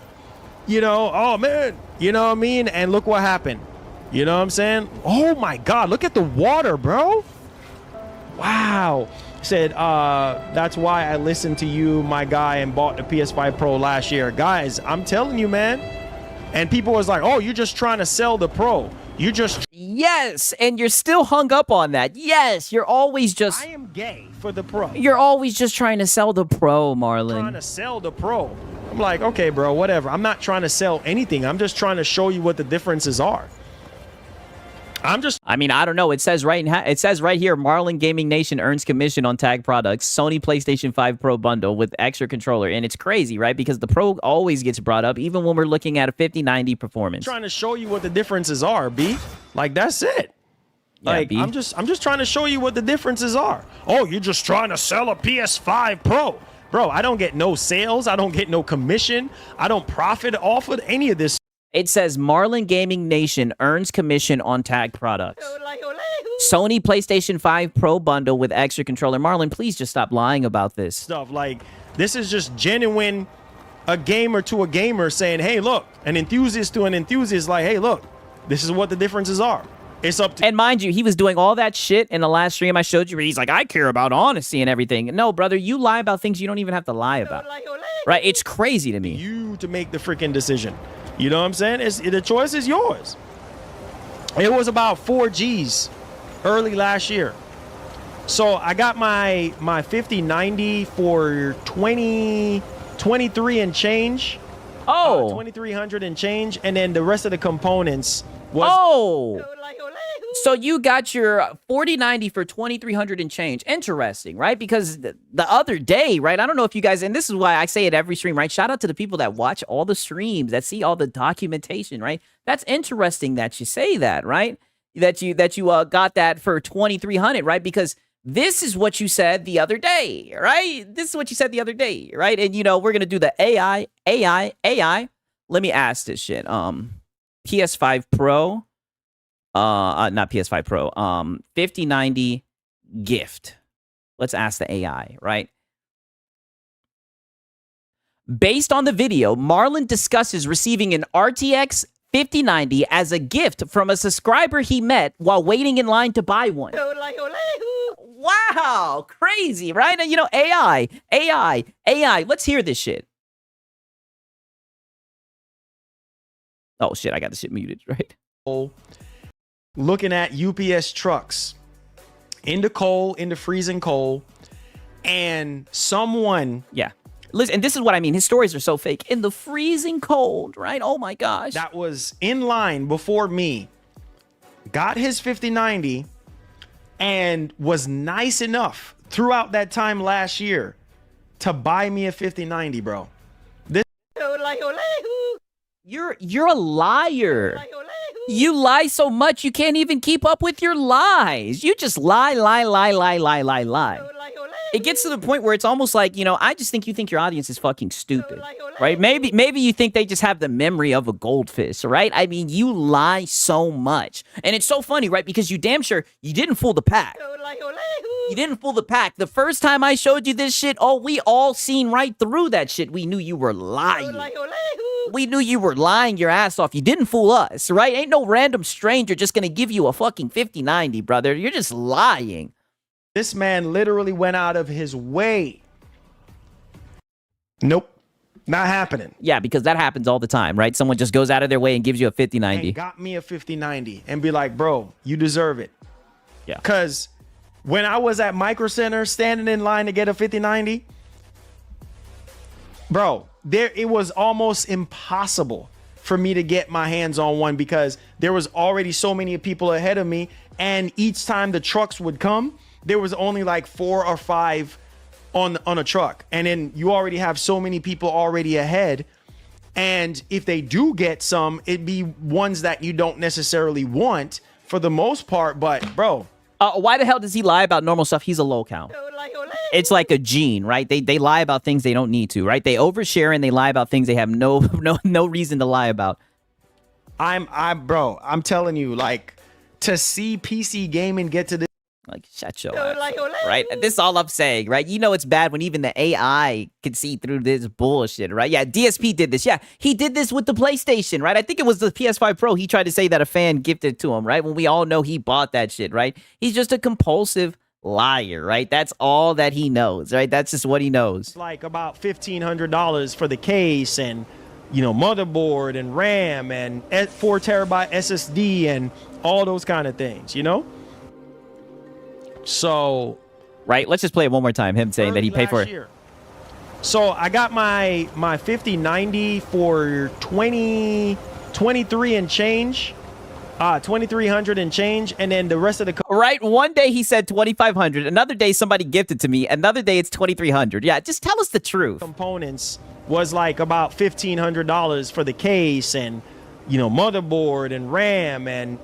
you know, oh man, you know what I mean? And look what happened. You know what I'm saying? Oh my God, look at the water, bro. Wow. Said, that's why I listened to you, my guy, and bought the PS5 Pro last year. Guys, I'm telling you, man. And people was like, oh, you're just trying to sell the Pro. You just... Yes, and you're still hung up on that. Yes, you're always just... I am gay for the Pro. You're always just trying to sell the Pro, Marlon. Trying to sell the Pro. I'm like, okay, bro, whatever. I'm not trying to sell anything. I'm just trying to show you what the differences are. I mean, I don't know. It says right here, Marlon Gaming Nation earns commission on tag products, Sony PlayStation 5 Pro bundle with extra controller. And it's crazy, right? Because the Pro always gets brought up, even when we're looking at a 5090 performance. I'm trying to show you what the differences are, B. Like, that's it. Yeah, like, B. I'm just trying to show you what the differences are. Oh, you're just trying to sell a PS5 Pro. Bro, I don't get no sales. I don't get no commission. I don't profit off of any of this. It says Marlon Gaming Nation earns commission on tag products. Sony PlayStation 5 Pro bundle with extra controller. Marlon, please just stop lying about this stuff. Like, this is just genuine, a gamer to a gamer saying, hey, look, an enthusiast to an enthusiast, like, hey, look, this is what the differences are. It's up to... And mind you, he was doing all that shit in the last stream I showed you where he's like, I care about honesty and everything. No, brother, you lie about things you don't even have to lie about. Right? It's crazy to me. You to make the freaking decision. You know what I'm saying? The choice is yours. It was about 4 G's early last year. So I got my 5090 for 23 and change. Oh. 2300 and change. And then the rest of the components was... Oh. So you got your 4090 for 2300 and change. Interesting, right? Because the other day, right? I don't know if you guys, and this is why I say it every stream, right? Shout out to the people that watch all the streams, that see all the documentation, right? That's interesting that you say that, right? That you got that for 2300, right? Because this is what you said the other day, right? This is what you said the other day, right? And you know, we're gonna do the AI. Let me ask this shit. PS5 Pro. Not PS5 Pro, 5090 gift. Let's ask the AI, right? Based on the video, Marlon discusses receiving an RTX 5090 as a gift from a subscriber he met while waiting in line to buy one. Wow, crazy, right? And you know, AI. Let's hear this shit. Oh shit, I got the shit muted, right? Looking at UPS trucks in the freezing cold, and someone... Yeah. Listen, and this is what I mean. His stories are so fake. In the freezing cold, right? Oh my gosh. That was in line before me, got his 5090, and was nice enough throughout that time last year to buy me a 5090, bro. You're a liar. You lie so much you can't even keep up with your lies. You just lie. It gets to the point where it's almost like, you know, I just think you think your audience is fucking stupid, right? Maybe you think they just have the memory of a goldfish, right? I mean, you lie so much. And it's so funny, right? Because you damn sure you didn't fool the pack. You didn't fool the pack. The first time I showed you this shit, oh, we all seen right through that shit. We knew you were lying. We knew you were lying your ass off. You didn't fool us, right? Ain't no random stranger just gonna give you a fucking 5090, brother. You're just lying. This man literally went out of his way. Nope. Not happening. Yeah, because that happens all the time, right? Someone just goes out of their way and gives you a 5090. And got me a 5090 and be like, bro, you deserve it. Yeah. Because when I was at Micro Center standing in line to get a 5090, bro, it was almost impossible for me to get my hands on one because there was already so many people ahead of me. And each time the trucks would come, there was only like 4 or 5 on a truck, and then you already have so many people already ahead, and if they do get some, it'd be ones that you don't necessarily want for the most part. But bro, why the hell does he lie about normal stuff? He's a low count. It's like a gene, right? They lie about things they don't need to, right? They overshare and they lie about things they have no reason to lie about. Bro, I'm telling you, like, to see PC gaming get to this. Like, shut your ass up, right? This is all I'm saying, right? You know it's bad when even the AI can see through this bullshit, right? Yeah, DSP did this. Yeah, he did this with the PlayStation, right? I think it was the PS5 Pro. He tried to say that a fan gifted it to him, right? When we all know he bought that shit, right? He's just a compulsive liar, right? That's all that he knows, right? That's just what he knows. Like about $1,500 for the case and, you know, motherboard and RAM and 4 terabyte SSD and all those kind of things, you know? So, right, let's just play it one more time. Him saying that he paid for it. So I got my 5090 for 23 and change, 2,300 and change, and then the rest of the right. One day he said 2,500. Another day somebody gifted to me. Another day it's 2,300. Yeah, just tell us the truth. Components was like about $1,500 for the case and, you know, motherboard and RAM and.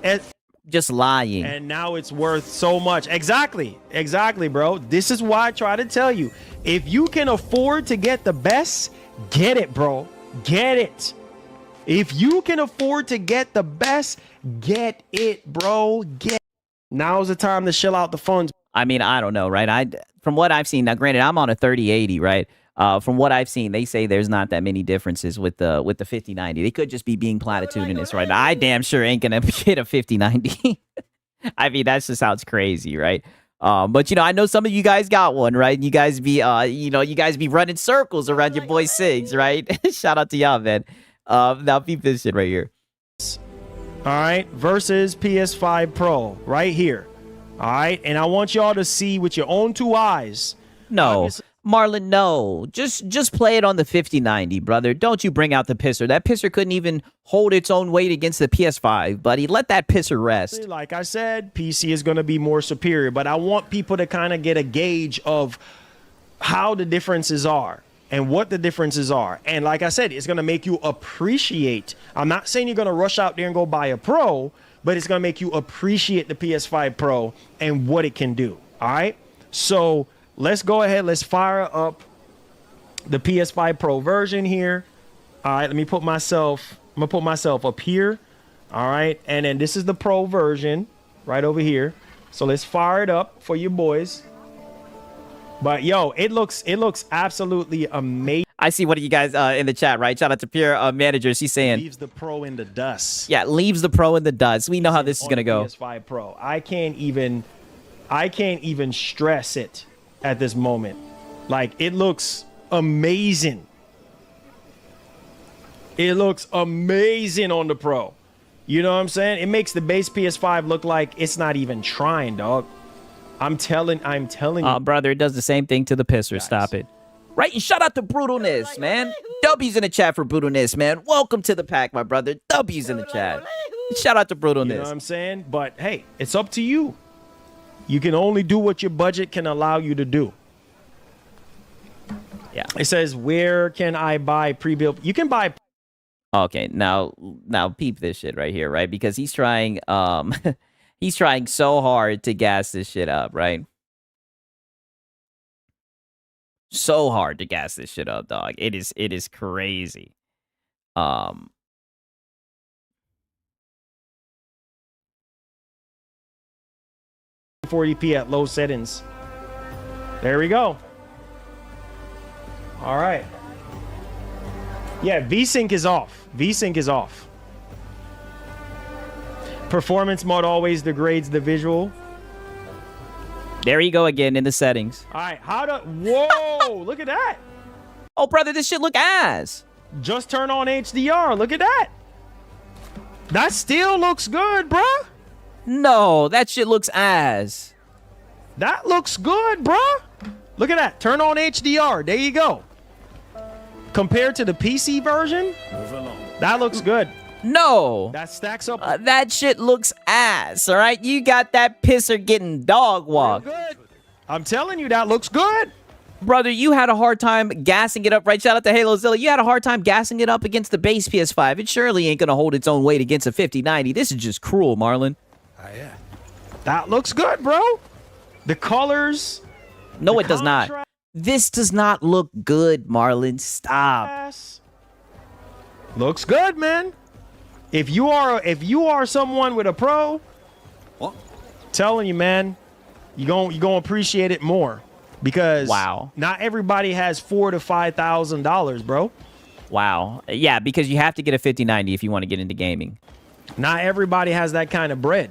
Just lying. And now it's worth so much. Exactly, bro. This is why I try to tell you. If you can afford to get the best, get it, bro. Get it. If you can afford to get the best, get it, bro. Now's the time to shell out the funds. I mean, I don't know, right? From what I've seen, now granted, I'm on a 3080, right? From what I've seen, they say there's not that many differences with the 5090. They could just be being platitudinous, right? I damn sure ain't gonna get a 5090. I mean, that just sounds crazy, right? But you know, I know some of you guys got one, right? You guys be, you guys be running circles around your boy Sigs, right? Shout out to y'all, man. Now peep this shit right here. All right, versus PS5 Pro, right here. All right, and I want y'all to see with your own 2 eyes. No. Marlon, no. Just play it on the 5090, brother. Don't you bring out the pisser. That pisser couldn't even hold its own weight against the PS5, buddy. Let that pisser rest. Like I said, PC is going to be more superior, but I want people to kind of get a gauge of how the differences are and what the differences are. And like I said, it's going to make you appreciate. I'm not saying you're going to rush out there and go buy a Pro, but it's going to make you appreciate the PS5 Pro and what it can do. All right? So let's go ahead. Let's fire up the PS5 Pro version here. All right, let me put myself. I'm gonna put myself up here. All right, and then this is the Pro version right over here. So let's fire it up for you boys. But yo, it looks absolutely amazing. I see one of you guys in the chat, right? Shout out to Pure Managers. He's saying leaves the Pro in the dust. Yeah, leaves the Pro in the dust. We know how this is gonna go. PS5 Pro. I can't even stress it at this moment. Like, it looks amazing. It looks amazing on the Pro. You know what I'm saying? It makes the base PS5 look like it's not even trying, dog. I'm telling you. Brother, it does the same thing to the pisser. Guys. Stop it. Right? And shout out to Brutalness, man. W's in the chat for Brutalness, man. Welcome to the pack, my brother. W's in the chat. Shout out to Brutalness. You know what I'm saying? But hey, it's up to you. You can only do what your budget can allow you to do. Yeah. It says, where can I buy pre-built? You can buy. Okay, now peep this shit right here, right? Because he's trying he's trying so hard to gas this shit up, right? So hard to gas this shit up, dog. It is crazy. 40p at low settings. There we go. All right. Yeah, VSync is off. VSync is off. Performance mode always degrades the visual. There you go again in the settings. All right, whoa, look at that. Oh, brother, this shit look ass. Just turn on HDR. Look at that. That still looks good, bruh. No, that shit looks ass. That looks good, bruh. Look at that. Turn on HDR. There you go. Compared to the PC version, that looks good. No. That stacks up. That shit looks ass, all right? You got that pisser getting dog walked. Good. I'm telling you, that looks good. Brother, you had a hard time gassing it up, right? Shout out to Halo Zilla. You had a hard time gassing it up against the base PS5. It surely ain't going to hold its own weight against a 5090. This is just cruel, Marlon. Yeah. That looks good, bro. The colors. No, it does not. This does not look good, Marlon. Stop. Looks good, man. If you are someone with a pro, what? Telling you, man, you gonna appreciate it more because wow, not everybody has $4,000 to $5,000, bro. Wow, yeah, because you have to get a 5090 if you want to get into gaming. Not everybody has that kind of bread,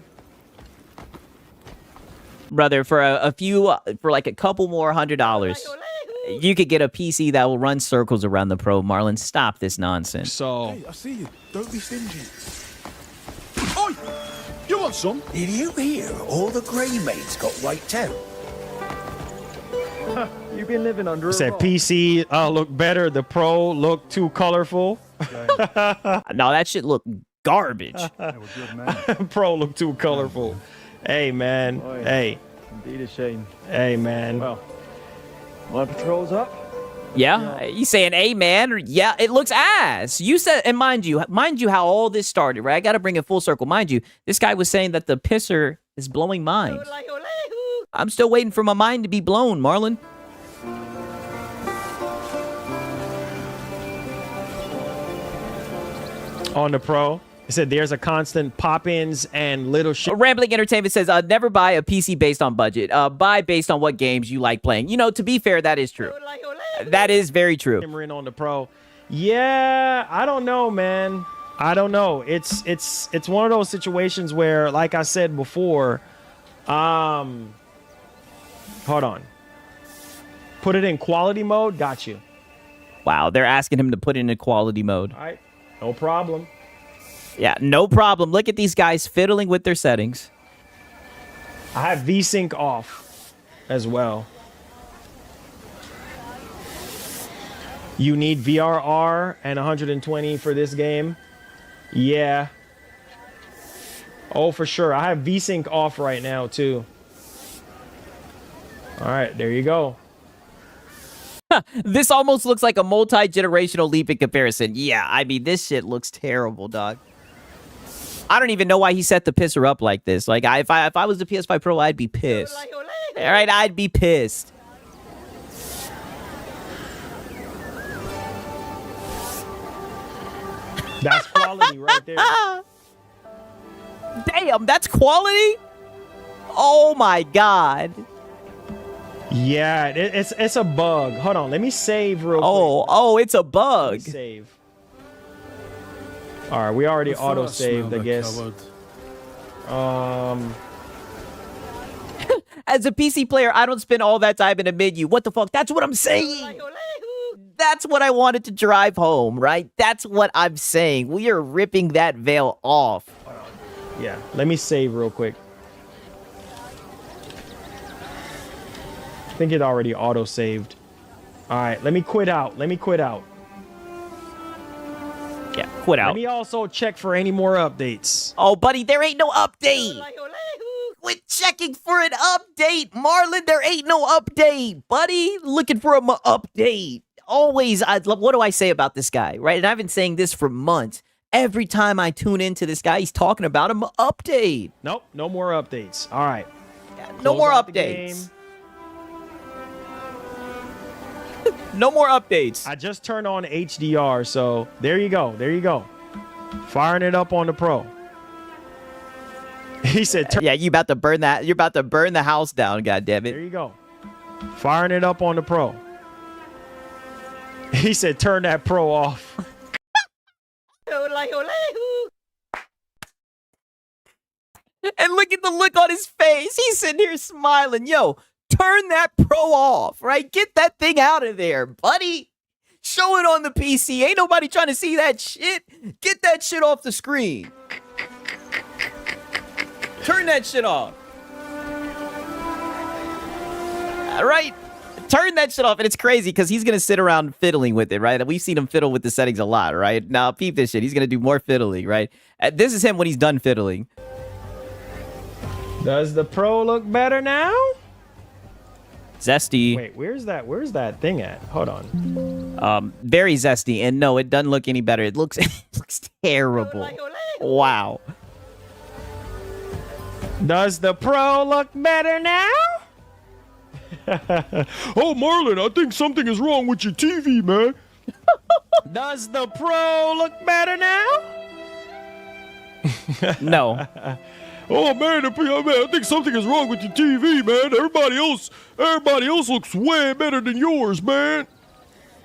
brother. For for like a couple more $100. You could get a PC that will run circles around the Pro. Marlon, stop this nonsense. So, hey, I see you. Don't be stingy. Oi! You want some? Did you hear all the grey mates got wiped out? You've been living under a said rock. PC look better. The Pro look too colorful. No, that shit look garbage. Good, man. Pro look too colorful. Hey, man. Oh, yeah. Hey. Indeed a shame. Hey, man. Well, my patrol's up. Yeah, you saying amen? Yeah, it looks ass. You said, and mind you how all this started, right? I got to bring it full circle. Mind you, this guy was saying that the pisser is blowing minds. I'm still waiting for my mind to be blown, Marlon. On the Pro, it said there's a constant pop-ins and little shit. Rambling Entertainment says, never buy a PC based on budget. Buy based on what games you like playing. You know, to be fair, that is true. That is very true. On the Pro. Yeah, I don't know, man. I don't know. It's one of those situations where, like I said before, hold on. Put it in quality mode. Got you. Wow, they're asking him to put it in quality mode. All right, no problem. Yeah, no problem. Look at these guys fiddling with their settings. I have VSync off as well. You need VRR and 120 for this game? Yeah. Oh, for sure. I have VSync off right now, too. All right, there you go. This almost looks like a multi-generational leap in comparison. Yeah, I mean, this shit looks terrible, dog. I don't even know why he set the pisser up like this. Like, if I was the PS5 Pro, I'd be pissed. All right, I'd be pissed. That's quality right there. Damn, that's quality? Oh, my God. Yeah, it's a bug. Hold on, let me save real quick. Oh, it's a bug. Save. All right, we already auto-saved, I guess. As a PC player, I don't spend all that time in a menu. What the fuck? That's what I'm saying. That's what I wanted to drive home, right? That's what I'm saying. We are ripping that veil off. Yeah, let me save real quick. I think it already auto-saved. All right, let me quit out. Yeah, quit out. Let me also check for any more updates. Oh, buddy, there ain't no update. Quit checking for an update, Marlon. There ain't no update, buddy. Looking for an update. Always, what do I say about this guy, right? And I've been saying this for months. Every time I tune into this guy, he's talking about an update. Nope, no more updates. All right. Yeah, no more updates. No more updates. I just turned on HDR, so there you go. There you go. Firing it up on the Pro. He said, "Yeah, you about to burn that? You're about to burn the house down. God damn it!" There you go. Firing it up on the Pro. He said, "Turn that Pro off." And look at the look on his face. He's sitting here smiling. Yo, turn that Pro off, right? Get that thing out of there, buddy. Show it on the PC. Ain't nobody trying to see that shit. Get that shit off the screen. Turn that shit off. All right? Turn that shit off. And it's crazy because he's going to sit around fiddling with it, right? We've seen him fiddle with the settings a lot, right? Now, peep this shit. He's going to do more fiddling, right? This is him when he's done fiddling. Does the Pro look better now? Zesty. Wait, where's that thing at? Hold on. Very zesty. And no, it doesn't look any better. It looks, it looks terrible. Wow. Does the Pro look better now? Oh, Marlon, I think something is wrong with your TV, man. Does the Pro look better now? No. Oh man, I think something is wrong with your TV, man. Everybody else looks way better than yours, man.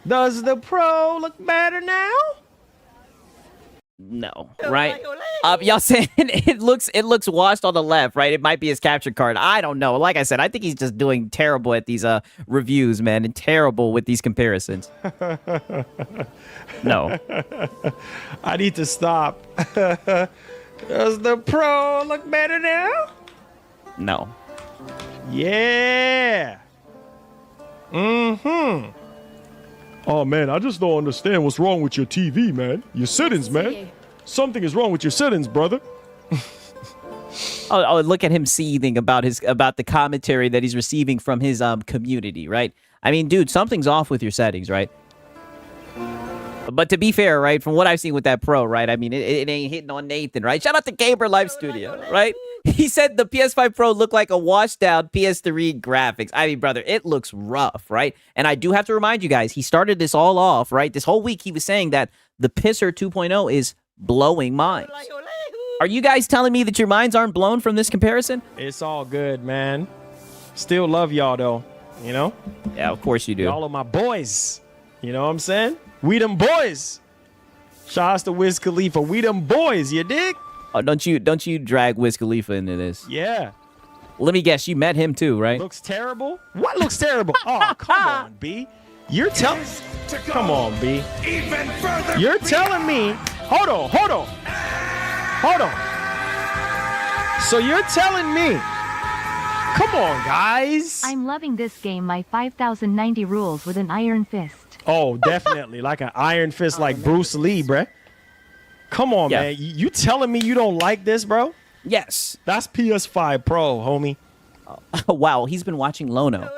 Does the Pro look better now? No, right? Y'all saying it looks washed on the left, right? It might be his capture card. I don't know. Like I said, I think he's just doing terrible at these reviews, man, and terrible with these comparisons. No. I need to stop. Does the Pro look better now? No. Yeah. Mm-hmm. Oh man, I just don't understand what's wrong with your TV, man. Your settings, man. Something is wrong with your settings, brother. Oh, look at him seething about the commentary that he's receiving from his community, right? I mean, dude, something's off with your settings, right? But to be fair, right, from what I've seen with that Pro, right, I mean, it ain't hitting on Nathan, right? Shout out to Gamer Live Studio, right? He said the PS5 Pro looked like a washed out PS3 graphics. I mean, brother, it looks rough, right? And I do have to remind you guys, he started this all off, right? This whole week he was saying that the Pisser 2.0 is blowing minds. Are you guys telling me that your minds aren't blown from this comparison? It's all good, man. Still love y'all, though, you know? Yeah, of course you do. Y'all are my boys. You know what I'm saying? We them boys. Shouts to Wiz Khalifa. We them boys, you dig? Oh, don't you drag Wiz Khalifa into this? Yeah. Let me guess, you met him too, right? Looks terrible? What looks terrible? Oh, come on, B. You're telling... Come on, B. Even further. You're telling me... Hold on. So you're telling me... Come on, guys. I'm loving this game. My 5090 rules with an iron fist. Oh, definitely. Like an iron fist like Bruce Lee, bruh. Come on, man. You telling me you don't like this, bro? Yes. That's PS5 Pro, homie. Wow, he's been watching Lono.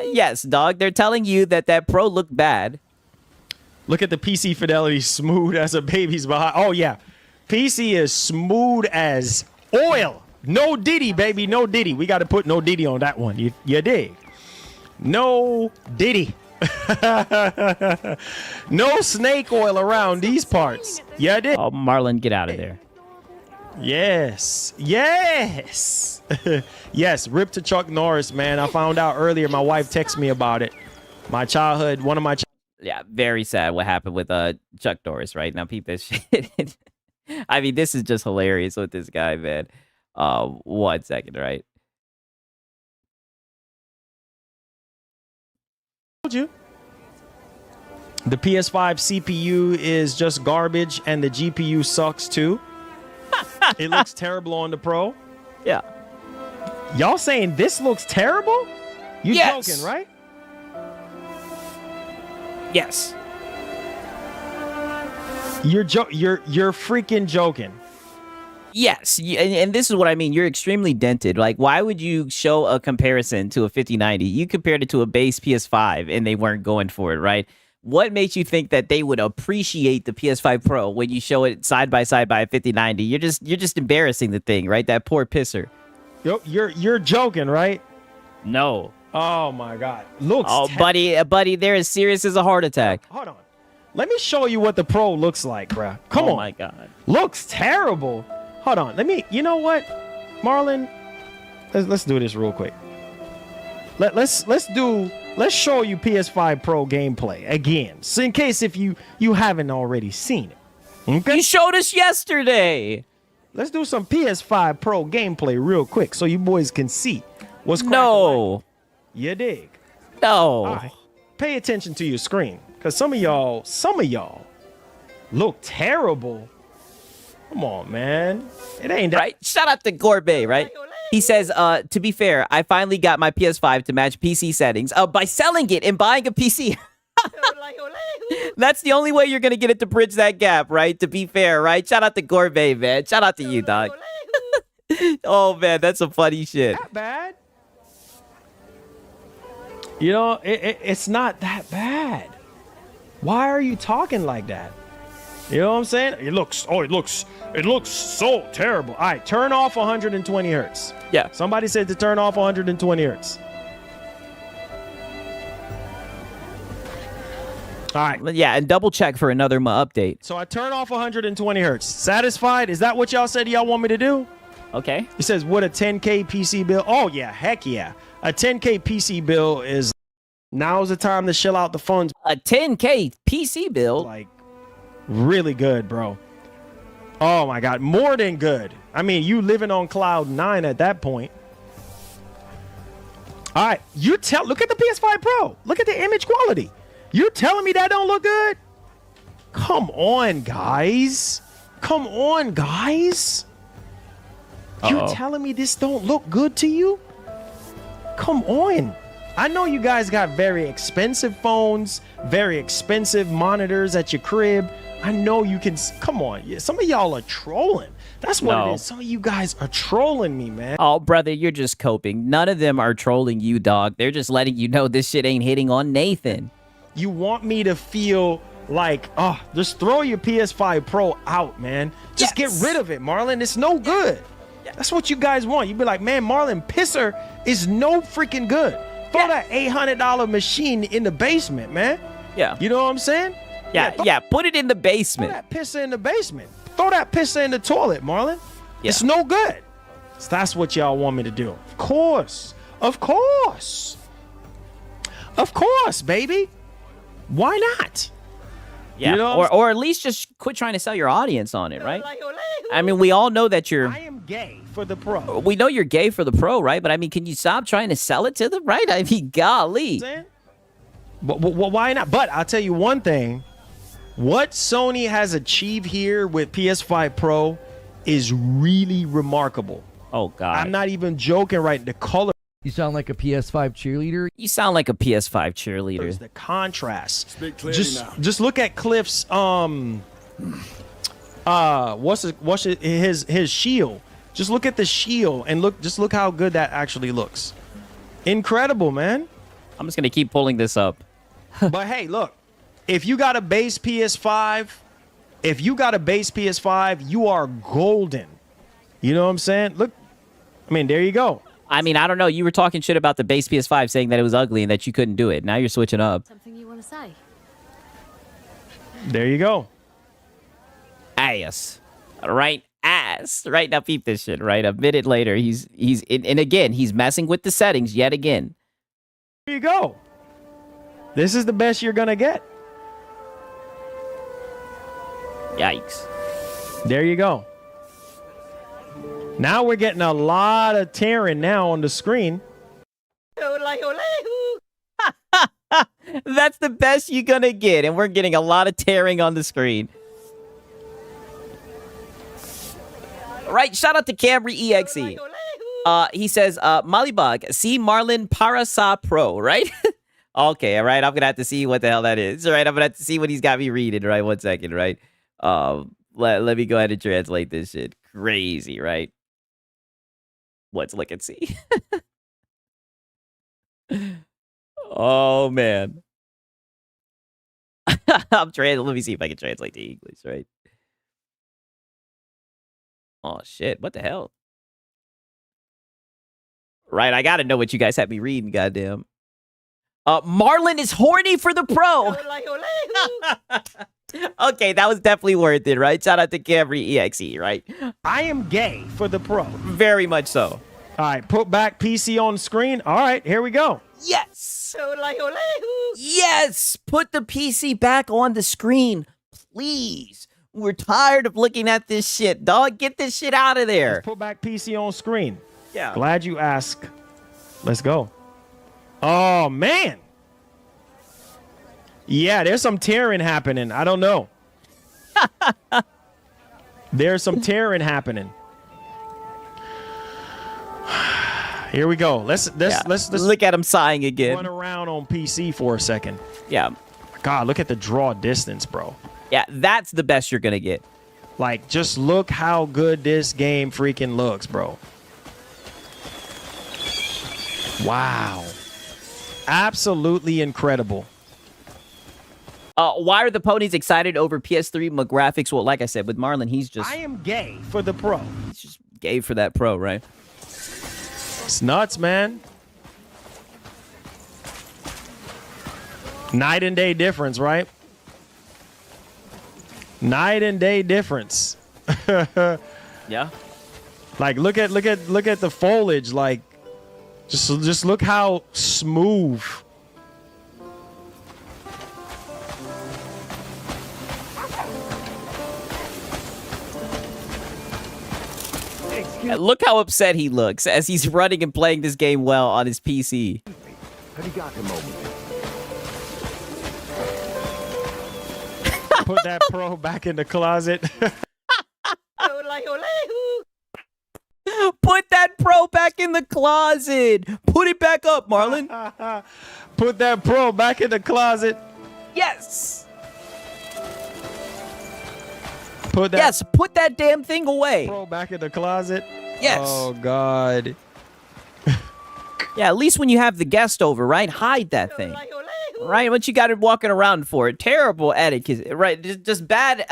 Yes, dog. They're telling you that Pro looked bad. Look at the PC fidelity, smooth as a baby's behind. Oh, yeah. PC is smooth as oil. No Diddy, baby. No Diddy. We got to put no Diddy on that one. You dig? No Diddy. No snake oil around these parts. Yeah, I did. Oh, Marlon, get out of there. Yes. Yes. Yes. Rip to Chuck Norris, man. I found out earlier. My wife texted me about it. My childhood, one of my... Yeah, very sad what happened with Chuck Norris, right? Now, peep this shit. I mean, this is just hilarious with this guy, man. 1 second, right? You. The PS5 CPU is just garbage and the GPU sucks too. It looks terrible on the Pro. Yeah. Y'all saying this looks terrible? You Yes. joking, right? Yes. You're freaking joking. Yes, and this is what I mean. You're extremely dented. Like, why would you show a comparison to a 5090? You compared it to a base PS5, and they weren't going for it, right? What makes you think that they would appreciate the PS5 Pro when you show it side by side by a 5090? You're just embarrassing the thing, right? That poor pisser. Yo, you're joking, right? No. Oh my God. Looks. Oh, buddy, they're as serious as a heart attack. Hold on. Let me show you what the Pro looks like, bruh. Come on. Oh my God. Looks terrible. Hold on. You know what, Marlon? Let's do this real quick. Let's show you PS5 Pro gameplay again, so in case if you haven't already seen it. Okay? You showed us yesterday. Let's do some PS5 Pro gameplay real quick so you boys can see what's cracking. No. You dig? No. All right. Pay attention to your screen, because some of y'all look terrible. Come on, man. It ain't that. Right? Shout out to Gorbet, right? He says, to be fair, I finally got my PS5 to match PC settings by selling it and buying a PC. That's the only way you're going to get it to bridge that gap, right? To be fair, right? Shout out to Gorbet, man. Shout out to you, dog. Oh, man, that's some funny shit. Not bad. You know, it's not that bad. Why are you talking like that? You know what I'm saying? It looks so terrible. All right, turn off 120 hertz. Yeah. Somebody said to turn off 120 hertz. All right. Yeah, and double check for another update. So I turn off 120 hertz. Satisfied? Is that what y'all said y'all want me to do? Okay. It says, what a 10K PC bill? Oh, yeah, heck yeah. A 10K PC bill is, now's the time to shell out the funds. A 10K PC bill? Like, really good, bro. Oh, my God. More than good. I mean, you living on cloud 9 at that point. All right. Look at the PS5 Pro. Look at the image quality. You're telling me that don't look good? Come on, guys. Come on, guys. You're telling me this don't look good to you? Come on. I know you guys got very expensive phones, very expensive monitors at your crib. I know you can. Come on. Yeah, some of y'all are trolling. That's what it is. Some of you guys are trolling me, man. Oh, brother, you're just coping. None of them are trolling you, dog. They're just letting you know this shit ain't hitting on Nathan. You want me to feel like, just throw your PS5 Pro out, man. Just get rid of it, Marlon. It's no good. That's what you guys want. You be like, man, Marlon Pisser is no freaking good. Throw that $800 machine in the basement, man. Yeah. You know what I'm saying? Yeah, put it in the basement. Throw that pisser in the basement. Throw that pisser in the toilet, Marlon. Yeah. It's no good. So that's what y'all want me to do. Of course. Of course. Of course, baby. Why not? Yeah, you know or at least just quit trying to sell your audience on it, right? I mean, we all know that I am gay for the Pro. We know you're gay for the Pro, right? But I mean, can you stop trying to sell it to them, right? I mean, golly. But why not? But I'll tell you one thing. What Sony has achieved here with PS5 Pro is really remarkable. Oh, God. I'm not even joking, right? The color. You sound like a PS5 cheerleader. You sound like a PS5 cheerleader. The contrast. Speak clearly now. Just look at Cliff's what's his shield. Just look at the shield and look how good that actually looks. Incredible, man. I'm just gonna keep pulling this up. But hey, look, if you got a base PS5, you are golden. You know what I'm saying? Look, I mean, there you go. I mean, I don't know. You were talking shit about the base PS5, saying that it was ugly and that you couldn't do it. Now you're switching up. Something you want to say? There you go. Ass. Right? Ass. Right? Now peep this shit, right? A minute later, and again, he's messing with the settings yet again. There you go. This is the best you're going to get. Yikes. There you go. Now we're getting a lot of tearing now on the screen. That's the best you're gonna get, and we're getting a lot of tearing on the screen. Right, shout out to Camry EXE. He says, Malibug, see Marlon Parasa Pro, right? Okay, all right, I'm gonna have to see what the hell that is. All right, I'm gonna have to see what he's got me reading, right? 1 second, right? Let me go ahead and translate this shit. Crazy, right? Let's look and see. Oh, man. Let me see if I can translate to English, right? Oh, shit. What the hell? Right, I gotta know what you guys have me reading, goddamn. Marlon is horny for the Pro. Okay, that was definitely worth it, right? Shout out to Camry EXE, right? I am gay for the Pro. Very much so. All right, put back PC on screen. All right, here we go. Yes. Yes. Put the PC back on the screen, please. We're tired of looking at this shit, dog. Get this shit out of there. Let's put back PC on screen. Yeah. Glad you asked. Let's go. Oh, man. Yeah, there's some tearing happening. I don't know. There's some tearing happening. Here we go. Let's look at him sighing again. Run around on PC for a second. Yeah. God, look at the draw distance, bro. Yeah, that's the best you're gonna get. Like, just look how good this game freaking looks, bro. Wow. Absolutely incredible. Why are the ponies excited over PS3 graphics? Well, like I said, with Marlon, he's just... I am gay for the Pro. He's just gay for that Pro, right? It's nuts, man. Night and day difference, right? Night and day difference. Yeah. Like, look at the foliage. Like, just look how smooth. Look how upset he looks as he's running and playing this game well on his PC. Have you got a moment? Put that Pro back in the closet. Put that Pro back in the closet. Put it back up, Marlon. Put that Pro back in the closet. Yes. Put that yes, put that damn thing away. Pro back in the closet. Yes. Oh, God. Yeah, at least when you have the guest over, right? Hide that thing. Right? Once you got it walking around for it. Terrible etiquette, right? Just bad,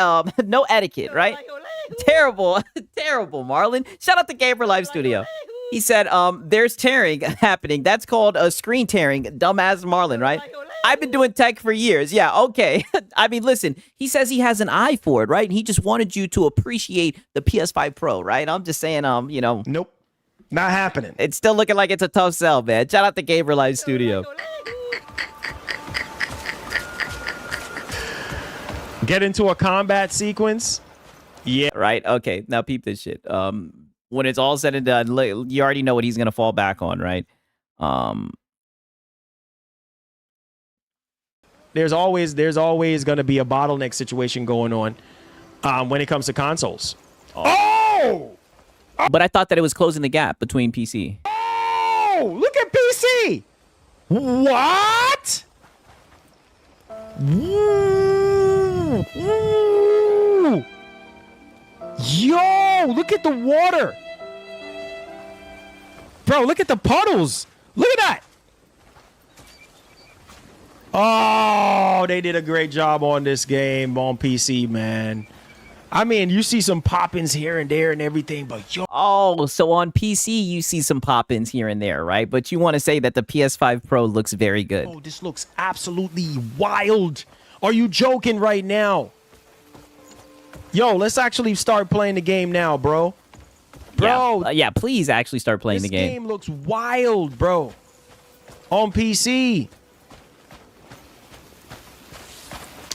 no etiquette, right? Terrible, terrible, Marlon. Shout out to Gamer Live Studio. He said, there's tearing happening. That's called a screen tearing. Dumbass Marlon, right? I've been doing tech for years. Yeah, okay. I mean, listen, he says he has an eye for it, right? And he just wanted you to appreciate the PS5 Pro, right? I'm just saying, you know. Nope. Not happening. It's still looking like it's a tough sell, man. Shout out to Gamer Live Studio. Get into a combat sequence. Yeah. Right? Okay. Now peep this shit. When it's all said and done, you already know what he's going to fall back on, right? There's always going to be a bottleneck situation going on when it comes to consoles. Oh! But I thought that it was closing the gap between PC. Oh! Look at PC! What? Woo! Woo! Yo! Look at the water! Bro, look at the puddles! Look at that! Oh, they did a great job on this game on PC, man. I mean, you see some pop-ins here and there and everything, but yo. Oh, so on PC, you see some pop-ins here and there, right? But you want to say that the PS5 Pro looks very good. Oh, this looks absolutely wild. Are you joking right now? Yo, let's actually start playing the game now, bro. Bro. Yeah, please actually start playing the game. This game looks wild, bro. On PC.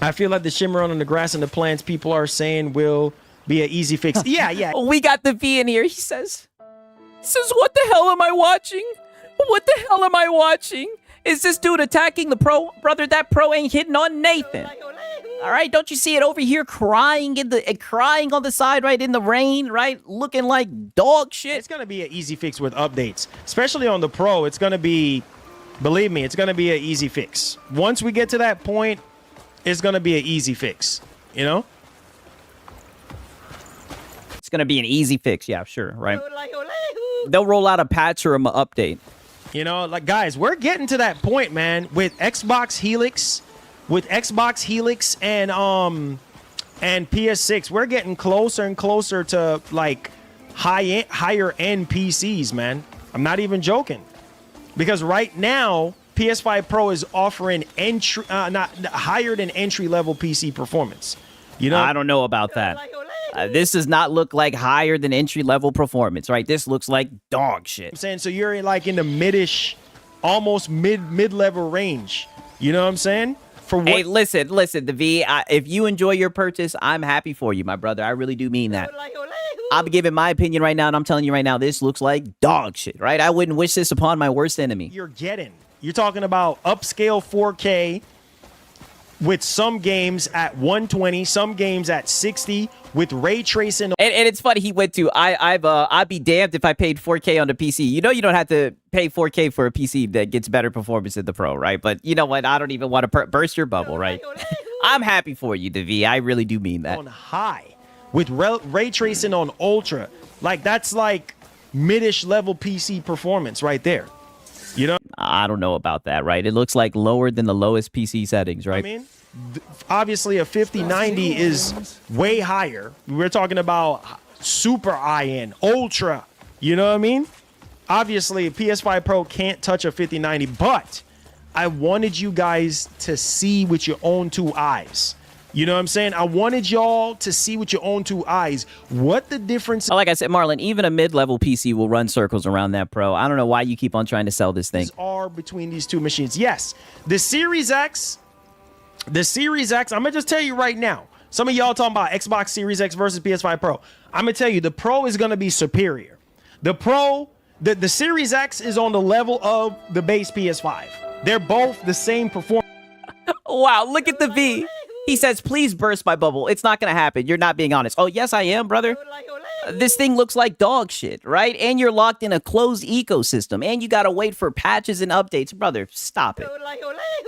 I feel like the shimmer on the grass and the plants people are saying will be an easy fix. Yeah. We got the V in here. He says, what the hell am I watching? What the hell am I watching? Is this dude attacking the Pro? Brother, that Pro ain't hitting on Nathan. All right, don't you see it over here crying on the side, right, in the rain, right, looking like dog shit? It's going to be an easy fix with updates, especially on the Pro. It's going to be, believe me, it's going to be an easy fix. Once we get to that point, it's going to be an easy fix, you know? It's going to be an easy fix, yeah, sure, right? They'll roll out a patch or an update. You know, like, guys, we're getting to that point, man, with Xbox Helix and PS6. We're getting closer and closer to, like, higher end PCs, man. I'm not even joking. Because right now, PS5 Pro is offering not higher than entry level PC performance. You know, I don't know about that. This does not look like higher than entry level performance, right? This looks like dog shit. I'm saying, so you're like in the midish, almost mid level range. You know what I'm saying? for what? Hey, listen, the V. If you enjoy your purchase, I'm happy for you, my brother. I really do mean that. I'm giving my opinion right now, and I'm telling you right now, this looks like dog shit, right? I wouldn't wish this upon my worst enemy. You're talking about upscale 4K with some games at 120, some games at 60 with ray tracing. And it's funny he went to I'd be damned if I paid 4K on the PC. You know you don't have to pay 4K for a PC that gets better performance than the Pro, right? But you know what? I don't even want to burst your bubble, right? I'm happy for you, Devi. I really do mean that. On high with ray tracing on ultra, like that's like mid-ish level PC performance right there. You know, I don't know about that, right? It looks like lower than the lowest PC settings, right? I mean, obviously a 5090 is way higher. We're talking about super high-end, ultra. You know what I mean? Obviously, a PS5 Pro can't touch a 5090, but I wanted you guys to see with your own two eyes. You know what I'm saying? I wanted y'all to see with your own two eyes what the difference. Like I said, Marlon, even a mid-level PC will run circles around that Pro. I don't know why you keep on trying to sell this thing. Are between these two machines. Yes, the Series X, I'm gonna just tell you right now. Some of y'all talking about Xbox Series X versus PS5 Pro. I'm gonna tell you the Pro is gonna be superior. The Pro, the Series X is on the level of the base PS5. They're both the same performance. Wow, look at the V. He says, please burst my bubble. It's not going to happen. You're not being honest. Oh, yes, I am, brother. This thing looks like dog shit, right? And you're locked in a closed ecosystem. And you got to wait for patches and updates. Brother, stop it.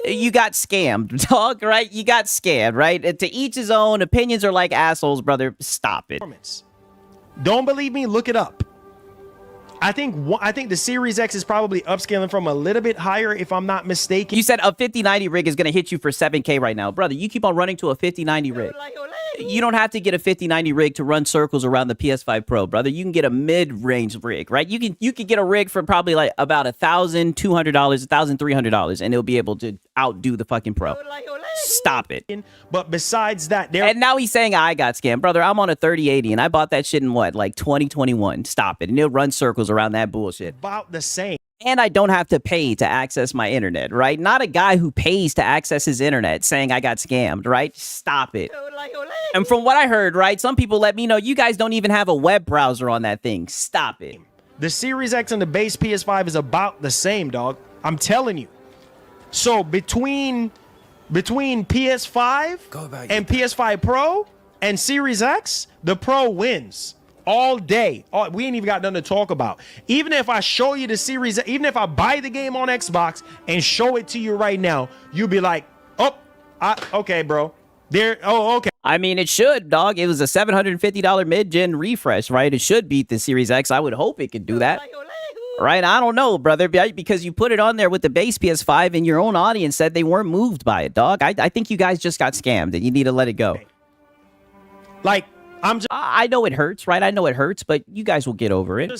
You got scammed, dog, right? You got scammed, right? To each his own. Opinions are like assholes, brother. Stop it. Don't believe me? Look it up. I think the Series X is probably upscaling from a little bit higher, if I'm not mistaken. You said a 5090 rig is going to hit you for 7K right now. Brother, you keep on running to a 5090 rig. You don't have to get a 5090 rig to run circles around the PS5 Pro, brother. You can get a mid-range rig, right? You can get a rig for probably like about $1,200, $1,300, and it'll be able to outdo the fucking Pro. Stop it. But besides that, and now he's saying I got scammed. Brother, I'm on a 3080, and I bought that shit in what, like 2021. Stop it. And it'll run circles around that bullshit. About the same. And I don't have to pay to access my internet, right? Not a guy who pays to access his internet saying I got scammed, right? Stop it. And from what I heard, right, some people let me know you guys don't even have a web browser on that thing. Stop it. The Series X and the base PS5 is about the same, dog. I'm telling you. So between PS5 and PS5 Pro and Series X, the Pro wins. All day. We ain't even got nothing to talk about. Even if I show you the Series, even if I buy the game on Xbox and show it to you right now, you'll be like, okay, bro. Okay. I mean, it should, dog. It was a $750 mid-gen refresh, right? It should beat the Series X. I would hope it could do that. Right? I don't know, brother, because you put it on there with the base PS5 and your own audience said they weren't moved by it, dog. I think you guys just got scammed and you need to let it go. Like, I know it hurts, right? I know it hurts, but you guys will get over it.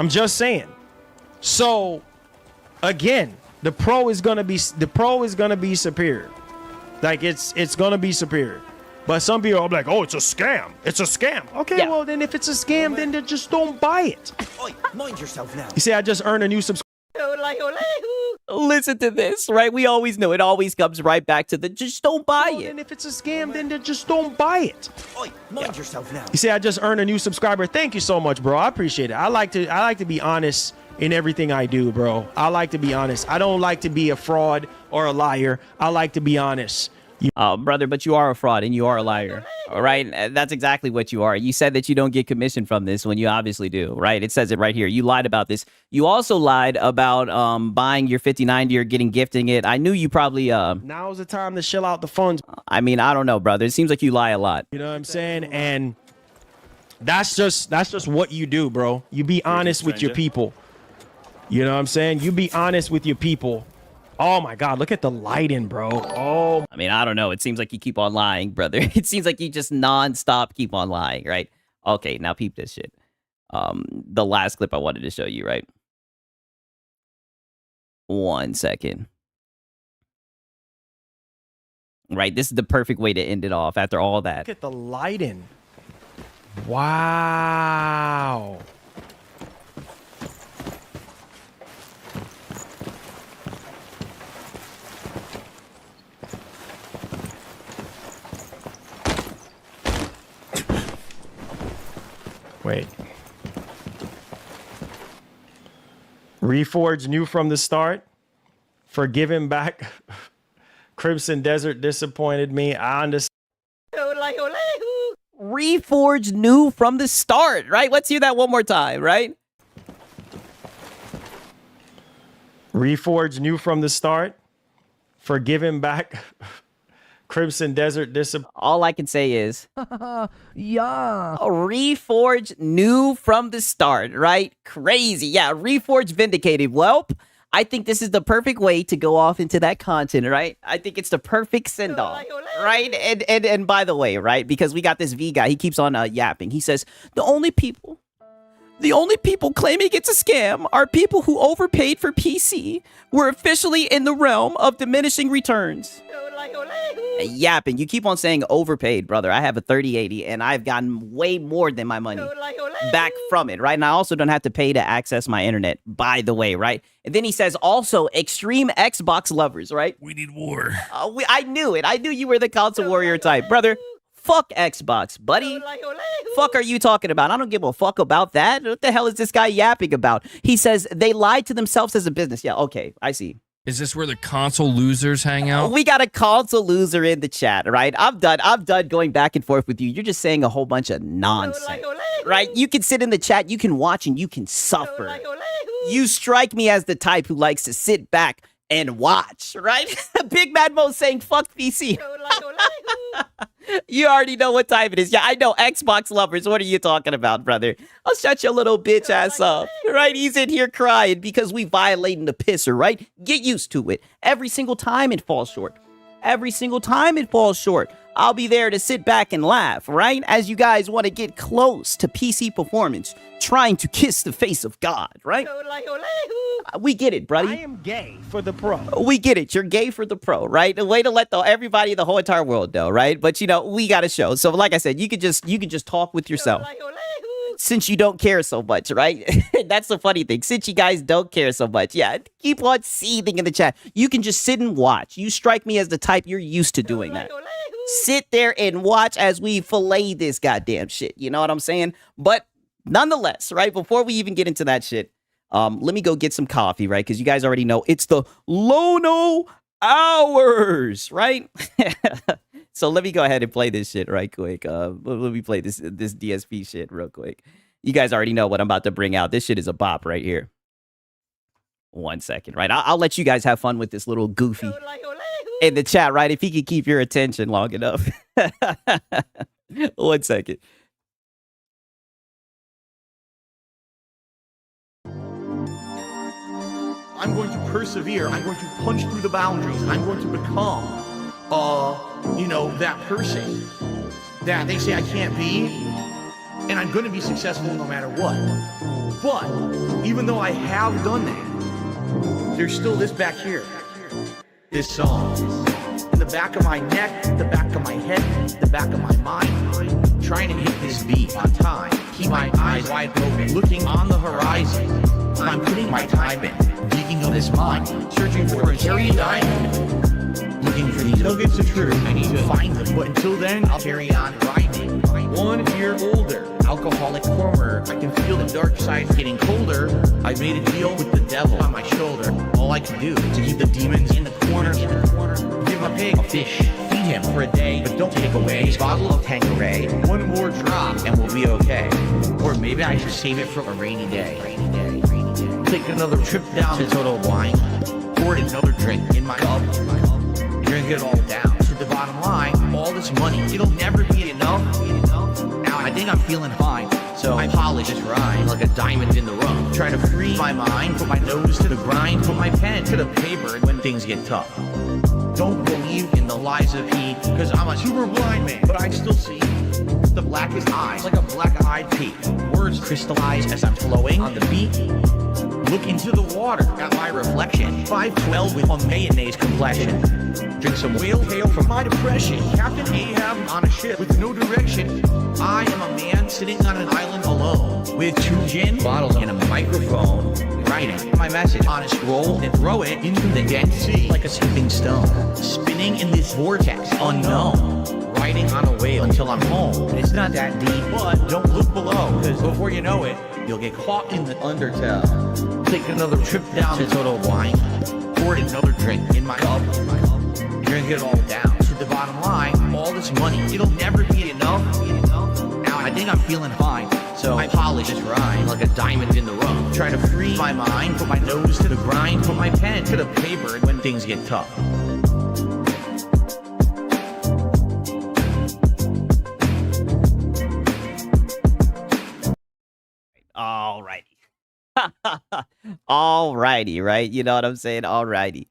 I'm just saying. So, again, the Pro is gonna be superior. Like it's gonna be superior. But some people are like, oh, it's a scam. It's a scam. Okay, yeah. Well then if it's a scam, then just don't buy it. Oi, mind yourself now. You see, I just earned a new subscription. Listen to this, right? We always know it always comes right back to the just don't buy it. And if it's a scam, then just don't buy it. Oi, mind yourself now. You see, I just earned a new subscriber. Thank you so much, bro. I appreciate it. I like to be honest in everything I do, bro. I like to be honest. I don't like to be a fraud or a liar. I like to be honest. Brother, but you are a fraud and you are a liar, all right? That's exactly what you are. You said that you don't get commission from this when you obviously do, right? It says it right here. You lied about this. You also lied about buying your 5090 or gifting it. I knew you probably... Now's the time to shell out the funds. I mean, I don't know, brother. It seems like you lie a lot. You know what I'm saying? And that's just what you do, bro. You be honest with your people. You know what I'm saying? You be honest with your people. Oh my God, look at the lighting, bro. Oh. I mean, I don't know. It seems like you keep on lying, brother. It seems like you just nonstop keep on lying, right? Okay, now peep this shit. The last clip I wanted to show you, right? 1 second. Right, this is the perfect way to end it off after all that. Look at the lighting. Wow. Wait. Reforged new from the start. Forgiven back. Crimson Desert disappointed me. I understand. Reforged new from the start, right? Let's hear that one more time, right? Reforged new from the start. Forgiven back. Crimson Desert disappointed. All I can say is, yeah. Reforged new from the start, right? Crazy. Yeah, Reforged vindicated. Welp. I think this is the perfect way to go off into that content, right? I think it's the perfect send-off, right? And by the way, right, because we got this V guy, he keeps on yapping. He says, the only people claiming it's a scam are people who overpaid for PC. We're officially in the realm of diminishing returns. Yapping. You keep on saying overpaid, brother. I have a 3080 and I've gotten way more than my money back from it, right? And I also don't have to pay to access my internet, by the way, right? And then he says also extreme Xbox lovers, right? We need war. I knew it. I knew you were the console warrior type, brother. Fuck Xbox, buddy. Fuck are you talking about? I don't give a fuck about that. What the hell is this guy yapping about? He says they lied to themselves as a business. Yeah, okay, I see. Is this where the console losers hang out? We got a console loser in the chat, right? I'm done going back and forth with you. You're just saying a whole bunch of nonsense, right? You can sit in the chat, you can watch, and you can suffer. You strike me as the type who likes to sit back and watch, right? Big Mad Mo saying fuck PC. You already know what time it is. Yeah, I know. Xbox lovers, what are you talking about, brother? I'll shut your little bitch ass up, right? He's in here crying because we violating the pisser, right? Get used to it. Every single time it falls short. Every single time it falls short. I'll be there to sit back and laugh, right? As you guys want to get close to PC performance, trying to kiss the face of God, right? We get it, buddy. I am gay for the pro. We get it. You're gay for the pro, right? A way to let everybody, the whole entire world know, right? But you know, we got a show. So like I said, you could just talk with yourself. Since you don't care so much, right? That's the funny thing. Since you guys don't care so much, yeah, keep on seething in the chat. You can just sit and watch. You strike me as the type you're used to doing that. Sit there and watch as we fillet this goddamn shit. You know what I'm saying? But nonetheless, right, before we even get into that shit, let me go get some coffee, right? Because you guys already know it's the Lono Hours, right? So let me go ahead and play this shit right quick. Let me play this DSP shit real quick. You guys already know what I'm about to bring out. This shit is a bop right here. 1 second, right? I'll let you guys have fun with this little goofy in the chat, right? If he can keep your attention long enough. 1 second. I'm going to persevere. I'm going to punch through the boundaries. I'm going to become, that person that they say I can't be. And I'm going to be successful no matter what. But even though I have done that, there's still this back here. This song. In the back of my neck, the back of my head, the back of my mind. Trying to hit this beat on time. Keep my eyes wide open, looking on the horizon. I'm putting my time in, digging up this mine, searching for a cherry diamond, looking for these nuggets of truth. I need to find them, but until then, I'll carry on grinding. 1 year older, alcoholic former. I can feel the dark side getting colder. I made a deal with the devil on my shoulder. All I can do to keep the demons in the corner. Give a pig a fish, feed him for a day, but don't take away his bottle of Tanqueray. 1 more drop, and we'll be okay. Or maybe I should save it for a rainy day. Take another trip down to Total Wine. Pour another drink in my cup. Drink it all down to the bottom line. All this money, it'll never be enough. Now I think I'm feeling fine, so I polish this rhyme like a diamond in the rough. Try to free my mind, put my nose to the grind, put my pen to the paper when things get tough. Don't believe in the lies of he, cause I'm a super blind man, but I still see the blackest eyes like a black-eyed pea. Words crystallize as I'm flowing on the beat. Look into the water at my reflection. 5'12" with a mayonnaise complexion. Drink some whale hail from my depression. Captain Ahab on a ship with no direction. I am a man sitting on an island alone with 2 gin bottles and a microphone. Writing my message on a scroll and throw it into the dead sea like a sleeping stone. Spinning in this vortex unknown. Riding on a whale until I'm home. It's not that deep, but don't look below. go, because before you know it, you'll get caught in the undertow. Take another trip down to Total Wine, pour another drink in my cup, drink it all down. To the bottom line, all this money, it'll never be enough. Now I think I'm feeling fine, so I polish this rhyme like a diamond in the rough. Try to free my mind, put my nose to the grind, put my pen to the paper when things get tough. Alrighty. Alrighty, right? You know what I'm saying? Alrighty.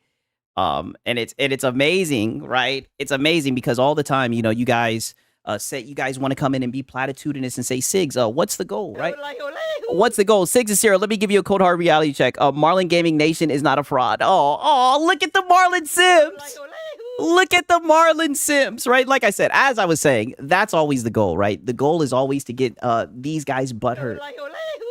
And it's amazing, right? It's amazing because all the time, you know, you guys say you guys want to come in and be platitudinous and say, Sigs, what's the goal, right? What's the goal? Sigs is here. Let me give you a cold hard reality check. Marlin Gaming Nation is not a fraud. Oh, look at the Marlin Sims. Look at the Marlin Sims, right? Like I said, as I was saying, that's always the goal, right? The goal is always to get these guys butthurt,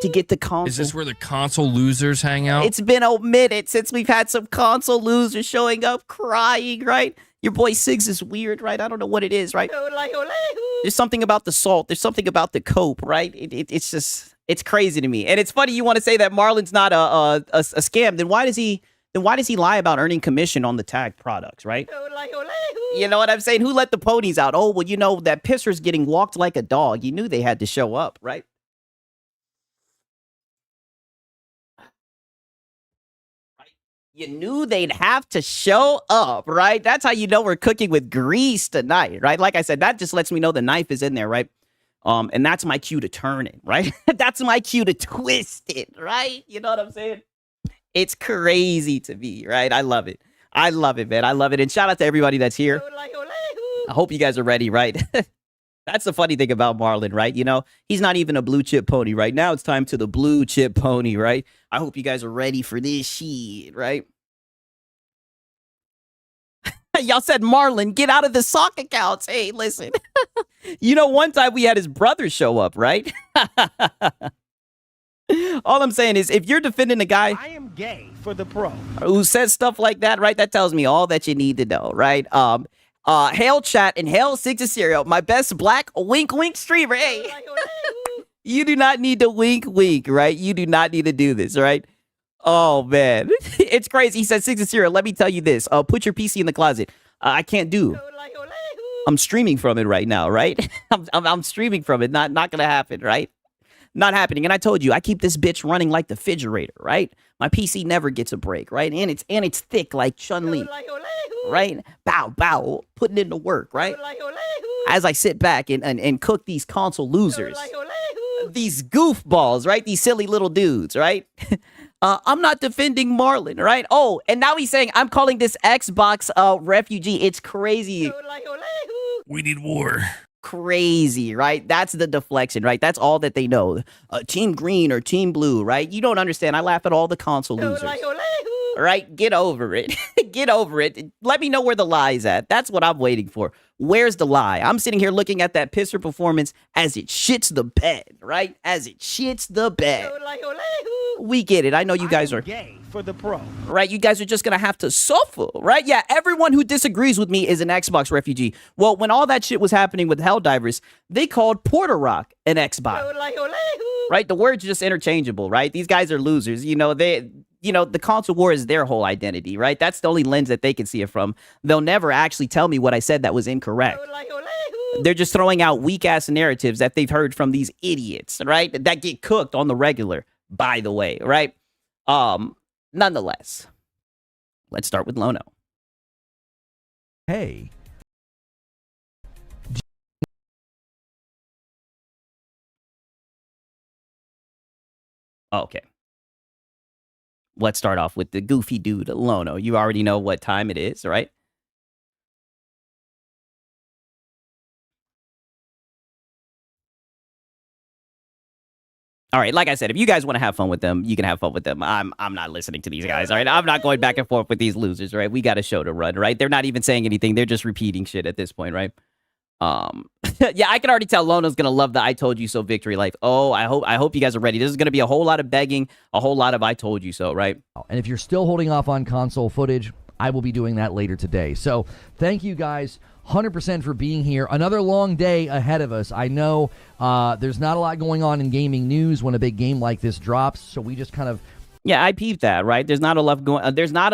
to get the console. Is this where the console losers hang out? It's been a minute since we've had some console losers showing up crying, right? Your boy Sigs is weird, right? I don't know what it is, right? There's something about the salt. There's something about the cope, right? It's just, it's crazy to me. And it's funny you want to say that Marlin's not a scam. Then why does he lie about earning commission on the tagged products, right? You know what I'm saying? Who let the ponies out? Oh, well, you know, that pisser's getting walked like a dog. You knew they had to show up, right? You knew they'd have to show up, right? That's how you know we're cooking with grease tonight, right? Like I said, that just lets me know the knife is in there, right? And that's my cue to turn it, right? That's my cue to twist it, right? You know what I'm saying? It's crazy to me, right? I love it. I love it, man. I love it. And shout out to everybody that's here. I hope you guys are ready, right? That's the funny thing about Marlin, right? You know, he's not even a blue chip pony right now. It's time to the blue chip pony, right? I hope you guys are ready for this shit, right? Y'all said, Marlin, get out of the sock accounts. Hey, listen. You know, one time we had his brother show up, right? All I'm saying is, if you're defending a guy I am gay for the pro who says stuff like that, right? That tells me all that you need to know, right? Hail chat and hail Six of Cereal, my best black wink streamer. Hey, you do not need to wink, right? You do not need to do this, right? Oh man, it's crazy. He said Six of Cereal. Let me tell you this. Put your PC in the closet. I can't do. I'm streaming from it right now, right? I'm streaming from it. Not gonna happen, right? Not happening. And I told you, I keep this bitch running like the refrigerator, right? My PC never gets a break, right? And it's thick like Chun-Li, right? Bow, putting in the work, right? As I sit back and cook these console losers, these goofballs, right? These silly little dudes, right? I'm not defending Marlin, right? Oh, and now he's saying I'm calling this Xbox refugee. It's crazy. We need war. Crazy, right? That's the deflection, right? That's all that they know. Team green or team blue, right? You don't understand. I laugh at all the console losers. Right? Get over it. Get over it. Let me know where the lie's at. That's what I'm waiting for. Where's the lie? I'm sitting here looking at that pisser performance as it shits the bed, right? As it shits the bed. We get it. I know you guys are gay for the pro, right? You guys are just gonna have to suffer, right? Yeah, everyone who disagrees with me is an Xbox refugee. Well, when all that shit was happening with Helldivers, they called Porter Rock an Xbox, right? The words are just interchangeable, right? These guys are losers. You know, the console war is their whole identity, right? That's the only lens that they can see it from. They'll never actually tell me what I said that was incorrect. They're just throwing out weak-ass narratives that they've heard from these idiots, right? That get cooked on the regular, by the way, right? Nonetheless, let's start with Lono. Hey. Okay. Let's start off with the goofy dude, Lono. You already know what time it is, right? All right, like I said, if you guys want to have fun with them, you can have fun with them. I'm not listening to these guys, all right? I'm not going back and forth with these losers, right? We got a show to run, right? They're not even saying anything. They're just repeating shit at this point, right? Yeah, I can already tell Lono's going to love the I told you so victory life. Oh, I hope you guys are ready. This is going to be a whole lot of begging, a whole lot of I told you so, right? And if you're still holding off on console footage, I will be doing that later today. So thank you guys 100% for being here. Another long day ahead of us. I know there's not a lot going on in gaming news when a big game like this drops, so we just kind of... Yeah, I peeped that, right? There's not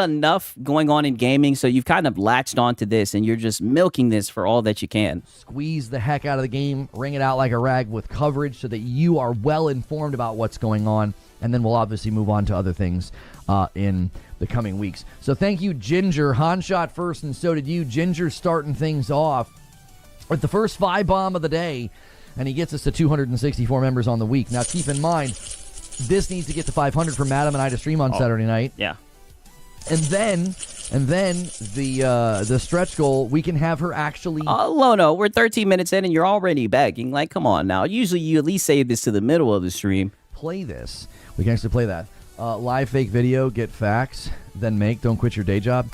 enough going on in gaming, so you've kind of latched onto this, and you're just milking this for all that you can. Squeeze the heck out of the game, wring it out like a rag with coverage so that you are well informed about what's going on, and then we'll obviously move on to other things in the coming weeks. So thank you, Ginger. Han shot first, and so did you. Ginger starting things off with the first 5 bomb of the day, and he gets us to 264 members on the week. Now, keep in mind, this needs to get to 500 for Madam and I to stream on Saturday night. Yeah. And then the stretch goal, we can have her actually... Lono, we're 13 minutes in and you're already begging. Like, come on now. Usually you at least save this to the middle of the stream. Play this. We can actually play that. Live fake video, get facts, then make, don't quit your day job.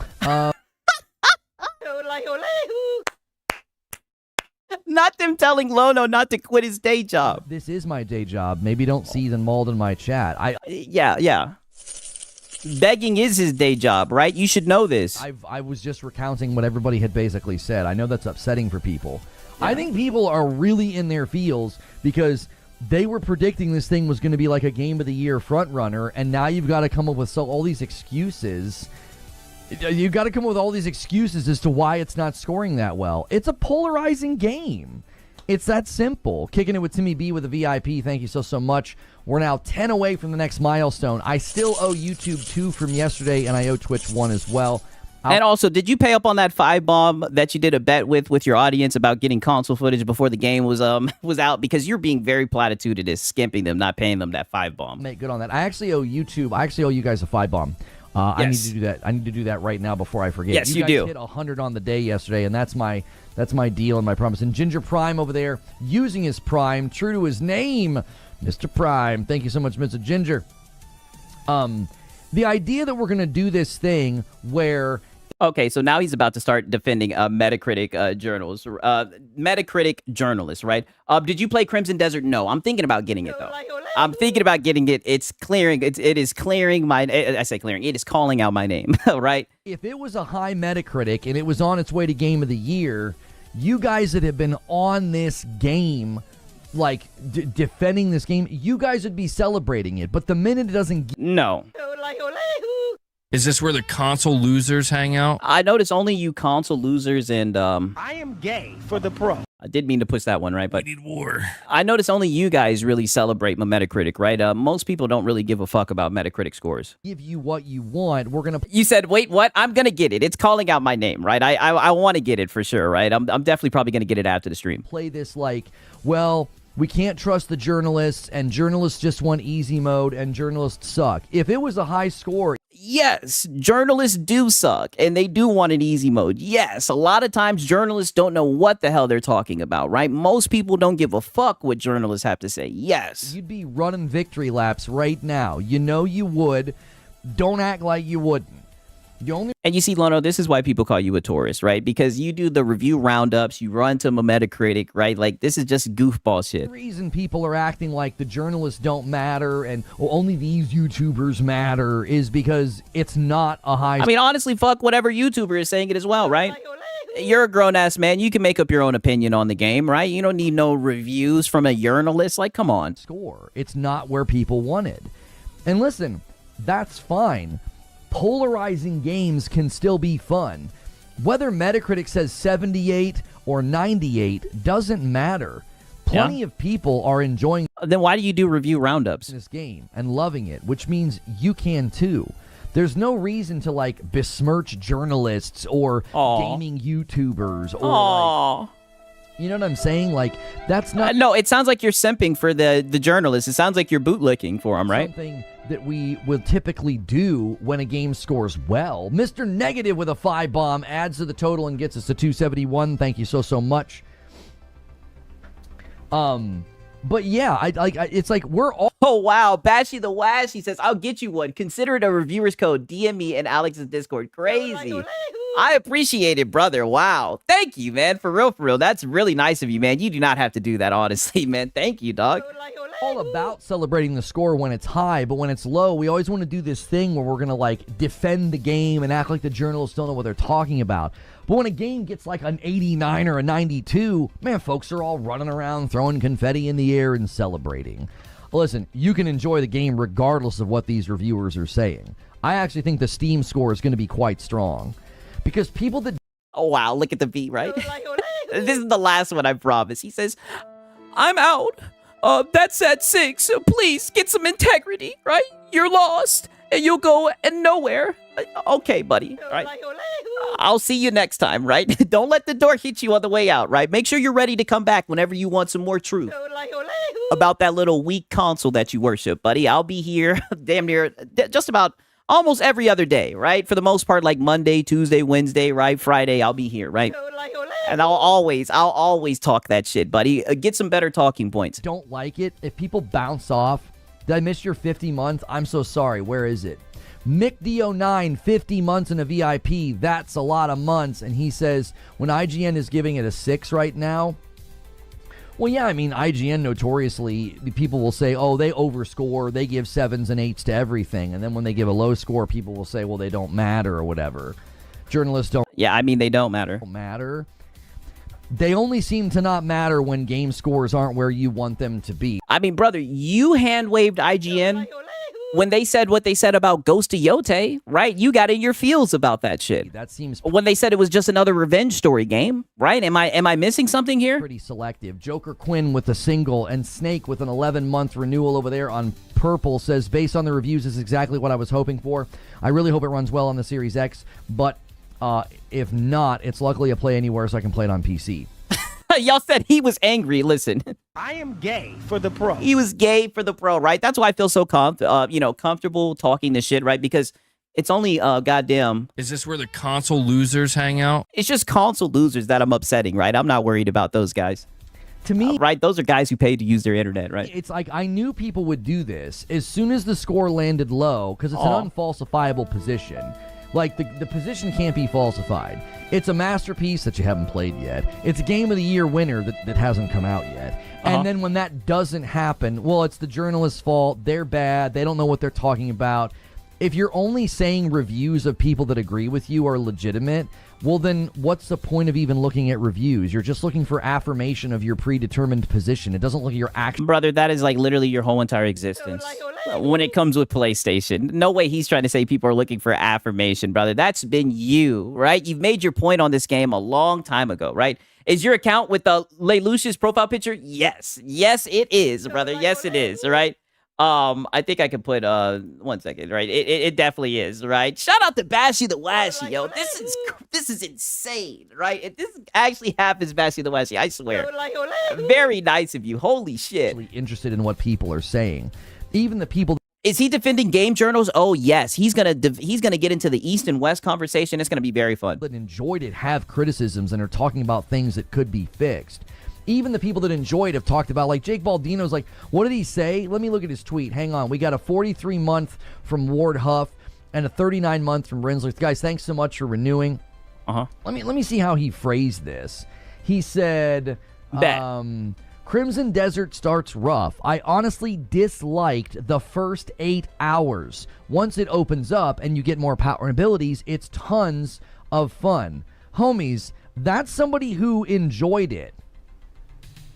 Not them telling Lono not to quit his day job. This is my day job. Maybe don't seethe and mold in my chat. Yeah. Begging is his day job, right? You should know this. I was just recounting what everybody had basically said. I know that's upsetting for people. Yeah. I think people are really in their feels because they were predicting this thing was going to be like a Game of the Year front runner, and now you've got to come up with all these excuses. You've got to come up with all these excuses as to why it's not scoring that well. It's a polarizing game. It's that simple. Kicking it with Timmy B with a VIP. Thank you so much. We're now 10 away from the next milestone. I still owe YouTube 2 from yesterday, and I owe Twitch 1 as well. And also, did you pay up on that 5 bomb that you did a bet with your audience about getting console footage before the game was out? Because you're being very platitudinous, skimping them, not paying them that 5 bomb. Mate, good on that. I actually owe you guys a 5 bomb. Yes. I need to do that. I need to do that right now before I forget. Yes, you guys do. Hit 100 on the day yesterday, and that's my deal and my promise. And Ginger Prime over there using his Prime, true to his name, Mr. Prime. Thank you so much, Mr. Ginger. The idea that we're gonna do this thing where. Okay, so now he's about to start defending Metacritic journalists, right? Did you play Crimson Desert? No, I'm thinking about getting it though. I'm thinking about getting it. It's clearing. It is clearing my. I say clearing. It is calling out my name, right? If it was a high Metacritic and it was on its way to Game of the Year, you guys that have been on this game, like defending this game, you guys would be celebrating it. But the minute it doesn't, no. Is this where the console losers hang out? I noticed only you console losers and I am gay for the pro. I did mean to push that one, right? But we need war. I noticed only you guys really celebrate my Metacritic, right? Most people don't really give a fuck about Metacritic scores. Give you what you want. We're gonna. You said, wait, what? I'm gonna get it. It's calling out my name, right? I want to get it for sure, right? I'm definitely probably gonna get it after the stream. Play this like, well, we can't trust the journalists, and journalists just want easy mode, and journalists suck. If it was a high score. Yes, journalists do suck, and they do want an easy mode. Yes, a lot of times journalists don't know what the hell they're talking about, right? Most people don't give a fuck what journalists have to say. Yes. You'd be running victory laps right now. You know you would. Don't act like you wouldn't. And you see, Lono, this is why people call you a tourist, right? Because you do the review roundups, you run to a Metacritic, right? Like, this is just goofball shit. The reason people are acting like the journalists don't matter and only these YouTubers matter is because it's not a high... I mean, honestly, fuck whatever YouTuber is saying it as well, right? You're a grown-ass man. You can make up your own opinion on the game, right? You don't need no reviews from a journalist. Like, come on. Score. It's not where people wanted. And listen, that's fine. Polarizing games can still be fun. Whether Metacritic says 78 or 98 doesn't matter. Plenty of people are enjoying. Then why do you do review roundups? This game and loving it, which means you can too. There's no reason to like besmirch journalists or gaming YouTubers or like, you know what I'm saying? Like, that's not... no, it sounds like you're simping for the journalists. It sounds like you're bootlicking for them, right? Something that we will typically do when a game scores well. Mr. Negative with a 5 bomb adds to the total and gets us to 271. Thank you so much. But yeah, it's like we're all... Oh, wow. Bashy the Wash, he says, I'll get you one. Consider it a reviewer's code. DM me and Alex's Discord. Crazy. I appreciate it, brother. Wow. Thank you, man. For real, for real. That's really nice of you, man. You do not have to do that, honestly, man. Thank you, dog. All about celebrating the score when it's high, but when it's low, we always want to do this thing where we're going to like defend the game and act like the journalists don't know what they're talking about. But when a game gets like an 89 or a 92, man, folks are all running around throwing confetti in the air and celebrating. Listen, you can enjoy the game regardless of what these reviewers are saying. I actually think the Steam score is going to be quite strong because people that... Oh, wow. Look at the beat, right? This is the last one, I promise. He says, I'm out. That's at 6. Please get some integrity, right? You're lost and you'll go and nowhere. Okay, buddy. All right. I'll see you next time, right? Don't let the door hit you on the way out, right? Make sure you're ready to come back whenever you want some more truth about that little weak console that you worship, buddy. I'll be here damn near just about almost every other day, right? For the most part, like Monday, Tuesday, Wednesday, right? Friday, I'll be here, right? And I'll always talk that shit, buddy. Get some better talking points. Don't like it. If people bounce off, did I miss your 50 months? I'm so sorry. Where is it? Mick D09, 50 months in a VIP. That's a lot of months. And he says, when IGN is giving it a 6 right now, well, yeah, I mean, IGN notoriously, people will say, oh, they overscore, they give 7s and 8s to everything. And then when they give a low score, people will say, well, they don't matter or whatever. Journalists don't. Yeah, I mean, they don't matter. They only seem to not matter when game scores aren't where you want them to be. I mean, brother, you hand-waved IGN when they said what they said about Ghost of Yote, right? You got in your feels about that shit. That seems... When they said it was just another revenge story game, right? Am I missing something here? Pretty selective. Joker Quinn with a single and Snake with an 11-month renewal over there on Purple says, based on the reviews, this is exactly what I was hoping for. I really hope it runs well on the Series X, but if not, it's luckily a Play Anywhere so I can play it on PC. Y'all said he was angry. Listen. I am gay for the pro. He was gay for the pro, right? That's why I feel so comfortable talking this shit, right? Because it's only goddamn... Is this where the console losers hang out? It's just console losers that I'm upsetting, right? I'm not worried about those guys. To me... right? Those are guys who paid to use their internet, right? It's like I knew people would do this as soon as the score landed low because it's an unfalsifiable position. Like, the position can't be falsified. It's a masterpiece that you haven't played yet. It's a Game of the Year winner that hasn't come out yet. And then when that doesn't happen, well, it's the journalist's fault. They're bad. They don't know what they're talking about. If you're only saying reviews of people that agree with you are legitimate, well, then what's the point of even looking at reviews? You're just looking for affirmation of your predetermined position. It doesn't look at your action. Brother, that is like literally your whole entire existence when it comes with PlayStation. No way he's trying to say people are looking for affirmation, brother. That's been you, right? You've made your point on this game a long time ago, right? Is your account with the Lelouch's profile picture? Yes. Yes, it is, brother. Yes, it is, all right? I think I can put 1 second, right? It definitely is, right? Shout out to Bashy the Washy, yo. This is insane, right? If this actually happens, Bashy the Washy, I swear. Very nice of you. Holy shit. Interested in what people are saying. Even the people. Is he defending game journals? Oh yes, he's gonna get into the East and West conversation. It's gonna be very fun. That enjoyed it have criticisms and are talking about things that could be fixed. Even the people that enjoyed have talked about, like Jake Baldino's like, what did he say? Let me look at his tweet. Hang on. We got a 43-month from Ward Huff and a 39-month from Rinsler. Guys, thanks so much for renewing. Let me see how he phrased this. He said, Crimson Desert starts rough. I honestly disliked the first 8 hours. Once it opens up and you get more power and abilities, it's tons of fun. Homies, that's somebody who enjoyed it.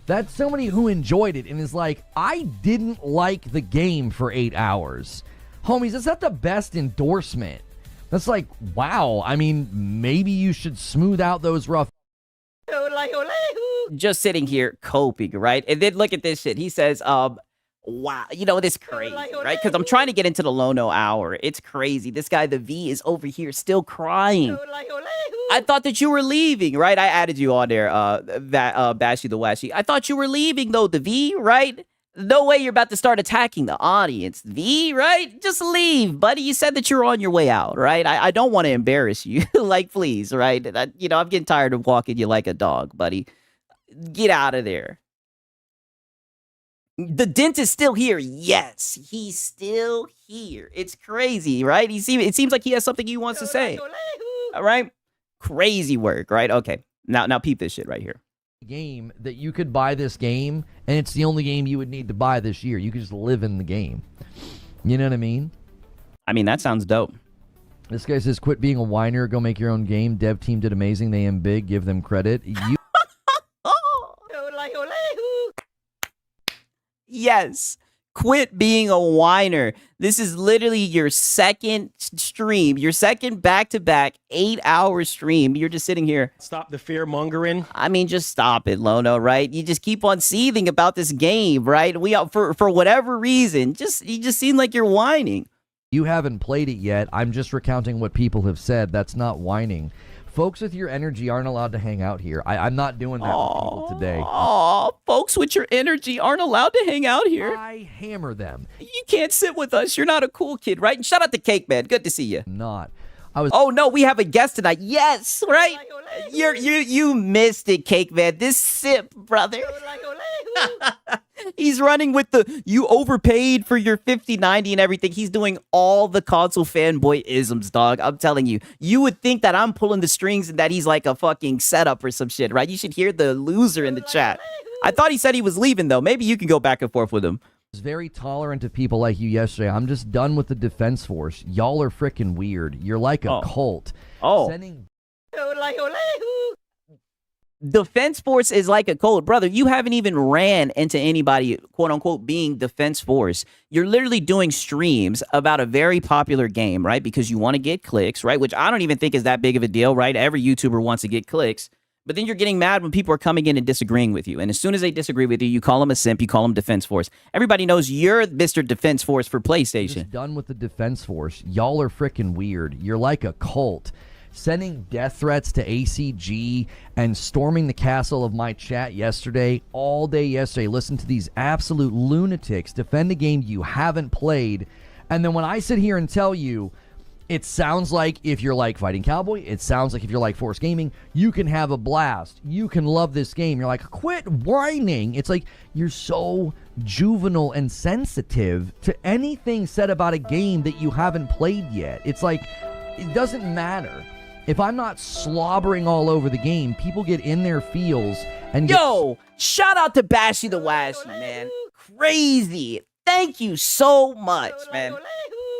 That's somebody who enjoyed it and is like, I didn't like the game for 8 hours. Homies, that's not the best endorsement. That's like, wow. I mean, maybe you should smooth out those rough. Just sitting here coping, right? And then look at this shit. He says, wow, you know, this crazy, right? Because I'm trying to get into the Lono hour. It's crazy. This guy, the V, is over here still crying. I thought that you were leaving, right? I added you on there, Bashy the Washy. I thought you were leaving, though, the V, right? No way you're about to start attacking the audience. V, right? Just leave, buddy. You said that you're on your way out, right? I don't want to embarrass you. Like, please, right? I'm getting tired of walking you like a dog, buddy. Get out of there. The dent is still here. Yes, he's still here. It's crazy, right? It seems like he has something he wants to say. All right? Crazy work, right? Okay. Now peep this shit right here. Game that you could buy this game, and it's the only game you would need to buy this year. You could just live in the game. You know what I mean? I mean, that sounds dope. This guy says, quit being a whiner, go make your own game. Dev team did amazing. They aim big. Give them credit. You Yes. Quit being a whiner. This is literally your second stream, your second back-to-back 8-hour stream. You're just sitting here. Stop the fear mongering. I mean, just stop it, Lono, right? You just keep on seething about this game, right? For whatever reason, you just seem like you're whining. You haven't played it yet. I'm just recounting what people have said. That's not whining. Folks with your energy aren't allowed to hang out here. I'm not doing that with people today. Aw, folks with your energy aren't allowed to hang out here. I hammer them. You can't sit with us. You're not a cool kid, right? And shout out to Cake Man. Good to see you. Not. Oh no, we have a guest tonight. Yes, right? You missed it, Cake Man. This sip, brother. He's running with you overpaid for your 5090 and everything. He's doing all the console fanboy isms, dog. I'm telling you. You would think that I'm pulling the strings and that he's like a fucking setup or some shit, right? You should hear the loser in the chat. I thought he said he was leaving, though. Maybe you can go back and forth with him. I was very tolerant of people like you yesterday. I'm just done with the Defense Force. Y'all are freaking weird. You're like a cult. Sending Defense Force is like a cult. Brother, you haven't even ran into anybody, quote unquote, being Defense Force. You're literally doing streams about a very popular game, right? Because you want to get clicks, right? Which I don't even think is that big of a deal, right? Every YouTuber wants to get clicks. But then you're getting mad when people are coming in and disagreeing with you. And as soon as they disagree with you, you call them a simp, you call them Defense Force. Everybody knows you're Mr. Defense Force for PlayStation. Just done with the Defense Force. Y'all are freaking weird. You're like a cult. Sending death threats to ACG and storming the castle of my chat yesterday, all day yesterday. Listen to these absolute lunatics defend a game you haven't played. And then when I sit here and tell you, it sounds like if you're like Fighting Cowboy, it sounds like if you're like Force Gaming, you can have a blast. You can love this game. You're like, quit whining. It's like you're so juvenile and sensitive to anything said about a game that you haven't played yet. It's like, it doesn't matter. If I'm not slobbering all over the game, people get in their feels and shout out to Bashy the Washy, man. Crazy. Thank you so much, man.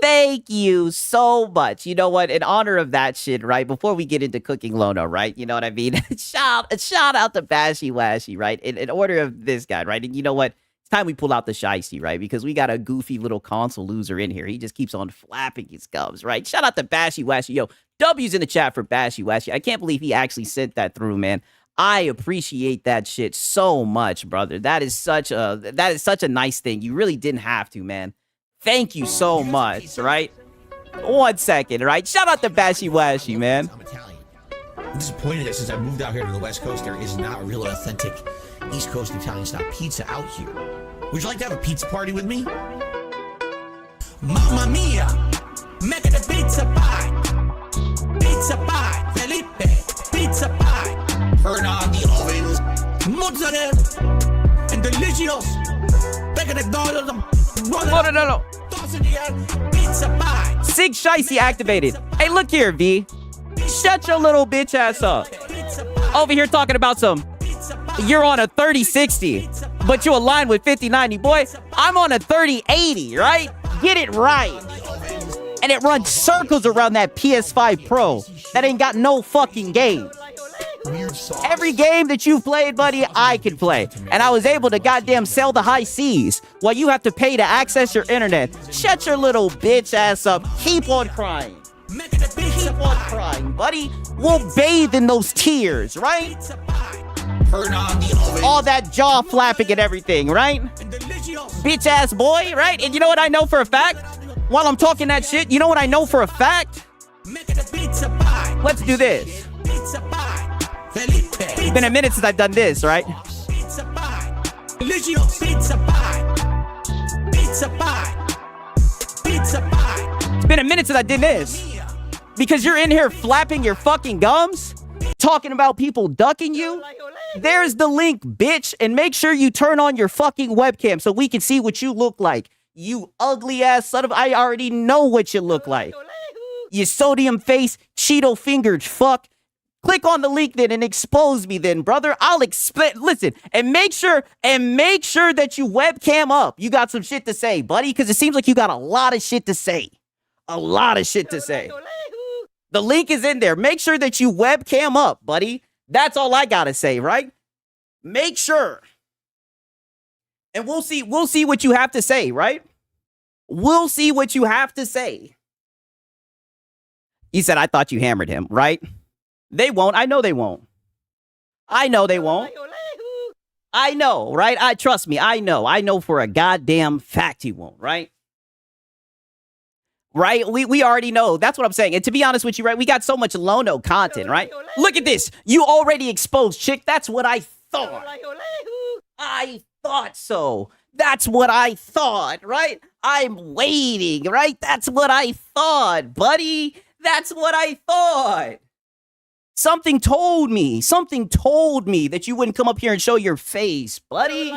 Thank you so much. You know what? In honor of that shit, right? Before we get into cooking Lono, right? You know what I mean? shout out to Bashy Washy, right? In order of this guy, right? And you know what? It's time we pull out the shiesty, right? Because we got a goofy little console loser in here. He just keeps on flapping his gums, right? Shout out to Bashy Washy. Yo, W's in the chat for Bashy Washy. I can't believe he actually sent that through, man. I appreciate that shit so much, brother. That is such a nice thing. You really didn't have to, man. Thank you so much, right? 1 second, right? Shout out to Bashy Washy, man. I'm Italian. I'm disappointed that since I moved out here to the West Coast, there is not a real authentic East Coast Italian-style pizza out here. Would you like to have a pizza party with me? Mamma mia! Make it a pizza pie! Pizza pie! Felipe! Pizza pie! Turn on the ovens! Mozzarella! And delicious! Back at the dollar! No. Pizza pie! Sig Shicey activated. Hey, look here, V. Shut your little bitch ass up. Over here talking about you're on a 3060, but you align with 5090. Boy, I'm on a 3080, right? Get it right. And it runs circles around that PS5 Pro that ain't got no fucking game. Every game that you've played, buddy, I can play. And I was able to goddamn sell the high seas while you have to pay to access your internet. Shut your little bitch ass up. Keep on crying. Keep on crying, buddy. We'll bathe in those tears, right? All that jaw flapping and everything, right? Bitch ass boy, right? And you know what I know for a fact? While I'm talking that shit, you know what I know for a fact? Let's do this. It's been a minute since I've done this, right? Pizza pie! Pizza pie! Pizza pie! Pizza pie! It's been a minute since I did this. Because you're in here flapping your fucking gums, talking about people ducking you. There's the link, bitch. And make sure you turn on your fucking webcam so we can see what you look like. You ugly ass son of... I already know what you look like. You sodium face, Cheeto fingered fuck. Click on the link then and expose me then, brother. I'll explain. Listen, and make sure that you webcam up. You got some shit to say, buddy, because it seems like you got a lot of shit to say. A lot of shit to say. The link is in there. Make sure that you webcam up, buddy. That's all I gotta say, right? Make sure. And we'll see what you have to say, right? We'll see what you have to say. He said, I thought you hammered him, right? They won't. I know they won't. I know they won't. I know, right? Trust me. I know for a goddamn fact he won't, right? Right? We already know. That's what I'm saying. And to be honest with you, right? We got so much Lono content, right? Look at this. You already exposed, chick. That's what I thought. I thought so. That's what I thought, right? I'm waiting, right? That's what I thought, buddy. That's what I thought. Something told me that you wouldn't come up here and show your face, buddy.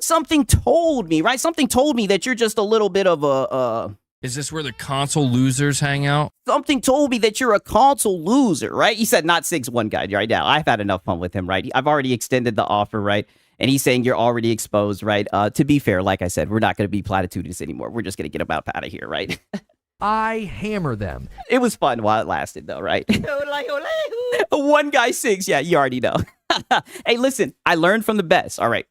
Something told me, right? Something told me that you're just a little bit of a... Is this where the console losers hang out? Something told me that you're a console loser, right? He said not 6'1" guy right now. I've had enough fun with him, right? I've already extended the offer, right? And he's saying you're already exposed, right? To be fair, like I said, we're not going to be platitudinous anymore. We're just going to get him out of here, right? I hammer them. It was fun while it lasted, though, right? One guy 6. Yeah, you already know. Hey, listen, I learned from the best. All right.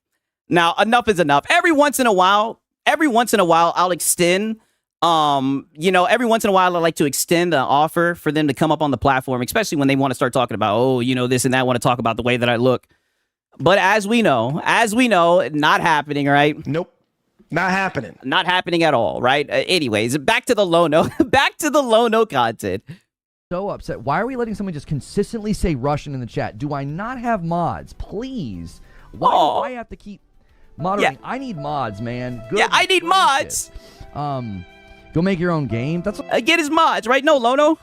Now, enough is enough. Every once in a while, I'll extend... every once in a while, I like to extend an offer for them to come up on the platform, especially when they want to start talking about, this and that, want to talk about the way that I look. But as we know, not happening, right? Nope. Not happening. Not happening at all, right? Anyways, back to the Lono content. So upset. Why are we letting someone just consistently say Russian in the chat? Do I not have mods? Please. Why do I have to keep moderating? Yeah. I need mods, man. Good I need mods. Go make your own game. That's get his mods, right? No, Lono.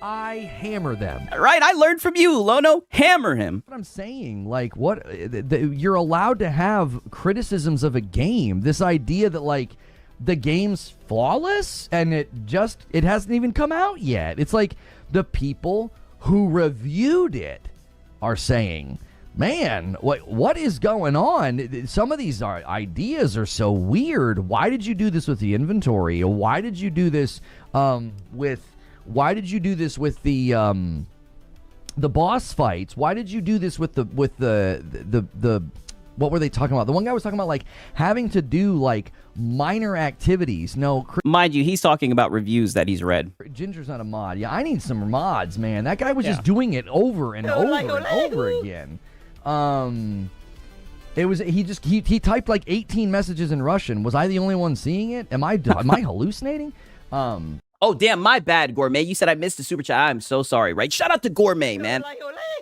I hammer them. Right, I learned from you, Lono. Hammer him. What I'm saying, like, what you're allowed to have criticisms of a game. This idea that like the game's flawless and it hasn't even come out yet. It's like the people who reviewed it are saying, man, what is going on? Some of these ideas are so weird. Why did you do this with the inventory? Why did you do this with the boss fights? Why did you do this with the what were they talking about? The one guy was talking about like having to do like minor activities. No, mind you, he's talking about reviews that he's read. Ginger's not a mod. Yeah, I need some mods, man. That guy was just doing it over and over again. It was he typed like 18 messages in Russian. Was I the only one seeing it? Am I hallucinating? Oh damn, my bad, Gourmet. You said I missed the super chat. I'm so sorry, right? Shout out to Gourmet, man.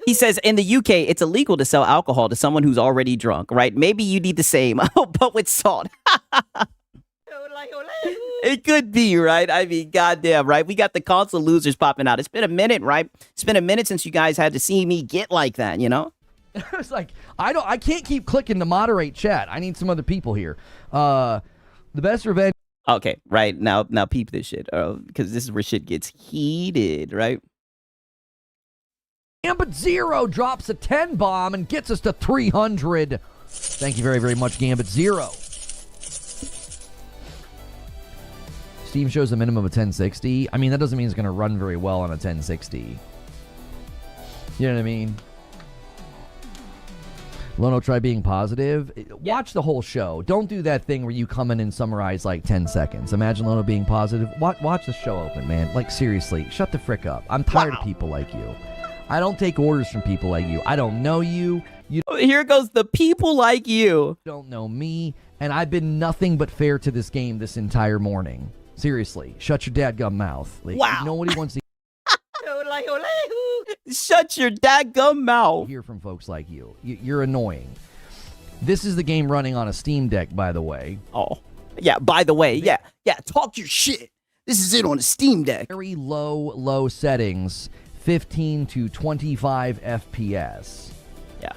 He says in the UK it's illegal to sell alcohol to someone who's already drunk, right? Maybe you need the same, but with salt. It could be, right? I mean, goddamn, right? We got the console losers popping out. It's been a minute, right? It's been a minute since you guys had to see me get like that, you know? It's like I can't keep clicking to moderate chat. I need some other people here. The best revenge. Okay, right now peep this shit, because this is where shit gets heated, right? Gambit Zero drops a 10 bomb and gets us to 300. Thank you very, very much, Gambit Zero. Steam shows a minimum of 1060. I mean, that doesn't mean it's going to run very well on a 1060. You know what I mean? Lono, try being positive. Watch the whole show. Don't do that thing where you come in and summarize like 10 seconds. Imagine Lono being positive. Watch the show open, man. Like, seriously, shut the frick up. I'm tired of people like you. I don't take orders from people like you. I don't know you. Here goes the people like you. Don't know me. And I've been nothing but fair to this game this entire morning. Seriously, shut your dadgum mouth. Like, wow. Nobody wants to shut your dadgum mouth. Hear from folks like you. You're annoying. This is the game running on a Steam Deck, by the way. Oh, yeah. By the way, yeah. Talk your shit. This is it on a Steam Deck. Very low settings, 15 to 25 FPS. Yeah.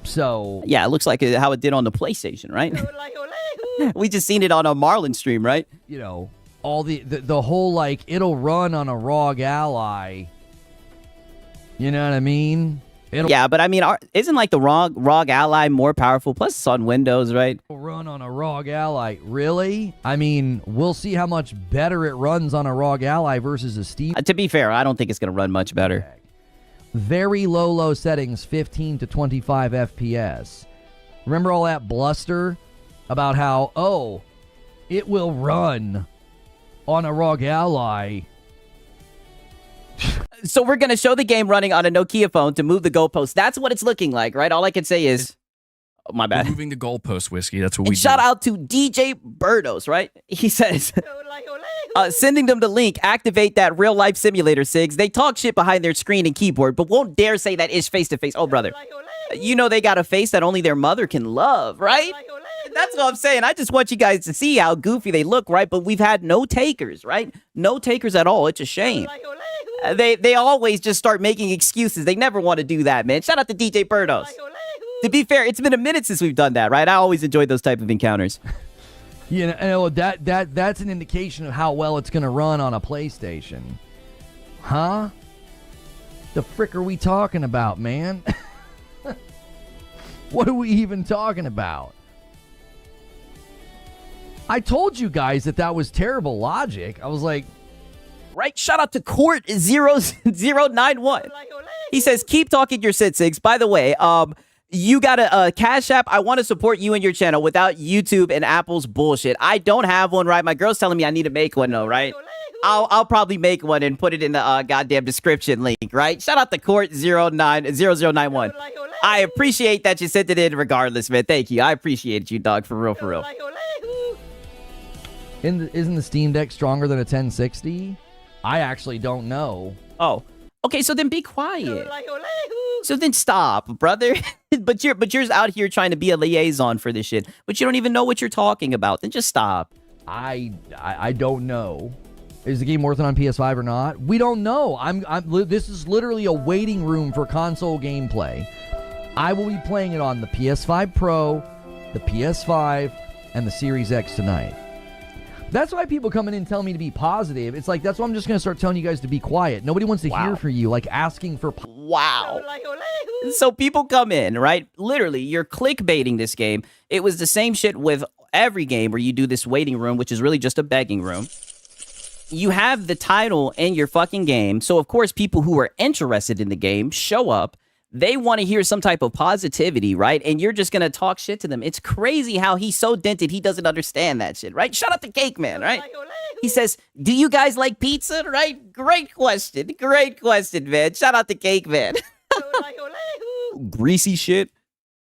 So yeah, it looks like how it did on the PlayStation, right? We just seen it on a Marlin stream, right? You know, all the whole like it'll run on a ROG Ally. You know what I mean? Yeah, but I mean, isn't like the ROG Ally more powerful? Plus, it's on Windows, right? Run on a ROG Ally. Really? I mean, we'll see how much better it runs on a ROG Ally versus a Steam. To be fair, I don't think it's going to run much better. Very low settings, 15 to 25 FPS. Remember all that bluster about how, oh, it will run on a ROG Ally. So we're going to show the game running on a Nokia phone to move the goalpost. That's what it's looking like, right? All I can say is, oh, my bad. We're moving the goalpost, Whiskey. That's what we do. Shout out to DJ Birdos, right? He says, sending them the link, activate that real life simulator, Sigs. They talk shit behind their screen and keyboard, but won't dare say that is face to face. Oh, brother. You know they got a face that only their mother can love, right? That's what I'm saying. I just want you guys to see how goofy they look, right? But we've had no takers, right? No takers at all. It's a shame. They always just start making excuses. They never want to do that, man. Shout out to DJ Birdos. To be fair, it's been a minute since we've done that, right? I always enjoyed those type of encounters. You know, that's an indication of how well it's going to run on a PlayStation. Huh? The frick are we talking about, man? What are we even talking about? I told you guys that was terrible logic. I was like... Right? Shout out to Court0091. He says, keep talking your shit, Sigs. By the way, you got a Cash App. I want to support you and your channel without YouTube and Apple's bullshit. I don't have one, right? My girl's telling me I need to make one, though, right? I'll probably make one and put it in the goddamn description link, right? Shout out to Court0091. I appreciate that you sent it in regardless, man. Thank you. I appreciate you, dog, for real, for real. Isn't the Steam Deck stronger than a 1060? I actually don't know. Oh, okay. So then be quiet. So then stop, brother. but you're out here trying to be a liaison for this shit, but you don't even know what you're talking about. Then just stop. I don't know. Is the game worth it on PS5 or not? We don't know. This is literally a waiting room for console gameplay. I will be playing it on the PS5 Pro, the PS5, and the Series X tonight. That's why people come in and tell me to be positive. It's like, that's why I'm just going to start telling you guys to be quiet. Nobody wants to hear from you, like asking for... Wow. So people come in, right? Literally, you're clickbaiting this game. It was the same shit with every game where you do this waiting room, which is really just a begging room. You have the title in your fucking game. So, of course, people who are interested in the game show up. They want to hear some type of positivity, right? And you're just going to talk shit to them. It's crazy how he's so dented, he doesn't understand that shit, right? Shout out to Cake Man, right? He says, do you guys like pizza, right? Great question. Great question, man. Shout out to Cake Man. Greasy shit.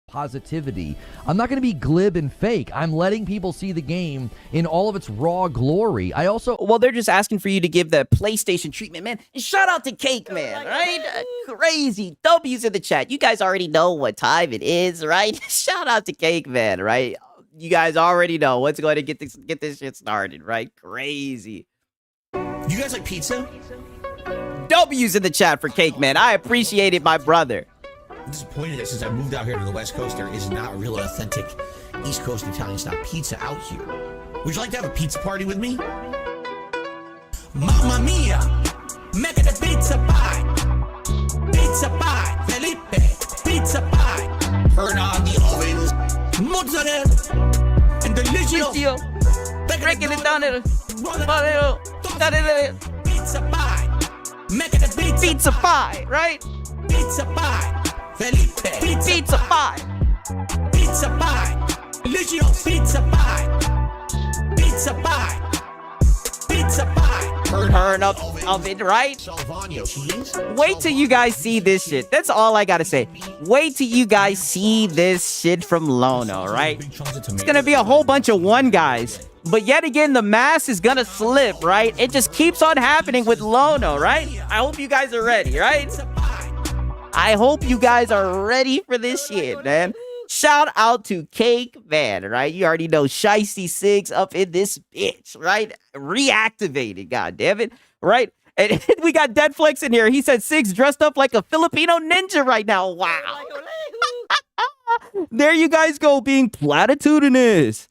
Positivity. I'm not going to be glib and fake. I'm letting people see the game in all of its raw glory. I also... Well, they're just asking for you to give the PlayStation treatment, man. And shout out to Cake Man, right? Crazy. W's in the chat. You guys already know what time it is, right? Shout out to Cake Man, right? You guys already know what's going to get this shit started, right? Crazy. You guys like pizza? W's in the chat for Cake Man. I appreciate it, my brother. I'm disappointed that since I moved out here to the West Coast, there is not a real authentic East Coast Italian-style pizza out here. Would you like to have a pizza party with me? Mamma mia! Make it a pizza pie! Pizza pie! Felipe! Pizza pie! Turn on the ovens! Mozzarella! And delicious! Breaking it down. Pizza pie! Make it a pizza pie, right? Pizza pie! Felipe! Pizza pie! Pizza pie! Delicious! Pizza pie! Pizza pie! Pizza pie! Turn up oven, right? Wait till you guys see this shit. That's all I gotta say. Wait till you guys see this shit from Lono, right? It's gonna be a whole bunch of one guys. But yet again, the mask is gonna slip, right? It just keeps on happening with Lono, right? I hope you guys are ready, right? I hope you guys are ready for this shit, man. Shout out to Cake Man, right? You already know Shiesty Sigs up in this bitch, right? Reactivated, goddammit, right? And we got Deadflex in here. He said Sigs dressed up like a Filipino ninja right now. Wow. There you guys go, being platitudinous.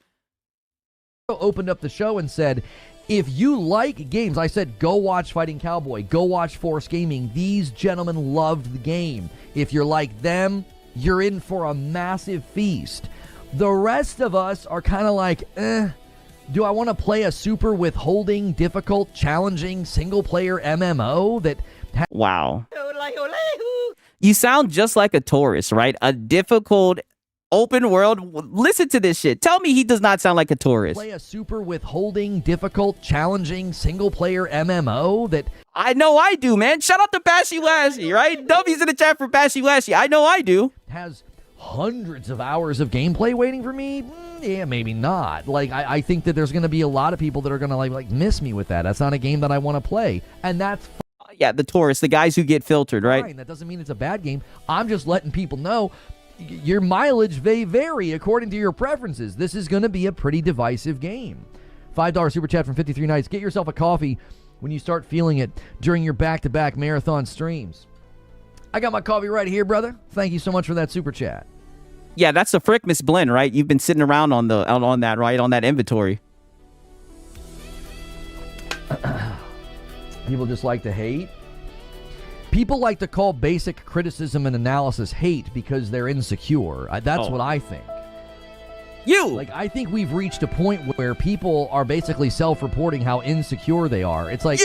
Opened up the show and said, If you like games, I said go watch Fighting Cowboy, go watch Force Gaming. These gentlemen loved the game. If you're like them, you're in for a massive feast. The rest of us are kind of like, do I want to play a super withholding, difficult, challenging, single-player MMO that... Wow. You sound just like a tourist, right? A difficult, open world. Listen to this shit. Tell me he does not sound like a tourist. Play a super withholding, difficult, challenging, single-player MMO that... I know I do, man. Shout out to Bashy Lashy, right? W's in the chat for Bashy Lashy. I know I do. Has hundreds of hours of gameplay waiting for me? Yeah, maybe not. Like, I think that there's going to be a lot of people that are going to like miss me with that. That's not a game that I want to play. And that's yeah, the tourists, the guys who get filtered, right? fine. That doesn't mean it's a bad game. I'm just letting people know your mileage may vary according to your preferences. This is going to be a pretty divisive game. $5 super chat from 53 Nights. Get yourself a coffee when you start feeling it during your back-to-back marathon streams. I got my coffee right here, brother. Thank you so much for that super chat. Yeah, that's the Frickmas blend, right? You've been sitting around on that, right? On that inventory. People just like to hate. People like to call basic criticism and analysis hate because they're insecure. That's what I think. I think we've reached a point where people are basically self-reporting how insecure they are. It's like,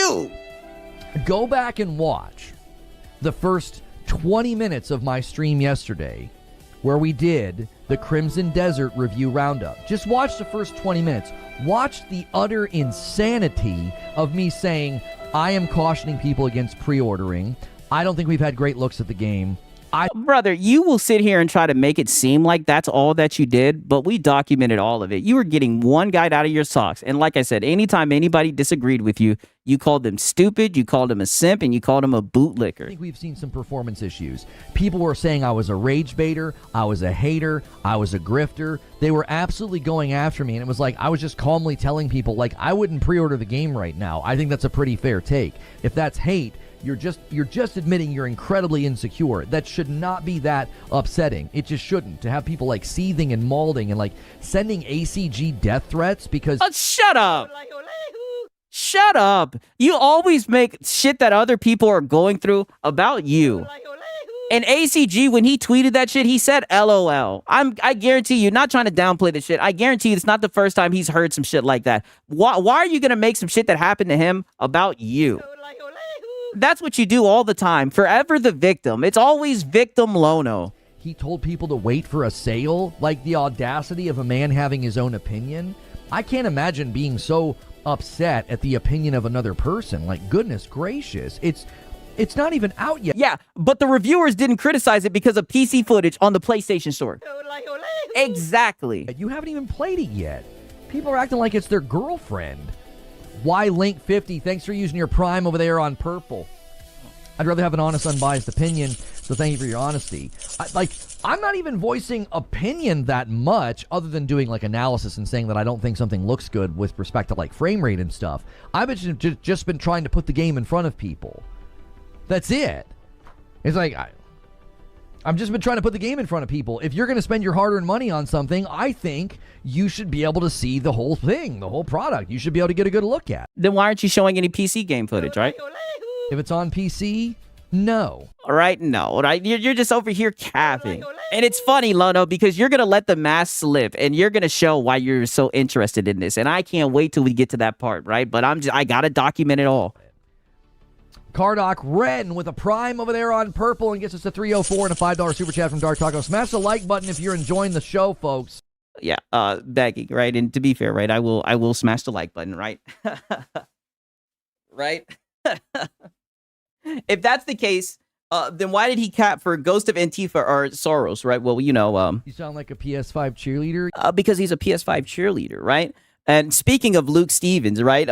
go back and watch the first 20 minutes of my stream yesterday where we did the Crimson Desert review roundup. Just watch the first 20 minutes. Watch the utter insanity of me saying, I am cautioning people against pre-ordering. I don't think we've had great looks at the game. Brother, you will sit here and try to make it seem like that's all that you did, but we documented all of it. You were getting one guide out of your socks. And like I said, anytime anybody disagreed with you, you called them stupid, you called them a simp, and you called them a bootlicker. I think we've seen some performance issues. People were saying I was a rage baiter, I was a hater, I was a grifter. They were absolutely going after me, and it was like I was just calmly telling people, like, I wouldn't pre-order the game right now. I think that's a pretty fair take. If that's hate, you're just admitting you're incredibly insecure. That should not be that upsetting. It just shouldn't. To have people like seething and malding and like sending ACG death threats because... shut up! Shut up! You always make shit that other people are going through about you. And ACG, when he tweeted that shit, he said LOL. I guarantee you, not trying to downplay the shit, I guarantee you it's not the first time he's heard some shit like that. Why are you gonna make some shit that happened to him about you? That's what you do all the time. Forever the victim. It's always victim Lono. He told people to wait for a sale. Like the audacity of a man having his own opinion. I can't imagine being so upset at the opinion of another person. Like, goodness gracious. It's not even out yet. Yeah, but the reviewers didn't criticize it because of PC footage on the PlayStation Store. Exactly. You haven't even played it yet. People are acting like it's their girlfriend. Why Link 50? Thanks for using your Prime over there on Purple. I'd rather have an honest, unbiased opinion, so thank you for your honesty. I'm not even voicing opinion that much other than doing, like, analysis and saying that I don't think something looks good with respect to, like, frame rate and stuff. I've just been trying to put the game in front of people. That's it. It's like, I've just been trying to put the game in front of people. If you're going to spend your hard-earned money on something, I think you should be able to see the whole thing, the whole product. You should be able to get a good look at. Then why aren't you showing any PC game footage, right? If it's on PC, no. All right, no. All right, you're just over here capping. And it's funny, Lono, because you're going to let the mask slip, and you're going to show why you're so interested in this. And I can't wait till we get to that part, right? But I got to document it all. Cardock Ren with a Prime over there on Purple and gets us to 304 and a $5 super chat from Dark Taco. Smash the like button if you're enjoying the show, folks. Yeah, begging, right? And to be fair, right, I will smash the like button, right? Right? If that's the case, then why did he cap for Ghost of Antifa or Soros, right? Well, you know, you sound like a PS5 cheerleader. Because he's a PS5 cheerleader, right? And speaking of Luke Stevens, right?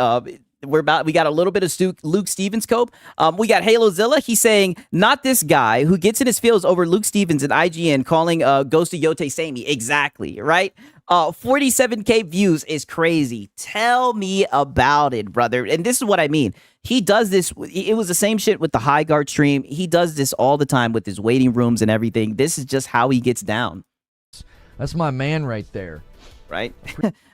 We got a little bit of Luke Stevens cope. We got HaloZilla. He's saying, not this guy who gets in his feels over Luke Stevens and IGN calling Ghost of Yote Samey. Exactly, right? 47K views is crazy. Tell me about it, brother. And this is what I mean. He does this. It was the same shit with the High Guard stream. He does this all the time with his waiting rooms and everything. This is just how he gets down. That's my man right there. right?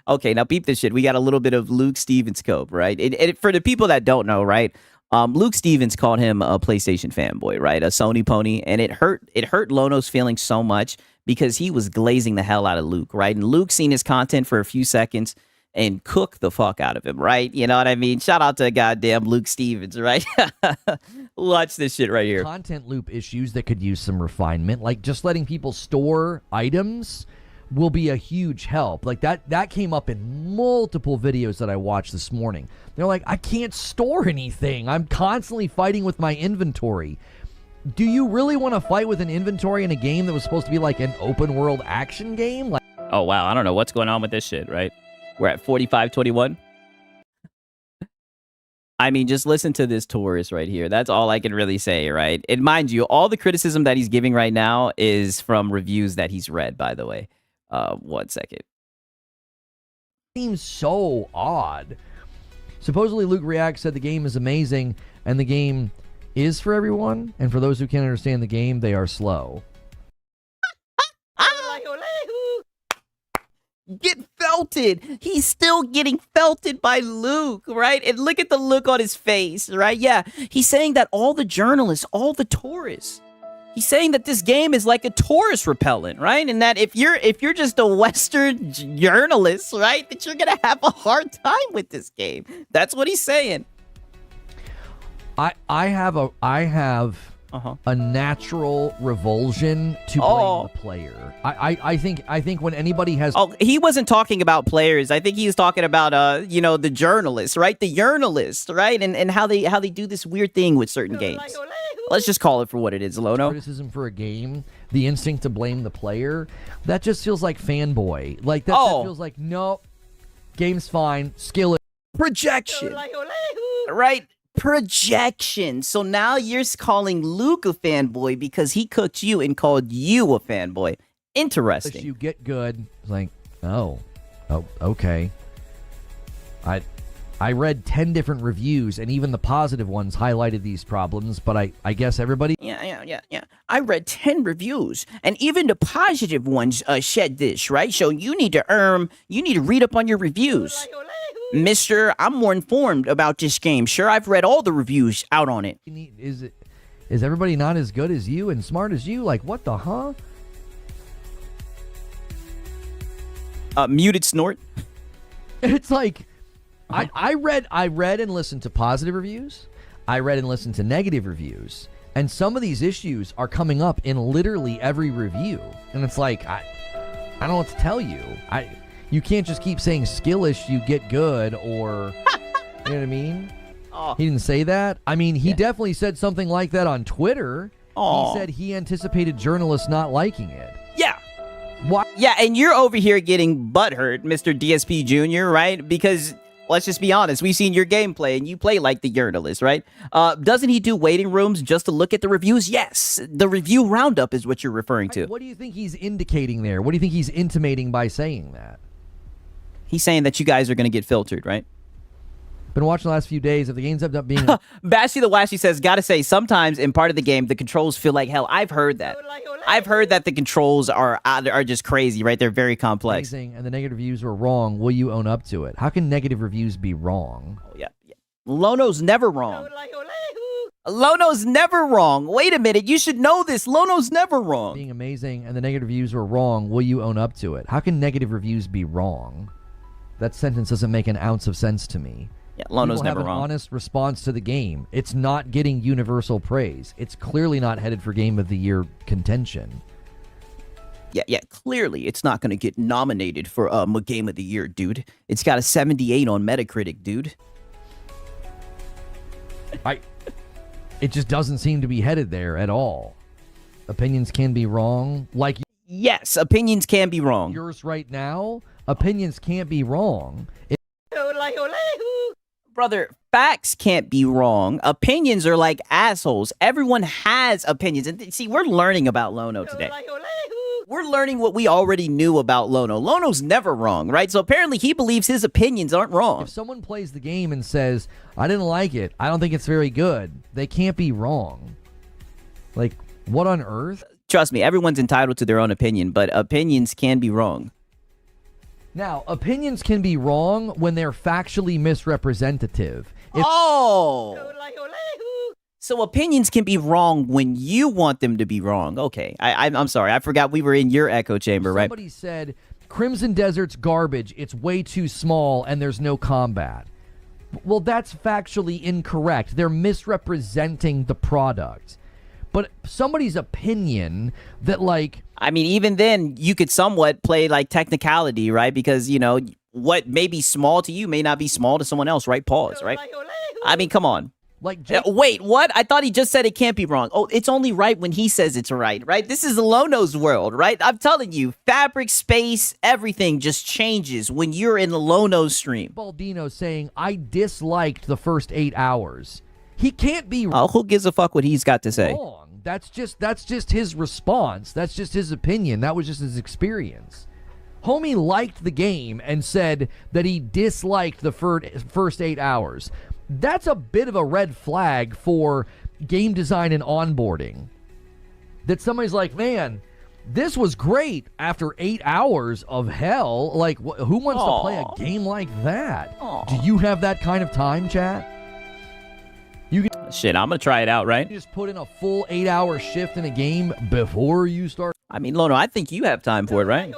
Okay, now beep this shit. We got a little bit of Luke Stevens cope, right? For the people that don't know, right? Luke Stevens called him a PlayStation fanboy, right? A Sony pony, and it hurt Lono's feelings so much because he was glazing the hell out of Luke, right? And Luke seen his content for a few seconds and cook the fuck out of him, right? You know what I mean? Shout out to goddamn Luke Stevens, right? Watch this shit right here. Content loop issues that could use some refinement, like just letting people store items will be a huge help. Like that came up in multiple videos that I watched this morning. They're like, I can't store anything. I'm constantly fighting with my inventory. Do you really want to fight with an inventory in a game that was supposed to be like an open world action game? Like, oh, wow. I don't know what's going on with this shit, right? We're at 45-21. I mean, just listen to this tourist right here. That's all I can really say, right? And mind you, all the criticism that he's giving right now is from reviews that he's read, by the way. 1 second. Seems so odd. Supposedly, Luke Reacts said the game is amazing, and the game is for everyone. And for those who can't understand the game, they are slow. Get felted. He's still getting felted by Luke, right? And look at the look on his face, right? Yeah, he's saying that all the journalists, all the tourists, he's saying that this game is like a tourist repellent, right? And that if you're just a Western journalist, right, that you're gonna have a hard time with this game. That's what he's saying. I have a natural revulsion to blame the player. I think when anybody has... Oh, he wasn't talking about players. I think he was talking about, the journalists, right? The journalists, right? And how they do this weird thing with certain games. Let's just call it for what it is, Lono. Criticism for a game, the instinct to blame the player, that just feels like fanboy. Like, that feels like, nope, game's fine, skill it. Projection, right? Projection. So now you're calling Luke a fanboy because he cooked you and called you a fanboy. Interesting. You get good. It's like, oh, okay. I read 10 different reviews, and even the positive ones highlighted these problems, but I guess everybody... Yeah. I read 10 reviews, and even the positive ones shed this, right? So you need to read up on your reviews. Mister, I'm more informed about this game. Sure, I've read all the reviews out on it. Is everybody not as good as you and smart as you? Like, what the huh? Muted snort. It's like... I read and listened to positive reviews. I read and listened to negative reviews. And some of these issues are coming up in literally every review. And it's like, I don't know what to tell you. You can't just keep saying skillish, you get good, or, you know what I mean? Oh. He didn't say that. I mean, he definitely said something like that on Twitter. Oh. He said he anticipated journalists not liking it. Yeah. What? Yeah, and you're over here getting butthurt, Mr. DSP Jr., right? Because... let's just be honest. We've seen your gameplay, and you play like the journalist, right? Doesn't he do waiting rooms just to look at the reviews? Yes. The review roundup is what you're referring to. What do you think he's indicating there? What do you think he's intimating by saying that? He's saying that you guys are going to get filtered, right? Been watching the last few days. If the games end up being... Bashy the Washy says, gotta say, sometimes in part of the game, the controls feel like hell. I've heard that. I've heard that the controls are just crazy, right? They're very complex. Amazing, and the negative reviews were wrong. Will you own up to it? How can negative reviews be wrong? Oh, yeah. Lono's never wrong. Lono's never wrong. Wait a minute. You should know this. Lono's never wrong. Being amazing, and the negative reviews were wrong. Will you own up to it? How can negative reviews be wrong? That sentence doesn't make an ounce of sense to me. Yeah, Lono's People never have an wrong. honest response to the game. It's not getting universal praise. It's clearly not headed for Game of the Year contention. Yeah, clearly it's not going to get nominated for Game of the Year, dude. It's got a 78 on Metacritic, dude. It just doesn't seem to be headed there at all. Opinions can be wrong. Like, yes, opinions can be wrong. Yours right now, opinions can't be wrong. Brother, facts can't be wrong. Opinions are like assholes. Everyone has opinions. And see, we're learning about Lono today. We're learning what we already knew about Lono. Lono's never wrong, right? So apparently he believes his opinions aren't wrong. If someone plays the game and says, I didn't like it, I don't think it's very good, they can't be wrong. Like, what on earth? Trust me, everyone's entitled to their own opinion, but opinions can be wrong. Now, opinions can be wrong when they're factually misrepresentative. So opinions can be wrong when you want them to be wrong. Okay, I'm sorry. I forgot we were in your echo chamber, right? Somebody said, Crimson Desert's garbage. It's way too small and there's no combat. Well, that's factually incorrect. They're misrepresenting the product. But somebody's opinion that, like... I mean, even then, you could somewhat play, like, technicality, right? Because, you know, what may be small to you may not be small to someone else, right? Pause, right? I mean, come on. Like, wait, what? I thought he just said it can't be wrong. Oh, it's only right when he says it's right? This is Lono's world, right? I'm telling you, fabric, space, everything just changes when you're in Lono's stream. Baldino saying, I disliked the first 8 hours. He can't be wrong. Oh, who gives a fuck what he's got to say? That's just his response. That's just his opinion. That was just his experience. Homie liked the game and said that he disliked the first 8 hours. That's a bit of a red flag for game design and onboarding. That somebody's like, man, this was great after 8 hours of hell. Like, who wants to play a game like that? Do you have that kind of time, chat? Shit, I'm going to try it out, right? You just put in a full 8-hour shift in a game before you start. I mean, Lono, I think you have time for it, right?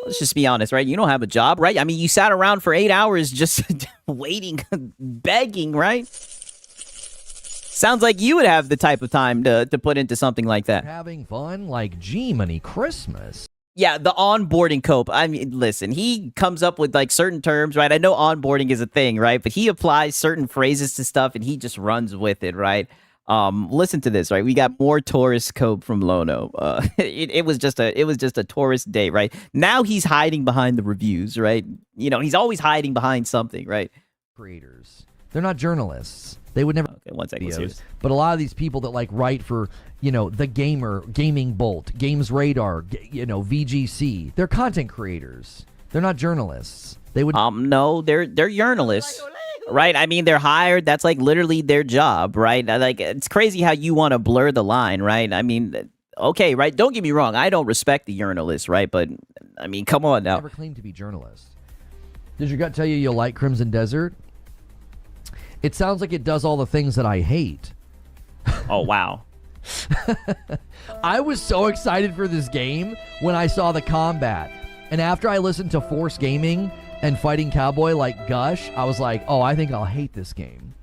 Let's just be honest, right? You don't have a job, right? I mean, you sat around for 8 hours just waiting, begging, right? Sounds like you would have the type of time to put into something like that. Having fun like G-Money Christmas. Yeah, the onboarding cope. I mean, listen, he comes up with like certain terms, right? I know onboarding is a thing, right? But he applies certain phrases to stuff and he just runs with it, right? Listen to this, right? We got more tourist cope from Lono. It was just a tourist day, right? Now he's hiding behind the reviews, right? You know, he's always hiding behind something, right? Creators. They're not journalists. They would never. Okay, one second. Videos, but a lot of these people that like write for, you know, The Gamer, Gaming Bolt, Games Radar, you know, VGC, they're content creators. They're not journalists. They would. No, they're journalists. Right? I mean, they're hired. That's like literally their job, right? Like, it's crazy how you want to blur the line, right? I mean, okay, right? Don't get me wrong. I don't respect the journalists, right? But, I mean, come on now. Never claimed to be journalists. Does your gut tell you like Crimson Desert? It sounds like it does all the things that I hate. Oh, wow. I was so excited for this game when I saw the combat. And after I listened to Force Gaming and Fighting Cowboy like gush, I was like, oh, I think I'll hate this game.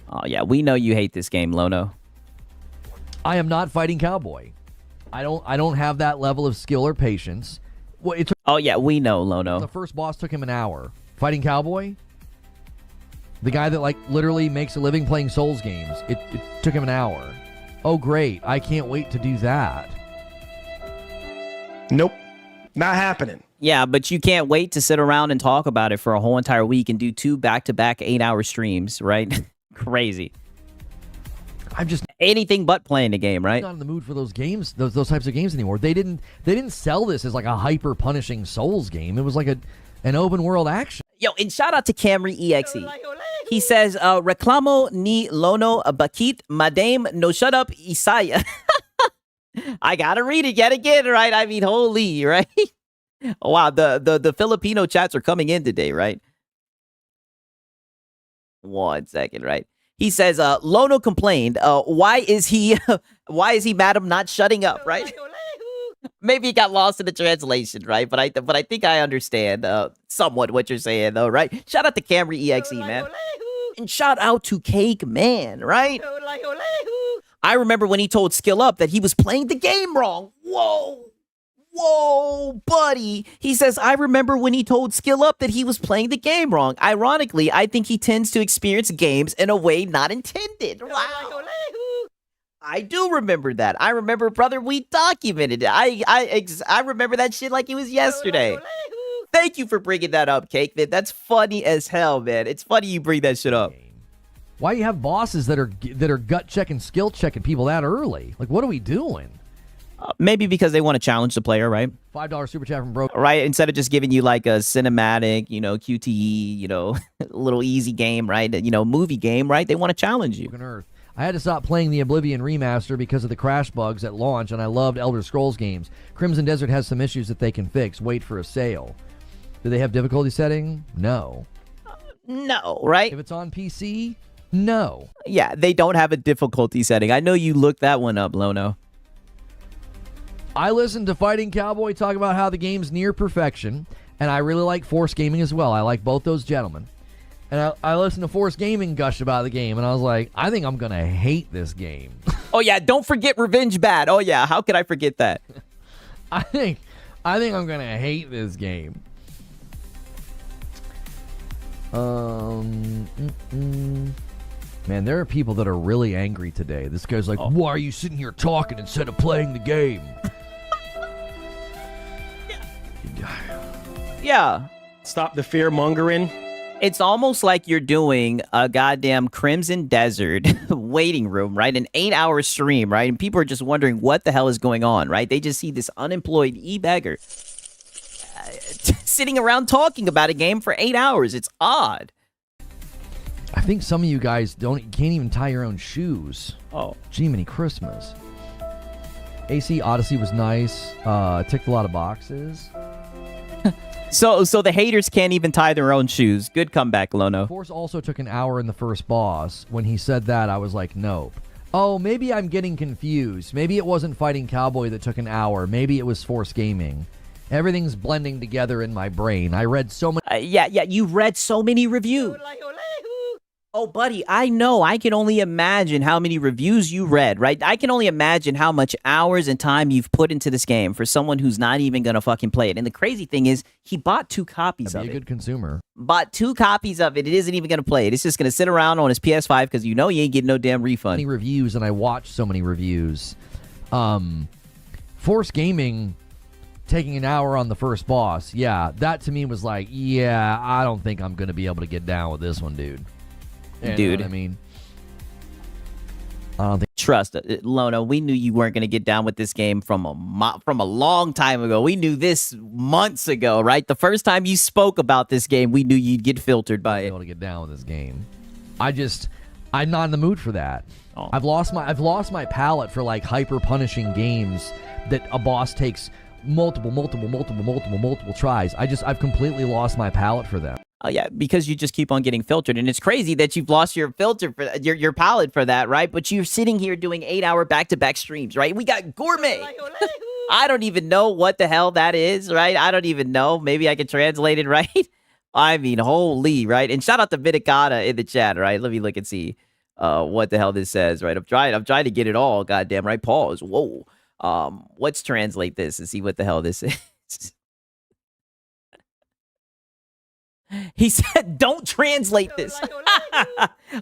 Oh, yeah, we know you hate this game, Lono. I am not Fighting Cowboy. I don't have that level of skill or patience. Well, oh, yeah, we know, Lono. The first boss took him an hour. Fighting Cowboy? The guy that, like, literally makes a living playing Souls games. It took him an hour. Oh, great. I can't wait to do that. Nope. Not happening. Yeah, but you can't wait to sit around and talk about it for a whole entire week and do 2 back-to-back 8-hour streams, right? Crazy. I'm just anything but playing the game, right? Not in the mood for those games, those types of games anymore. They didn't sell this as like a hyper punishing Souls game. It was like an open world action. Yo, and shout out to Camry EXE. He says, "Reclamo ni Lono bakit madame no shut up Isaiah." I gotta read it yet again, right? I mean, holy, right? Wow, the Filipino chats are coming in today, right? 1 second, right? He says, Lono complained, why is he madam not shutting up, right? Maybe it got lost in the translation, right? But I think I understand somewhat what you're saying, though, right? Shout out to Camry EXE, man. And shout out to Cake Man, right? I remember when he told Skill Up that he was playing the game wrong. Whoa, buddy. He says, I remember when he told Skill Up that he was playing the game wrong. Ironically, I think he tends to experience games in a way not intended. Wow. I do remember that. I remember, brother, we documented it. I remember that shit like it was yesterday. Thank you for bringing that up, Cake Man. That's funny as hell, man. It's funny you bring that shit up. Why you have bosses that are gut checking, skill checking people that early? Like, what are we doing? Maybe because they want to challenge the player, right? $5 super chat from Broke. Right, instead of just giving you like a cinematic, QTE, little easy game, right? Movie game, right? They want to challenge you. Earth. I had to stop playing the Oblivion remaster because of the crash bugs at launch, and I loved Elder Scrolls games. Crimson Desert has some issues that they can fix. Wait for a sale. Do they have difficulty setting? No. No, right? If it's on PC, no. Yeah, they don't have a difficulty setting. I know you looked that one up, Lono. I listened to Fighting Cowboy talk about how the game's near perfection, and I really like Force Gaming as well. I like both those gentlemen. And I listened to Force Gaming gush about the game, and I was like, I think I'm going to hate this game. Oh, yeah, don't forget Revenge Bad. Oh, yeah, how could I forget that? I think I'm going to hate this game. Man, there are people that are really angry today. This guy's like, why are you sitting here talking instead of playing the game? Yeah. Stop the fear mongering. It's almost like you're doing a goddamn Crimson Desert waiting room, right? An 8-hour stream, right? And people are just wondering what the hell is going on, right? They just see this unemployed e-beggar sitting around talking about a game for 8 hours. It's odd. I think some of you guys can't even tie your own shoes. Oh. Jiminy Christmas. AC Odyssey was nice. Ticked a lot of boxes. So the haters can't even tie their own shoes. Good comeback, Lono. Force also took an hour in the first boss. When he said that, I was like, nope. Oh, maybe I'm getting confused. Maybe it wasn't Fighting Cowboy that took an hour. Maybe it was Force Gaming. Everything's blending together in my brain. I read so many... yeah, you read so many reviews. Oh, buddy, I know. I can only imagine how many reviews you read, right? I can only imagine how much hours and time you've put into this game for someone who's not even going to fucking play it. And the crazy thing is, he bought 2 copies of it. Be a good consumer. Bought 2 copies of it. It isn't even going to play it. It's just going to sit around on his PS5 because you know you ain't getting no damn refund. Many reviews, and I watched so many reviews. Force Gaming taking an hour on the first boss. Yeah, that to me was like, yeah, I don't think I'm going to be able to get down with this one, dude. You Dude, know what I mean, I don't think. Trust Lono. We knew you weren't going to get down with this game from a long time ago. We knew this months ago, right? The first time you spoke about this game, we knew you'd get filtered by it. Able to get down with this game. I'm not in the mood for that. Oh. I've lost my palate for like hyper punishing games that a boss takes multiple tries. I've completely lost my palate for them. Oh, yeah, because you just keep on getting filtered. And it's crazy that you've lost your filter, for your palate for that, right? But you're sitting here doing 8-hour back-to-back streams, right? We got Gourmet. I don't even know what the hell that is, right? I don't even know. Maybe I can translate it, right? I mean, holy, right? And shout out to Vinicata in the chat, right? Let me look and see what the hell this says, right? I'm trying to get it all, goddamn, right? Pause. Whoa. Let's translate this and see what the hell this is. He said, don't translate this.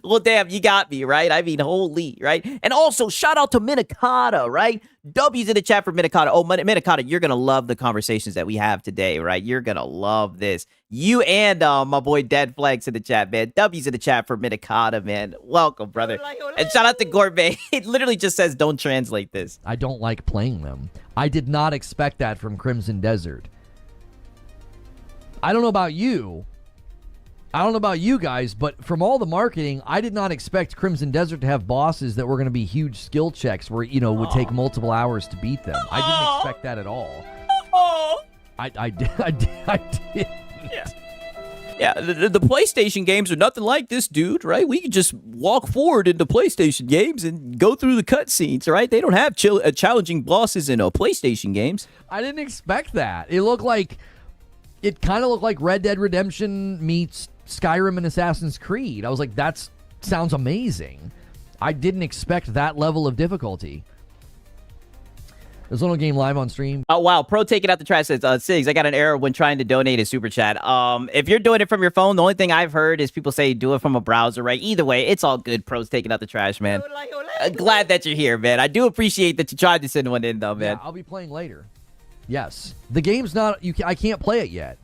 Well, damn, you got me, right? I mean, holy, right? And also, shout out to Minikata, right? W's in the chat for Minikata. Oh, Minikata, you're going to love the conversations that we have today, right? You're going to love this. You and my boy Dead Flags in the chat, man. W's in the chat for Minikata, man. Welcome, brother. And shout out to Gourmet. It literally just says, don't translate this. I don't like playing them. I did not expect that from Crimson Desert. I don't know about you. I don't know about you guys, but from all the marketing, I did not expect Crimson Desert to have bosses that were going to be huge skill checks where, would take multiple hours to beat them. I didn't expect that at all. I did. Yeah, the PlayStation games are nothing like this, dude, right? We can just walk forward into PlayStation games and go through the cutscenes, right? They don't have challenging bosses in PlayStation games. I didn't expect that. It kind of looked like Red Dead Redemption meets Skyrim and Assassin's Creed. I was like, that sounds amazing. I didn't expect that level of difficulty. There's a little game live on stream. Oh, wow. Pro Take It Out the Trash says, Sigs, I got an error when trying to donate a super chat. If you're doing it from your phone, the only thing I've heard is people say do it from a browser, right? Either way, it's all good. Pro's taking out the trash, man. Glad that you're here, man. I do appreciate that you tried to send one in, though, man. Yeah, I'll be playing later. Yes. The game's not... I can't play it yet.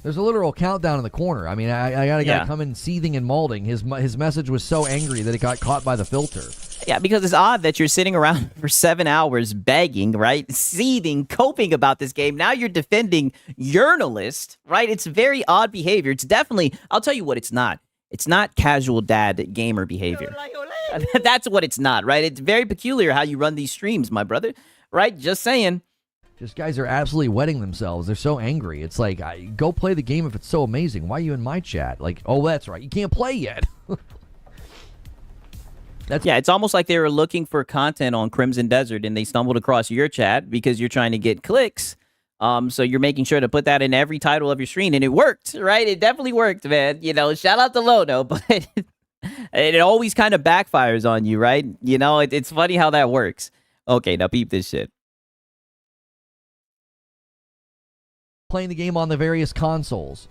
There's a literal countdown in the corner. I mean, I got a guy coming seething and molding. His message was so angry that it got caught by the filter. Yeah, because it's odd that you're sitting around for 7 hours begging, right? Seething, coping about this game. Now you're defending journalist, right? It's very odd behavior. It's definitely, I'll tell you what it's not. It's not casual dad gamer behavior. That's what it's not, right? It's very peculiar how you run these streams, my brother, right? Just saying. Just guys are absolutely wetting themselves. They're so angry. It's like, go play the game if it's so amazing. Why are you in my chat? Like, oh, that's right. You can't play yet. Yeah, it's almost like they were looking for content on Crimson Desert and they stumbled across your chat because you're trying to get clicks. So you're making sure to put that in every title of your stream, and it worked, right? It definitely worked, man. You know, shout out to Lono, but it always kind of backfires on you, right? You know, it's funny how that works. Okay, now peep this shit. Playing the game on the various consoles.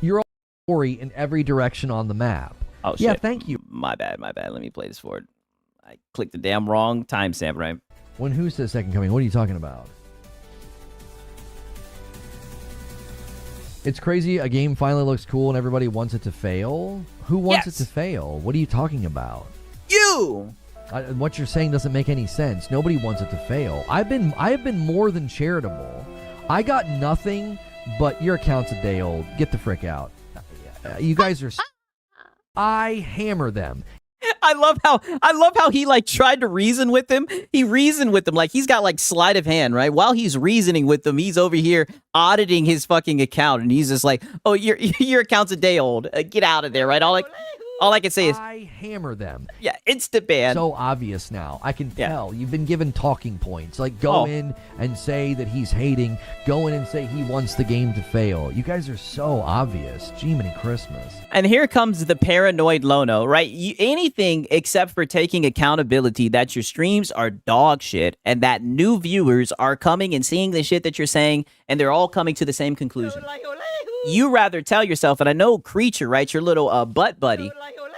You're all story in every direction on the map. Oh, shit. Yeah, thank you. My bad. Let me play this forward. I clicked the damn wrong timestamp, right? When who says second coming? What are you talking about? It's crazy. A game finally looks cool and everybody wants it to fail. Who wants it to fail? What are you talking about? You! What you're saying doesn't make any sense. Nobody wants it to fail. I have been more than charitable. I got nothing, but your account's a day old. Get the frick out. You guys are... I hammer them. I love how he like tried to reason with him. He reasoned with them like he's got like sleight of hand, right? While he's reasoning with them, he's over here auditing his fucking account, and he's just like, "Oh, your account's a day old. Get out of there!" Right? All I can say is, I hammer them. Yeah, instant ban. So obvious now. I can tell. You've been given talking points. Like, go in and say that he's hating. Go in and say he wants the game to fail. You guys are so obvious. Jiminy Christmas. And here comes the paranoid Lono, right? Anything except for taking accountability that your streams are dog shit and that new viewers are coming and seeing the shit that you're saying and they're all coming to the same conclusion. You rather tell yourself, and I know Creature, right, your little butt buddy,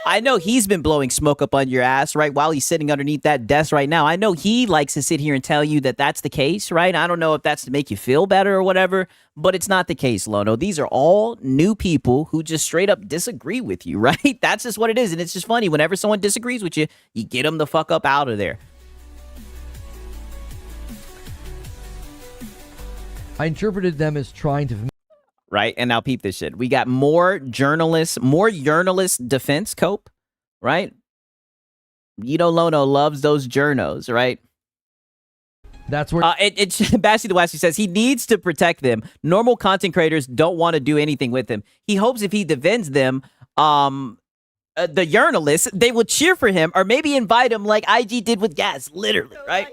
I know he's been blowing smoke up on your ass, right, while he's sitting underneath that desk right now. I know he likes to sit here and tell you that that's the case, right? I don't know if that's to make you feel better or whatever, but it's not the case, Lono. These are all new people who just straight up disagree with you, right? That's just what it is, and it's just funny. Whenever someone disagrees with you, you get them the fuck up out of there. I interpreted them as trying to... Right, and now peep this shit. We got more journalists defense, Cope, right? You know Lono loves those journos, right? That's where... Bassie the Wassy says he needs to protect them. Normal content creators don't want to do anything with him. He hopes if he defends them, the journalists, they will cheer for him or maybe invite him like IG did with Gas, literally, right?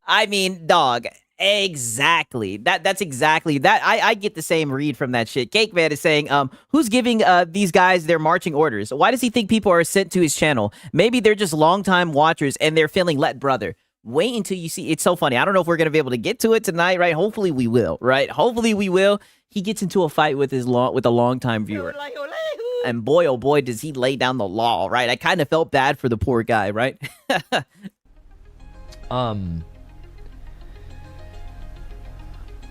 I mean, dog... Exactly. That's exactly that. I get the same read from that shit. Cake Man is saying, who's giving these guys their marching orders? Why does he think people are sent to his channel? Maybe they're just longtime watchers and they're feeling let brother. Wait until you see. It's so funny. I don't know if we're gonna be able to get to it tonight, right? Hopefully we will, right? Hopefully we will. He gets into a fight with a longtime viewer. And boy, oh boy, does he lay down the law, right? I kind of felt bad for the poor guy, right?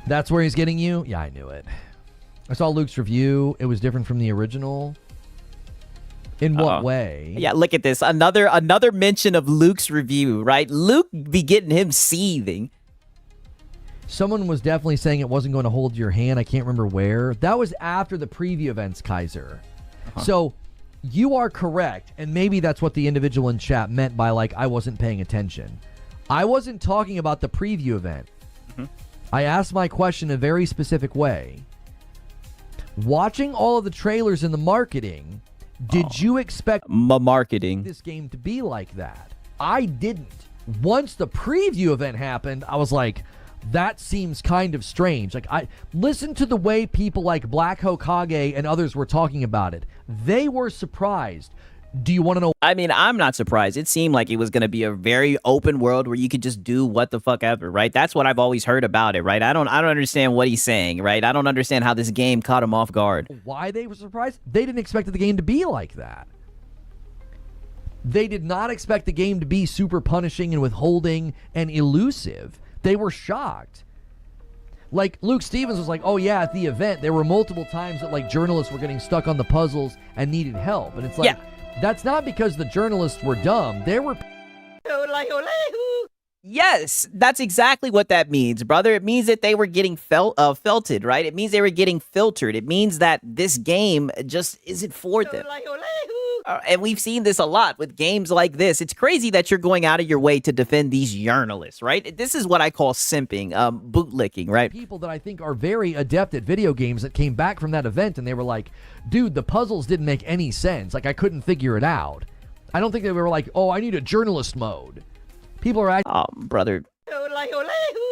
That's where he's getting you? Yeah, I knew it. I saw Luke's review. It was different from the original. In what way? Yeah, look at this. Another mention of Luke's review, right? Luke be getting him seething. Someone was definitely saying it wasn't going to hold your hand. I can't remember where. That was after the preview events, Kaiser. So you are correct, and maybe that's what the individual in chat meant by, like, I wasn't paying attention. I wasn't talking about the preview event. I asked my question in a very specific way. Watching all of the trailers and the marketing, did you expect this game to be like that? I didn't. Once the preview event happened, I was like, that seems kind of strange. Like, I listened to the way people like Black Hokage and others were talking about it. They were surprised. Do you want to know? I mean, I'm not surprised. It seemed like it was going to be a very open world where you could just do what the fuck ever, right? That's what I've always heard about it, right? I don't understand what he's saying, right? I don't understand how this game caught him off guard. Why they were surprised? They didn't expect the game to be like that. They did not expect the game to be super punishing and withholding and elusive. They were shocked. Like, Luke Stevens was like, oh yeah, at the event, there were multiple times that, like, journalists were getting stuck on the puzzles and needed help. And it's like... Yeah. That's not because the journalists were dumb. They were... Yes, that's exactly what that means, brother. It means that they were getting felted, right? It means they were getting filtered. It means that this game just isn't for them. And we've seen this a lot with games like this. It's crazy that you're going out of your way to defend these journalists, right? This is what I call simping, bootlicking, right? People that I think are very adept at video games that came back from that event and they were like, dude, the puzzles didn't make any sense. Like, I couldn't figure it out. I don't think they were like, oh, I need a journalist mode. People are acting. Oh, brother.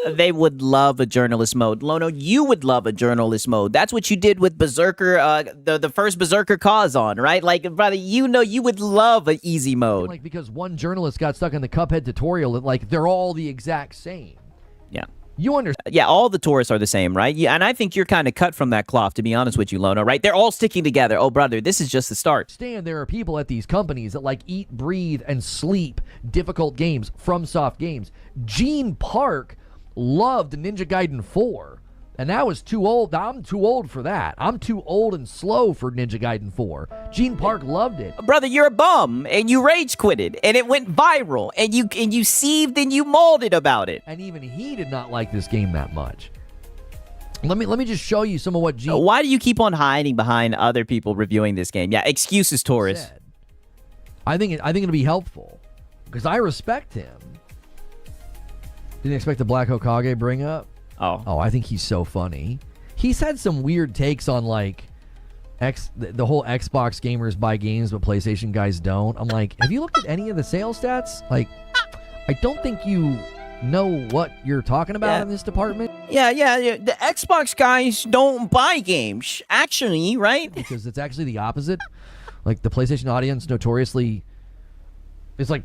They would love a journalist mode. Lono, you would love a journalist mode. That's what you did with Berserker, the first Berserker cause on, right? Like, brother, you know you would love an easy mode. Like, because one journalist got stuck in the Cuphead tutorial, like, they're all the exact same. Yeah. You understand? Yeah, all the tourists are the same, right? Yeah, and I think you're kind of cut from that cloth, to be honest with you, Lono, right? They're all sticking together. Oh, brother, this is just the start. There are people at these companies that, like, eat, breathe, and sleep difficult games from soft games. Gene Park loved Ninja Gaiden 4, and that was too old. I'm too old for that. I'm too old and slow for Ninja Gaiden 4. Gene Park loved it. Brother, you're a bum, and you rage quitted, and it went viral, and you sieved and you molded about it. And even he did not like this game that much. Let me just show you some of what Gene... Why do you keep on hiding behind other people reviewing this game? Yeah, excuses, Taurus. I think it'll be helpful, because I respect him. Didn't expect the Black Hokage bring up. Oh, I think he's so funny. He's had some weird takes on, like, the whole Xbox gamers buy games, but PlayStation guys don't. I'm like, have you looked at any of the sales stats? Like, I don't think you know what you're talking about in this department. Yeah. The Xbox guys don't buy games, actually, right? Because it's actually the opposite. Like, the PlayStation audience notoriously is, like,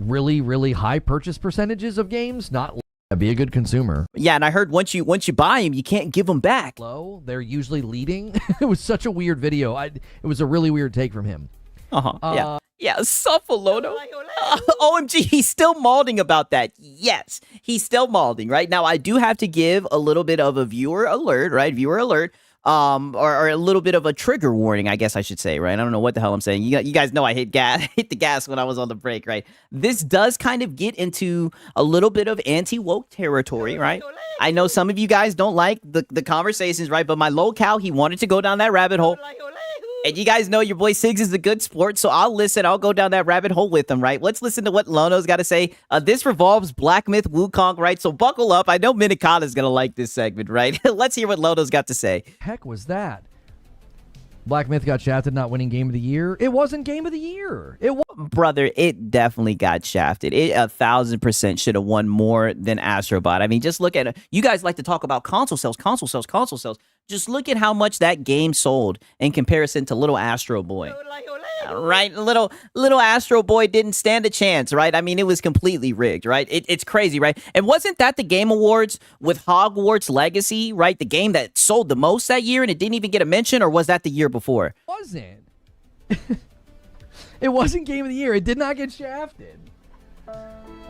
really, really high purchase percentages of games, not be a good consumer. Yeah, and I heard once you buy them, you can't give them back. Low, they're usually leading. It was such a weird video. It was a really weird take from him. Yeah, Suffalono. OMG, he's still malding about that. Yes, he's still malding, right? Now, I do have to give a little bit of a viewer alert, right? Viewer alert. Or a little bit of a trigger warning, I guess I should say, right? I don't know what the hell I'm saying. You guys know I hit the gas when I was on the break, right? This does kind of get into a little bit of anti-woke territory, right? I know some of you guys don't like the conversations, right? But my locale, he wanted to go down that rabbit hole. And you guys know your boy Siggs is a good sport, so I'll listen. I'll go down that rabbit hole with him, right? Let's listen to what Lono's got to say. This revolves Black Myth Wukong, right? So buckle up. I know Minikata's going to like this segment, right? Let's hear what Lono's got to say. Heck was that? Black Myth got shafted not winning Game of the Year. It wasn't Game of the Year. Brother, it definitely got shafted. It 1,000% should have won more than Astrobot. I mean, just look at it. You guys like to talk about console sales. Just look at how much that game sold in comparison to Little Astro Boy. Right? Little Astro Boy didn't stand a chance, right? I mean, it was completely rigged, right? It's crazy, right? And wasn't that the Game Awards with Hogwarts Legacy, right? The game that sold the most that year and it didn't even get a mention, or was that the year before? It wasn't. It wasn't Game of the Year. It did not get shafted.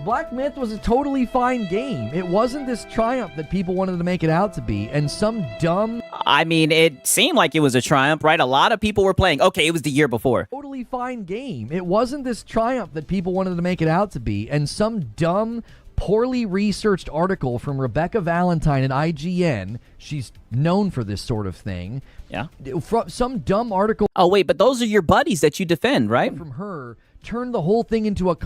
Black Myth was a totally fine game. It wasn't this triumph that people wanted to make it out to be, and some dumb... I mean, it seemed like it was a triumph, right? A lot of people were playing. Okay, it was the year before. Totally fine game. It wasn't this triumph that people wanted to make it out to be, and some dumb, poorly researched article from Rebecca Valentine at IGN, she's known for this sort of thing. Yeah. Some dumb article... Oh, wait, but those are your buddies that you defend, right? From her... turned the whole thing into a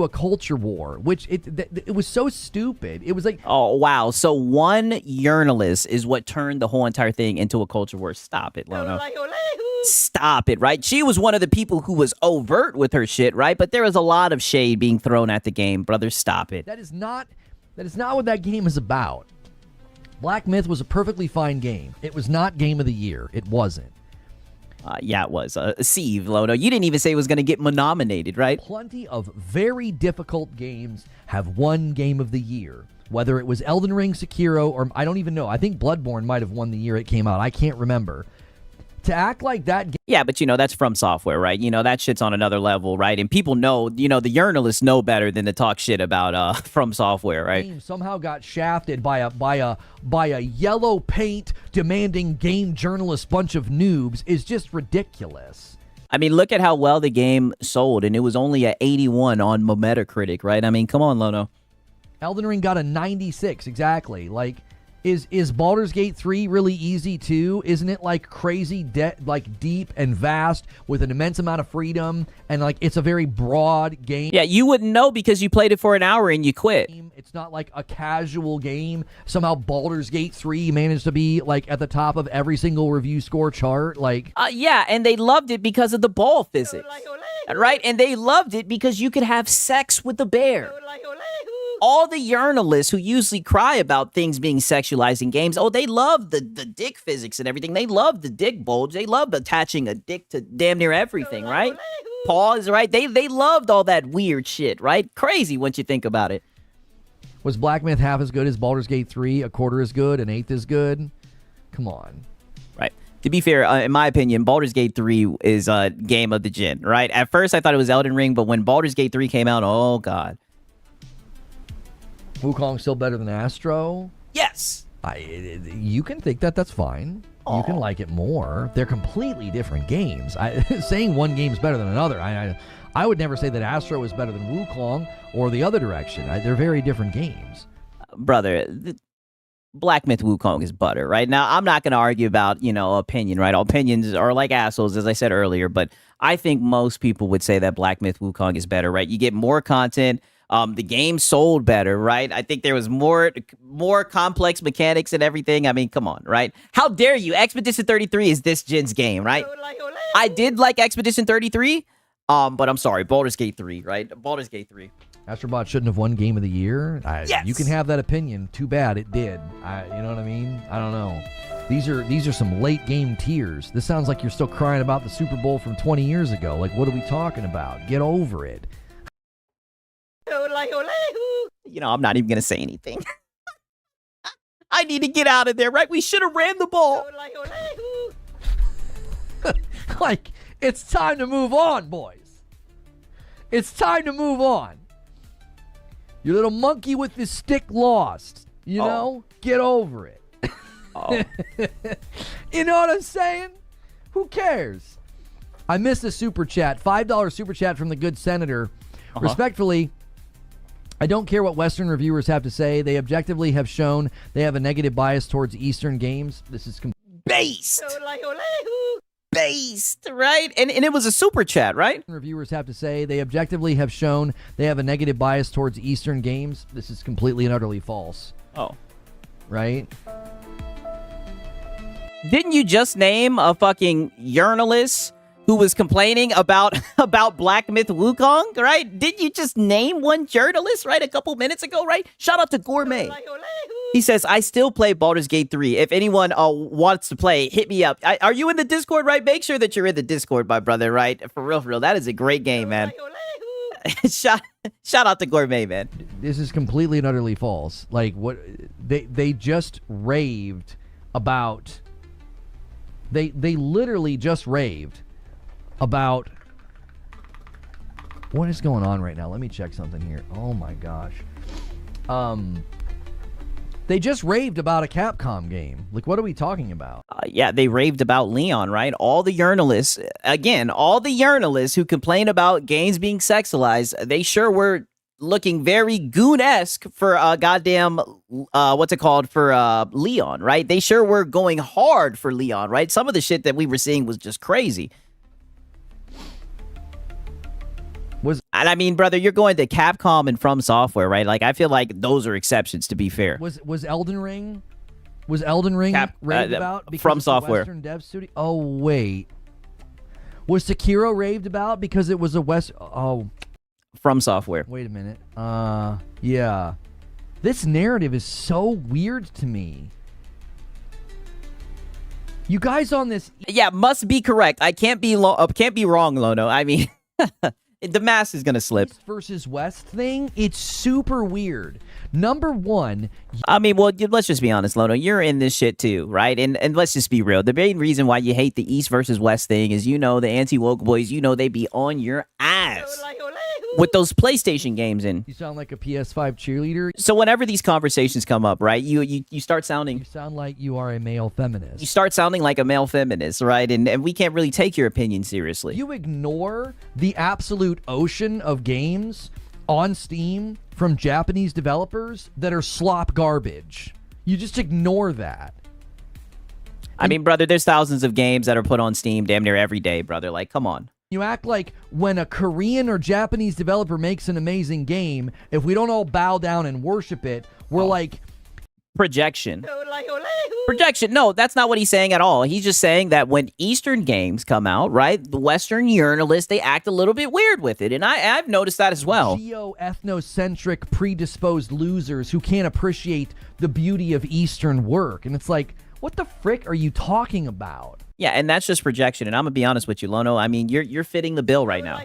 culture war, which it was so stupid. It was like, oh wow, so one journalist is what turned the whole entire thing into a culture war. Stop it, Lono. Stop it, right? She was one of the people who was overt with her shit, right? But there was a lot of shade being thrown at the game, brother. Stop it. That is not what that game is about. Black Myth was a perfectly fine game. It was not Game of the Year. It wasn't. Yeah, it was. Steve, Lono, you didn't even say it was going to get nominated, right? Plenty of very difficult games have won Game of the Year. Whether it was Elden Ring, Sekiro, or I don't even know. I think Bloodborne might have won the year it came out. I can't remember. To act like that... Yeah, but, that's From Software, right? That shit's on another level, right? And people know, the journalists know better than to talk shit about From Software, right? Game somehow got shafted by a yellow paint demanding game journalist bunch of noobs is just ridiculous. I mean, look at how well the game sold, and it was only at 81 on Metacritic, right? I mean, come on, Lono. Elden Ring got a 96, exactly. Like... Is Baldur's Gate 3 really easy too? Isn't it like crazy, like deep and vast with an immense amount of freedom, and like it's a very broad game? Yeah, you wouldn't know because you played it for an hour and you quit. It's not like a casual game. Somehow Baldur's Gate 3 managed to be like at the top of every single review score chart. Like, yeah, and they loved it because of the ball physics, right? And they loved it because you could have sex with the bear. All the journalists who usually cry about things being sexualized in games, they love the dick physics and everything. They love the dick bulge. They love attaching a dick to damn near everything, right? Pause, right? They loved all that weird shit, right? Crazy once you think about it. Was Black Myth half as good as Baldur's Gate 3? A quarter as good? An eighth as good? Come on. Right. To be fair, in my opinion, Baldur's Gate 3 is a game of the gen, right? At first, I thought it was Elden Ring, but when Baldur's Gate 3 came out, oh, God. Wukong still better than Astro? Yes. You can think that. That's fine. You can like it more. They're completely different games. Saying one game's better than another, I would never say that Astro is better than Wukong or the other direction. They're very different games. Brother, Black Myth Wukong is butter, right? Now, I'm not going to argue about, opinion, right? Opinions are like assholes, as I said earlier, but I think most people would say that Black Myth Wukong is better, right? You get more content. The game sold better, right? I think there was more complex mechanics and everything. I mean, come on, right? How dare you? Expedition 33 is this gen's game, right? I did like Expedition 33, but I'm sorry, Baldur's Gate 3, right? Baldur's Gate 3. Astrobot shouldn't have won Game of the Year. Yes. You can have that opinion. Too bad it did. You know what I mean? I don't know. These are some late game tears. This sounds like you're still crying about the Super Bowl from 20 years ago. Like, what are we talking about? Get over it. I'm not even going to say anything. I need to get out of there, right? We should have ran the ball. Like, it's time to move on, boys. It's time to move on. Your little monkey with his stick lost. You know? Get over it. You know what I'm saying? Who cares? I missed a super chat. $5 super chat from the good senator. Respectfully, I don't care what Western reviewers have to say. They objectively have shown they have a negative bias towards Eastern games. This is based. Based, right? And it was a super chat, right? Reviewers have to say they objectively have shown they have a negative bias towards Eastern games. This is completely and utterly false. Right? Didn't you just name a fucking journalist who was complaining about Black Myth Wukong, right? Didn't you just name one journalist, right, a couple minutes ago, right? Shout out to Gourmet. He says, I still play Baldur's Gate 3. If anyone wants to play, hit me up. Are you in the Discord, right? Make sure that you're in the Discord, my brother, right? For real. That is a great game, man. Shout out to Gourmet, man. This is completely and utterly false. Like, what they just raved about. They literally just raved about what is going on right now. Let me check something here. Oh my gosh. They just raved about a Capcom game. Like, what are we talking about? Yeah, they raved about Leon, right? All the journalists who complain about games being sexualized, they sure were looking very goon-esque for goddamn, for Leon, right? They sure were going hard for Leon, right? Some of the shit that we were seeing was just crazy. And I mean, brother, you're going to Capcom and From Software, right? Like, I feel like those are exceptions, to be fair. Was Elden Ring? Was Elden Ring raved about because From it's Software? A Western dev studio? Oh wait, was Sekiro raved about because it was a West? Oh, From Software. Wait a minute. Yeah, this narrative is so weird to me. You guys on this? Yeah, must be correct. I can't be wrong, Lono. I mean. The mask is going to slip. East versus West thing, it's super weird. Number one. I mean, well, let's just be honest, Lono. You're in this shit too, right? And let's just be real. The main reason why you hate the East versus West thing is, the anti-woke boys, they be on your ass with those PlayStation games in. You sound like a PS5 cheerleader. So whenever these conversations come up, right, you start sounding... You sound like you are a male feminist. You start sounding like a male feminist, right? And we can't really take your opinion seriously. You ignore the absolute ocean of games on Steam from Japanese developers that are slop garbage. You just ignore that. I mean, brother, there's thousands of games that are put on Steam damn near every day, brother. Like, come on. You act like when a Korean or Japanese developer makes an amazing game, if we don't all bow down and worship it, we're like... Projection. Projection. No, that's not what he's saying at all. He's just saying that when Eastern games come out, right, the Western journalists, they act a little bit weird with it. And I've noticed that as well. Geo-ethnocentric, predisposed losers who can't appreciate the beauty of Eastern work. And it's like, what the frick are you talking about? Yeah, and that's just projection. And I'm going to be honest with you, Lono. I mean, you're fitting the bill right now.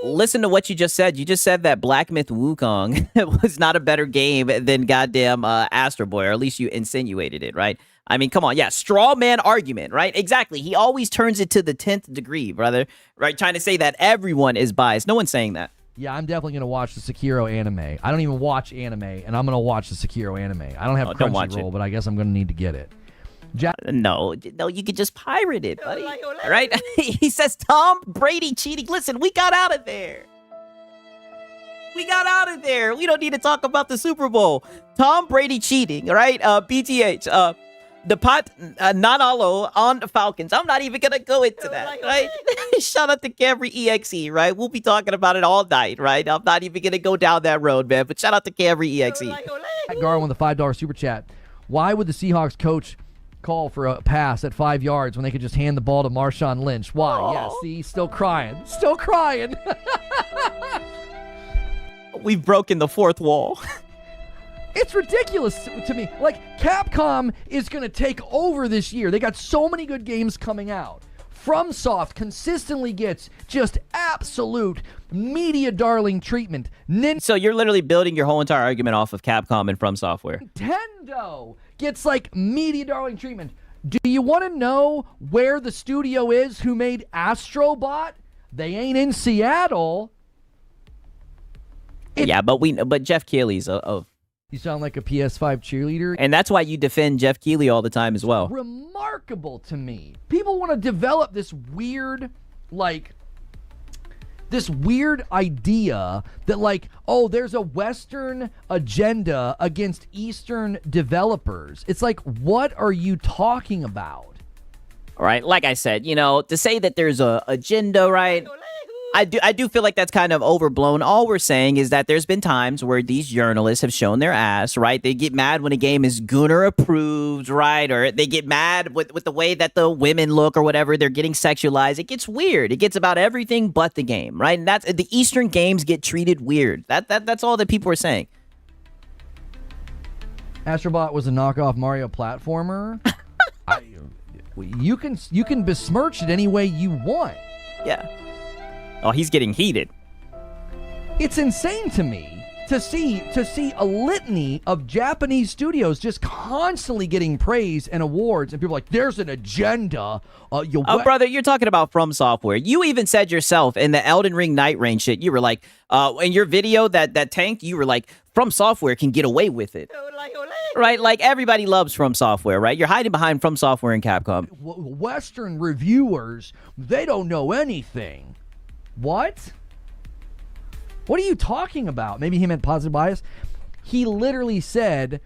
Listen to what you just said. You just said that Black Myth Wukong was not a better game than goddamn Astro Boy, or at least you insinuated it, right? I mean, come on. Yeah, straw man argument, right? Exactly. He always turns it to the 10th degree, brother, right? Trying to say that everyone is biased. No one's saying that. Yeah, I'm definitely going to watch the Sekiro anime. I don't even watch anime, and I'm going to watch the Sekiro anime. I don't have Crunchyroll, but I guess I'm going to need to get it. No, you could just pirate it, buddy. All right? He says Tom Brady cheating. Listen, we got out of there. We got out of there. We don't need to talk about the Super Bowl. Tom Brady cheating, all right? BTH, the pot Nanalo on the Falcons. I'm not even going to go into that, right? Shout out to Camry EXE, right? We'll be talking about it all night, right? I'm not even going to go down that road, man. But shout out to Camry EXE. Garwin with the $5 super chat. Why would the Seahawks coach call for a pass at 5 yards when they could just hand the ball to Marshawn Lynch? Why? Aww. Yeah, see, still crying. Still crying. We've broken the fourth wall. It's ridiculous to me. Like, Capcom is going to take over this year. They got so many good games coming out. FromSoft consistently gets just absolute media darling treatment. So you're literally building your whole entire argument off of Capcom and From Software. Nintendo gets like media darling treatment. Do you want to know where the studio is who made Astrobot? They ain't in Seattle. Yeah, but Jeff Keighley's You sound like a PS5 cheerleader. And that's why you defend Jeff Keighley all the time as well. Remarkable to me. People want to develop this weird idea that like, oh, there's a Western agenda against Eastern developers. It's like, what are you talking about? All right, like I said, to say that there's a agenda, right? I do feel like that's kind of overblown. All we're saying is that there's been times where these journalists have shown their ass, right? They get mad when a game is Gunner approved, right? Or they get mad with the way that the women look or whatever. They're getting sexualized. It gets weird. It gets about everything but the game, right? And that's the Eastern games get treated weird. That's all that people are saying. Astrobot was a knockoff Mario platformer. You can besmirch it any way you want. Yeah. Oh, he's getting heated. It's insane to me to see a litany of Japanese studios just constantly getting praise and awards, and people are like, there's an agenda. Brother, you're talking about From Software. You even said yourself in the Elden Ring Night Rain shit, you were like, in your video that tanked, you were like, From Software can get away with it. Right? Like, everybody loves From Software, right? You're hiding behind From Software and Capcom. Western reviewers, they don't know anything. What? What are you talking about? Maybe he meant positive bias. He literally said,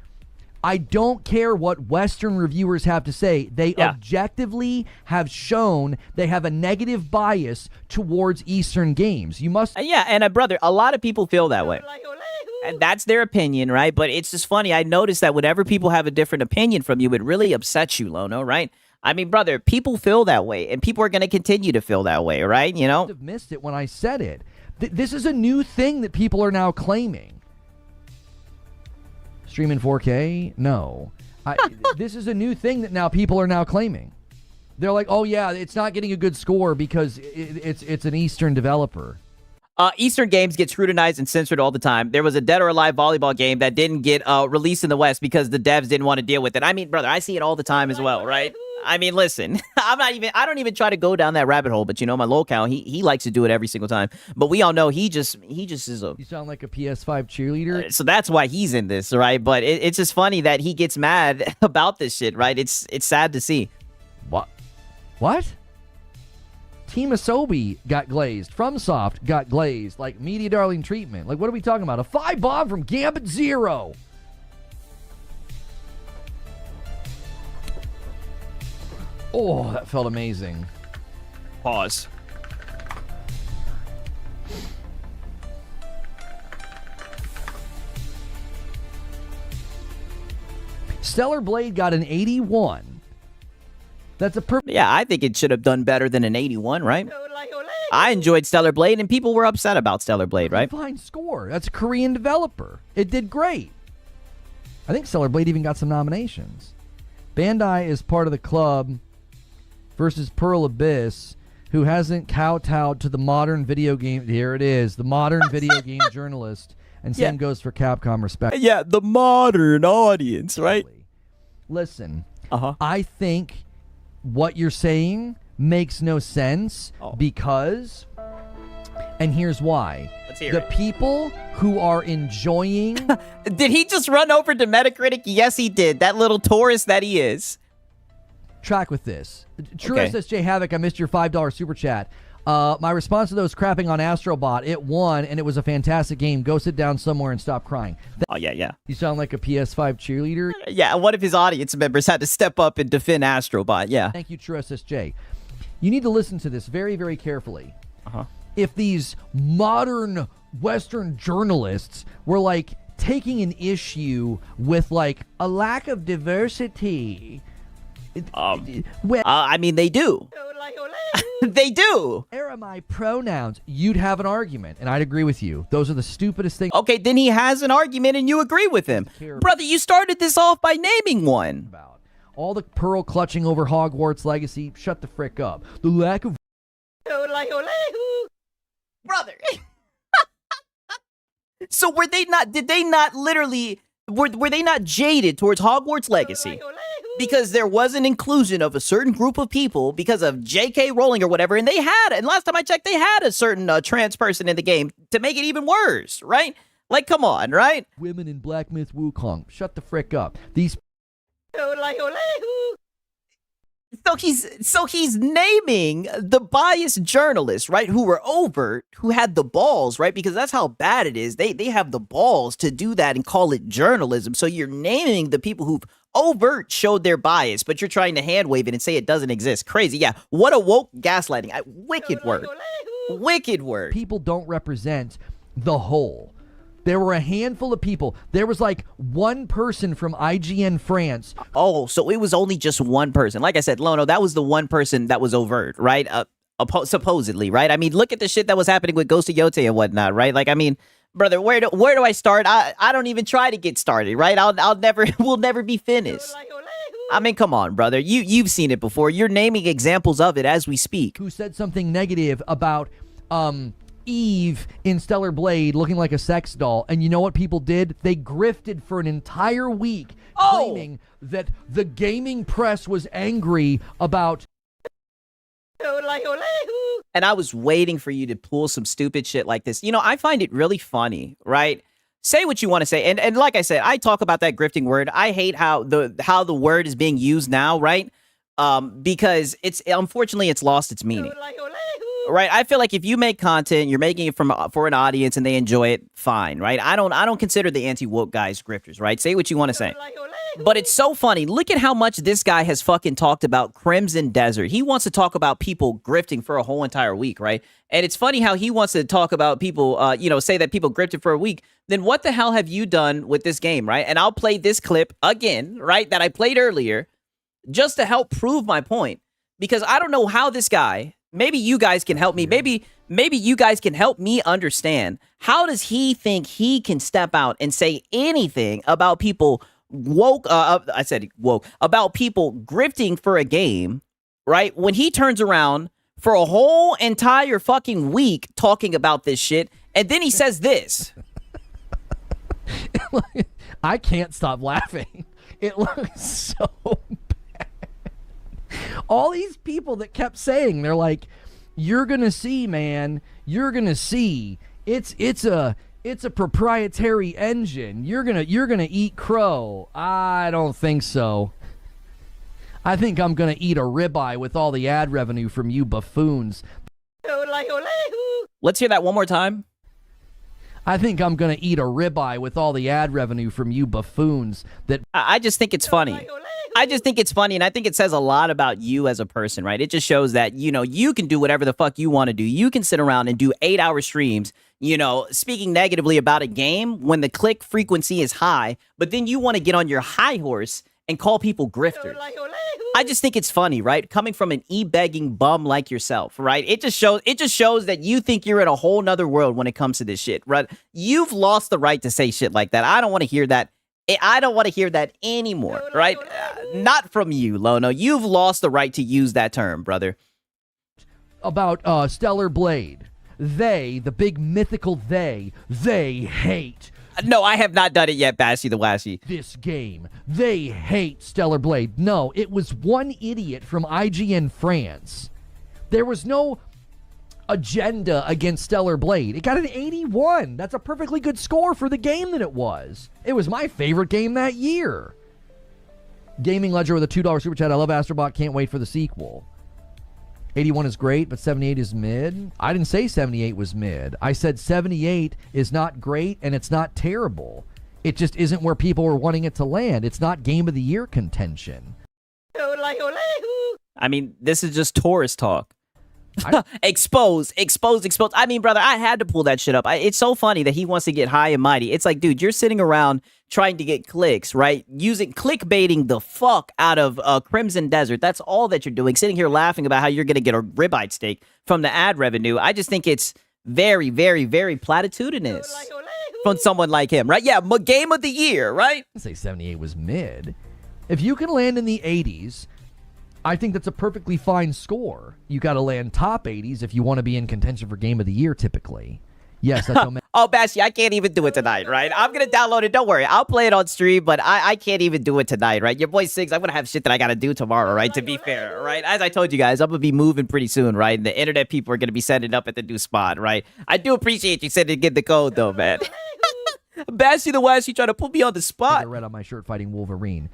I don't care what Western reviewers have to say. They objectively have shown they have a negative bias towards Eastern games. You must... Yeah, and brother, a lot of people feel that way. And that's their opinion, right? But it's just funny. I noticed that whenever people have a different opinion from you, it really upsets you, Lono, right? I mean, brother, people feel that way, and people are going to continue to feel that way, right? You know? I have missed it when I said it. This is a new thing that people are now claiming. Stream in 4K? No. This is a new thing that now people are now claiming. They're like, oh, yeah, it's not getting a good score because it's an Eastern developer. Eastern games get scrutinized and censored all the time. There was a Dead or Alive volleyball game that didn't get released in the West because the devs didn't want to deal with it. I mean, brother, I see it all the time as well, right? I mean, listen, I don't even try to go down that rabbit hole, but my local, he likes to do it every single time. But we all know he just is a... You sound like a PS5 cheerleader. So that's why he's in this, right? But it's just funny that he gets mad about this shit, right? It's sad to see. What? Team Asobi got glazed. FromSoft got glazed. Like, media darling treatment. Like, what are we talking about? A 5 bomb from Gambit Zero. Oh, that felt amazing. Pause. Stellar Blade got an 81. That's a perfect. Yeah, I think it should have done better than an 81, right? I enjoyed Stellar Blade, and people were upset about Stellar Blade, right? Fine score. That's a Korean developer. It did great. I think Stellar Blade even got some nominations. Bandai is part of the club versus Pearl Abyss, who hasn't kowtowed to the modern video game. Here it is, the modern video game journalist. And same goes for Capcom, respect. Yeah, the modern audience, right? Listen, I think what you're saying makes no sense because, and here's why. Let's hear the it. people who are enjoying. Did he just run over to Metacritic? Yes, he did. That little tourist that he is. Track with this. True Okay. SSJ Havoc, I missed your $5 super chat. My response to those crapping on Astrobot, it won, and it was a fantastic game. Go sit down somewhere and stop crying. Oh, yeah. You sound like a PS5 cheerleader. Yeah, one of his audience members had to step up and defend Astrobot, yeah. Thank you, True SSJ. You need to listen to this very, very carefully. If these modern Western journalists were, like, taking an issue with, like, a lack of diversity... I mean, they do. They do. Where are my pronouns? You'd have an argument, and I'd agree with you. Those are the stupidest things. Okay, then he has an argument and you agree with him. Brother, you started this off by naming one. All the pearl clutching over Hogwarts Legacy, shut the frick up. The lack of... Brother. So were they not jaded towards Hogwarts Legacy? Because there was an inclusion of a certain group of people because of J.K. Rowling or whatever, and last time I checked, they had a certain trans person in the game to make it even worse, right? Like, come on, right? Women in Black Myth Wukong, shut the frick up. These... So he's naming the biased journalists, right, who were overt, who had the balls, right, because that's how bad it is. They have the balls to do that and call it journalism. So you're naming the people who've overt showed their bias, but you're trying to hand wave it and say it doesn't exist. Crazy. Yeah. What a woke gaslighting. Wicked word. Wicked word. People don't represent the whole. There were a handful of people. There was like one person from IGN France. Oh, so it was only just one person. Like I said, Lono, that was the one person that was overt, right? Supposedly, right? I mean, look at the shit that was happening with Ghost of Yote and whatnot, right? Like, I mean, brother, where do I start? I don't even try to get started, right? We'll never be finished. I mean, come on, brother. You've seen it before. You're naming examples of it as we speak. Who said something negative about Eve in Stellar Blade looking like a sex doll, and you know what people did? They grifted for an entire week claiming that the gaming press was angry about... And I was waiting for you to pull some stupid shit like this. You know, I find it really funny, right? Say what you want to say. And like I said, I talk about that grifting word. I hate how the word is being used now, right? Because unfortunately it's lost its meaning. Right? I feel like if you make content, you're making it for an audience and they enjoy it, fine, right? I don't consider the anti-woke guys grifters, right? Say what you want to say. But it's so funny. Look at how much this guy has fucking talked about Crimson Desert. He wants to talk about people grifting for a whole entire week, right? And it's funny how he wants to talk about people, say that people grifted for a week. Then what the hell have you done with this game, right? And I'll play this clip again, right, that I played earlier, just to help prove my point. Because I don't know how this guy, maybe you guys can help me, maybe you guys can help me understand, how does he think he can step out and say anything about people woke, I said woke, about people grifting for a game, right? When he turns around for a whole entire fucking week talking about this shit, and then he says this. I can't stop laughing. It looks so bad. All these people that kept saying, they're like, you're gonna see, man, you're gonna see. It's a proprietary engine. You're gonna eat crow. I don't think so. I think I'm gonna eat a ribeye with all the ad revenue from you buffoons. Let's hear that one more time. I think I'm gonna eat a ribeye with all the ad revenue from you buffoons. That I just think it's funny. I just think it's funny, and I think it says a lot about you as a person, right? It just shows that, you can do whatever the fuck you want to do. You can sit around and do 8-hour streams, speaking negatively about a game when the click frequency is high, but then you want to get on your high horse and call people grifters. I just think it's funny, right? Coming from an e-begging bum like yourself, right? It just shows that you think you're in a whole nother world when it comes to this shit, right? You've lost the right to say shit like that. I don't want to hear that. I don't want to hear that anymore, right? Not from you, Lono. You've lost the right to use that term, brother. About Stellar Blade. The big mythical they hate. No, I have not done it yet, Bashy the Washy. This game. They hate Stellar Blade. No, it was one idiot from IGN France. There was no agenda against Stellar Blade. It got an 81. That's a perfectly good score for the game that it was. It was my favorite game that year. Gaming Ledger with a $2 super chat. I love Astrobot. Can't wait for the sequel. 81 is great, but 78 is mid. I didn't say 78 was mid. I said 78 is not great and it's not terrible. It just isn't where people were wanting it to land. It's not Game of the Year contention. I mean, this is just tourist talk. Expose. I mean, brother, I had to pull that shit up. It's so funny that he wants to get high and mighty. It's like, dude, you're sitting around trying to get clicks, right? Clickbaiting the fuck out of Crimson Desert. That's all that you're doing. Sitting here laughing about how you're going to get a ribeye steak from the ad revenue. I just think it's very, very, very platitudinous from someone like him, right? Yeah, game of the year, right? I'd say 78 was mid. If you can land in the 80s, I think that's a perfectly fine score. You got to land top 80s if you want to be in contention for Game of the Year, typically. Yes, that's no Oh, Bashy, I can't even do it tonight, right? I'm going to download it. Don't worry. I'll play it on stream, but I can't even do it tonight, right? Your boy Six, I'm going to have shit that I got to do tomorrow, right? To be fair, right? As I told you guys, I'm going to be moving pretty soon, right? And the internet people are going to be setting up at the new spot, right? I do appreciate you sending get the code, though, man. Bashy the West, you trying to put me on the spot. I read on my shirt fighting Wolverine.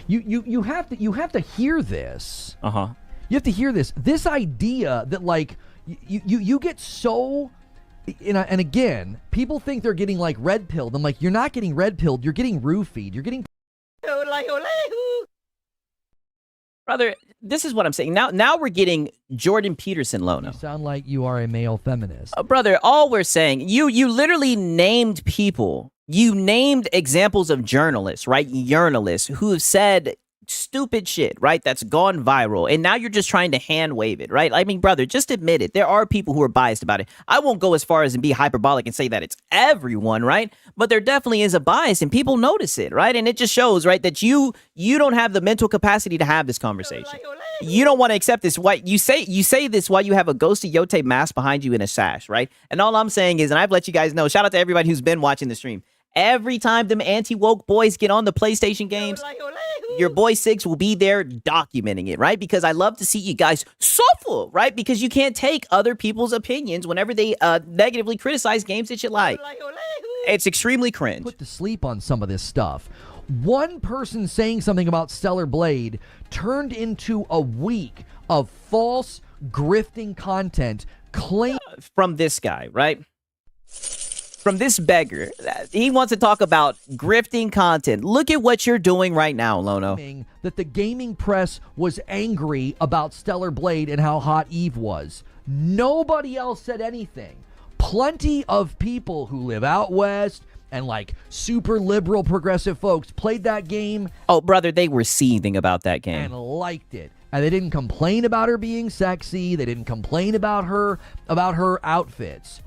You have to hear this. Uh-huh. You have to hear this. This idea that like you get so and again, people think they're getting like red pilled. I'm like, you're not getting red pilled, you're getting roofied. You're getting Brother, this is what I'm saying. Now we're getting Jordan Peterson, Lono. You sound like you are a male feminist. Brother, all we're saying, you literally named people. You named examples of journalists, right? Journalists who have said stupid shit, right? That's gone viral. And now you're just trying to hand wave it, right? I mean, brother, just admit it. There are people who are biased about it. I won't go as far as and be hyperbolic and say that it's everyone, right? But there definitely is a bias and people notice it, right? And it just shows, right, that you don't have the mental capacity to have this conversation. You don't want to accept this. Why you say this while you have a ghosty Yote mask behind you in a sash, right? And all I'm saying is, and I've let you guys know, shout out to everybody who's been watching the stream. Every time them anti-woke boys get on the PlayStation games, your boy Six will be there documenting it, right? Because I love to see you guys suffer, right? Because you can't take other people's opinions whenever they negatively criticize games that you like. It's extremely cringe. Put to sleep on some of this stuff. One person saying something about Stellar Blade turned into a week of false grifting content from this guy, right? From this beggar. He wants to talk about grifting content. Look at what you're doing right now, Lono. That the gaming press was angry about Stellar Blade and how hot Eve was. Nobody else said anything. Plenty of people who live out west and like super liberal progressive folks played that game. Oh, brother, they were seething about that game. And liked it. And they didn't complain about her being sexy. They didn't complain about her outfits.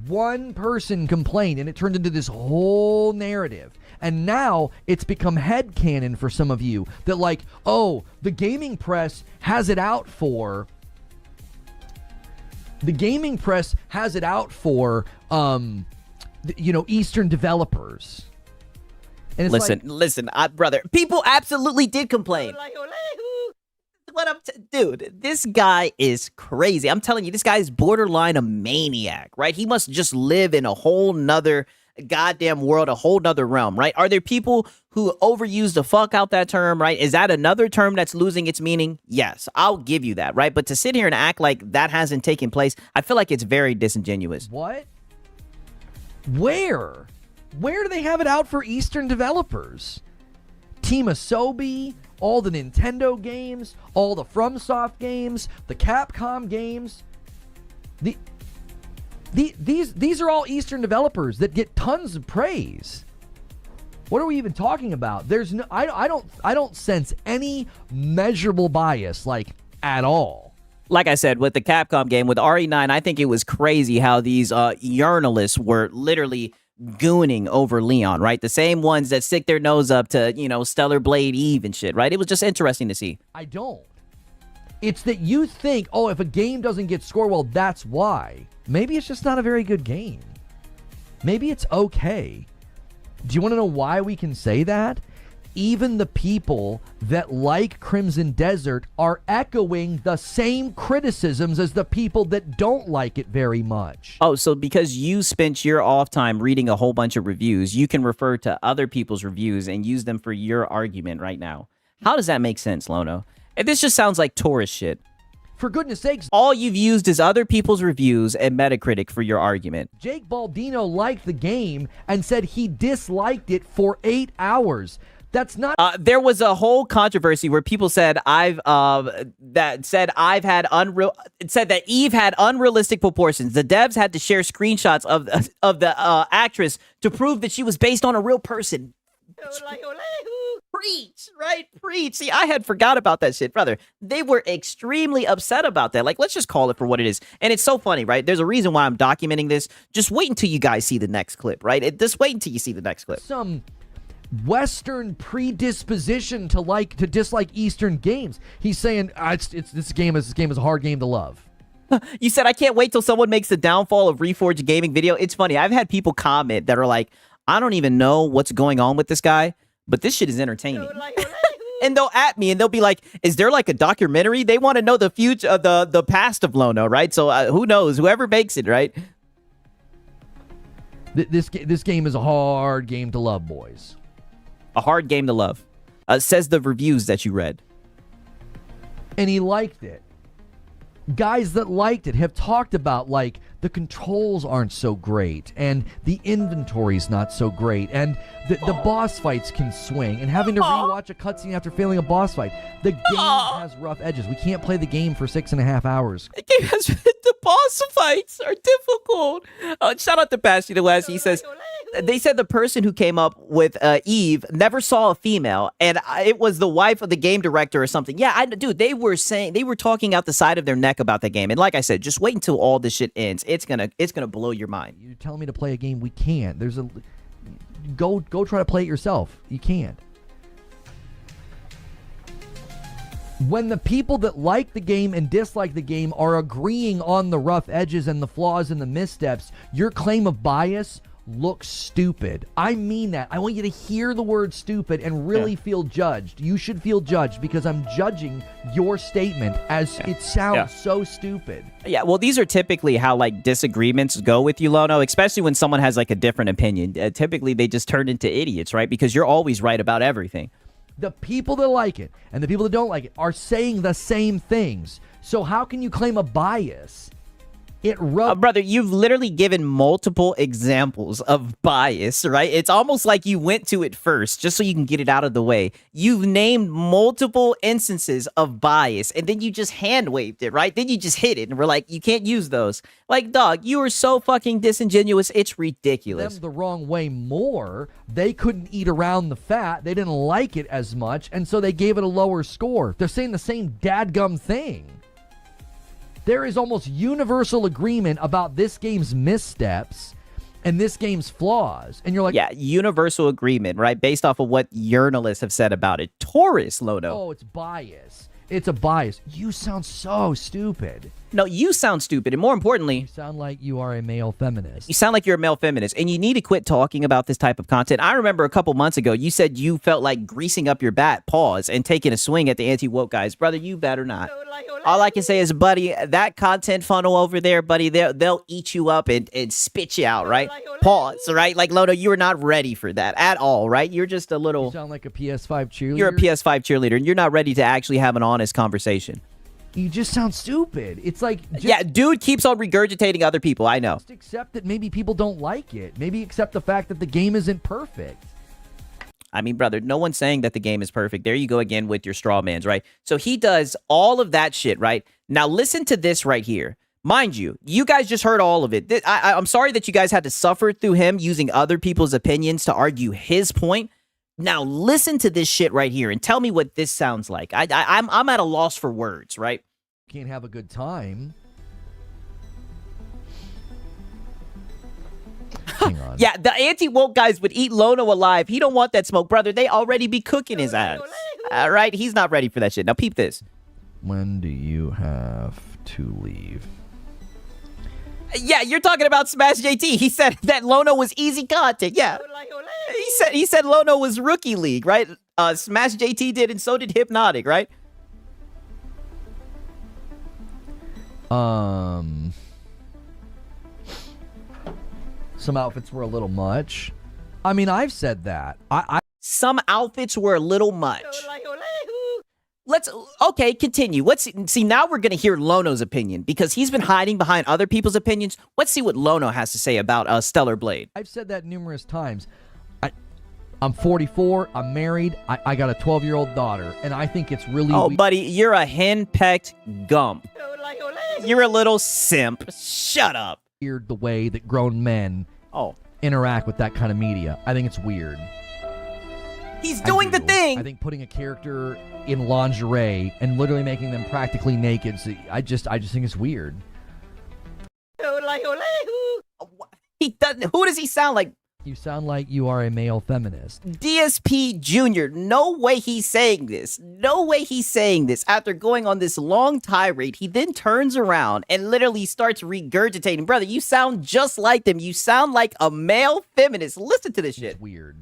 One person complained, and it turned into this whole narrative. And now it's become headcanon for some of you that like, oh, the gaming press has it out for Eastern developers. And it's listen, brother, people absolutely did complain. Dude, this guy is crazy. I'm telling you, this guy is borderline a maniac, right? He must just live in a whole nother goddamn world, a whole nother realm, right? Are there people who overuse the fuck out that term, right? Is that another term that's losing its meaning? Yes, I'll give you that, right? But to sit here and act like that hasn't taken place, I feel like it's very disingenuous. What? Where? Where do they have it out for Eastern developers? Team Asobi, all the Nintendo games, all the FromSoft games, the Capcom games. These are all Eastern developers that get tons of praise. What are we even talking about? There's no, I don't sense any measurable bias, like, at all. Like I said, with the Capcom game, with RE9, I think it was crazy how these journalists were literally gooning over Leon, right? The same ones that stick their nose up to, Stellar Blade Eve and shit, right? It was just interesting to see. I don't. It's that you think, oh, if a game doesn't get scored well, that's why. Maybe it's just not a very good game. Maybe it's okay. Do you want to know why we can say that? Even the people that like Crimson Desert are echoing the same criticisms as the people that don't like it very much. Oh, so because you spent your off time reading a whole bunch of reviews, you can refer to other people's reviews and use them for your argument right now. How does that make sense, Lono? This just sounds like tourist shit. For goodness sakes. All you've used is other people's reviews and Metacritic for your argument. Jake Baldino liked the game and said he disliked it for 8 hours. That's not. There was a whole controversy where people said that Eve had unrealistic proportions. The devs had to share screenshots of the actress to prove that she was based on a real person. Preach, right? Preach. See, I had forgot about that shit, brother. They were extremely upset about that. Like, let's just call it for what it is. And it's so funny, right? There's a reason why I'm documenting this. Just wait until you guys see the next clip, right? Just wait until you see the next clip. Some Western predisposition to dislike Eastern games. He's saying this game is a hard game to love. You said I can't wait till someone makes the downfall of Reforged gaming video. It's funny. I've had people comment that are like, I don't even know what's going on with this guy, but this shit is entertaining. And they'll at me and they'll be like, is there like a documentary? They want to know the future, the past of Lono, right? So who knows? Whoever makes it, right? This game is a hard game to love, boys. A hard game to love. Says the reviews that you read. And he liked it. Guys that liked it have talked about, like, the controls aren't so great, and the inventory's not so great, and the boss fights can swing, and having to rewatch a cutscene after failing a boss fight. The game has rough edges. We can't play the game for 6.5 hours. The game has the boss fights are difficult. Shout out to Bastion West. He says, they said the person who came up with Eve never saw a female, and it was the wife of the game director or something. Yeah, dude, they were talking out the side of their neck about the game. And like I said, just wait until all this shit ends. It's gonna blow your mind. You're telling me to play a game we can't. Go try to play it yourself. You can't. When the people that like the game and dislike the game are agreeing on the rough edges and the flaws and the missteps, your claim of bias looks stupid. I mean that. I want you to hear the word stupid and really feel judged. You should feel judged because I'm judging your statement as it sounds so stupid. Yeah, well, these are typically how, like, disagreements go with you, Lono, especially when someone has, like, a different opinion. Typically, they just turn into idiots, right? Because you're always right about everything. The people that like it and the people that don't like it are saying the same things. So how can you claim a bias? Brother, you've literally given multiple examples of bias, right? It's almost like you went to it first just so you can get it out of the way. You've named multiple instances of bias, and then you just hand-waved it, right? Then you just hit it, and we're like, you can't use those. Like, dog, you are so fucking disingenuous, it's ridiculous. Them the wrong way more. They couldn't eat around the fat. They didn't like it as much, and so they gave it a lower score. They're saying the same dadgum thing. There is almost universal agreement about this game's missteps and this game's flaws. And you're like... Yeah, universal agreement, right? Based off of what journalists have said about it. Taurus, Lono. Oh, it's bias. It's a bias. You sound so stupid. No, you sound stupid. And more importantly... You sound like you are a male feminist. You sound like you're a male feminist. And you need to quit talking about this type of content. I remember a couple months ago, you said you felt like greasing up your bat, pause, and taking a swing at the anti-woke guys. Brother, you better not. All I can say is, buddy, that content funnel over there, buddy, they'll eat you up and spit you out, right? Pause, right? Like, Lono, you are not ready for that at all, right? You're just a little... You sound like a PS5 cheerleader. You're a PS5 cheerleader, and you're not ready to actually have an honest conversation. You just sound stupid. It's like... Yeah, dude keeps on regurgitating other people. I know. Just accept that maybe people don't like it. Maybe accept the fact that the game isn't perfect. I mean, brother, no one's saying that the game is perfect. There you go again with your straw mans, right? So he does all of that shit, right? Now listen to this right here. Mind you, you guys just heard all of it. I'm sorry that you guys had to suffer through him using other people's opinions to argue his point. Now listen to this shit right here and tell me what this sounds like. I'm at a loss for words, right? Can't have a good time. Hang on. Yeah, the anti-woke guys would eat Lono alive. He don't want that smoke, brother. They already be cooking his ass. All right, he's not ready for that shit. Now peep this. When do you have to leave? Yeah, you're talking about Smash JT. He said that Lono was easy content. Yeah. He said Lono was rookie league, right? Smash JT did, and so did Hypnotic, right? Some outfits were a little much. I mean, I've said that. Some outfits were a little much. Okay, continue. Let's see. Now we're going to hear Lono's opinion because he's been hiding behind other people's opinions. Let's see what Lono has to say about Stellar Blade. I've said that numerous times. I'm 44. I'm married. I got a 12-year-old daughter, and I think it's really... Oh, buddy, you're a henpecked gump. You're a little simp. Shut up. Weird the way that grown men interact with that kind of media. I think it's weird. He's doing the thing. I think putting a character in lingerie and literally making them practically naked. So I just think it's weird. He doesn't. Who does he sound like? You sound like you are a male feminist. DSP Jr. No way he's saying this. No way he's saying this. After going on this long tirade, he then turns around and literally starts regurgitating. Brother, you sound just like them. You sound like a male feminist. Listen to this shit. It's weird.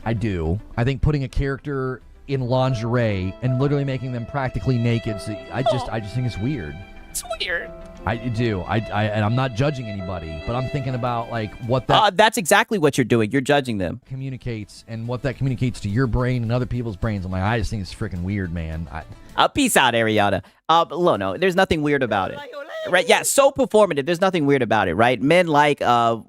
I do. I think putting a character in lingerie and literally making them practically naked. So I just think it's weird. It's weird. I do. And I'm not judging anybody, but I'm thinking about like what that. That's exactly what you're doing. You're judging them. Communicates and what that communicates to your brain and other people's brains. I'm like, I just think it's freaking weird, man. Peace out, Ariana. Lono, there's nothing weird about it. Right? Yeah, so performative. There's nothing weird about it, right? Men like,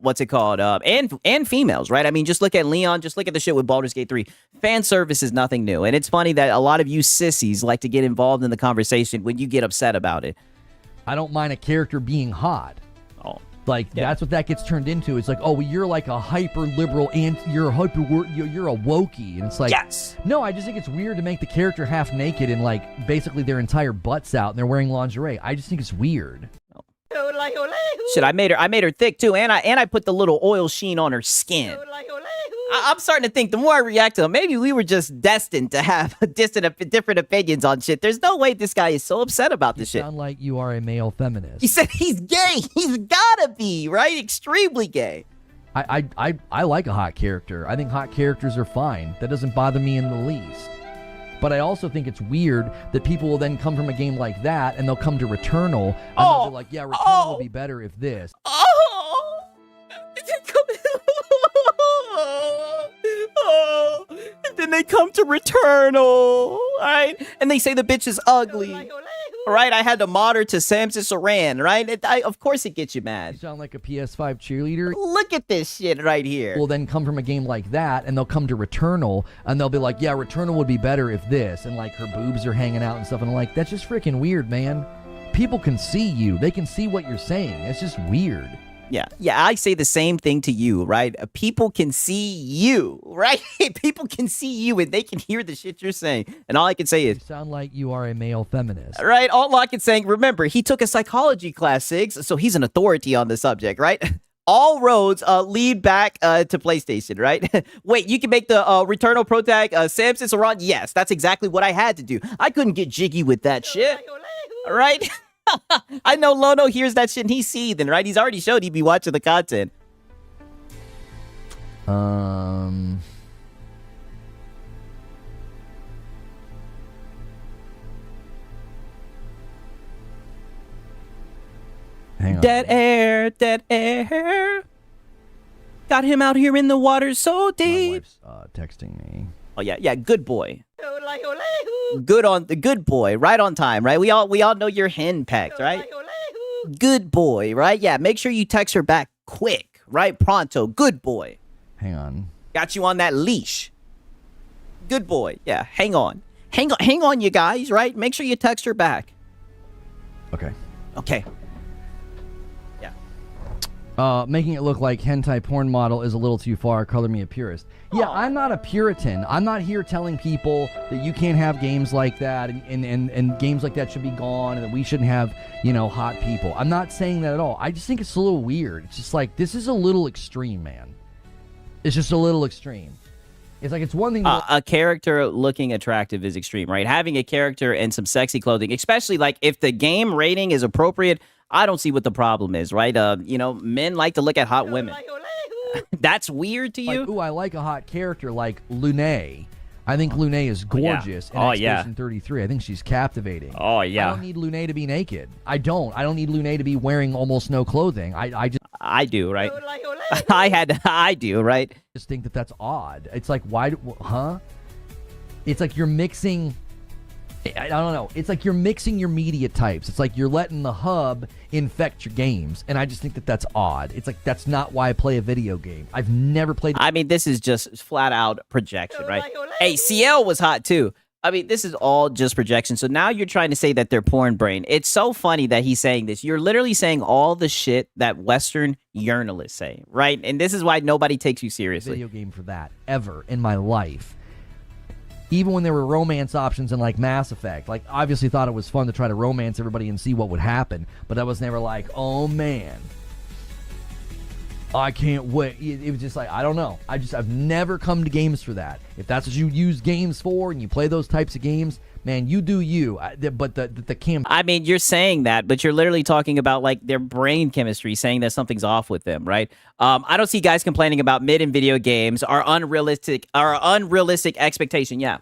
what's it called? And females, right? I mean, just look at Leon. Just look at the shit with Baldur's Gate 3. Fan service is nothing new. And it's funny that a lot of you sissies like to get involved in the conversation when you get upset about it. I don't mind a character being hot. That's what that gets turned into. It's like, oh, well, you're like a hyper liberal and you're a wokey, and it's like, yes. No, I just think it's weird to make the character half naked and like basically their entire butts out and they're wearing lingerie. I just think it's weird. Shit, I made her thick too, and I put the little oil sheen on her skin. I'm starting to think the more I react to him, maybe we were just destined to have different opinions on shit. There's no way this guy is so upset about this shit. You sound like you are a male feminist. He said he's gay. He's gotta be, right? Extremely gay. I like a hot character. I think hot characters are fine. That doesn't bother me in the least. But I also think it's weird that people will then come from a game like that and they'll come to Returnal and they'll be like, yeah, Returnal will be better if this. And then they come to Returnal, right? And they say the bitch is ugly. Right? I had to mod her to Samson Saran, right? Of course it gets you mad. You sound like a PS5 cheerleader. Look at this shit right here. Will then come from a game like that and they'll come to Returnal and they'll be like, yeah, Returnal would be better if this. And like her boobs are hanging out and stuff. And I'm like, that's just freaking weird, man. People can see you. They can see what you're saying. It's just weird. Yeah, I say the same thing to you, right? People can see you, right? People can see you and they can hear the shit you're saying. And all I can say is... You sound like you are a male feminist. Right? All I can say, remember, he took a psychology class, Siggs, so he's an authority on the subject, right? All roads lead back to PlayStation, right? Wait, you can make the Returnal Pro Tag Samson Saran? Yes, that's exactly what I had to do. I couldn't get jiggy with that shit, right? I know Lono hears that shit and he's seething, right? He's already showed he'd be watching the content. Hang on. Dead air. Got him out here in the water so deep. My wife's texting me. Oh, yeah, good boy. good boy, right on time, right? We all know you're henpecked, right? Good boy, right? Yeah, make sure you text her back quick, right? Pronto, good boy. Hang on. Got you on that leash. Good boy. Yeah, hang on, you guys, right? Make sure you text her back. Okay. Okay. Making it look like hentai porn model is a little too far. Color me a purist. Yeah, I'm not a Puritan. I'm not here telling people that you can't have games like that and games like that should be gone and that we shouldn't have, hot people. I'm not saying that at all. I just think it's a little weird. It's just like, this is a little extreme, man. It's just a little extreme. It's like, it's one thing a character looking attractive is extreme, right? Having a character and some sexy clothing, especially like if the game rating is appropriate, I don't see what the problem is, right? Men like to look at hot women. That's weird to you? Like, ooh, I like a hot character like Lune. I think Lune is gorgeous in Expedition 33. I think she's captivating. Oh, yeah. I don't need Lune to be naked. I don't need Lune to be wearing almost no clothing. I do, right? I do, right? Just think that that's odd. It's like, why, It's like you're mixing... I don't know. It's like you're mixing your media types. It's like you're letting the hub infect your games. And I just think that that's odd. It's like, that's not why I play a video game. I've never played... I mean, this is just flat out projection, right? Hey, CL was hot too. I mean, this is all just projection. So now you're trying to say that they're porn brain. It's so funny that he's saying this. You're literally saying all the shit that Western journalists say, right? And this is why nobody takes you seriously. Video game for that ever in my life. Even when there were romance options in like Mass Effect, like obviously thought it was fun to try to romance everybody and see what would happen, but I was never like, oh man, I can't wait. It was just like, I don't know. I've never come to games for that. If that's what you use games for and you play those types of games, man, you do you. But the cam... I mean, you're saying that, but you're literally talking about like their brain chemistry, saying that something's off with them, right? I don't see guys complaining about mid in video games are unrealistic expectation. Yeah.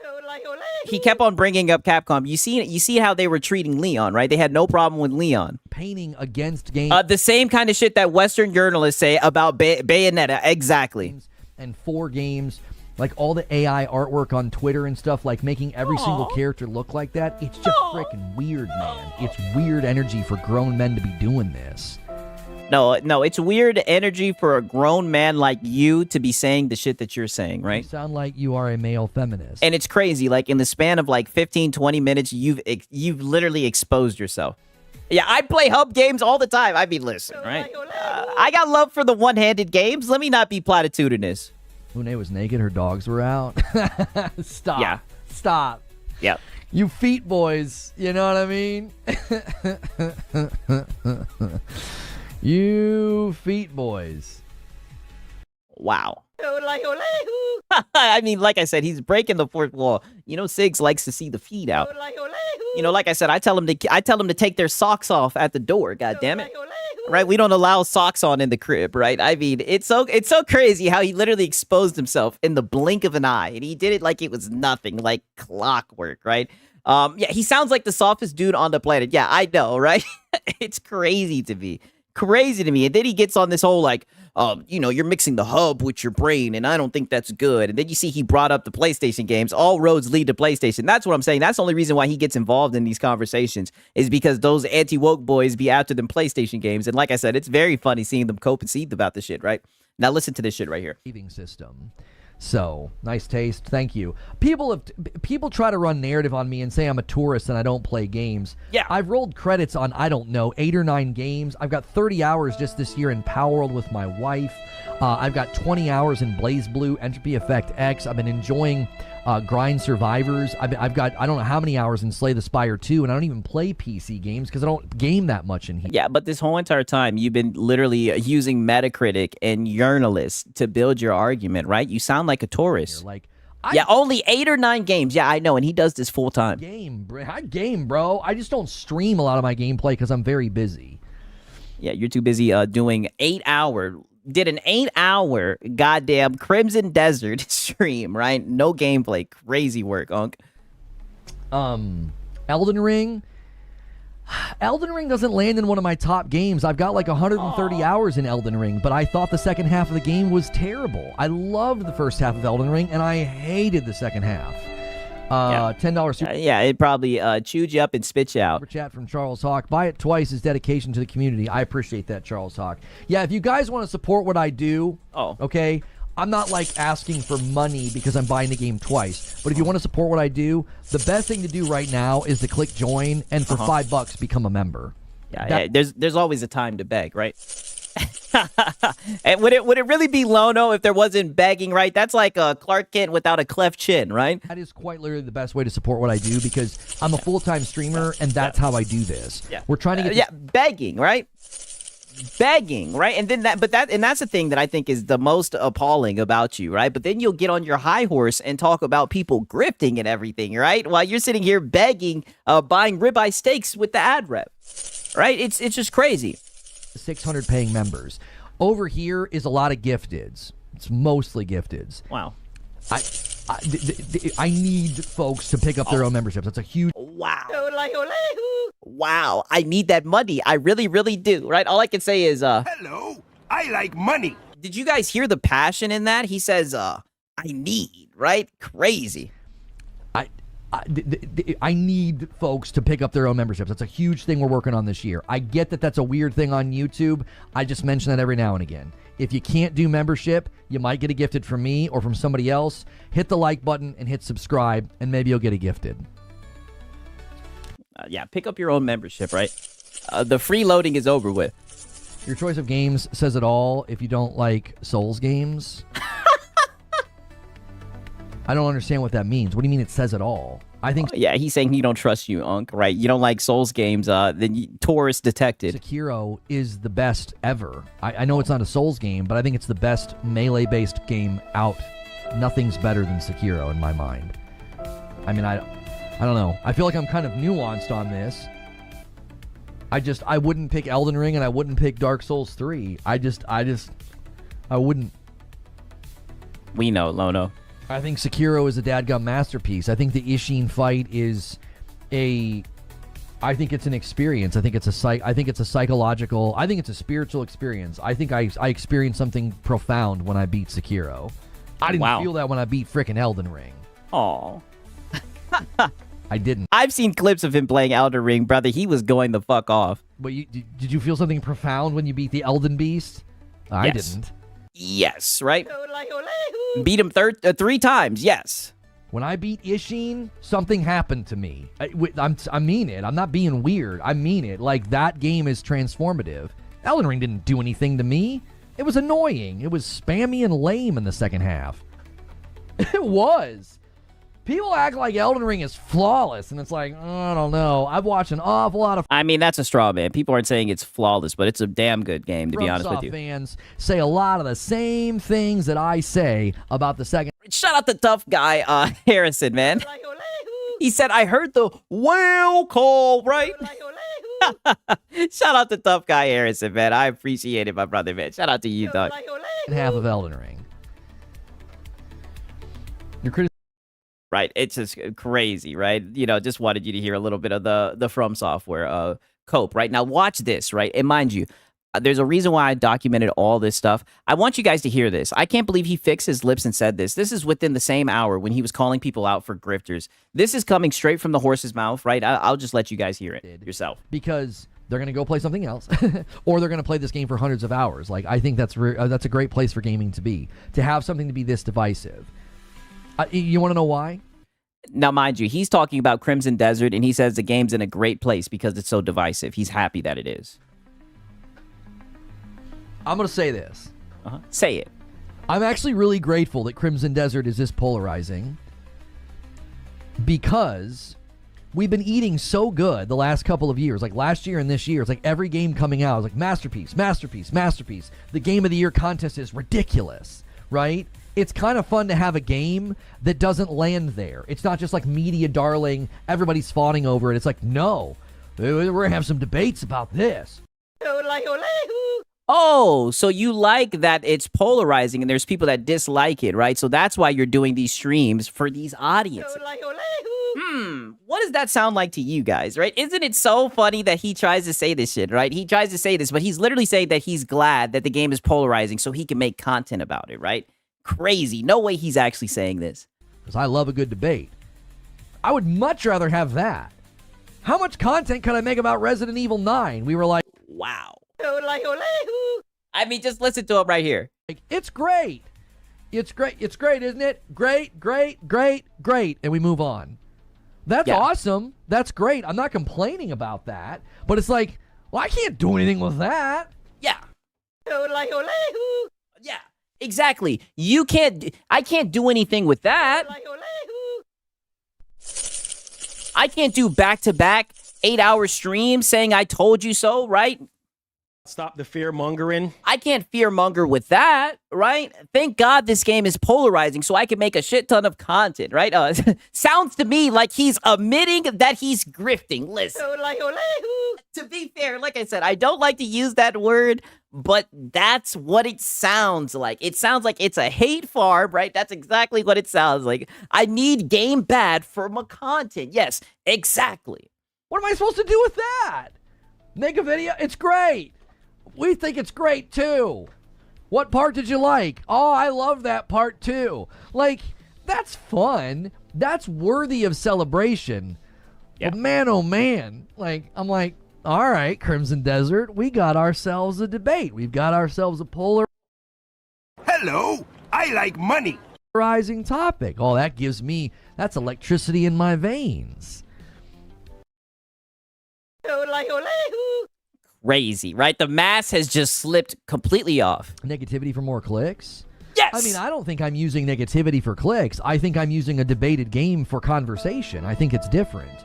He kept on bringing up Capcom. You see how they were treating Leon, right? They had no problem with Leon. Painting against games. The same kind of shit that Western journalists say about Bayonetta. Exactly. And 4 games. Like all the AI artwork on Twitter and stuff, like making every single character look like that. It's just freaking weird, man. It's weird energy for grown men to be doing this. No, it's weird energy for a grown man like you to be saying the shit that you're saying, right? You sound like you are a male feminist. And it's crazy. Like in the span of like 15, 20 minutes, you've literally exposed yourself. Yeah, I play hub games all the time. I mean, listen, right? I got love for the one-handed games. Let me not be platitudinous. Lune was naked. Her dogs were out. Stop. Yeah. Stop. Yeah. You feet boys. You know what I mean? You feet boys. Wow. I mean, like I said, he's breaking the fourth wall. Siggs likes to see the feet out. Like I said, I tell him to take their socks off at the door. God damn it. Right? We don't allow socks on in the crib, right? I mean, it's so crazy how he literally exposed himself in the blink of an eye, and he did it like it was nothing, like clockwork, right? Yeah, he sounds like the softest dude on the planet. Yeah, I know, right? It's crazy to me. And then he gets on this whole like, you're mixing the hub with your brain, and I don't think that's good. And then you see he brought up the PlayStation games. All roads lead to PlayStation. That's what I'm saying. That's the only reason why he gets involved in these conversations is because those anti-woke boys be after them PlayStation games. And like I said, it's very funny seeing them cope and seethe about the shit, right? Now listen to this shit right here. System. So, nice taste. Thank you. People try to run narrative on me and say I'm a tourist and I don't play games. Yeah. I've rolled credits on, 8 or 9 games. I've got 30 hours just this year in Power World with my wife. I've got 20 hours in Blaze Blue, Entropy Effect X. I've been enjoying Grind Survivors. I've got, I don't know how many hours in Slay the Spire 2, and I don't even play PC games because I don't game that much in here. Yeah, but this whole entire time, you've been literally using Metacritic and journalists to build your argument, right? You sound like a tourist. Only 8 or 9 games. Yeah, I know, and he does this full time. I game, bro. I just don't stream a lot of my gameplay because I'm very busy. Yeah, you're too busy doing 8-hour... Did an 8-hour goddamn Crimson Desert stream, right? No gameplay. Crazy work, Unc. Elden Ring. Elden Ring doesn't land in one of my top games. I've got like 130 hours in Elden Ring, but I thought the second half of the game was terrible. I loved the first half of Elden Ring, and I hated the second half. $10 super yeah, it probably chewed you up and spit you out. chat from Charles Hawk. Buy it twice is dedication to the community. I appreciate that, Charles Hawk. Yeah, if you guys want to support what I do, okay, I'm not like asking for money because I'm buying the game twice. But if you want to support what I do, the best thing to do right now is to click join and for $5 become a member. Yeah, there's always a time to beg, right? And would it really be Lono if there wasn't begging, right? That's like Clark Kent without a cleft chin, right? That is quite literally the best way to support what I do because I'm a full-time streamer and that's how I do this. Yeah. We're trying to get begging, right? Begging, right? And then that's the thing that I think is the most appalling about you, right? But then you'll get on your high horse and talk about people grifting and everything, right? While you're sitting here begging, buying ribeye steaks with the ad rep, right? It's just crazy. 600 paying members. Over here is a lot of gifteds. It's mostly gifteds. Wow. I need folks to pick up their own memberships. That's a huge... Wow. Wow. I need that money. I really, really do, right? All I can say is... Hello. I like money. Did you guys hear the passion in that? He says, I need, right? Crazy. I need folks to pick up their own memberships. That's a huge thing we're working on this year. I get that that's a weird thing on YouTube. I just mention that every now and again. If you can't do membership, you might get a gifted from me or from somebody else. Hit the like button and hit subscribe, and maybe you'll get a gifted. Yeah, pick up your own membership, right? The free loading is over with. Your choice of games says it all if you don't like Souls games. I don't understand what that means. What do you mean it says it all? I think... yeah, he's saying he don't trust you, Unc, right? You don't like Souls games, then tourist detected. Sekiro is the best ever. I know it's not a Souls game, but I think it's the best melee-based game out. Nothing's better than Sekiro in my mind. I mean, I don't know. I feel like I'm kind of nuanced on this. I wouldn't pick Elden Ring and I wouldn't pick Dark Souls 3. I wouldn't. We know, Lono. I think Sekiro is a dadgum masterpiece. I think the Ishin fight is I think it's an experience. I think it's a psychological, I think it's a spiritual experience. I think I experienced something profound when I beat Sekiro. I didn't feel that when I beat frickin' Elden Ring. Aw. I didn't. I've seen clips of him playing Elden Ring, brother. He was going the fuck off. But did you feel something profound when you beat the Elden Beast? I didn't. Yes, right? Beat him 3 times, yes. When I beat Ishin, something happened to me. I mean it. I'm not being weird. I mean it. Like, that game is transformative. Elden Ring didn't do anything to me. It was annoying. It was spammy and lame in the second half. It was. People act like Elden Ring is flawless, and it's like, I don't know. I've watched an awful lot of... I mean, that's a straw man. People aren't saying it's flawless, but it's a damn good game, to be honest with you. Fans say a lot of the same things that I say about the second... Shout out the tough guy, Harrison, man. He said, I heard the whale call, right? Shout out to tough guy Harrison, man. I appreciate it, my brother, man. Shout out to you, dog. Half of Elden Ring. You're criticizing... Right, it's just crazy, right? You know, just wanted you to hear a little bit of the From Software cope, right? Now watch this, right? And mind you, there's a reason why I documented all this stuff. I want you guys to hear this. I can't believe he fixed his lips and said this. This is within the same hour when he was calling people out for grifters. This is coming straight from the horse's mouth, right? I'll just let you guys hear it yourself. Because they're going to go play something else, or they're going to play this game for hundreds of hours. Like, I think that's a great place for gaming to be, to have something to be this divisive. You want to know why? Now, mind you, he's talking about Crimson Desert, and he says the game's in a great place because it's so divisive. He's happy that it is. I'm going to say this. Say it. I'm actually really grateful that Crimson Desert is this polarizing because we've been eating so good the last couple of years. Like last year and this year, it's like every game coming out is like masterpiece, masterpiece, masterpiece. The Game of the Year contest is ridiculous, right? It's kind of fun to have a game that doesn't land there. It's not just like media darling, everybody's fawning over it. It's like, no, we're going to have some debates about this. Oh, so you like that it's polarizing and there's people that dislike it, right? So that's why you're doing these streams for these audiences. What does that sound like to you guys, right? Isn't it so funny that he tries to say this shit, right? He tries to say this, but he's literally saying that he's glad that the game is polarizing so he can make content about it, right? Crazy. No way he's actually saying this. Because I love a good debate. I would much rather have that. How much content could I make about Resident Evil 9? We were like, wow. I mean, just listen to him right here. It's great. It's great. It's great, isn't it? Great, great, great, great. And we move on. That's awesome. That's great. I'm not complaining about that. But it's like, well, I can't do anything with that. Yeah. Yeah, exactly. I can't do anything with that. I can't do back-to-back 8-hour streams saying I told you so, right? Stop the fear mongering. I can't fear monger with that, right? Thank God this game is polarizing so I can make a shit ton of content, right? Sounds to me like he's admitting that he's grifting. Listen, to be fair, like I said, I don't like to use that word, but that's what it sounds like. It sounds like it's a hate farm, right? That's exactly what it sounds like. I need game bad for my content. Yes, exactly. What am I supposed to do with that? Make a video? It's great. We think it's great, too. What part did you like? Oh, I love that part, too. Like, that's fun. That's worthy of celebration. Yeah. But man, oh, man. Like, I'm like, all right, Crimson Desert, we got ourselves a debate. We've got ourselves a Hello, I like money. Polarizing topic. Oh, that gives me, that's electricity in my veins. Crazy, right? The mask has just slipped completely off. Negativity for more clicks? Yes! I mean, I don't think I'm using negativity for clicks. I think I'm using a debated game for conversation. I think it's different.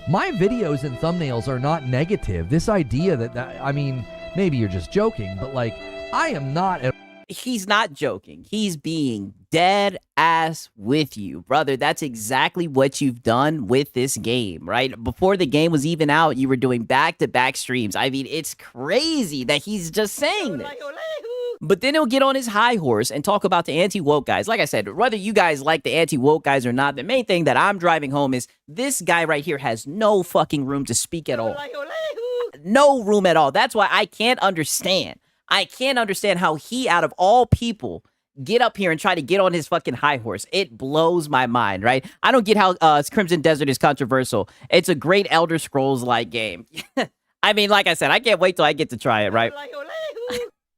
My videos and thumbnails are not negative. This idea that I mean, maybe you're just joking, but like, I am not at He's not joking. He's being dead ass with you, brother. That's exactly what you've done with this game, right? Before the game was even out, you were doing back-to-back streams. I mean, it's crazy that he's just saying this. But then he'll get on his high horse and talk about the anti-woke guys. Like I said, whether you guys like the anti-woke guys or not, the main thing that I'm driving home is this guy right here has no fucking room to speak at all. No room at all. That's why I can't understand. I can't understand how he, out of all people, get up here and try to get on his fucking high horse. It blows my mind, right? I don't get how Crimson Desert is controversial. It's a great Elder Scrolls-like game. I mean, like I said, I can't wait till I get to try it, right?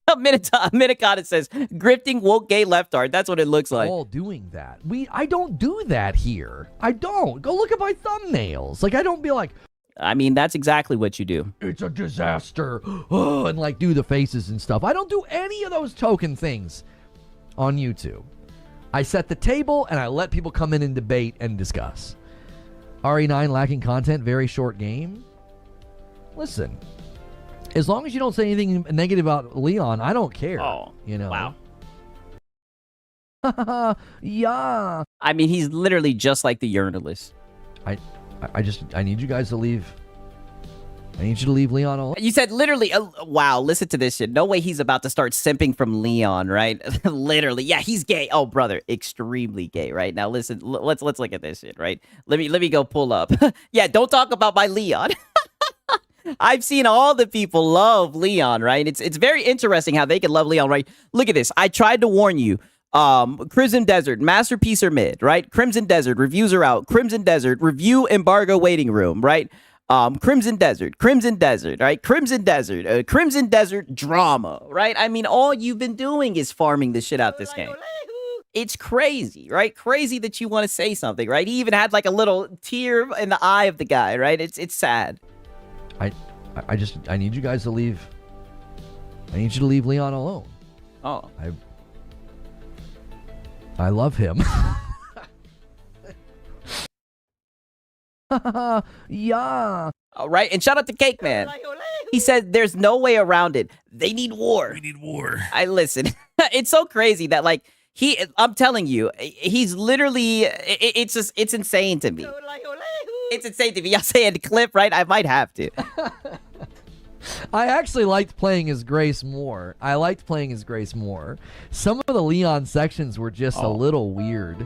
Minicon says, grifting woke gay leftard. That's what it looks like. All doing that. I don't do that here. I don't. Go look at my thumbnails. Like, I don't be like, I mean, that's exactly what you do. It's a disaster. Oh, and like do the faces and stuff. I don't do any of those token things on YouTube. I set the table and I let people come in and debate and discuss. RE9 lacking content, very short game. Listen, as long as you don't say anything negative about Leon, I don't care. Oh, you know. Wow. Yeah. I mean, he's literally just like the Urinalist. I need you guys to leave. I need you to leave Leon alone. You said literally, wow, listen to this shit. No way he's about to start simping from Leon, right? Literally. Yeah, he's gay. Oh, brother, extremely gay, right? Now listen, let's look at this shit, right? Let me go pull up. Yeah, don't talk about my Leon. I've seen all the people love Leon, right? It's very interesting how they can love Leon, right? Look at this. I tried to warn you. Crimson Desert, masterpiece or mid, right? Crimson Desert, reviews are out. Crimson Desert, review embargo waiting room, right? Crimson Desert, right? Crimson Desert drama, right? I mean, all you've been doing is farming the shit out this game. It's crazy, right? Crazy that you want to say something, right? He even had like a little tear in the eye of the guy, right? It's sad. I need you guys to leave. I need you to leave Leon alone. Oh. I love him. Yeah. All right, and shout out to Cake Man. He said there's no way around it. They need war. We need war. I listen. It's so crazy that like I'm telling you, he's literally it's insane to me. It's insane to me. Y'all saying clip, right? I might have to. I actually liked playing as Grace more. Some of the Leon sections were just a little weird.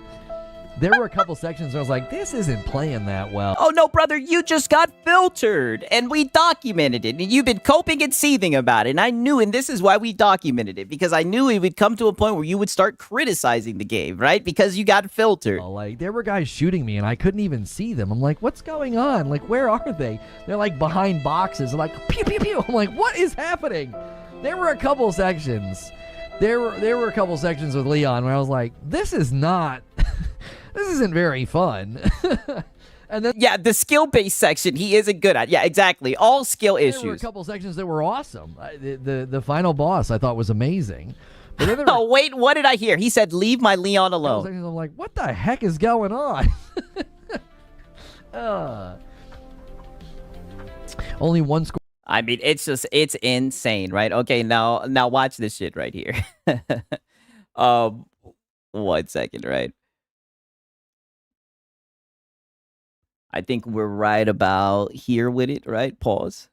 There were a couple sections where I was like, this isn't playing that well. Oh, no, brother, you just got filtered, and we documented it, and you've been coping and seething about it, and I knew, and this is why we documented it, because I knew it would come to a point where you would start criticizing the game, right? Because you got filtered. Like, there were guys shooting me, and I couldn't even see them. I'm like, what's going on? Like, where are they? They're, like, behind boxes. They're like, pew, pew, pew. I'm like, what is happening? There were a couple sections. There were a couple sections with Leon where I was like, this is not... this isn't very fun. And then yeah, the skill-based section he isn't good at. Yeah, exactly. All skill issues. There were a couple sections that were awesome. The final boss I thought was amazing. But then oh, wait, what did I hear? He said, leave my Leon alone. I'm like, what the heck is going on? Only one score. I mean, it's insane, right? Okay, now watch this shit right here. 1 second, right? I think we're right about here with it, right? Pause.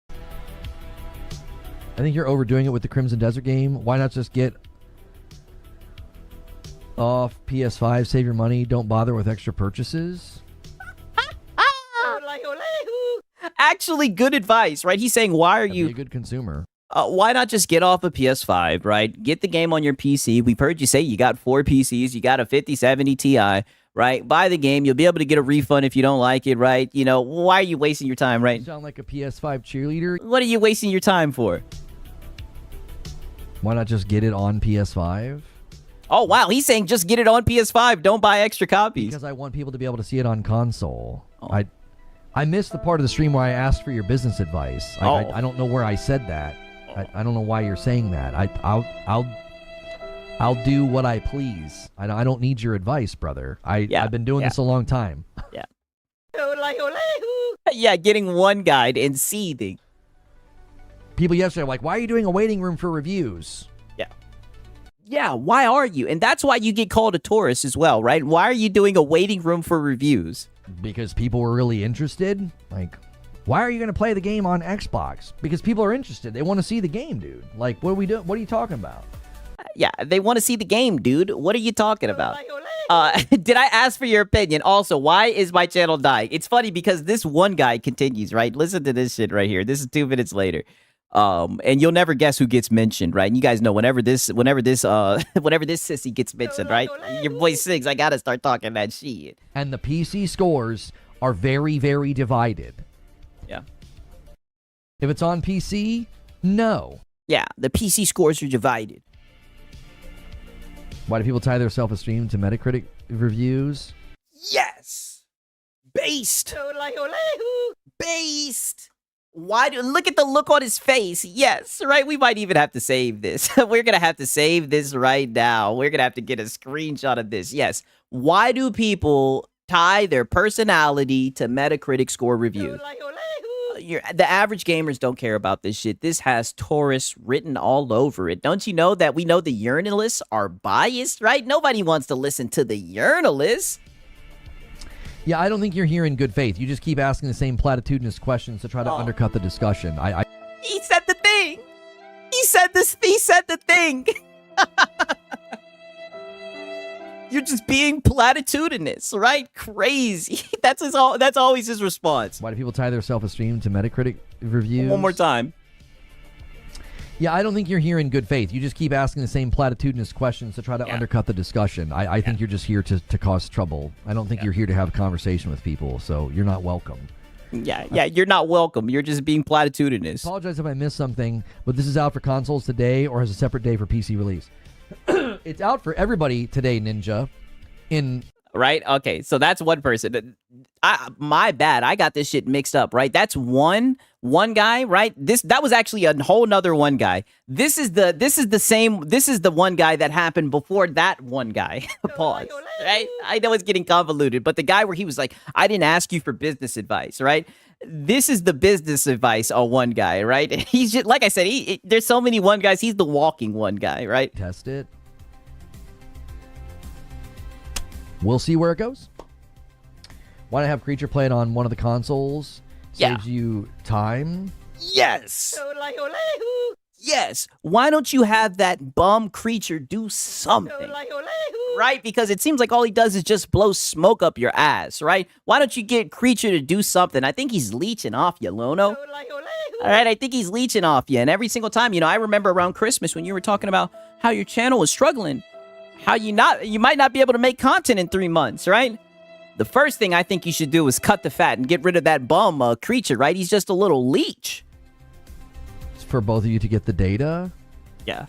I think you're overdoing it with the Crimson Desert game. Why not just get off PS5, save your money, don't bother with extra purchases? Actually, good advice, right? He's saying, why are you be a good consumer? Why not just get off a PS5, right? Get the game on your PC. We've heard you say you got 4 PCs, you got a 5070 Ti, right? Buy the game. You'll be able to get a refund if you don't like it, right? You know, why are you wasting your time, right? You sound like a PS5 cheerleader. What are you wasting your time for? Why not just get it on PS5? Oh, wow. He's saying just get it on PS5. Don't buy extra copies. Because I want people to be able to see it on console. Oh. I missed the part of the stream where I asked for your business advice. I don't know where I said that. I don't know why you're saying that. I'll do what I please. I don't need your advice, brother. I've been doing this a long time. Yeah. Yeah, getting one guide and seething. People yesterday were like, why are you doing a waiting room for reviews? Yeah, why are you? And that's why you get called a tourist as well, right? Why are you doing a waiting room for reviews? Because people were really interested. Like, why are you going to play the game on Xbox? Because people are interested. They want to see the game, dude. Like, what are we doing? What are you talking about? Yeah, they want to see the game, dude. What are you talking about? Did I ask for your opinion? Also, why is my channel dying? It's funny because this one guy continues, right? Listen to this shit right here. This is 2 minutes later. And you'll never guess who gets mentioned, right? And you guys know whenever this sissy gets mentioned, right? Your boy sings, I gotta start talking that shit. And the PC scores are very, very divided. Yeah. If it's on PC, no. Yeah, the PC scores are divided. Why do people tie their self-esteem to Metacritic reviews? Yes! Based! Based! Why look at the look on his face. Yes, right? We might even have to save this. We're going to have to save this right now. We're going to have to get a screenshot of this. Yes. Why do people tie their personality to Metacritic score reviews? The average gamers don't care about this shit. This has tourists written all over it. Don't you know that we know the journalists are biased, right? Nobody wants to listen to the journalists. Yeah, I don't think you're here in good faith. You just keep asking the same platitudinous questions to try to undercut the discussion. He said the thing. He said the thing. You're just being platitudinous, right? Crazy. That's always his response. Why do people tie their self-esteem to Metacritic reviews? One more time. Yeah, I don't think you're here in good faith. You just keep asking the same platitudinous questions to try to undercut the discussion. I think you're just here to cause trouble. I don't think you're here to have a conversation with people, so you're not welcome. Yeah, you're not welcome. You're just being platitudinous. I apologize if I missed something, but this is out for consoles today or has a separate day for PC release. It's out for everybody today, Ninja. Right? Okay, so that's one person. My bad. I got this shit mixed up, right? That's one guy, right? That was actually a whole nother one guy. This is the one guy that happened before that one guy. Pause. Right? I know it's getting convoluted, but the guy where he was like, I didn't ask you for business advice, right? This is the business advice on one guy, right? He's just, like I said, there's so many one guys. He's the walking one guy, right? Test it. We'll see where it goes. Why not have Creature play it on one of the consoles? Saves you time. Yes. yes, why don't you have that bum creature do something? Right? Because it seems like all he does is just blow smoke up your ass, right? Why don't you get creature to do something? I think he's leeching off you, Lono. All right, I think he's leeching off you. And every single time, I remember around Christmas when you were talking about how your channel was struggling, how you might not be able to make content in 3 months, right? The first thing I think you should do is cut the fat and get rid of that bum creature, right? He's just a little leech. It's for both of you to get the data? Yeah.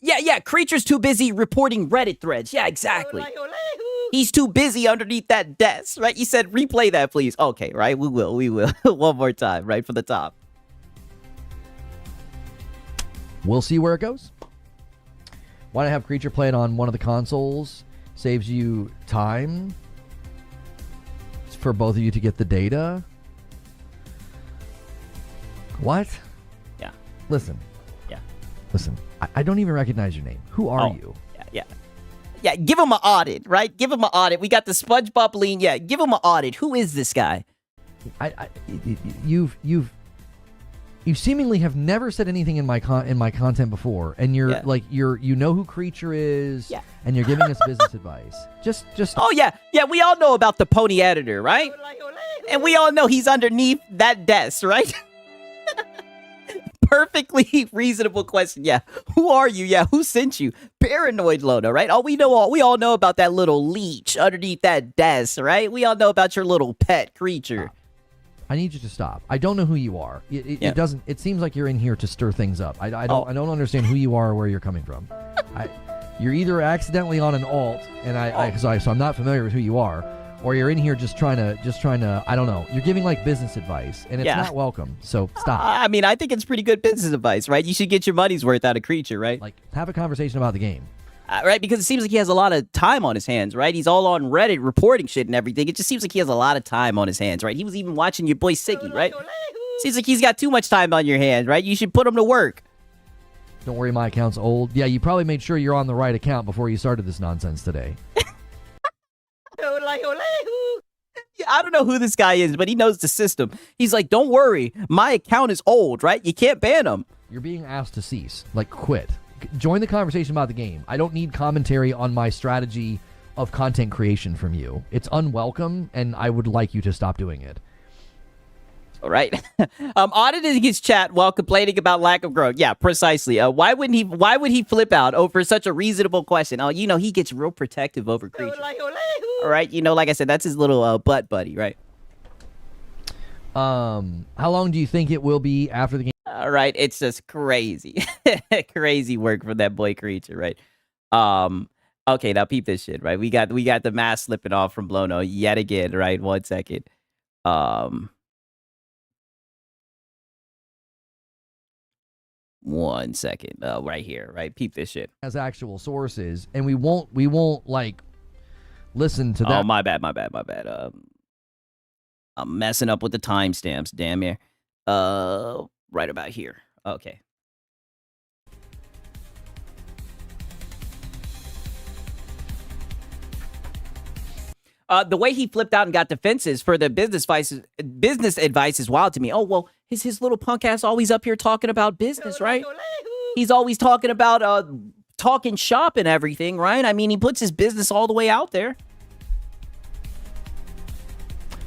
Yeah, creature's too busy reporting Reddit threads. Yeah, exactly. He's too busy underneath that desk, right? You said replay that, please. Okay, right? We will. One more time, right from the top. We'll see where it goes. Why not have creature play it on one of the consoles? Saves you time. It's for both of you to get the data. What? Yeah. Listen. Yeah. Listen. I don't even recognize your name. Who are you? Yeah, give him an audit, right? Give him an audit. We got the SpongeBob lean. Yeah, give him an audit. Who is this guy? You seemingly have never said anything in my content before, and you're you know who creature is, and you're giving us business advice. Just. Oh yeah. We all know about the pony editor, right? And we all know he's underneath that desk, right? Perfectly reasonable question. Yeah. Who are you? Yeah. Who sent you? Paranoid Lono, right? We all know about that little leech underneath that desk, right? We all know about your little pet creature. I need you to stop. I don't know who you are. It doesn't. It seems like you're in here to stir things up. I don't understand who you are or where you're coming from. You're either accidentally on an alt, and so I'm not familiar with who you are, or you're in here just trying to. I don't know. You're giving like business advice, and it's not welcome. So stop. I mean, I think it's pretty good business advice, right? You should get your money's worth out of creature, right? Like have a conversation about the game. Right, because it seems like he has a lot of time on his hands, right? He's all on Reddit reporting shit and everything. It just seems like he has a lot of time on his hands, right? He was even watching your boy Siggy, right? Seems like he's got too much time on your hands, right? You should put him to work. Don't worry, my account's old. Yeah, you probably made sure you're on the right account before you started this nonsense today. Yeah, I don't know who this guy is, but he knows the system. He's like, don't worry, my account is old, right? You can't ban him. You're being asked to cease. Like, quit. Join the conversation about the game. I don't need commentary on my strategy of content creation from you. It's unwelcome, and I would like you to stop doing it. All right. Auditing his chat while complaining about lack of growth. Yeah, precisely. Why would he flip out over such a reasonable question? Oh, he gets real protective over creatures. All right, like I said, that's his little butt buddy, right? How long do you think it will be after the game? All right, it's just crazy. Crazy work from that boy creature, right? Okay, now peep this shit, right? We got the mask slipping off from Blono yet again, right? 1 second. 1 second. Right here, right? Peep this shit. As actual sources, and we won't like listen to that. Oh, my bad. I'm messing up with the timestamps, damn it. Right about here. Okay. The way he flipped out and got defenses for the business advice is wild to me. Oh, well, his little punk ass always up here talking about business, right? He's always talking about talking shop and everything, right? I mean, he puts his business all the way out there.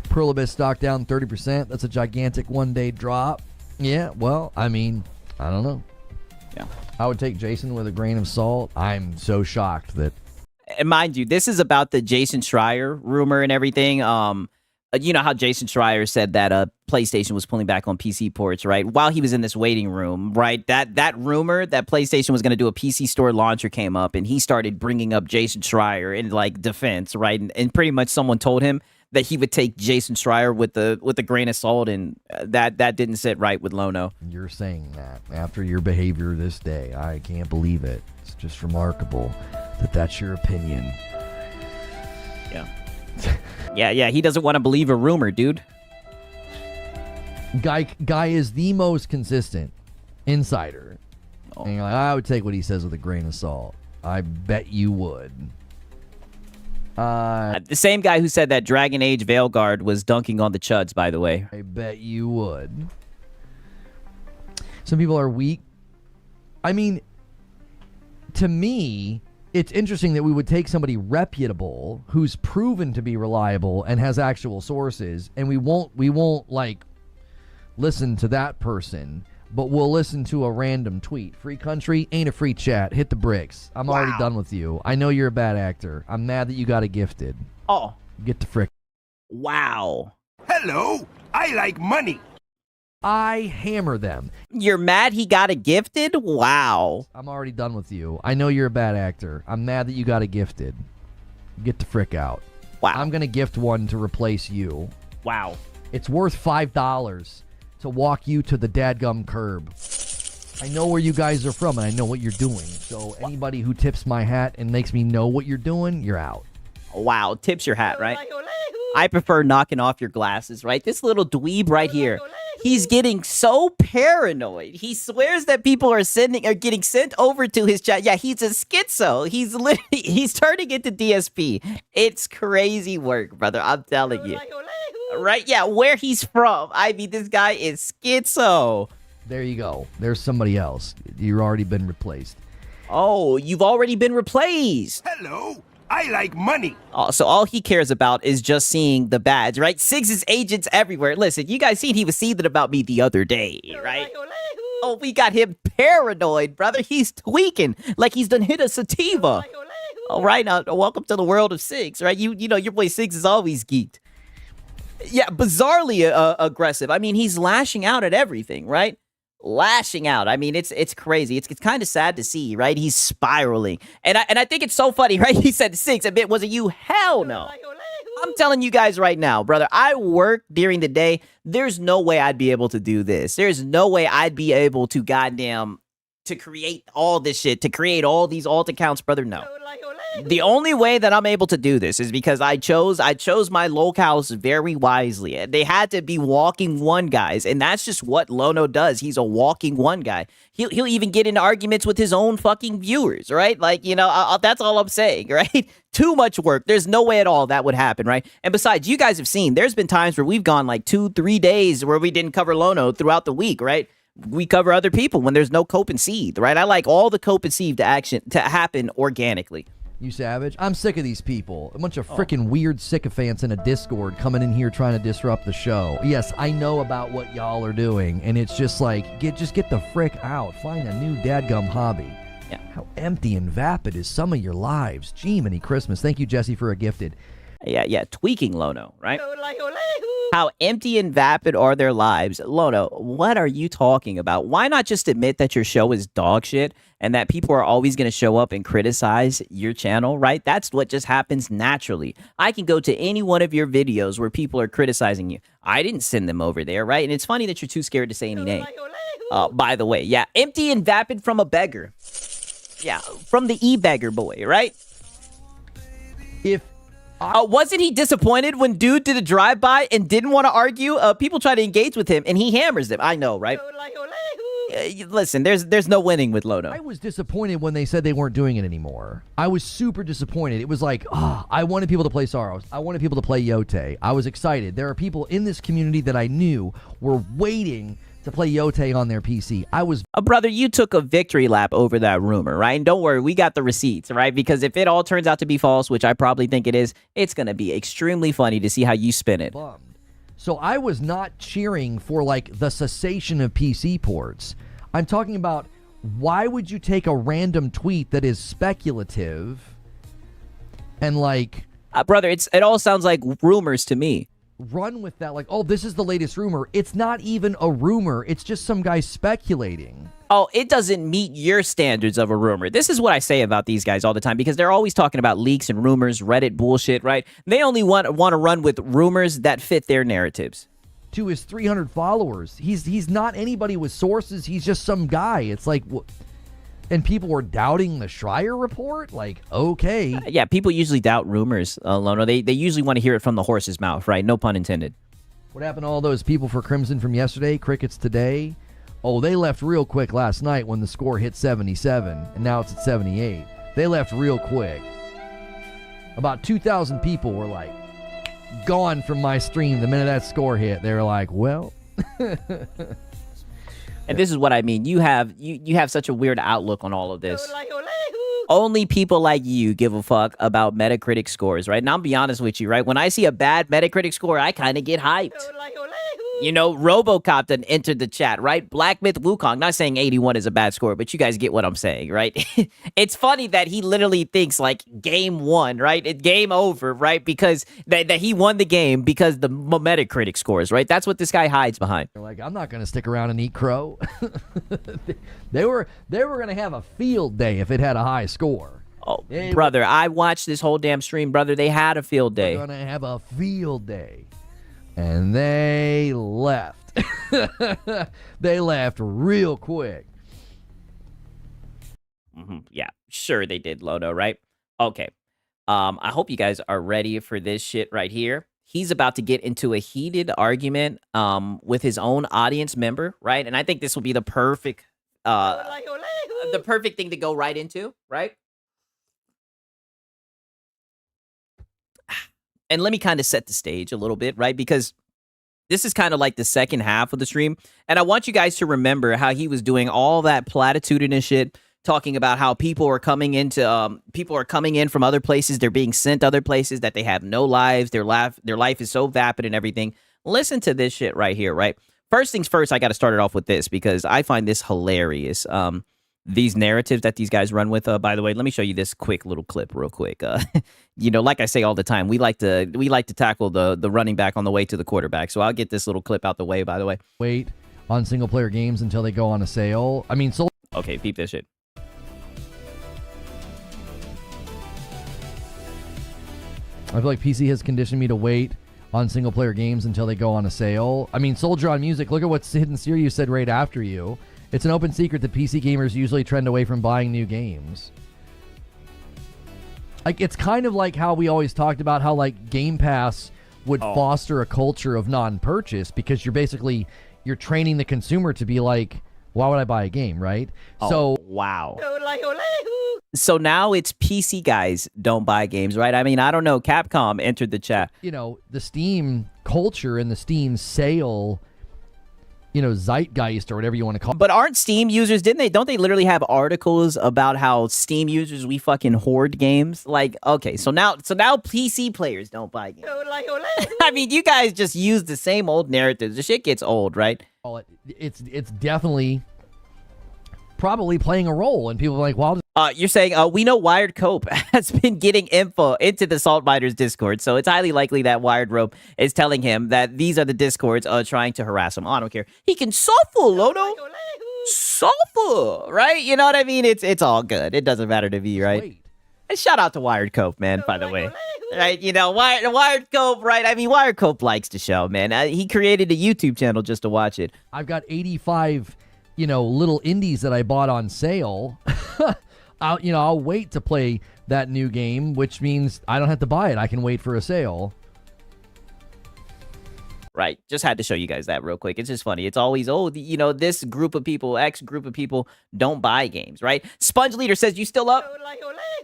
Perlibis stock down 30%. That's a gigantic one-day drop. Yeah, well, I mean, I don't know. Yeah. I would take Jason with a grain of salt. I'm so shocked that... And mind you, this is about the Jason Schreier rumor and everything. You know how Jason Schreier said that PlayStation was pulling back on PC ports, right? While he was in this waiting room, right? That rumor that PlayStation was going to do a PC store launcher came up, and he started bringing up Jason Schreier in like defense, right? And pretty much someone told him that he would take Jason Schreier with the grain of salt, and that didn't sit right with Lono. You're saying that after your behavior this day. I can't believe it. It's just remarkable that that's your opinion. Yeah. Yeah, he doesn't want to believe a rumor, dude. Guy is the most consistent insider. Oh. And you're like, I would take what he says with a grain of salt. I bet you would. The same guy who said that Dragon Age Veilguard was dunking on the chuds, by the way. I bet you would. Some people are weak. I mean, to me, it's interesting that we would take somebody reputable who's proven to be reliable and has actual sources, and we won't like listen to that person, but we'll listen to a random tweet. Free country ain't a free chat. Hit the bricks. I'm already done with you. I know you're a bad actor. I'm mad that you got it gifted. Oh. Get the frick. Wow. Hello, I like money. I hammer them. You're mad he got it gifted? Wow. I'm already done with you. I know you're a bad actor. I'm mad that you got it gifted. Get the frick out. Wow. I'm going to gift one to replace you. Wow. It's worth $5 to walk you to the dadgum curb. I know where you guys are from, and I know what you're doing. So anybody who tips my hat and makes me know what you're doing, you're out. Wow. Tips your hat, right? I prefer knocking off your glasses, right? This little dweeb right here. He's getting so paranoid. He swears that people are getting sent over to his chat. Yeah, he's a schizo. He's turning into DSP. It's crazy work, brother. I'm telling you. Right? Yeah, where he's from. I mean, this guy is schizo. There you go. There's somebody else. You've already been replaced. Oh, you've already been replaced. Hello, I like money. Oh, so all he cares about is just seeing the badge, right? Sig's agents everywhere. Listen, you guys seen he was seething about me the other day, right? Oh, we got him paranoid, brother. He's tweaking like he's done hit a sativa. All right, now welcome to the world of Sigs, right? You know your boy Sigs is always geeked. Yeah, bizarrely aggressive. I mean, he's lashing out at everything, right? Lashing out. I mean, it's crazy. It's kind of sad to see, right? He's spiraling. And I think it's so funny, right? He said, Sigs, I bet, was it you? Hell no. I'm telling you guys right now, brother, I work during the day. There's no way I'd be able to do this. There's no way I'd be able to to create all this shit, to create all these alt accounts, brother. No. The only way that I'm able to do this is because I chose my locales very wisely. They had to be walking one guys, and that's just what Lono does. He's a walking one guy. He'll even get into arguments with his own fucking viewers, right? Like, you know, that's all I'm saying, right? Too much work. There's no way at all that would happen, right? And besides, you guys have seen, there's been times where we've gone like 2-3 days where we didn't cover Lono throughout the week, right? We cover other people when there's no cope and seethe, right? I like all the cope and seethe to happen organically. You savage. I'm sick of these people. A bunch of freaking weird sycophants in a Discord coming in here trying to disrupt the show. Yes, I know about what y'all are doing, and it's just like, get the frick out. Find a new dadgum hobby. Yeah. How empty and vapid is some of your lives. Gee, many Christmas. Thank you, Jesse, for a gifted. Yeah, tweaking Lono, right? How empty and vapid are their lives? Lono, what are you talking about? Why not just admit that your show is dog shit and that people are always going to show up and criticize your channel, right? That's what just happens naturally. I can go to any one of your videos where people are criticizing you. I didn't send them over there, right? And it's funny that you're too scared to say any name. By the way, yeah, empty and vapid from a beggar. Yeah, from the e-beggar boy, right? Wasn't he disappointed when dude did a drive-by and didn't want to argue? People try to engage with him, and he hammers them. I know, right? Listen, there's no winning with Lono. I was disappointed when they said they weren't doing it anymore. I was super disappointed. It was like, I wanted people to play Saros. I wanted people to play Yote. I was excited. There are people in this community that I knew were waiting to play Yote on their PC. I was... brother, you took a victory lap over that rumor, right? And don't worry, we got the receipts, right? Because if it all turns out to be false, which I probably think it is, it's going to be extremely funny to see how you spin it. So I was not cheering for, like, the cessation of PC ports. I'm talking about, why would you take a random tweet that is speculative and, like... brother, it all sounds like rumors to me. Run with that, like, oh, this is the latest rumor. It's not even a rumor. It's just some guy speculating. Oh, it doesn't meet your standards of a rumor. This is what I say about these guys all the time, because they're always talking about leaks and rumors, Reddit bullshit, right? They only want to run with rumors that fit their narratives. To his 300 followers, he's not anybody with sources. He's just some guy. It's like... And people were doubting the Schreier report? Like, okay. Yeah, people usually doubt rumors, Lono. They usually want to hear it from the horse's mouth, right? No pun intended. What happened to all those people for Crimson from yesterday? Crickets today? Oh, they left real quick last night when the score hit 77, and now it's at 78. They left real quick. About 2,000 people were, like, gone from my stream the minute that score hit. They were like, well... And this is what I mean. You have such a weird outlook on all of this. Only people like you give a fuck about Metacritic scores, right? And I'll be honest with you, right? When I see a bad Metacritic score, I kind of get hyped. You know, RoboCop done entered the chat, right? Black Myth Wukong, not saying 81 is a bad score, but you guys get what I'm saying, right? It's funny that he literally thinks like game one, right? It game over, right? Because that he won the game because the Metacritic scores, right? That's what this guy hides behind. They're like, I'm not going to stick around and eat crow. They were going to have a field day if it had a high score. Oh, brother, I watched this whole damn stream, brother. They had a field day. They're going to have a field day. And they left. They left real quick. Yeah, sure they did, Lono, right? Okay. I hope you guys are ready for this shit right here. He's about to get into a heated argument with his own audience member, right? And I think this will be the perfect thing to go right into, right? And let me kind of set the stage a little bit, right? Because this is kind of like the second half of the stream. And I want you guys to remember how he was doing all that platitudinous shit, talking about how people are coming in from other places. They're being sent other places, that they have no lives. Their life is so vapid and everything. Listen to this shit right here, right? First things first, I got to start it off with this because I find this hilarious. These narratives that these guys run with, by the way, let me show you this quick little clip real quick. You know, like I say all the time, we like to tackle the running back on the way to the quarterback. So I'll get this little clip out the way, by the way. Wait on single player games until they go on a sale. I mean, okay, peep this shit. I feel like PC has conditioned me to wait on single player games until they go on a sale. I mean, Soldier on Music, look at what Hidden Sirius said right after you. It's an open secret that PC gamers usually trend away from buying new games. Like, it's kind of like how we always talked about how, like, Game Pass would foster a culture of non-purchase because you're training the consumer to be like, why would I buy a game, right? Wow. So now it's PC guys don't buy games, right? I mean, I don't know. Capcom entered the chat. You know, the Steam culture and the Steam sale, you know, zeitgeist or whatever you want to call it. But aren't Steam users, don't they literally have articles about how Steam users, we fucking hoard games? Like, okay, so now PC players don't buy games. I mean, you guys just use the same old narratives. The shit gets old, right? It's definitely probably playing a role, and people are like, well, you're saying, we know Wired Cope has been getting info into the Salt Miners Discord, so it's highly likely that Wired Rope is telling him that these are the Discords trying to harass him. Oh, I don't care. He can suffer, Lono. Suffer, right? You know what I mean? It's all good. It doesn't matter to me, right? And shout out to Wired Cope, man, by the way. Right, you know, Wired Cope, right? I mean, Wired Cope likes the show, man. He created a YouTube channel just to watch it. I've got 85, you know, little indies that I bought on sale. I'll wait to play that new game, which means I don't have to buy it. I can wait for a sale. Right. Just had to show you guys that real quick. It's just funny. It's always, you know, this group of people, X group of people don't buy games, right? Sponge Leader says, you still up?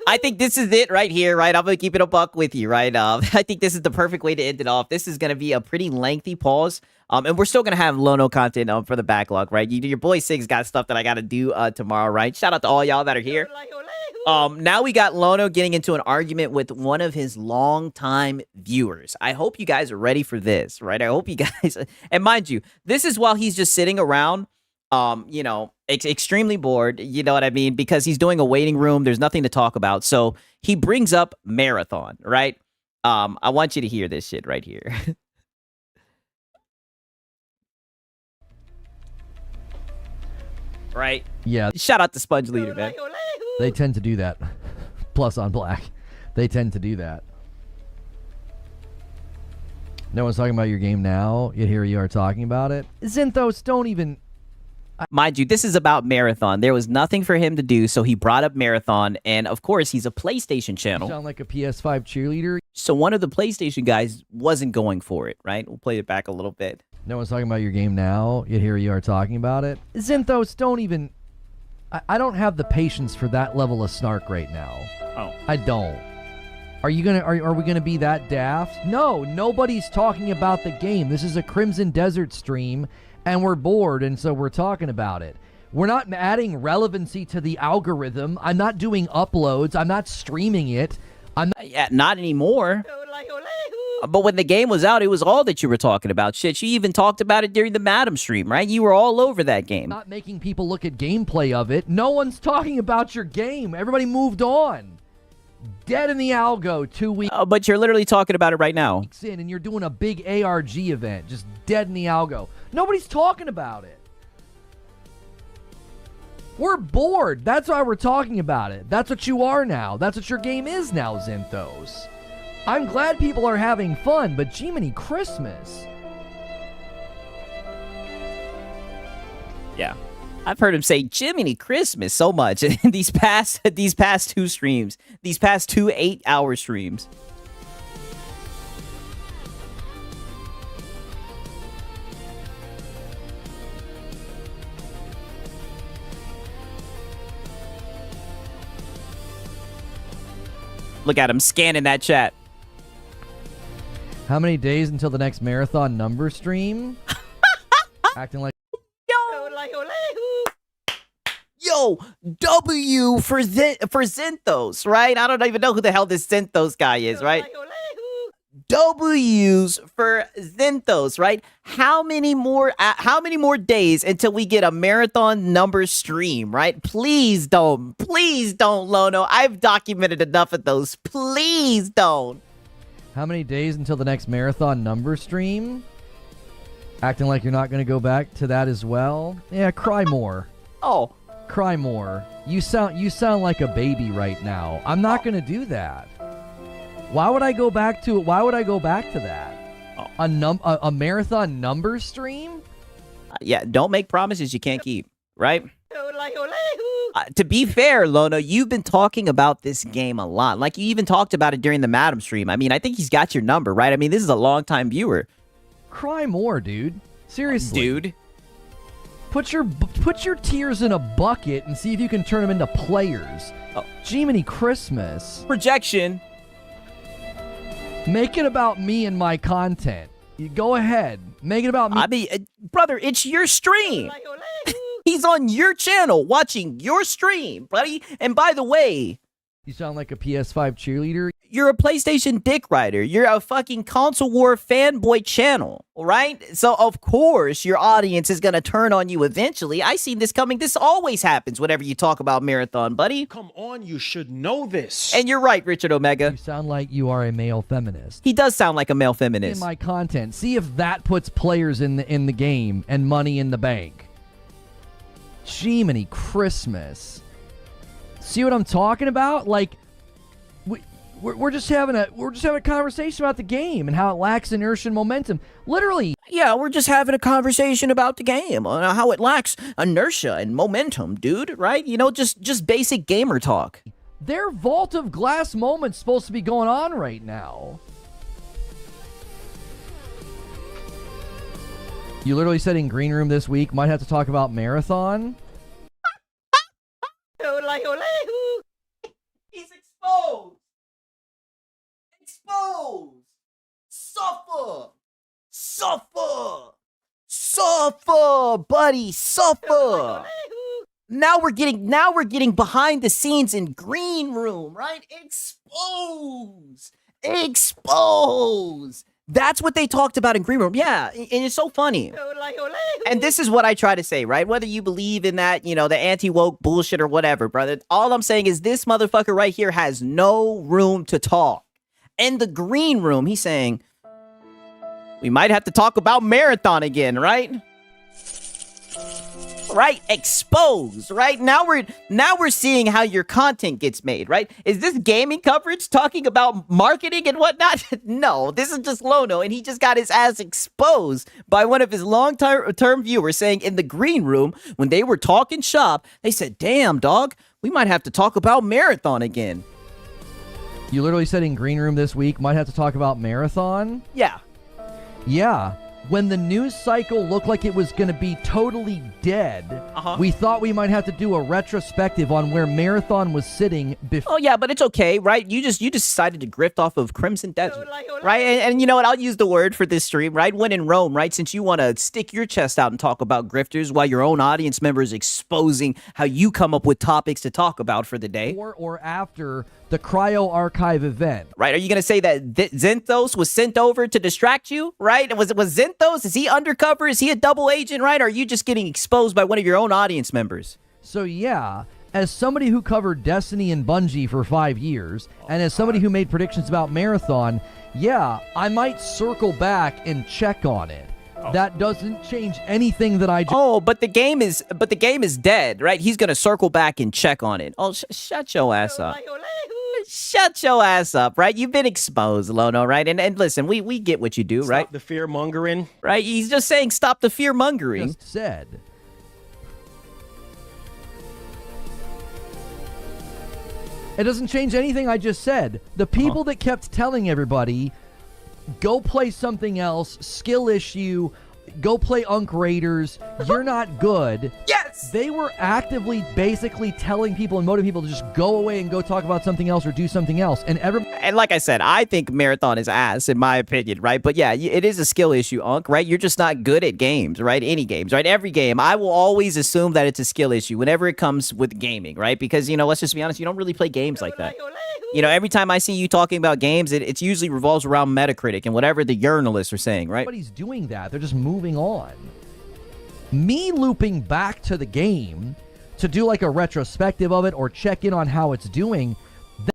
I think this is it right here, right? I'm going to keep it a buck with you, right? I think this is the perfect way to end it off. This is going to be a pretty lengthy pause. And we're still going to have Lono content for the backlog, right? Your boy Sig's got stuff that I got to do tomorrow, right? Shout out to all y'all that are here. Now we got Lono getting into an argument with one of his longtime viewers. I hope you guys are ready for this, right? I hope you guys, and mind you, this is while he's just sitting around, you know, extremely bored, you know what I mean? Because he's doing a waiting room. There's nothing to talk about. So he brings up Marathon, right? I want you to hear this shit right here. Right? Yeah. Shout out to Sponge Leader, man. They tend to do that. Plus on Black. They tend to do that. No one's talking about your game now, yet here you are talking about it. Zinthos, don't even... Mind you, this is about Marathon. There was nothing for him to do, so he brought up Marathon, and of course, he's a PlayStation channel. You sound like a PS5 cheerleader. So one of the PlayStation guys wasn't going for it, right? We'll play it back a little bit. No one's talking about your game now, yet here you are talking about it. Zinthos, don't even... I don't have the patience for that level of snark right now. Oh. I don't. Are we gonna be that daft? No, nobody's talking about the game. This is a Crimson Desert stream, and we're bored, and so we're talking about it. We're not adding relevancy to the algorithm. I'm not doing uploads. I'm not streaming it. Yeah, not anymore. But when the game was out, it was all that you were talking about. Shit, you even talked about it during the Madam stream, right? You were all over that game. Not making people look at gameplay of it. No one's talking about your game. Everybody moved on. Dead in the algo 2 weeks. But you're literally talking about it right now. In, and you're doing a big ARG event. Just dead in the algo. Nobody's talking about it. We're bored. That's why we're talking about it. That's what you are now. That's what your game is now, Zinthos. I'm glad people are having fun, but Jiminy Christmas. Yeah. I've heard him say Jiminy Christmas so much in these past 2 streams. These past 2 8-hour streams. Look at him scanning that chat. How many days until the next marathon number stream? Acting like... Yo, W for Zinthos, right? I don't even know who the hell this Zinthos guy is, right? W's for Zinthos, right? How many more days until we get a marathon number stream, right? Please don't, Lono. I've documented enough of those. Please don't. How many days until the next marathon number stream? Acting like you're not going to go back to that as well? Yeah, cry more. Oh. Cry more. You sound like a baby right now. I'm not going to do that. Why would I go back to it? Why would I go back to that? A marathon number stream? Yeah, don't make promises you can't keep, right? To be fair, Lono, you've been talking about this game a lot. Like, you even talked about it during the Madam stream. I mean, I think he's got your number, right? I mean, this is a long-time viewer. Cry more, dude. Seriously. Dude. Put your tears in a bucket and see if you can turn them into players. Oh. Jiminy Christmas. Projection. Make it about me and my content. You go ahead. Make it about me. I mean, brother, it's your stream. He's on your channel watching your stream, buddy. And by the way, you sound like a PS5 cheerleader. You're a PlayStation dick rider. You're a fucking console war fanboy channel, right? So of course your audience is gonna turn on you eventually. I seen this coming. This always happens whenever you talk about Marathon, buddy. Come on, you should know this. And you're right, Richard Omega. You sound like you are a male feminist. He does sound like a male feminist. In my content, see if that puts players in the game and money in the bank. Jiminy Christmas. See what I'm talking about? Like, we're just having a conversation about the game and how it lacks inertia and momentum. Literally. Yeah, we're just having a conversation about the game on how it lacks inertia and momentum, dude. Right? You know, just basic gamer talk. Their Vault of Glass moment's supposed to be going on right now. You literally said in Green Room this week might have to talk about Marathon. He's exposed. Exposed. Suffer, buddy, suffer. Now we're getting behind the scenes in Green Room, right? Exposed. That's what they talked about in Green Room. Yeah, and it's so funny. And this is what I try to say, right? Whether you believe in that, the anti-woke bullshit or whatever, brother. All I'm saying is this motherfucker right here has no room to talk. In the Green Room, he's saying, we might have to talk about Marathon again, right? Right? Exposed, right? Now we're seeing how your content gets made, right? Is this gaming coverage talking about marketing and whatnot? No, this is just Lono, and he just got his ass exposed by one of his long-term viewers saying in the Green Room, when they were talking shop, they said, damn, dog, we might have to talk about Marathon again. You literally said in Green Room this week might have to talk about Marathon? Yeah. Yeah. when the news cycle looked like it was going to be totally dead, we thought we might have to do a retrospective on where Marathon was sitting before. Oh yeah, but it's okay, right? You decided to grift off of Crimson Desert, right? And you know what? I'll use the word for this stream, right? When in Rome, right? Since you want to stick your chest out and talk about grifters while your own audience member is exposing how you come up with topics to talk about for the day. Or after the Cryo Archive event. Right? Are you going to say that Zenthos was sent over to distract you, right? Was Zenthos, is he undercover? Is he a double agent, right? Or are you just getting exposed by one of your own audience members? So yeah, as somebody who covered Destiny and Bungie for 5 years, and as somebody who made predictions about Marathon, yeah, I might circle back and check on it. That doesn't change anything that I just... Oh, but the game is dead, right? He's going to circle back and check on it. Oh, shut your ass up. Shut your ass up, right? You've been exposed, Lono, right? And listen, we get what you do, right? Stop the fear mongering. Right? He's just saying stop the fear mongering. Just said. It doesn't change anything I just said. The people that kept telling everybody, go play something else, skill issue, go play Unk Raiders, you're not good. Yes! They were actively basically telling people and motivating people to just go away and go talk about something else or do something else. And like I said, I think Marathon is ass, in my opinion, right? But yeah, it is a skill issue, Unk, right? You're just not good at games, right? Any games, right? Every game. I will always assume that it's a skill issue whenever it comes with gaming, right? Because, let's just be honest, you don't really play games like that. Every time I see you talking about games, it usually revolves around Metacritic and whatever the journalists are saying, right? Nobody's doing that. They're just moving on. Me looping back to the game to do like a retrospective of it or check in on how it's doing.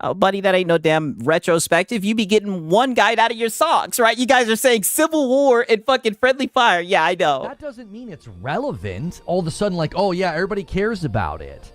Oh, buddy, that ain't no damn retrospective. You be getting one guide out of your socks, right? You guys are saying Civil War and fucking Friendly Fire. Yeah, I know. That doesn't mean it's relevant. All of a sudden, like, oh yeah, everybody cares about it.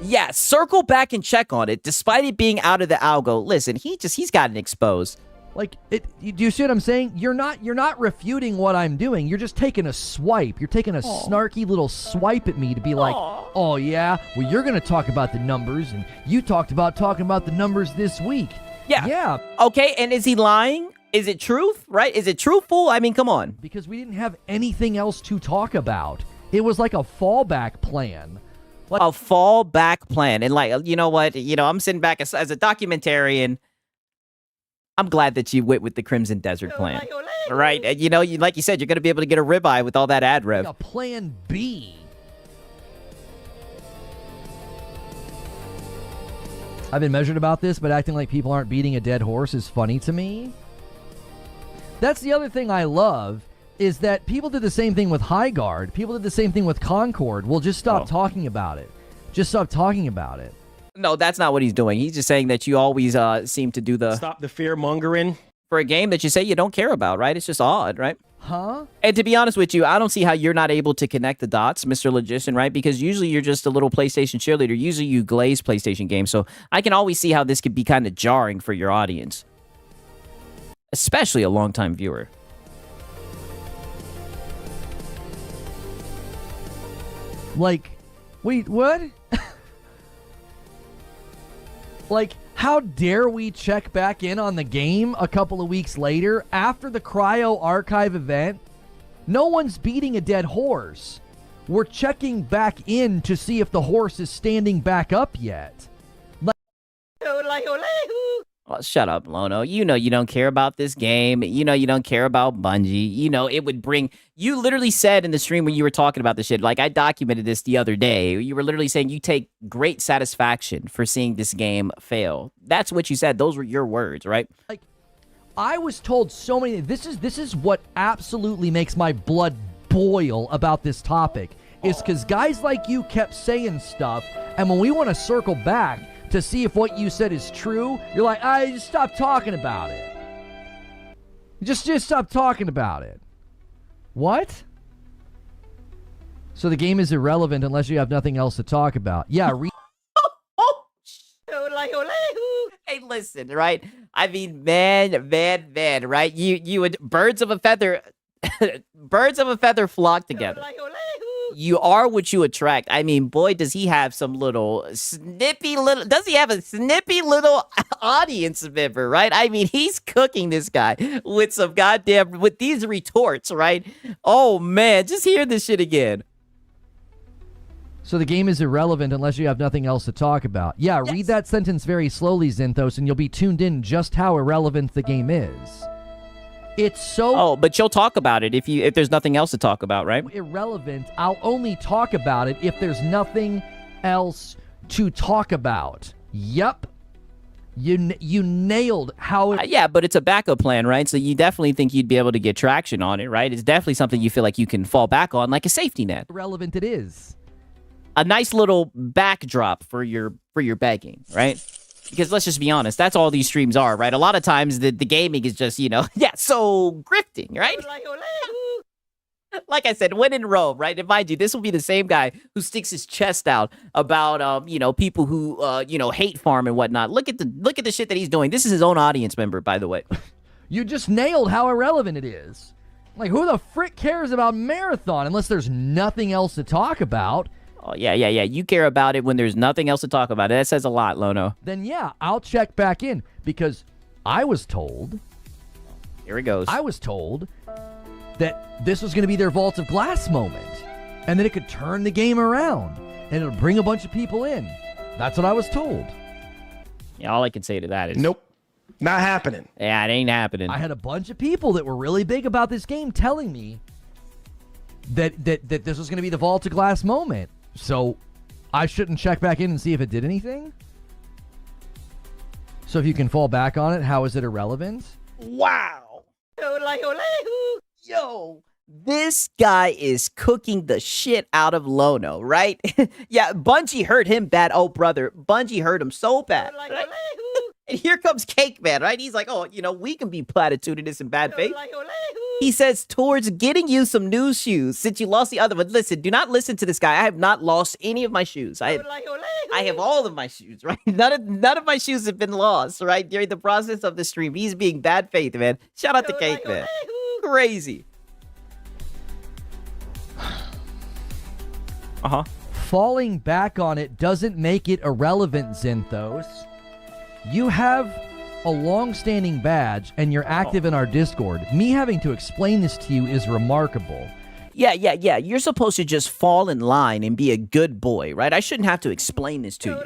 Yeah, circle back and check on it, despite it being out of the algo. Listen, he's gotten exposed. Like, do you see what I'm saying? You're not refuting what I'm doing. You're just taking a swipe. You're taking a snarky little swipe at me to be like, oh yeah, well you're gonna talk about the numbers, and you talked about talking about the numbers this week. Yeah. Yeah. Okay, and is he lying? Is it truth, right? Is it truthful? I mean, come on. Because we didn't have anything else to talk about. It was like a fallback plan. A fallback plan. And like, you know what? I'm sitting back as a documentarian. I'm glad that you went with the Crimson Desert plan. Right? And like you said, you're going to be able to get a ribeye with all that ad rev. Like a plan B. I've been measured about this, but acting like people aren't beating a dead horse is funny to me. That's the other thing I love, is that people did the same thing with High Guard. People did the same thing with Concord. Well, just stop talking about it. Just stop talking about it. No, that's not what he's doing. He's just saying that you always seem to do the... Stop the fear mongering. For a game that you say you don't care about, right? It's just odd, right? Huh? And to be honest with you, I don't see how you're not able to connect the dots, Mr. Logician, right? Because usually you're just a little PlayStation cheerleader. Usually you glaze PlayStation games. So I can always see how this could be kind of jarring for your audience. Especially a longtime viewer. Like, wait, what? Like, how dare we check back in on the game a couple of weeks later after the Cryo Archive event? No one's beating a dead horse. We're checking back in to see if the horse is standing back up yet. Oh, shut up, Lono. You know you don't care about this game. You know you don't care about Bungie. You know it would bring... You literally said in the stream when you were talking about this shit, like I documented this the other day, you were literally saying you take great satisfaction for seeing this game fail. That's what you said. Those were your words, right? Like, I was told so many... This is what absolutely makes my blood boil about this topic, is because guys like you kept saying stuff, and when we want to circle back to see if what you said is true, you're like, just stop talking about it. Just stop talking about it. What? So the game is irrelevant unless you have nothing else to talk about. Yeah. Hey, listen, right? I mean, man, right? You would birds of a feather flock together. You are what you attract. I mean, boy, does he have some does he have a snippy little audience member, right? I mean, he's cooking this guy with with these retorts, right? Oh, man, just hear this shit again. So the game is irrelevant unless you have nothing else to talk about. Yeah, yes. Read that sentence very slowly, Zinthos, and you'll be tuned in just how irrelevant the game is. It's so... Oh, but you'll talk about it if there's nothing else to talk about, right? Irrelevant. I'll only talk about it if there's nothing else to talk about. Yep. You nailed how it... Yeah, but it's a backup plan, right? So you definitely think you'd be able to get traction on it, right? It's definitely something you feel like you can fall back on, like a safety net. Irrelevant it is. A nice little backdrop for your begging, right? Because let's just be honest, that's all these streams are, right? A lot of times the gaming is just, so grifting, right? Like I said, when in Rome, right? And mind you, this will be the same guy who sticks his chest out about, people who, hate farm and whatnot. Look at the shit that he's doing. This is his own audience member, by the way. You just nailed how irrelevant it is. Like, who the frick cares about Marathon unless there's nothing else to talk about? Oh, yeah. You care about it when there's nothing else to talk about. That says a lot, Lono. Then, yeah, I'll check back in because I was told... Here it goes. I was told that this was going to be their Vault of Glass moment and that it could turn the game around and it'll bring a bunch of people in. That's what I was told. Yeah, all I can say to that is... Nope. Not happening. Yeah, it ain't happening. I had a bunch of people that were really big about this game telling me that this was going to be the Vault of Glass moment. So I shouldn't check back in and see if it did anything? So if you can fall back on it, how is it irrelevant? Wow. Yo, this guy is cooking the shit out of Lono, right? Yeah, Bungie hurt him bad. Oh, brother, Bungie hurt him so bad. Right? And here comes Cake Man, right? He's like, we can be platitudinous in bad faith. He says, towards getting you some new shoes since you lost the other one. Listen, do not listen to this guy. I have not lost any of my shoes. I have all of my shoes, right? None of my shoes have been lost, right? During the process of the stream. He's being bad faith, man. Shout out to Cake Man. Crazy. Uh-huh. Falling back on it doesn't make it irrelevant, Zinthos. You have a long-standing badge, and you're active in our Discord. Me having to explain this to you is remarkable. Yeah. You're supposed to just fall in line and be a good boy, right? I shouldn't have to explain this to you.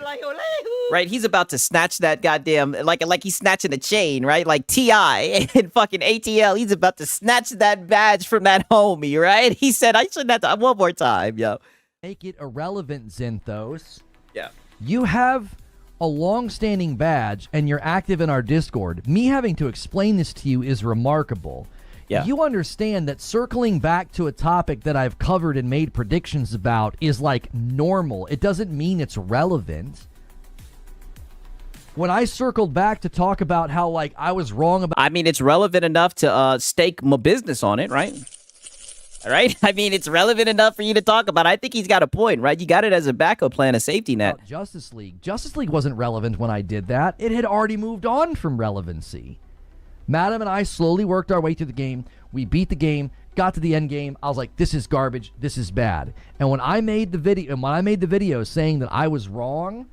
Right? He's about to snatch that goddamn, like he's snatching a chain, right? Like T.I. and fucking ATL. He's about to snatch that badge from that homie, right? He said, I shouldn't have to, one more time, yo. Make it irrelevant, Zinthos. Yeah. You have a long-standing badge, and you're active in our Discord. Me having to explain this to you is remarkable. Yeah. You understand that circling back to a topic that I've covered and made predictions about is like normal. It doesn't mean it's relevant. When I circled back to talk about how, like, I was wrong about... I mean, it's relevant enough to stake my business on it, right? All right? I mean, it's relevant enough for you to talk about. I think he's got a point, right? You got it as a backup plan, a safety net. Justice League. Justice League wasn't relevant when I did that. It had already moved on from relevancy. Madam and I slowly worked our way through the game. We beat the game, got to the end game. I was like, this is garbage. This is bad. And when I made the video, saying that I was wrong,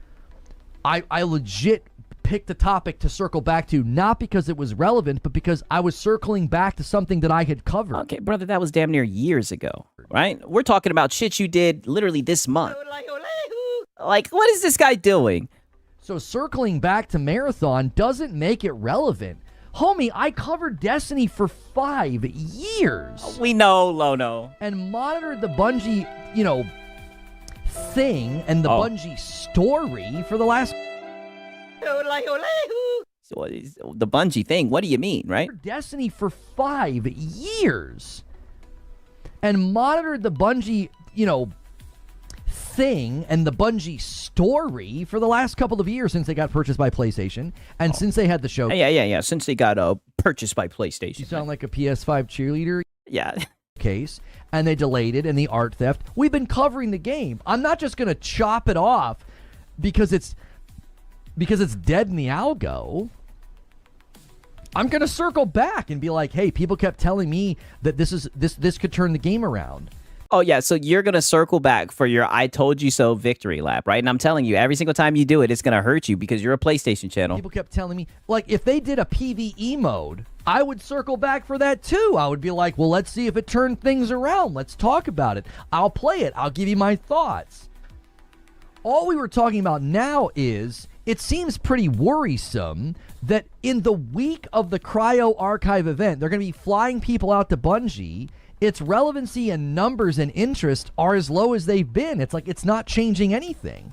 I legit picked a topic to circle back to, not because it was relevant, but because I was circling back to something that I had covered. Okay, brother, that was damn near years ago, right? We're talking about shit you did literally this month. Like, what is this guy doing? So circling back to Marathon doesn't make it relevant. Homie, I covered Destiny for 5 years. We know, Lono. And monitored the Bungie, thing and the Bungie story for the last... So the Bungie thing, what do you mean, right? Destiny for 5 years. And monitored the Bungie, thing and the Bungie story for the last couple of years since they got purchased by PlayStation and since they had the show. Yeah. Since they got purchased by PlayStation. You sound like a PS5 cheerleader. Yeah. Case. And they delayed it and the art theft. We've been covering the game. I'm not just going to chop it off because it's dead in the algo. I'm going to circle back and be like, hey, people kept telling me that this could turn the game around. Oh, yeah, so you're going to circle back for your I told you so victory lap, right? And I'm telling you, every single time you do it, it's going to hurt you because you're a PlayStation channel. People kept telling me, like, if they did a PvE mode, I would circle back for that too. I would be like, well, let's see if it turned things around. Let's talk about it. I'll play it. I'll give you my thoughts. All we were talking about now is it seems pretty worrisome that in the week of the Cryo Archive event, they're going to be flying people out to Bungie. Its relevancy and numbers and interest are as low as they've been. It's like it's not changing anything.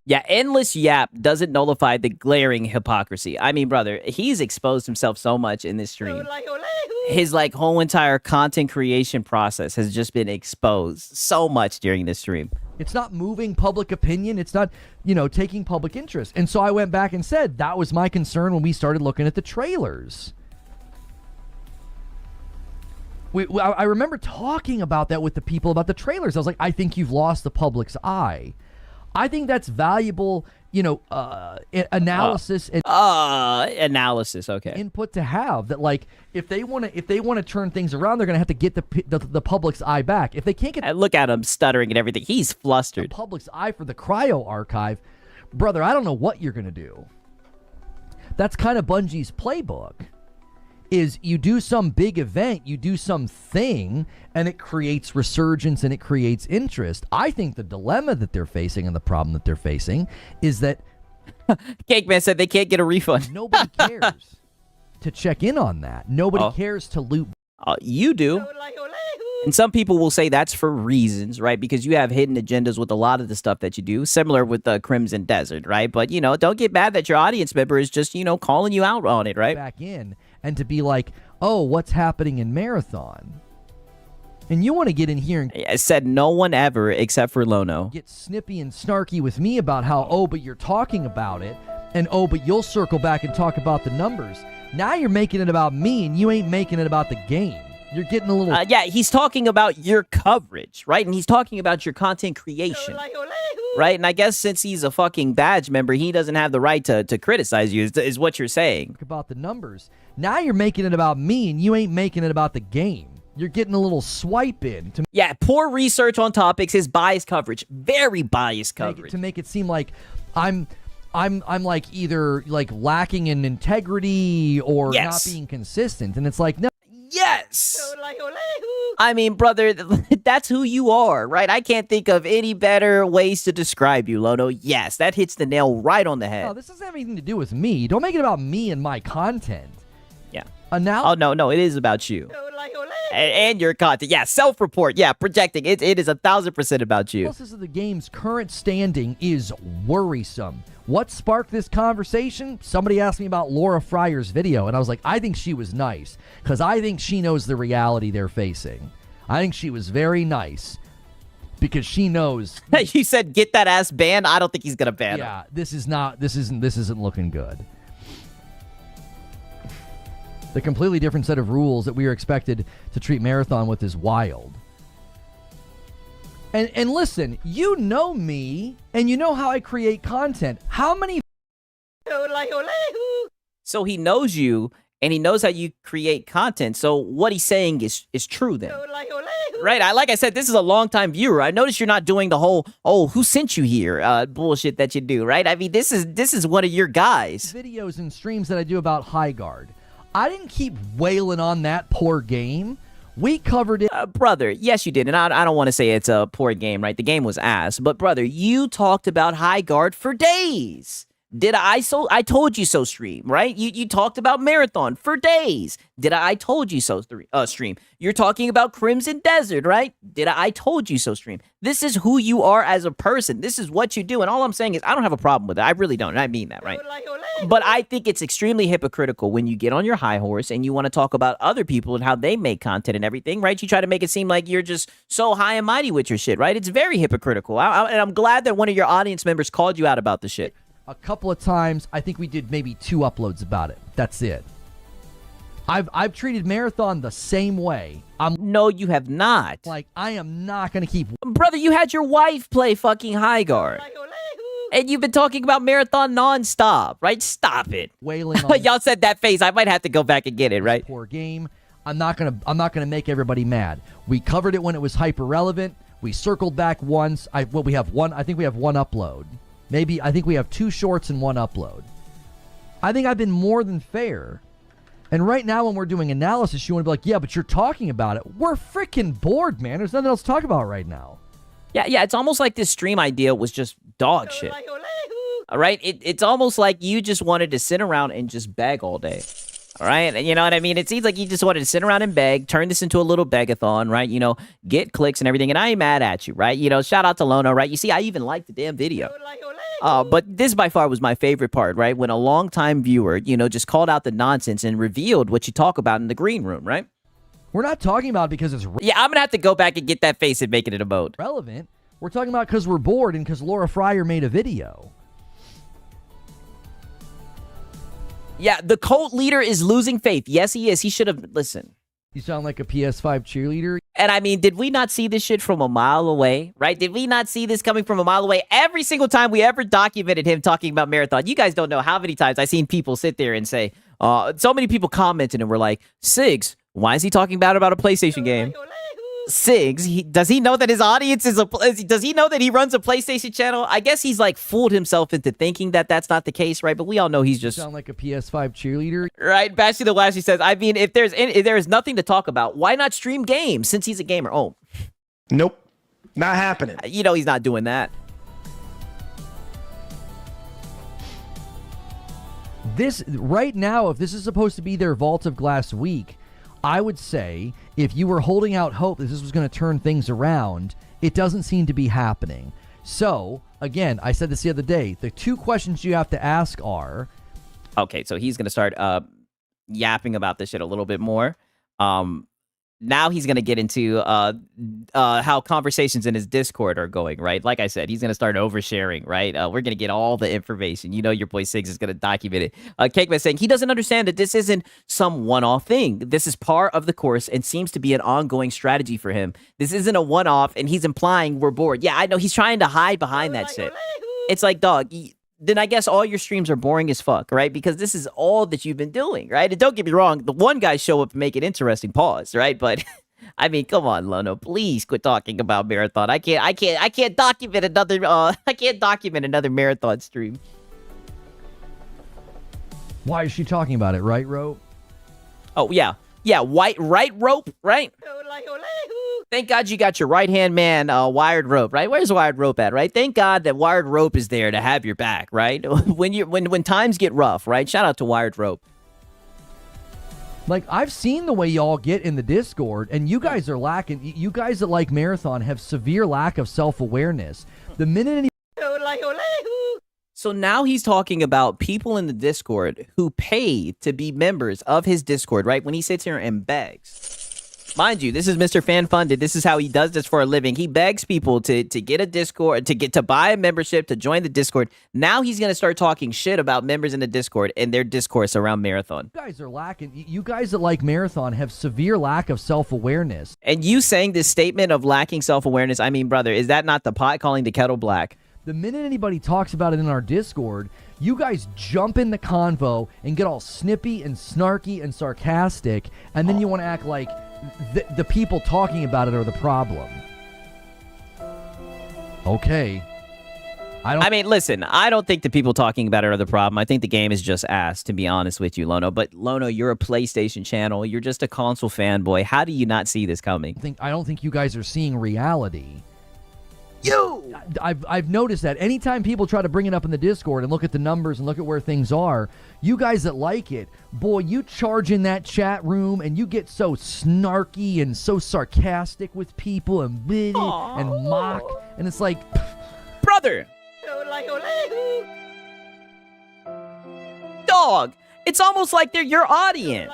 Yeah, endless yap doesn't nullify the glaring hypocrisy. I mean, brother, he's exposed himself so much in this stream. His like whole entire content creation process has just been exposed so much during this stream. It's not moving public opinion. It's not, taking public interest. And so I went back and said that was my concern when we started looking at the trailers. I remember talking about that with the people about the trailers. I was like, I think you've lost the public's eye. I think that's valuable, analysis and analysis. Okay, input to have that. Like, if they want to turn things around, they're gonna have to get the public's eye back. If they can't get, look at him stuttering and everything. He's flustered. The public's eye for the Cryo Archive, brother. I don't know what you're gonna do. That's kind of Bungie's playbook. Is you do some big event, you do something, and it creates resurgence and it creates interest. I think the dilemma that they're facing and the problem that they're facing is that Cake Man said they can't get a refund. Nobody cares to check in on that. Nobody cares to loot. You do. And some people will say that's for reasons, right? Because you have hidden agendas with a lot of the stuff that you do, similar with the Crimson Desert, right? But, don't get mad that your audience member is just, calling you out on it, right? Back in and to be like, oh, what's happening in Marathon? And you want to get in here and... I said no one ever except for Lono. Get snippy and snarky with me about how, but you're talking about it. And, but you'll circle back and talk about the numbers. Now you're making it about me and you ain't making it about the game. You're getting a little... yeah, he's talking about your coverage, right? And he's talking about your content creation, right? And I guess since he's a fucking badge member, he doesn't have the right to criticize you, is what you're saying. About the numbers. Now you're making it about me and you ain't making it about the game. You're getting a little swipe in. Yeah, poor research on topics, his biased coverage. Very biased coverage. To make it seem like I'm like either like lacking in integrity or not being consistent. And it's like, no. Yes. I mean, brother, that's who you are, right? I can't think of any better ways to describe you, Lono. Yes, that hits the nail right on the head. No, this doesn't have anything to do with me. Don't make it about me and my content. Yeah. Now? Oh, no, it is about you. And your content. Yeah, self-report. Yeah, projecting. It is 1,000% about you. Analysis of the game's current standing is worrisome. What sparked this conversation? Somebody asked me about Laura Fryer's video, and I was like, I think she was nice, because I think she knows the reality they're facing. I think she was very nice, because she knows. You said get that ass banned? I don't think he's going to ban him. Yeah, this isn't looking good. The completely different set of rules that we are expected to treat Marathon with is wild. And listen, you know me, and you know how I create content. How many... So he knows you, and he knows how you create content, so what he's saying is true then. Right, like I said, this is a long-time viewer. I noticed you're not doing the whole, who sent you here bullshit that you do, right? I mean, this is one of your guys. Videos and streams that I do about High Guard. I didn't keep wailing on that poor game. We covered it. Brother, yes, you did. And I don't want to say it's a poor game, right? The game was ass. But, brother, you talked about High Guard for days. Did I told you so stream, right? You talked about Marathon for days. Did I told you so stream? You're talking about Crimson Desert, right? Did I told you so stream? This is who you are as a person. This is what you do. And all I'm saying is I don't have a problem with it. I really don't. And I mean that, right? But I think it's extremely hypocritical when you get on your high horse and you want to talk about other people and how they make content and everything, right? You try to make it seem like you're just so high and mighty with your shit, right? It's very hypocritical. And I'm glad that one of your audience members called you out about the shit. A couple of times, I think we did maybe 2 uploads about it. That's it. I've treated Marathon the same way. No, you have not. Like, I am not going to keep... Brother, you had your wife play fucking High Guard. And you've been talking about Marathon nonstop, right? Stop it. Wailing on Y'all said that face. I might have to go back and get it, right? Poor game. I'm not gonna make everybody mad. We covered it when it was hyper relevant. We circled back once. I think we have one upload. Maybe I think we have 2 shorts and 1 upload. I think I've been more than fair. And right now when we're doing analysis, you want to be like, yeah, but you're talking about it. We're freaking bored, man. There's nothing else to talk about right now. Yeah, it's almost like this stream idea was just dog shit. All right? It's almost like you just wanted to sit around and just beg all day. All right? And you know what I mean? It seems like you just wanted to sit around and beg, turn this into a little begathon, right? You know, get clicks and everything. And I ain't mad at you, right? You know, shout out to Lono, right? You see, I even liked the damn video. But this by far was my favorite part, right? When a longtime viewer, you know, just called out the nonsense and revealed what you talk about in the green room, right? We're not talking about it because it's yeah, I'm going to have to go back and get that face and make it an emote. Relevant. We're talking about because we're bored and because Laura Fryer made a video. Yeah, the cult leader is losing faith. Yes, he is. He should have listened. You sound like a PS5 cheerleader. And I mean, did we not see this shit from a mile away, right? Did we not see this coming from a mile away? Every single time we ever documented him talking about Marathon, you guys don't know how many times I've seen people sit there and say, so many people commented and were like, Sigs, why is he talking about a PlayStation game? Sigs, does he know that his audience does he know that he runs a PlayStation channel? I guess he's like fooled himself into thinking that that's not the case, right? But we all know he's just... You sound like a PS5 cheerleader. Right, Bashy the Lashy says, I mean, if there is nothing to talk about, why not stream games since he's a gamer? Oh. Nope. Not happening. You know he's not doing that. This, right now, if this is supposed to be their Vault of Glass week, I would say if you were holding out hope that this was going to turn things around, it doesn't seem to be happening. So, again, I said this the other day. The 2 questions you have to ask are... Okay, so he's going to start yapping about this shit a little bit more. Now he's going to get into how conversations in his Discord are going, right? Like I said, he's going to start oversharing, right? We're going to get all the information. You know your boy Siggs is going to document it. Cakeman saying he doesn't understand that this isn't some one-off thing. This is part of the course and seems to be an ongoing strategy for him. This isn't a one-off, and he's implying we're bored. Yeah, I know. He's trying to hide behind that shit. It's like, dog... Then I guess all your streams are boring as fuck, right? Because this is all that you've been doing, right? And don't get me wrong, the one guy show up and make it interesting, pause, right? But I mean, come on, Lono, please quit talking about Marathon. I can't document another Marathon stream. Why is she talking about it, right, Rope? Oh yeah, right rope, right? Thank God you got your right-hand man, Wired Rope, right? Where's Wired Rope at, right? Thank God that Wired Rope is there to have your back, right? when times get rough, right? Shout out to Wired Rope. Like, I've seen the way y'all get in the Discord, and you guys are lacking. You guys that like Marathon have severe lack of self-awareness. The minute So now he's talking about people in the Discord who pay to be members of his Discord, right? When he sits here and begs. Mind you, this is Mr. Fan Funded. This is how he does this for a living. He begs people to get a Discord, to buy a membership, to join the Discord. Now he's going to start talking shit about members in the Discord and their discourse around Marathon. You guys are lacking. You guys that like Marathon have severe lack of self-awareness. And you saying this statement of lacking self-awareness, I mean, brother, is that not the pot calling the kettle black? The minute anybody talks about it in our Discord, you guys jump in the convo and get all snippy and snarky and sarcastic, and then you want to act like the people talking about it are the problem. Okay. I mean, listen, I don't think the people talking about it are the problem. I think the game is just ass, to be honest with you, Lono. But, Lono, you're a PlayStation channel. You're just a console fanboy. How do you not see this coming? I don't think you guys are seeing reality. I've noticed that anytime people try to bring it up in the Discord and look at the numbers and look at where things are, you guys that like it, boy, you charge in that chat room and you get so snarky and so sarcastic with people and witty and mock, and it's like, brother, dog, it's almost like they're your audience.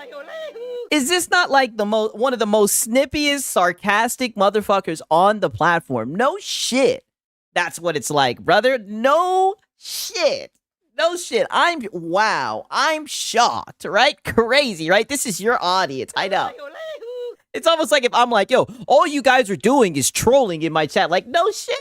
Is this not like one of the most snippiest, sarcastic motherfuckers on the platform? No shit. That's what it's like, brother. No shit. No shit. I'm shocked, right? Crazy, right? This is your audience. I know. It's almost like if I'm like, yo, all you guys are doing is trolling in my chat. Like, no shit.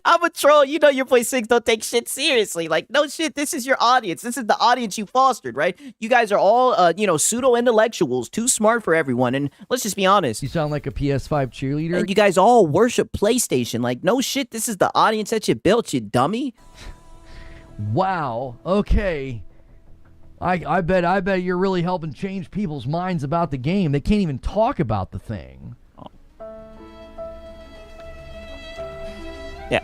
I'm a troll. You know your boy Six don't take shit seriously. Like, no shit, this is your audience. This is the audience you fostered, right? You guys are all, pseudo-intellectuals, too smart for everyone. And let's just be honest. You sound like a PS5 cheerleader. And you guys all worship PlayStation. Like, no shit, this is the audience that you built, you dummy. Wow. Okay. I bet you're really helping change people's minds about the game. They can't even talk about the thing. Yeah.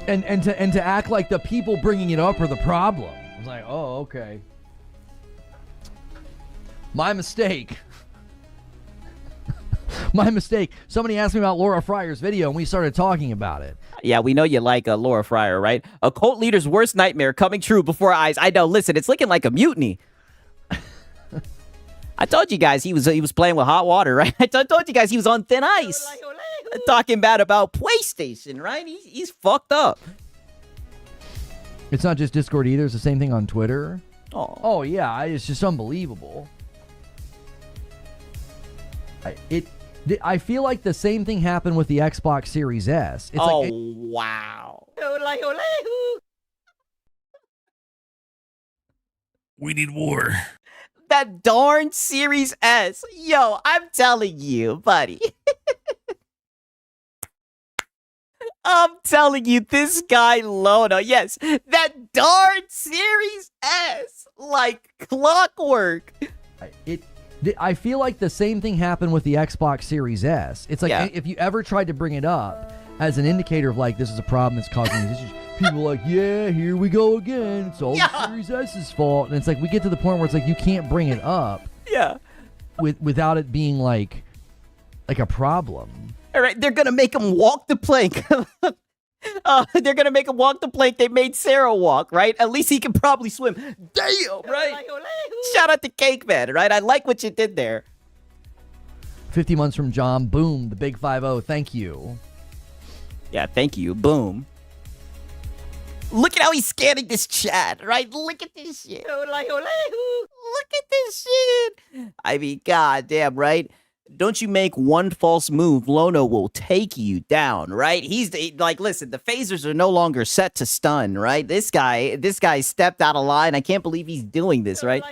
And to act like the people bringing it up are the problem. It's like, oh, okay. My mistake. My mistake. Somebody asked me about Laura Fryer's video, and we started talking about it. Yeah, we know you like Laura Fryer, right? A cult leader's worst nightmare coming true before our eyes. I know. Listen, it's looking like a mutiny. I told you guys he was playing with hot water, right? I told you guys he was on thin ice. Talking bad about PlayStation, right? He's fucked up. It's not just Discord either. It's the same thing on Twitter. Oh yeah. It's just unbelievable. I feel like the same thing happened with the Xbox Series S. It's wow. We need war. That darn Series S. Yo, I'm telling you, buddy. I'm telling you, this guy Lono, yes, that darn Series S, like clockwork. I feel like the same thing happened with the Xbox Series S. It's like if you ever tried to bring it up as an indicator of like this is a problem that's causing these issues, people are like, yeah, here we go again. It's all the Series S's fault. And it's like we get to the point where it's like you can't bring it up. Yeah. Without it being like a problem. All right, they're gonna make him walk the plank. They're gonna make him walk the plank they made Sarah walk, right? At least he can probably swim. Damn, right? Shout out to Cake Man, right? I like what you did there. 50 months from John, boom, the big 5-0. Thank you. Yeah, thank you. Boom. Look at how he's scanning this chat, right? Look at this shit. Look at this shit. I mean, goddamn, right? Don't you make one false move, Lono will take you down, right? He's like, listen, the phasers are no longer set to stun, right? This guy stepped out of line. I can't believe he's doing this, right?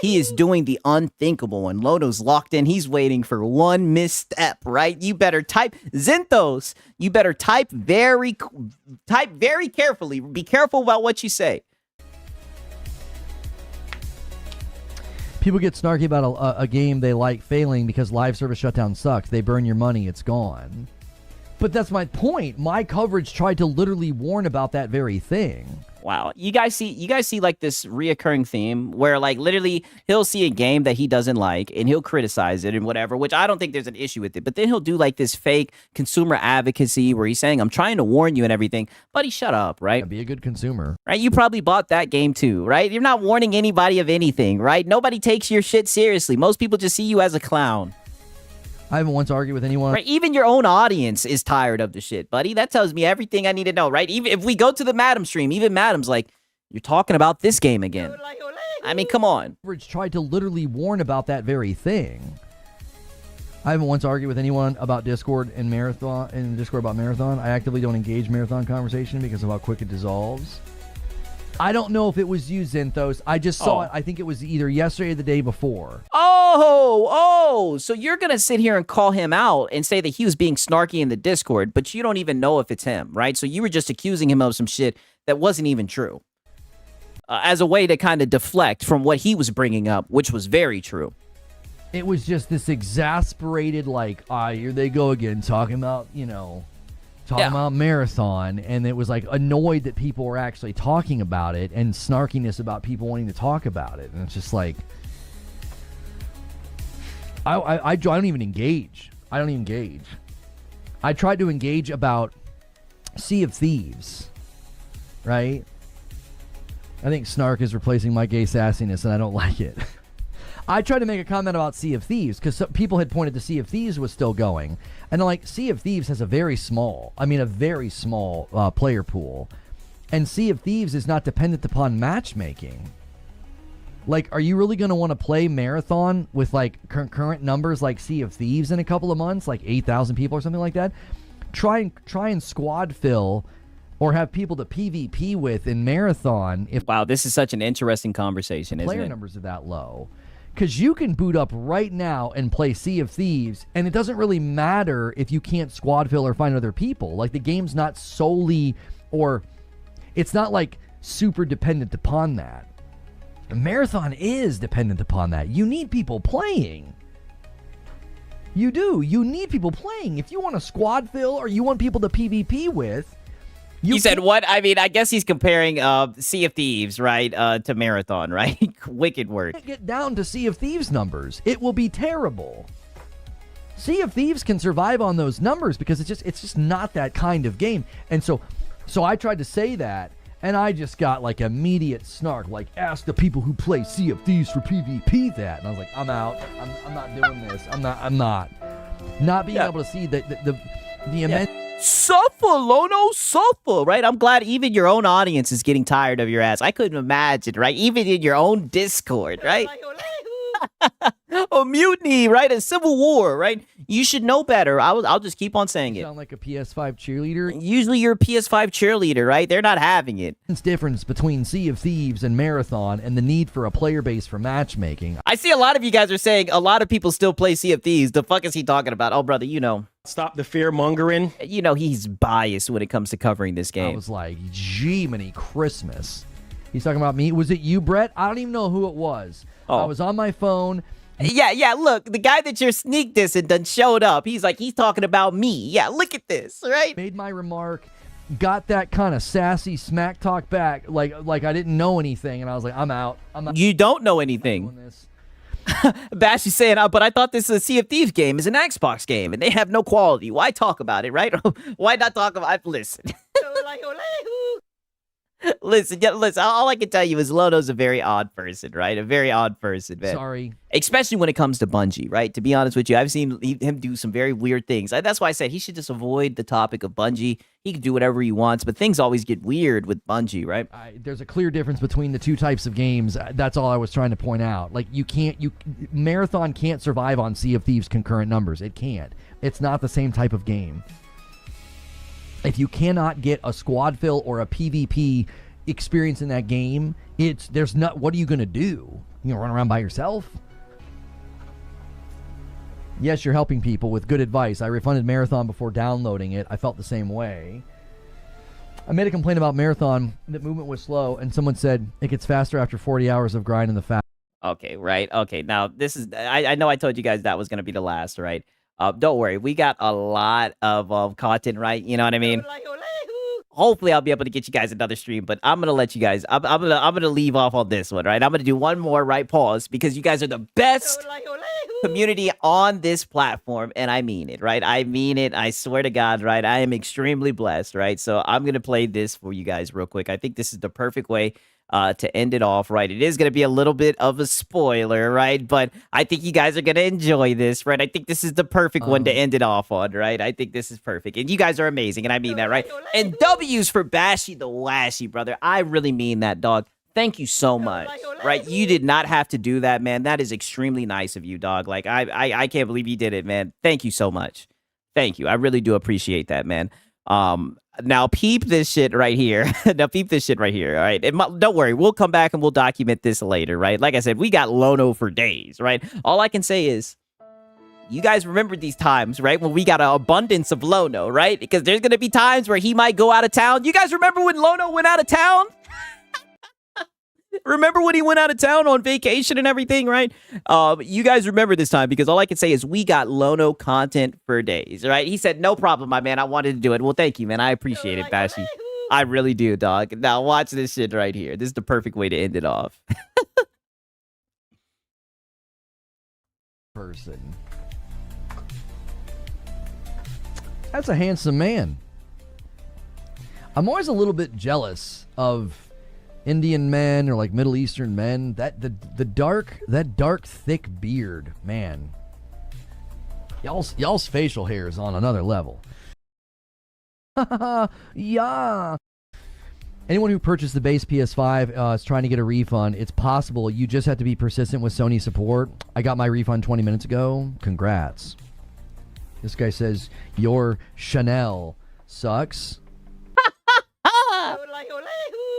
He is doing the unthinkable, and Lono's locked in. He's waiting for one misstep, right? You better type Zinthos. You better type very carefully. Be careful about what you say. People get snarky about a game they like failing because live service shutdown sucks. They burn your money, it's gone. But that's my point. My coverage tried to literally warn about that very thing. Wow. You guys see like this reoccurring theme where like literally he'll see a game that he doesn't like and he'll criticize it and whatever, which I don't think there's an issue with it. But then he'll do like this fake consumer advocacy where he's saying, I'm trying to warn you and everything. Buddy, shut up, right? Yeah, be a good consumer. Right? You probably bought that game too, right? You're not warning anybody of anything, right? Nobody takes your shit seriously. Most people just see you as a clown. I haven't once argued with anyone. Right, even your own audience is tired of the shit, buddy. That tells me everything I need to know, right? Even if we go to the Madam stream, even Madam's like, you're talking about this game again. I mean, come on. Tried to literally warn about that very thing. I haven't once argued with anyone about Discord and Discord about Marathon. I actively don't engage Marathon conversation because of how quick it dissolves. I don't know if it was you, Zinthos. I just saw it. I think it was either yesterday or the day before. So you're going to sit here and call him out and say that he was being snarky in the Discord, but you don't even know if it's him, right? So you were just accusing him of some shit that wasn't even true. As a way to kind of deflect from what he was bringing up, which was very true. It was just this exasperated, like, here they go again, talking about Marathon, and it was like annoyed that people were actually talking about it and snarkiness about people wanting to talk about it. And it's just like, I don't even engage. I tried to engage about Sea of Thieves, right? I think snark is replacing my gay sassiness, and I don't like it. I tried to make a comment about Sea of Thieves because people had pointed to Sea of Thieves was still going. And I'm like, Sea of Thieves has a very small player pool. And Sea of Thieves is not dependent upon matchmaking. Like, are you really going to want to play Marathon with, like, current numbers like Sea of Thieves in a couple of months? Like 8,000 people or something like that? try and squad fill or have people to PvP with in Marathon if wow, this is such an interesting conversation, isn't player it? numbers are that low. Because you can boot up right now and play Sea of Thieves, and it doesn't really matter if you can't squad fill or find other people. Like, the game's not solely, or it's not like super dependent upon that. Marathon is dependent upon that. You need people playing. You do. You need people playing. If you want a squad fill or you want people to PvP with, You said what? I mean, I guess he's comparing Sea of Thieves, right, to Marathon, right? Wicked word. can't get down to Sea of Thieves numbers. It will be terrible. Sea of Thieves can survive on those numbers because it's just not that kind of game. And so I tried to say that, and I just got like immediate snark, like, ask the people who play Sea of Thieves for PvP that. And I was like, I'm out. I'm not doing this. I'm not. Not being able to see the immense. Suffer, Lono, suffer, right? I'm glad even your own audience is getting tired of your ass. I couldn't imagine, right? Even in your own Discord, right? A mutiny, right? A civil war, right? You should know better. I'll just keep on saying it. Sound like a PS5 cheerleader? Usually you're a PS5 cheerleader, right? They're not having it. It's difference between Sea of Thieves and Marathon and the need for a player base for matchmaking. I see a lot of you guys are saying a lot of people still play Sea of Thieves. The fuck is he talking about? Oh, brother, you know. Stop the fear mongering. You know he's biased when it comes to covering this game. I was like, Jiminy Christmas. He's talking about me. Was it you, Brett? I don't even know who it was. I was on my phone. Yeah, look, the guy that you're sneak dissing done showed up. He's talking about me. Yeah, look at this, right? Made my remark, got that kind of sassy smack talk back, like I didn't know anything, and I was like, I'm out. You don't know anything. Bash is saying, but I thought this is a Sea of Thieves game. It's an Xbox game, and they have no quality. Why talk about it, right? Why not talk about it? Listen. Listen, all I can tell you is Lono's a very odd person, right? A very odd person, man. Sorry. Especially when it comes to Bungie, right? To be honest with you, I've seen him do some very weird things. That's why I said he should just avoid the topic of Bungie. He can do whatever he wants, but things always get weird with Bungie, right? There's a clear difference between the two types of games. That's all I was trying to point out. Like, Marathon can't survive on Sea of Thieves concurrent numbers. It can't. It's not the same type of game. If you cannot get a squad fill or a PvP experience in that game, what are you going to do? You gonna run around by yourself? Yes, you're helping people with good advice. I refunded Marathon before downloading it. I felt the same way. I made a complaint about Marathon that movement was slow, and someone said it gets faster after 40 hours of grinding the fast. Okay, right. Okay, now this is, I know I told you guys that was going to be the last, right? Don't worry, we got a lot of content, right? You know what I mean? Hopefully I'll be able to get you guys another stream, but I'm gonna let you guys. I'm gonna leave off on this one, right? I'm gonna do one more right pause because you guys are the best community on this platform, and I mean it, right? I mean it. I swear to God, right? I am extremely blessed, right? So I'm gonna play this for you guys real quick. I think this is the perfect way to end it off, right? It is going to be a little bit of a spoiler, right? But I think you guys are going to enjoy this, right? I think this is the perfect one to end it off on, right? I think this is perfect. And you guys are amazing, and I mean that, right? And W's for Bashy the Lashy, brother. I really mean that, dog. Thank you so much, right? You did not have to do that, man. That is extremely nice of you, dog. Like, I can't believe you did it, man. Thank you so much. Thank you. I really do appreciate that, man. Now peep this shit right here. All right. Don't worry. We'll come back and we'll document this later, right? Like I said, we got Lono for days, right? All I can say is, you guys remember these times, right? When we got an abundance of Lono, right? Because there's going to be times where he might go out of town. You guys remember when Lono went out of town? Remember when he went out of town on vacation and everything, right? You guys remember this time because all I can say is we got Lono content for days, right? He said, no problem, my man. I wanted to do it. Well, thank you, man. I appreciate it, Bashy. I really do, dog. Now watch this shit right here. This is the perfect way to end it off. Person. That's a handsome man. I'm always a little bit jealous of Indian men or like Middle Eastern men. That dark thick beard, man. Y'all's facial hair is on another level. Yeah. Anyone who purchased the base PS5 is trying to get a refund. It's possible. You just have to be persistent with Sony support. I got my refund 20 minutes ago. Congrats. This guy says, your Chanel sucks.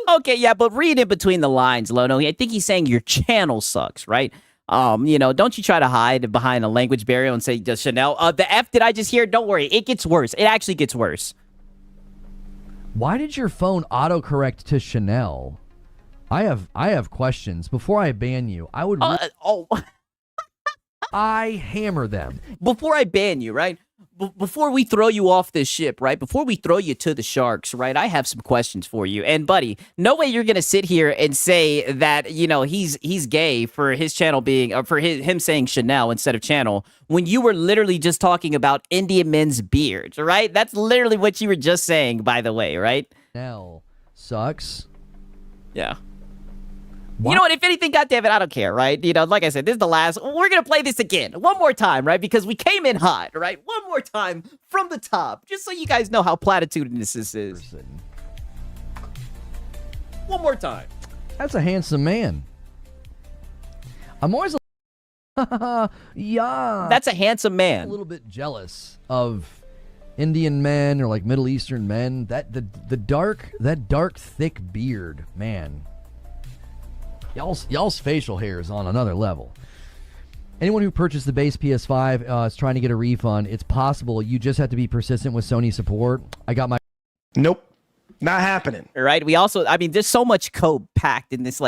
Okay, yeah, but read in between the lines, Lono. I think he's saying your channel sucks, right? Don't you try to hide behind a language barrier and say, does Chanel, the F did I just hear? Don't worry, it gets worse. It actually gets worse. Why did your phone autocorrect to Chanel? I have questions. Before I ban you, I would... I hammer them. Before I ban you, right? Before we throw you off this ship, right? Before we throw you to the sharks, right? I have some questions for you. And buddy, no way you're gonna sit here and say that he's gay for his channel being, or for him saying Chanel instead of channel when you were literally just talking about Indian men's beards, right? That's literally what you were just saying, by the way, right? Chanel sucks. Yeah. You know what? If anything, goddammit, I don't care, right? Like I said, this is the last. We're going to play this again. One more time, right? Because we came in hot, right? One more time from the top. Just so you guys know how platitudinous this is. One more time. That's a handsome man. I'm always yeah. That's a handsome man. A little bit jealous of Indian men or like Middle Eastern men. That dark thick beard, man. Y'all's facial hair is on another level. Anyone who purchased the base PS5 is trying to get a refund. It's possible. You just have to be persistent with Sony support. I got my... Nope. Not happening. Right? We also... there's so much code packed in this,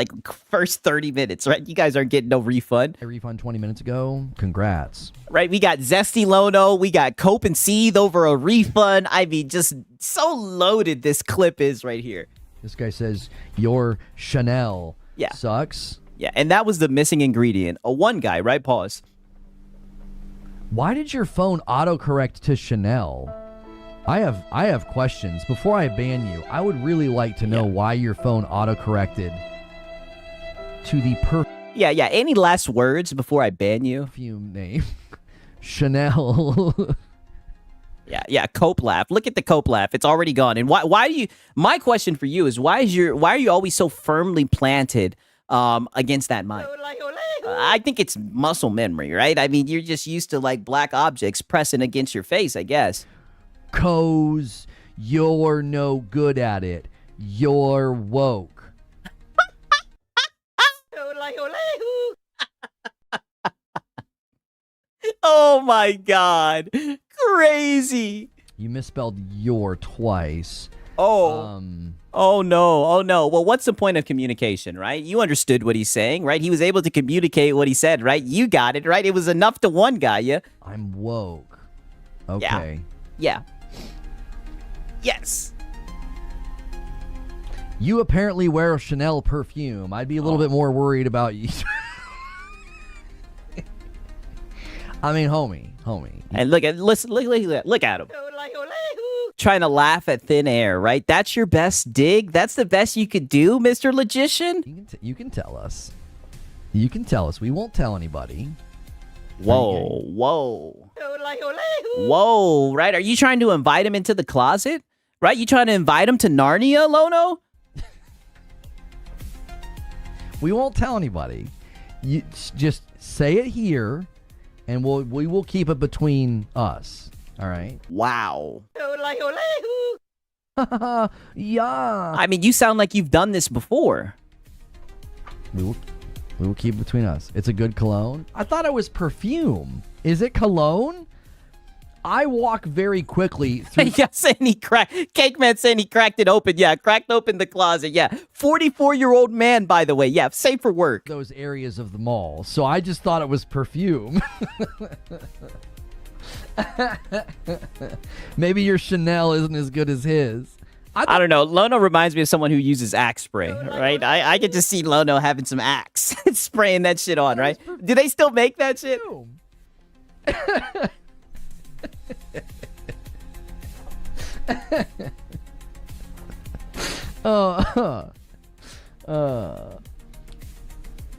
first 30 minutes, right? You guys aren't getting no refund. A refund 20 minutes ago. Congrats. Right? We got Zesty Lono. We got Cope and Seethe over a refund. Just so loaded this clip is right here. This guy says, your Chanel... Yeah. Sucks. Yeah, and that was the missing ingredient. One guy, right? Pause. Why did your phone autocorrect to Chanel? I have questions. Before I ban you, I would really like to know why your phone autocorrected to the Yeah. Any last words before I ban you? perfume name. Chanel. Yeah, Cope laugh. Look at the Cope laugh. It's already gone. And why do you... My question for you is why are you always so firmly planted against that mic? I think it's muscle memory, right? You're just used to black objects pressing against your face, I guess. Coz, you're no good at it. You're woke. Oh my God. Crazy. You misspelled your twice. Oh no. Well, what's the point of communication, right? You understood what he's saying, right? He was able to communicate what he said, right? You got it, right? It was enough to one guy, yeah? I'm woke. Okay. Yeah. Yes. You apparently wear a Chanel perfume. I'd be a little bit more worried about you. homie. And look at him. Trying to laugh at thin air, right? That's your best dig? That's the best you could do, Mr. Logician? You can tell us. You can tell us. We won't tell anybody. Whoa, right? Are you trying to invite him into the closet? Right? You trying to invite him to Narnia, Lono? We won't tell anybody. You just say it here, and we will keep it between us. All right. Wow. Yeah. You sound like you've done this before. We will keep it between us. It's a good cologne. I thought it was perfume. Is it cologne? I walk very quickly through... Yeah, saying Cake Man saying he cracked it open. Yeah, cracked open the closet. Yeah, 44-year-old man, by the way. Yeah, safe for work. Those areas of the mall. So I just thought it was perfume. Maybe your Chanel isn't as good as his. I don't know. Lono reminds me of someone who uses Axe spray, right? I could just see Lono having some Axe spraying that shit on, right? Do they still make that shit?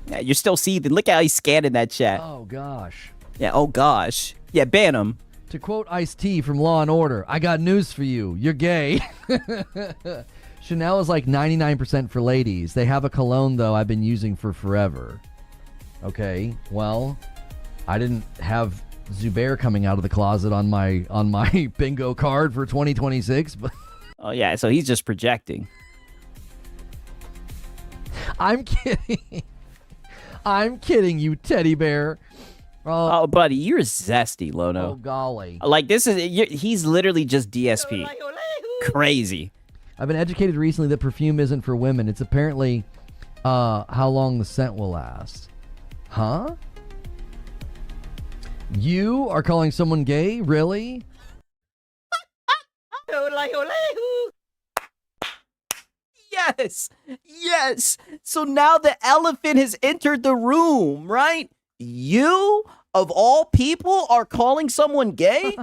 Yeah, you're still seething. Look how he's scanning that chat. Oh, gosh. Yeah, oh, gosh. Yeah, ban him. To quote Ice-T from Law & Order, I got news for you. You're gay. Chanel is like 99% for ladies. They have a cologne, though, I've been using for forever. Okay, well, I didn't have Zubair coming out of the closet on my bingo card for 2026. But Oh, yeah, so he's just projecting. I'm kidding. I'm kidding, you teddy bear. Oh, buddy, you're zesty, Lono. Oh, golly. Like, he's literally just DSP. Crazy. I've been educated recently that perfume isn't for women. It's apparently how long the scent will last. Huh? You are calling someone gay? Really? Yes. Yes. So now the elephant has entered the room, right? You, of all people, are calling someone gay?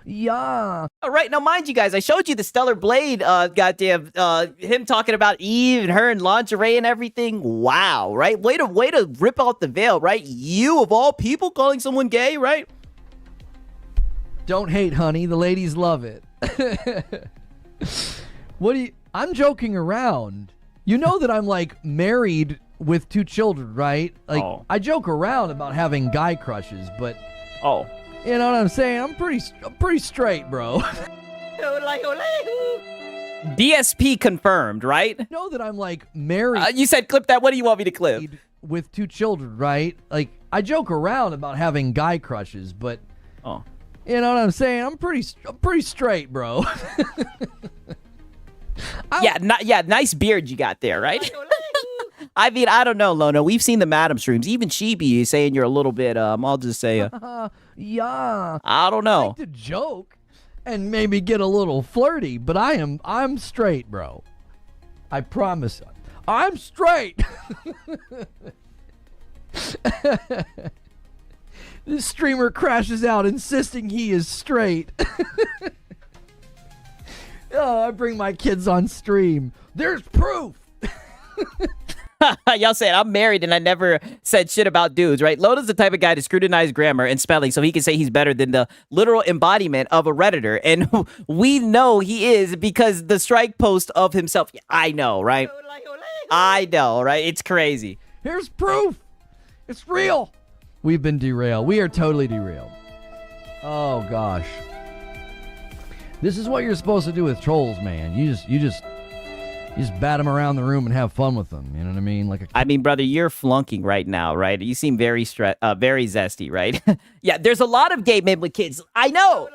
Yeah. All right. Now, mind you guys, I showed you the Stellar Blade, him talking about Eve and her in lingerie and everything. Wow, right? Way to rip out the veil, right? You, of all people, calling someone gay, right? Don't hate, honey. The ladies love it. I'm joking around. You know that I'm like married with 2 children, right? Like I joke around about having guy crushes, but you know what I'm saying? I'm pretty straight, bro. DSP confirmed, right? You know that I'm like married. You said clip that. What do you want me to clip? With 2 children, right? Like I joke around about having guy crushes, but you know what I'm saying? I'm pretty straight, bro. Nice beard you got there, right? I mean, I don't know, Lono. We've seen the Madam streams. Even Chibi is saying you're a little bit, I'll just say, yeah. I don't know. I like to joke and maybe get a little flirty, but I'm straight, bro. I promise. I'm straight. This streamer crashes out insisting he is straight. I bring my kids on stream. There's proof. Y'all saying I'm married and I never said shit about dudes, right? Loda's the type of guy to scrutinize grammar and spelling so he can say he's better than the literal embodiment of a Redditor. And we know he is because the strike post of himself. I know, right? I know, right? It's crazy. Here's proof. It's real. We've been derailed. We are totally derailed. Oh, gosh. This is what you're supposed to do with trolls, man. You just bat them around the room and have fun with them. You know what I mean? I mean, brother, you're flunking right now, right? You seem very zesty, right? Yeah, there's a lot of gay men with kids. I know.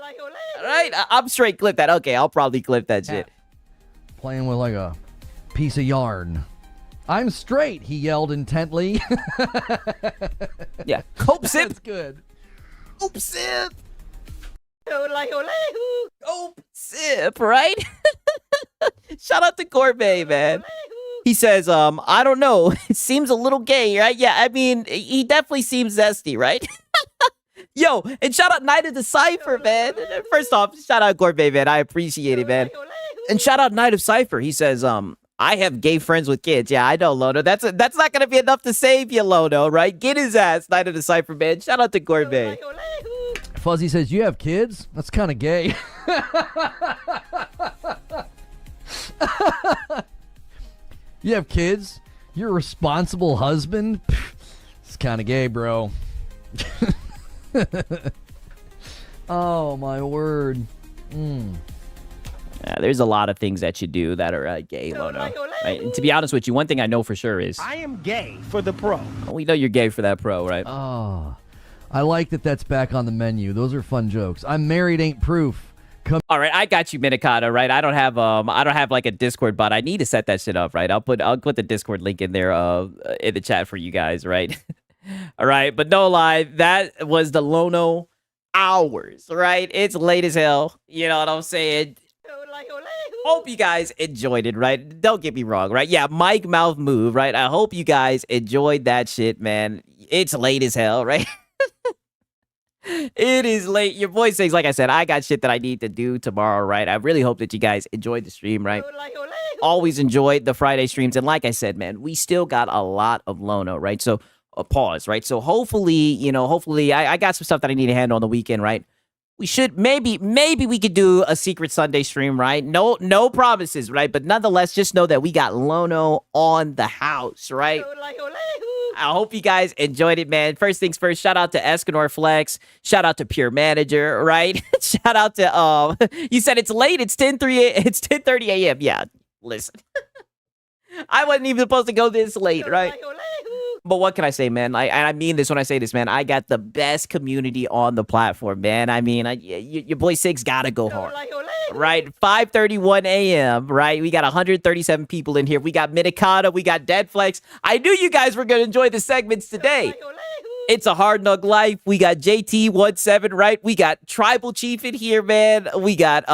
Right? I'm straight clip that. Okay, I'll probably clip that shit. Playing with like a piece of yarn. I'm straight, he yelled intently. Yeah. Cope sip. That's good. Cope sip. Cope sip, right? Shout out to Corbet, man. He says, I don't know. It seems a little gay, right? Yeah, I mean, he definitely seems zesty, right? Yo, and shout out Night of the Cypher, man. First off, shout out Corbet, man. I appreciate it, man. And shout out Night of Cypher. He says, I have gay friends with kids. Yeah, I know, Lono. That's not gonna be enough to save you, Lono, right? Get his ass, Night of the Cypher, man. Shout out to Corbet. Fuzzy says, you have kids? That's kind of gay. You have kids? You're a responsible husband? It's kind of gay, bro. Oh, my word. Yeah, there's a lot of things that you do that are gay, Lono. Right? And to be honest with you, one thing I know for sure is I am gay for the pro. We know you're gay for that pro, right? Oh, I like that that's back on the menu. Those are fun jokes. I'm married ain't proof. All right, I got you, Minikata, right? I don't have like a Discord bot. I need to set that shit up, right? I'll put the Discord link in there in the chat for you guys, right? All right, but no lie, that was the Lono hours, right? It's late as hell. You know what I'm saying? Hope you guys enjoyed it, right? Don't get me wrong, right? Yeah, mic mouth move, right? I hope you guys enjoyed that shit, man. It's late as hell, right? It is late. Your boy says, like I said, I got shit that I need to do tomorrow, right? I really hope that you guys enjoyed the stream, right? Always enjoyed the Friday streams. And like I said, man, we still got a lot of Lono, right? So pause, right? So hopefully, I got some stuff that I need to handle on the weekend, right? We should maybe we could do a secret Sunday stream, right? No promises, right? But nonetheless, just know that we got Lono on the house, right? I hope you guys enjoyed it, man. First things first, shout out to Escanor Flex. Shout out to Pure Manager, right? Shout out to you said it's late. It's 10:30 a.m. Yeah, listen. I wasn't even supposed to go this late, right? But what can I say, man? I mean this when I say this, man. I got the best community on the platform, man. I mean, your boy Six gotta go hard, right? 5:31 a.m., right? We got 137 people in here. We got Minikata, we got Deadflex. I knew you guys were gonna enjoy the segments today. It's a Hard Knock Life. We got JT17, right? We got Tribal Chief in here, man. We got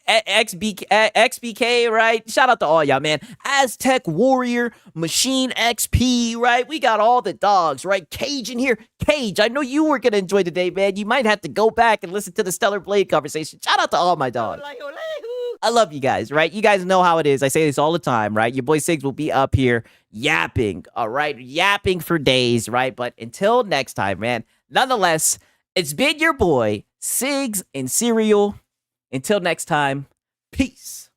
XBK, right? Shout out to all y'all, man. Aztec Warrior, Machine XP, right? We got all the dogs, right? Cage in here. Cage, I know you were going to enjoy today, man. You might have to go back and listen to the Stellar Blade conversation. Shout out to all my dogs. I love you guys, right? You guys know how it is. I say this all the time, right? Your boy Sigs will be up here yapping, all right? Yapping for days, right? But until next time, man, nonetheless, it's been your boy Sigs and Cereal. Until next time, peace.